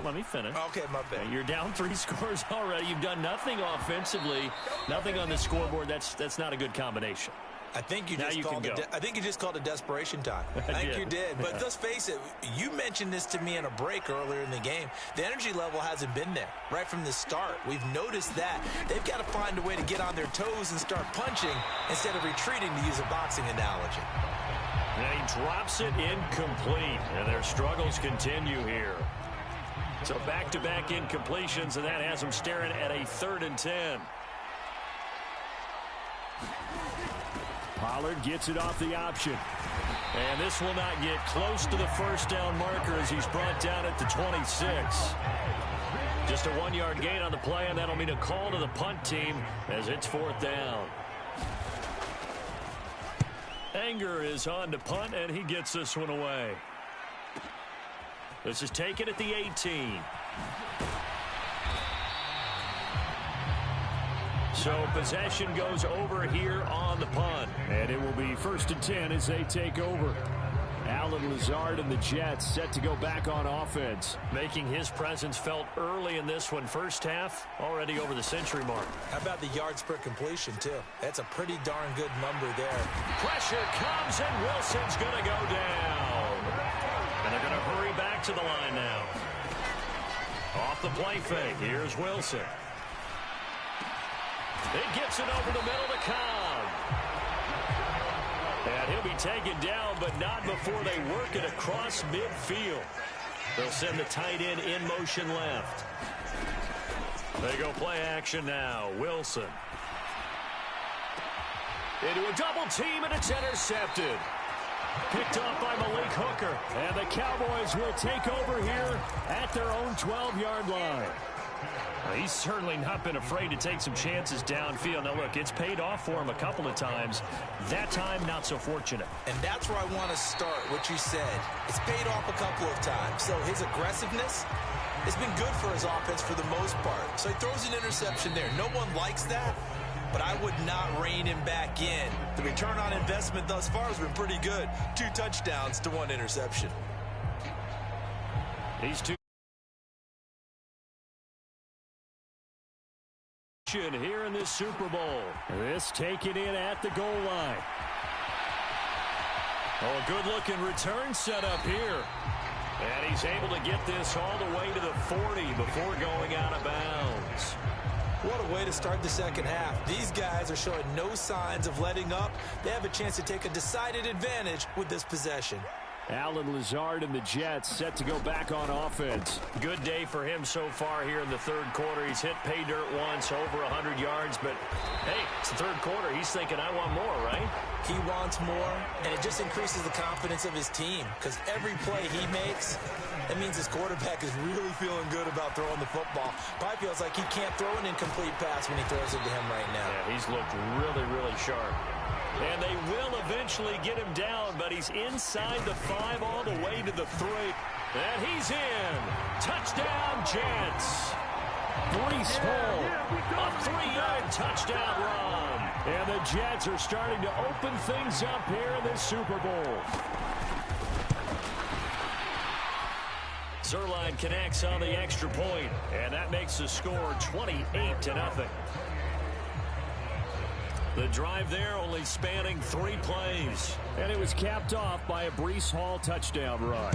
Speaker 3: let me finish.
Speaker 1: Okay, my bad.
Speaker 3: You're down 3 scores already. You've done nothing offensively, nothing on the scoreboard. That's not a good combination.
Speaker 1: I think you just called it desperation time. I think you did. But let's face it, you mentioned this to me in a break earlier in the game. The energy level hasn't been there right from the start. We've noticed that. They've got to find a way to get on their toes and start punching instead of retreating, to use a boxing analogy.
Speaker 3: And he drops it incomplete. And their struggles continue here. So back-to-back incompletions, and that has them staring at a 3rd and 10. Pollard gets it off the option. And this will not get close to the first down marker as he's brought down at the 26. Just a 1-yard gain on the play, and that'll mean a call to the punt team as it's 4th down. Anger is on to punt, and he gets this one away. This is taken at the 18. So possession goes over here on the punt. And it will be 1st and 10 as they take over. Allen Lazard and the Jets set to go back on offense. Making his presence felt early in this one. First half, already over the century mark.
Speaker 1: How about the yards per completion, too? That's a pretty darn good number there.
Speaker 3: Pressure comes, and Wilson's going to go down. And they're going to hurry back to the line now. Off the play fake, here's Wilson. It gets it over the middle to Cobb. And he'll be taken down, but not before they work it across midfield. They'll send the tight end in motion left. They go play action now. Wilson. Into a double team, and it's intercepted. Picked off by Malik Hooker. And the Cowboys will take over here at their own 12-yard line. He's certainly not been afraid to take some chances downfield. Now, look, it's paid off for him a couple of times. That time, not so fortunate.
Speaker 1: And that's where I want to start, what you said. It's paid off a couple of times. So his aggressiveness has been good for his offense for the most part. So he throws an interception there. No one likes that, but I would not rein him back in. The return on investment thus far has been pretty good. 2 touchdowns to 1 interception.
Speaker 3: These two here in this Super Bowl. This taken in at the goal line. Oh, a good-looking return set up here. And he's able to get this all the way to the 40 before going out of bounds.
Speaker 1: What a way to start the second half. These guys are showing no signs of letting up. They have a chance to take a decided advantage with this possession.
Speaker 3: Allen Lazard and the Jets set to go back on offense. Good day for him so far here in the third quarter. He's hit pay dirt once, over 100 yards, but hey, it's the third quarter. He's thinking, I want more, right?
Speaker 1: He wants more, and it just increases the confidence of his team because every play he makes, that means his quarterback is really feeling good about throwing the football. Probably feels like he can't throw an incomplete pass when he throws it to him right now.
Speaker 3: Yeah, he's looked really, really sharp. And they will eventually get him down, but he's inside the 5 all the way to the 3. And he's in. Touchdown, Jets. Breece Hall, a 3-yard touchdown run. And the Jets are starting to open things up here in this Super Bowl. Zerline connects on the extra point, and that makes the score 28-0. The drive there only spanning 3 plays.
Speaker 2: And it was capped off by a Breece Hall touchdown run.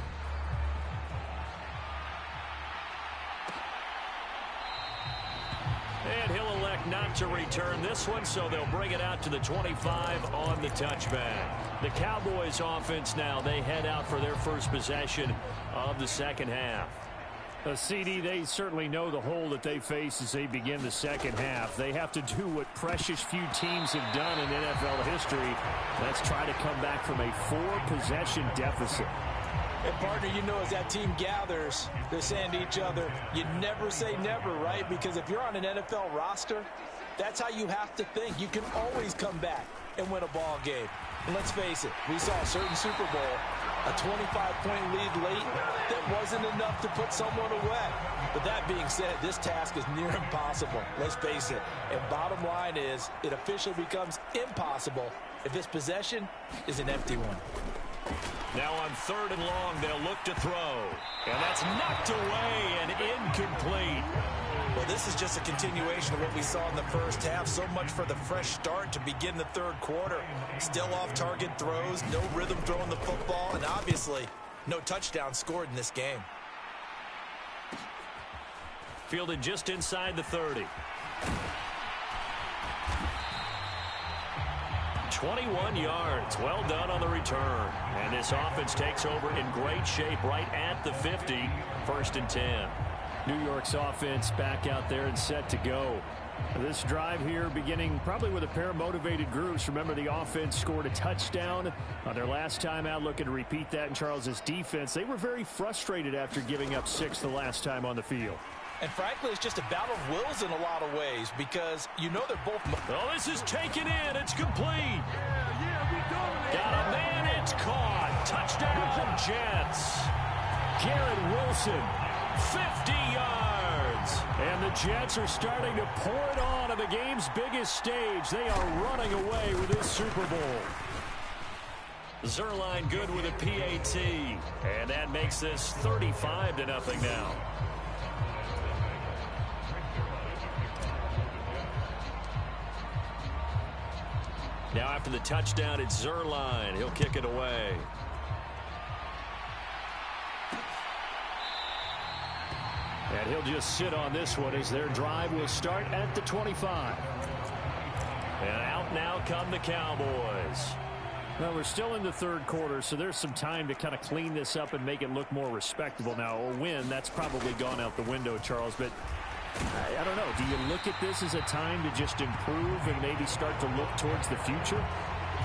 Speaker 3: And he'll elect not to return this one, so they'll bring it out to the 25 on the touchback. The Cowboys offense now, they head out for their first possession of the second half.
Speaker 2: CD, they certainly know the hole that they face as they begin the second half. They have to do what precious few teams have done in NFL history. Let's try to come back from a 4-possession deficit.
Speaker 4: And, partner, you know, as that team gathers, they're saying to each other, you never say never, right? Because if you're on an NFL roster, that's how you have to think. You can always come back and win a ball game. And let's face it, we saw a certain Super Bowl, a 25-point lead late that wasn't enough to put someone away. But that being said, this task is near impossible. Let's face it. And bottom line is, it officially becomes impossible if this possession is an empty one.
Speaker 3: Now on 3rd and long, they'll look to throw. And that's knocked away and incomplete.
Speaker 1: Well, this is just a continuation of what we saw in the first half. So much for the fresh start to begin the 3rd quarter. Still off-target throws, no rhythm throwing the football, and obviously no touchdown scored in this game.
Speaker 3: Fielded just inside the 30. 21 yards. Well done on the return. And this offense takes over in great shape right at the 50. 1st and 10.
Speaker 2: New York's offense back out there and set to go. This drive here beginning probably with a pair of motivated groups. Remember, the offense scored a touchdown on their last time out, looking to repeat that in Charles's defense. They were very frustrated after giving up 6 the last time on the field.
Speaker 4: And frankly, it's just a battle of wills in a lot of ways because you know they're both...
Speaker 3: Oh, this is taken in. It's complete. Got a man. It's caught. Touchdown, Jets.
Speaker 2: Garrett Wilson.
Speaker 3: 50 yards.
Speaker 2: And the Jets are starting to pour it on the game's biggest stage. They are running away with this Super Bowl.
Speaker 3: Zerline good with a PAT. And that makes this 35-0 now. Now after the touchdown, it's Zerline. He'll kick it away.
Speaker 2: And he'll just sit on this one as their drive will start at the 25.
Speaker 3: And out now come the Cowboys.
Speaker 2: Well, we're still in the 3rd quarter, so there's some time to kind of clean this up and make it look more respectable. Now, a win, that's probably gone out the window, Charles, but I don't know. Do you look at this as a time to just improve and maybe start to look towards the future?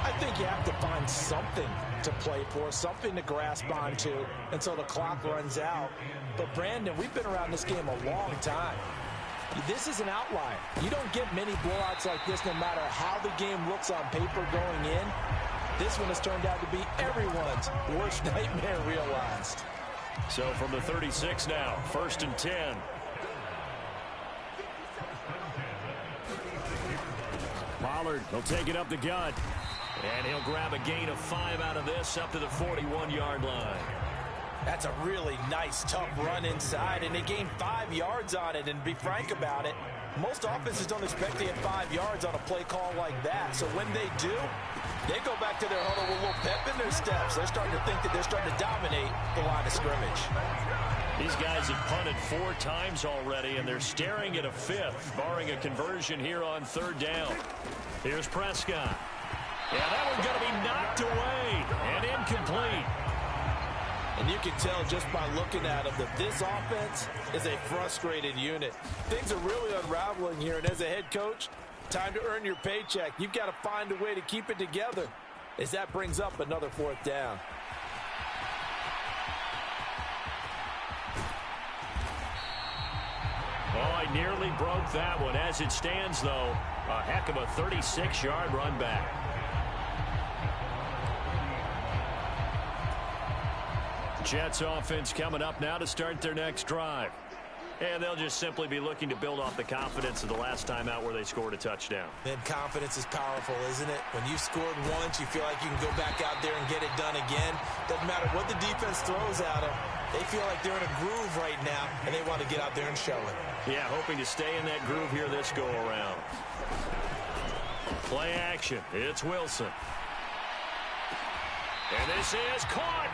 Speaker 4: I think you have to find something to play for, something to grasp onto until the clock runs out. But, Brandon, we've been around this game a long time. This is an outlier. You don't get many blowouts like this no matter how the game looks on paper going in. This one has turned out to be everyone's worst nightmare realized.
Speaker 3: So from the 36 now, 1st and 10.
Speaker 2: Pollard will take it up the gut.
Speaker 3: And he'll grab a gain of 5 out of this up to the 41-yard line.
Speaker 4: That's a really nice, tough run inside, and they gained 5 yards on it. And to be frank about it, most offenses don't expect to get 5 yards on a play call like that. So when they do, they go back to their huddle with a little pep in their steps. They're starting to think that they're starting to dominate the line of scrimmage.
Speaker 3: These guys have punted 4 times already, and they're staring at a 5th, barring a conversion here on 3rd down. Here's Prescott. Yeah, that one's going to be knocked away and incomplete.
Speaker 4: And you can tell just by looking at them that this offense is a frustrated unit. Things are really unraveling here, and as a head coach, time to earn your paycheck. You've got to find a way to keep it together as that brings up another 4th down.
Speaker 3: Oh, I nearly broke that one. As it stands, though, a heck of a 36-yard run back. Jets offense coming up now to start their next drive. And they'll just simply be looking to build off the confidence of the last time out where they scored a touchdown.
Speaker 1: And confidence is powerful, isn't it? When you've scored once, you feel like you can go back out there and get it done again. Doesn't matter what the defense throws at them. They feel like they're in a groove right now, and they want to get out there and show it.
Speaker 3: Yeah, hoping to stay in that groove here this go-around.
Speaker 2: Play action. It's Wilson. And this is caught.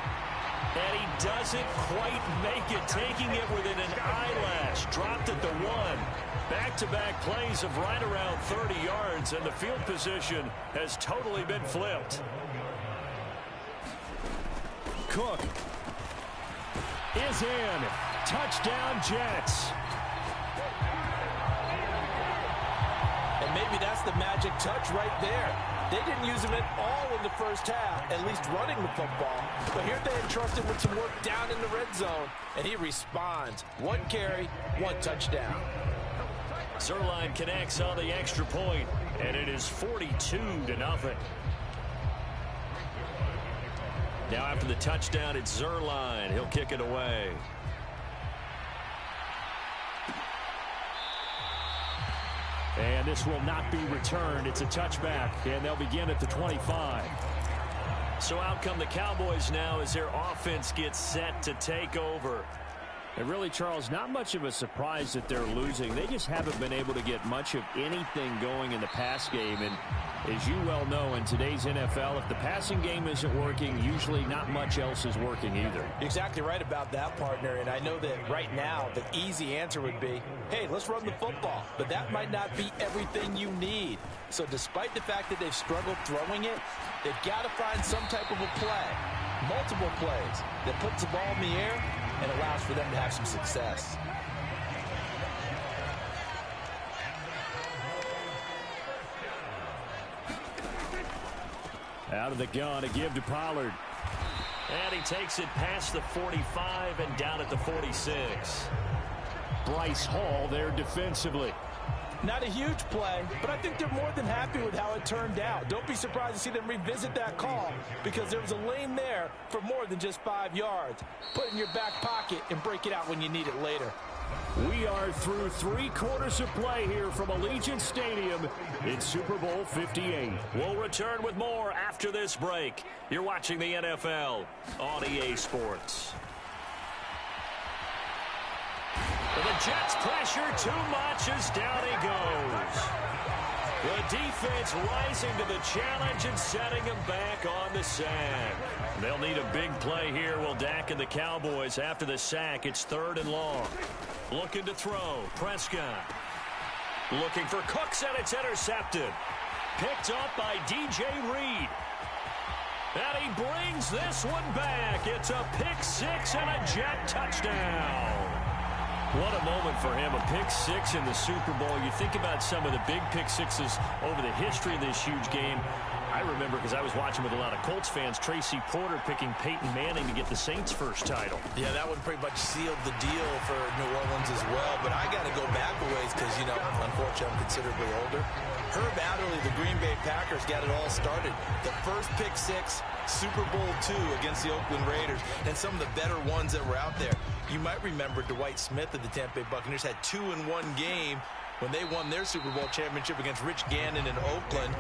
Speaker 2: And he doesn't quite make it, taking it within an eyelash. Dropped at the 1. Back-to-back plays of right around 30 yards, and the field position has totally been flipped. Cook is in. Touchdown, Jets.
Speaker 4: And maybe that's the magic touch right there. They didn't use him at all in the first half, at least running the football. But here they entrusted with some work down in the red zone, and he responds. 1 carry, 1 touchdown.
Speaker 2: Zuerlein connects on the extra point, and it is 42-0. Now after the touchdown, it's Zuerlein. He'll kick it away. And this will not be returned. It's a touchback, and they'll begin at the 25. So out come the Cowboys now as their offense gets set to take over. And really, Charles, not much of a surprise that they're losing. They just haven't been able to get much of anything going in the pass game. And as you well know, in today's NFL, if the passing game isn't working, usually not much else is working either.
Speaker 4: You're exactly right about that, partner. And I know that right now the easy answer would be, hey, let's run the football. But that might not be everything you need. So despite the fact that they've struggled throwing it, they've got to find some type of a play, multiple plays, that puts the ball in the air and allows for them to have some success.
Speaker 2: Out of the gun, a give to Pollard. And he takes it past the 45 and down at the 46. Bryce Hall there defensively.
Speaker 4: Not a huge play, but I think they're more than happy with how it turned out. Don't be surprised to see them revisit that call because there was a lane there for more than just 5 yards. Put it in your back pocket and break it out when you need it later.
Speaker 2: We are through 3 quarters of play here from Allegiant Stadium in Super Bowl 58. We'll return with more after this break. You're watching the NFL on EA Sports. The Jets pressure too much as down he goes. The defense rising to the challenge and setting him back on the sack. They'll need a big play here. Will Dak and the Cowboys after the sack. It's 3rd and long. Looking to throw. Prescott. Looking for Cooks, and it's intercepted. Picked up by DJ Reed. And he brings this one back. It's a pick-6 and a Jet touchdown. What a moment for him, a pick-6 in the Super Bowl. You think about some of the big pick-6s over the history of this huge game. I remember, because I was watching with a lot of Colts fans, Tracy Porter picking Peyton Manning to get the Saints' first title.
Speaker 4: Yeah, that one pretty much sealed the deal for New Orleans as well. But I got to go back a ways because, you know, unfortunately, I'm considerably older. Herb Adderley, the Green Bay Packers, got it all started. The first pick-6, Super Bowl II against the Oakland Raiders, and some of the better ones that were out there. You might remember Dwight Smith of the Tampa Bay Buccaneers had 2 in one game when they won their Super Bowl championship against Rich Gannon in Oakland.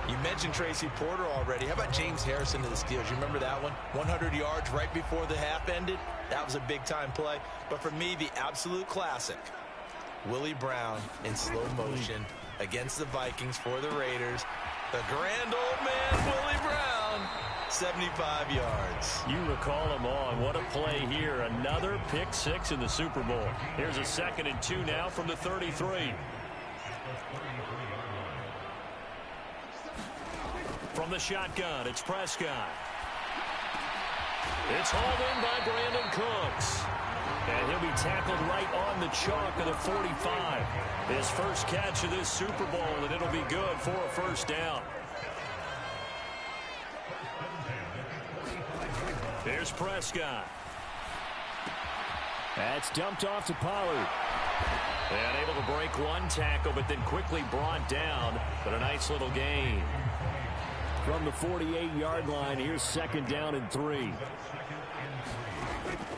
Speaker 4: You mentioned Tracy Porter already. How about James Harrison of the Steelers? You remember that one? 100 yards right before the half ended. That was a big-time play. But for me, the absolute classic, Willie Brown in slow motion against the Vikings for the Raiders. The grand old man, Willie Brown, 75 yards.
Speaker 2: You recall them on. What a play here. Another pick-6 in the Super Bowl. Here's a 2nd and 2 now from the 33. From the shotgun, it's Prescott. It's hauled in by Brandon Cooks. And he'll be tackled right on the chalk of the 45. His first catch of this Super Bowl, and it'll be good for a first down. Here's Prescott. That's dumped off to Pollard. And able to break one tackle, but then quickly brought down. But a nice little gain. From the 48-yard line, here's 2nd down and 3.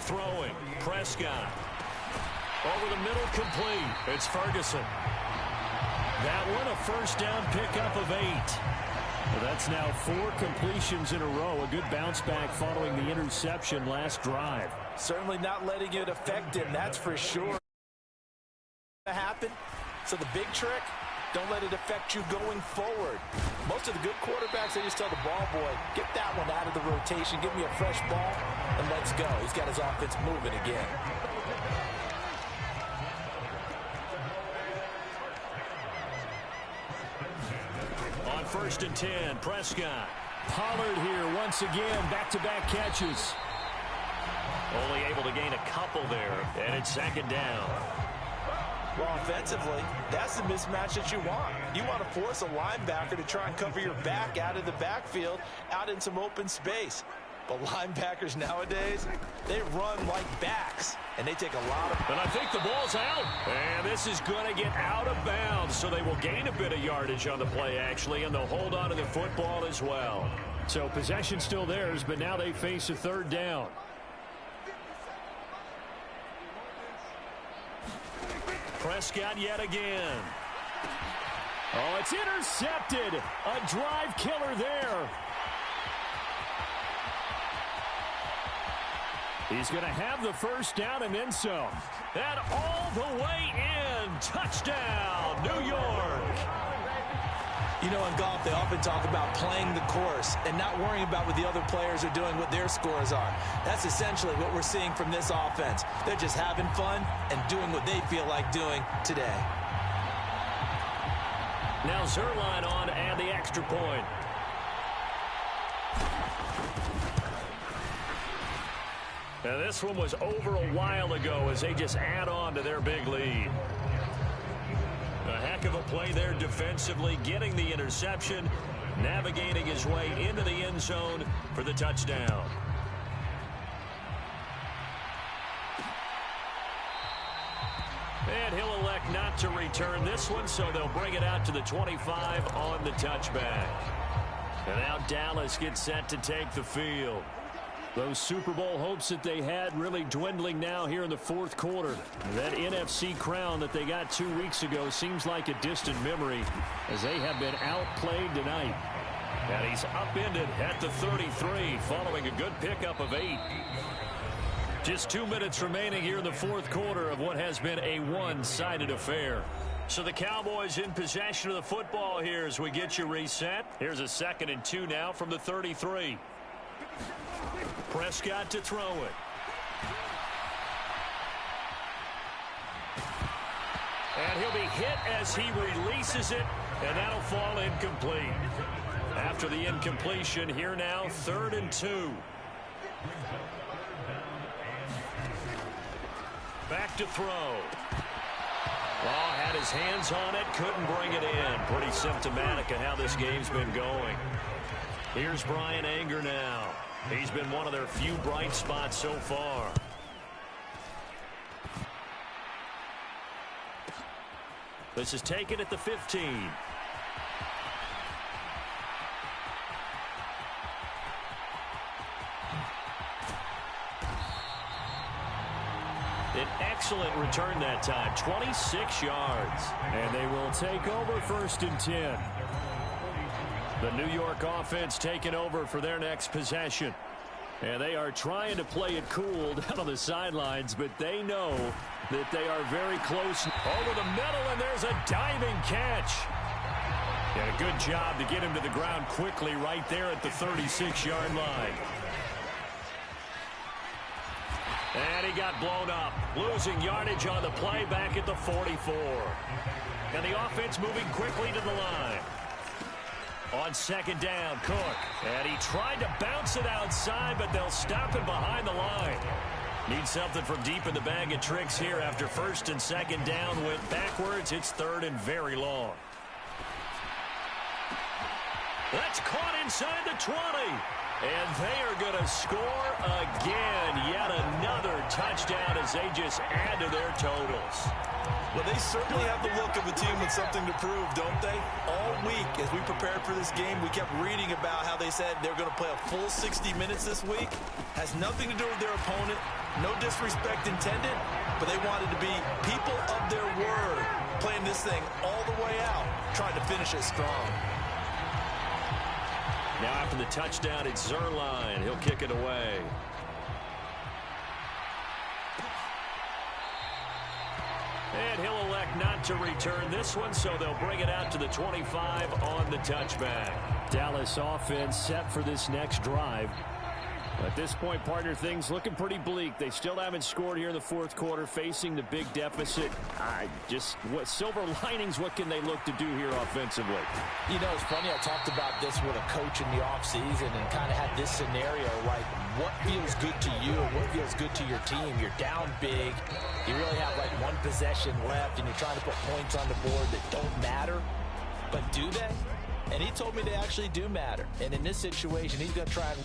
Speaker 2: Throwing, Prescott. Over the middle, complete. It's Ferguson. That one, a first down pickup of 8. Well, that's now 4 completions in a row. A good bounce back following the interception last drive.
Speaker 4: Certainly not letting it affect him, that's for sure. Happen. So the big trick, Don't let it affect you going forward. Most of the good quarterbacks, they just tell the ball boy, get that one out of the rotation, give me a fresh ball, and let's go. He's got his offense moving again.
Speaker 2: On 1st and 10, Prescott. Pollard here once again, back-to-back catches. Only able to gain a couple there, and it's 2nd down.
Speaker 4: Well, offensively, that's the mismatch that you want. You want to force a linebacker to try and cover your back out of the backfield, out in some open space. But linebackers nowadays, they run like backs, and they take a lot of...
Speaker 2: And I think the ball's out. And this is going to get out of bounds, so they will gain a bit of yardage on the play, actually, and they'll hold on to the football as well. So possession still theirs, but now they face a 3rd down. Prescott yet again. Oh, it's intercepted. A drive killer there. He's going to have the 1st down and then some. And all the way in. Touchdown, New York.
Speaker 4: You know, in golf, they often talk about playing the course and not worrying about what the other players are doing, what their scores are. That's essentially what we're seeing from this offense. They're just having fun and doing what they feel like doing today.
Speaker 2: Now Zerline on and the extra point. Now this one was over a while ago as they just add on to their big lead. A heck of a play there defensively, getting the interception, navigating his way into the end zone for the touchdown. And he'll elect not to return this one, so they'll bring it out to the 25 on the touchback. And now Dallas gets set to take the field. Those Super Bowl hopes that they had really dwindling now here in the 4th quarter. That NFC crown that they got 2 weeks ago seems like a distant memory as they have been outplayed tonight. And he's upended at the 33 following a good pickup of 8. Just 2 minutes remaining here in the 4th quarter of what has been a one-sided affair. So the Cowboys in possession of the football here as we get you reset. Here's a 2nd and 2 now from the 33. Prescott to throw it. And he'll be hit as he releases it, and that'll fall incomplete. After the incompletion, here now, 3rd and 2. Back to throw. Well, had his hands on it, couldn't bring it in. Pretty symptomatic of how this game's been going. Here's Brian Anger now. He's been one of their few bright spots so far. This is taken at the 15. An excellent return that time, 26 yards. And they will take over 1st and 10. The New York offense taking over for their next possession. And they are trying to play it cool down on the sidelines, but they know that they are very close. Over the middle, and there's a diving catch. And a good job to get him to the ground quickly right there at the 36-yard line. And he got blown up, losing yardage on the play back at the 44. And the offense moving quickly to the line. On 2nd down, Cook. And he tried to bounce it outside, but they'll stop him behind the line. Need something from deep in the bag of tricks here after 1st and 2nd down went backwards. It's 3rd and very long. That's caught inside the 20. And they are going to score again. Yet another touchdown as they just add to their totals.
Speaker 4: Well, they certainly have the look of a team with something to prove, don't they? All week, as we prepared for this game, we kept reading about how they said they're going to play a full 60 minutes this week. Has nothing to do with their opponent. No disrespect intended, but they wanted to be people of their word, playing this thing all the way out, trying to finish it strong.
Speaker 2: Now after the touchdown, it's Zerline. He'll kick it away. And he'll elect not to return this one, so they'll bring it out to the 25 on the touchback. Dallas offense set for this next drive. At this point, partner, things looking pretty bleak. They still haven't scored here in the fourth quarter, facing the big deficit. What silver linings, what can they look to do here offensively?
Speaker 4: You know, it's funny, I talked about this with a coach in the offseason and kind of had this scenario, like what feels good to you and what feels good to your team. You're down big. You really have like one possession left, and you're trying to put points on the board that don't matter. But do they? And he told me they actually do matter. And in this situation, he's going to try and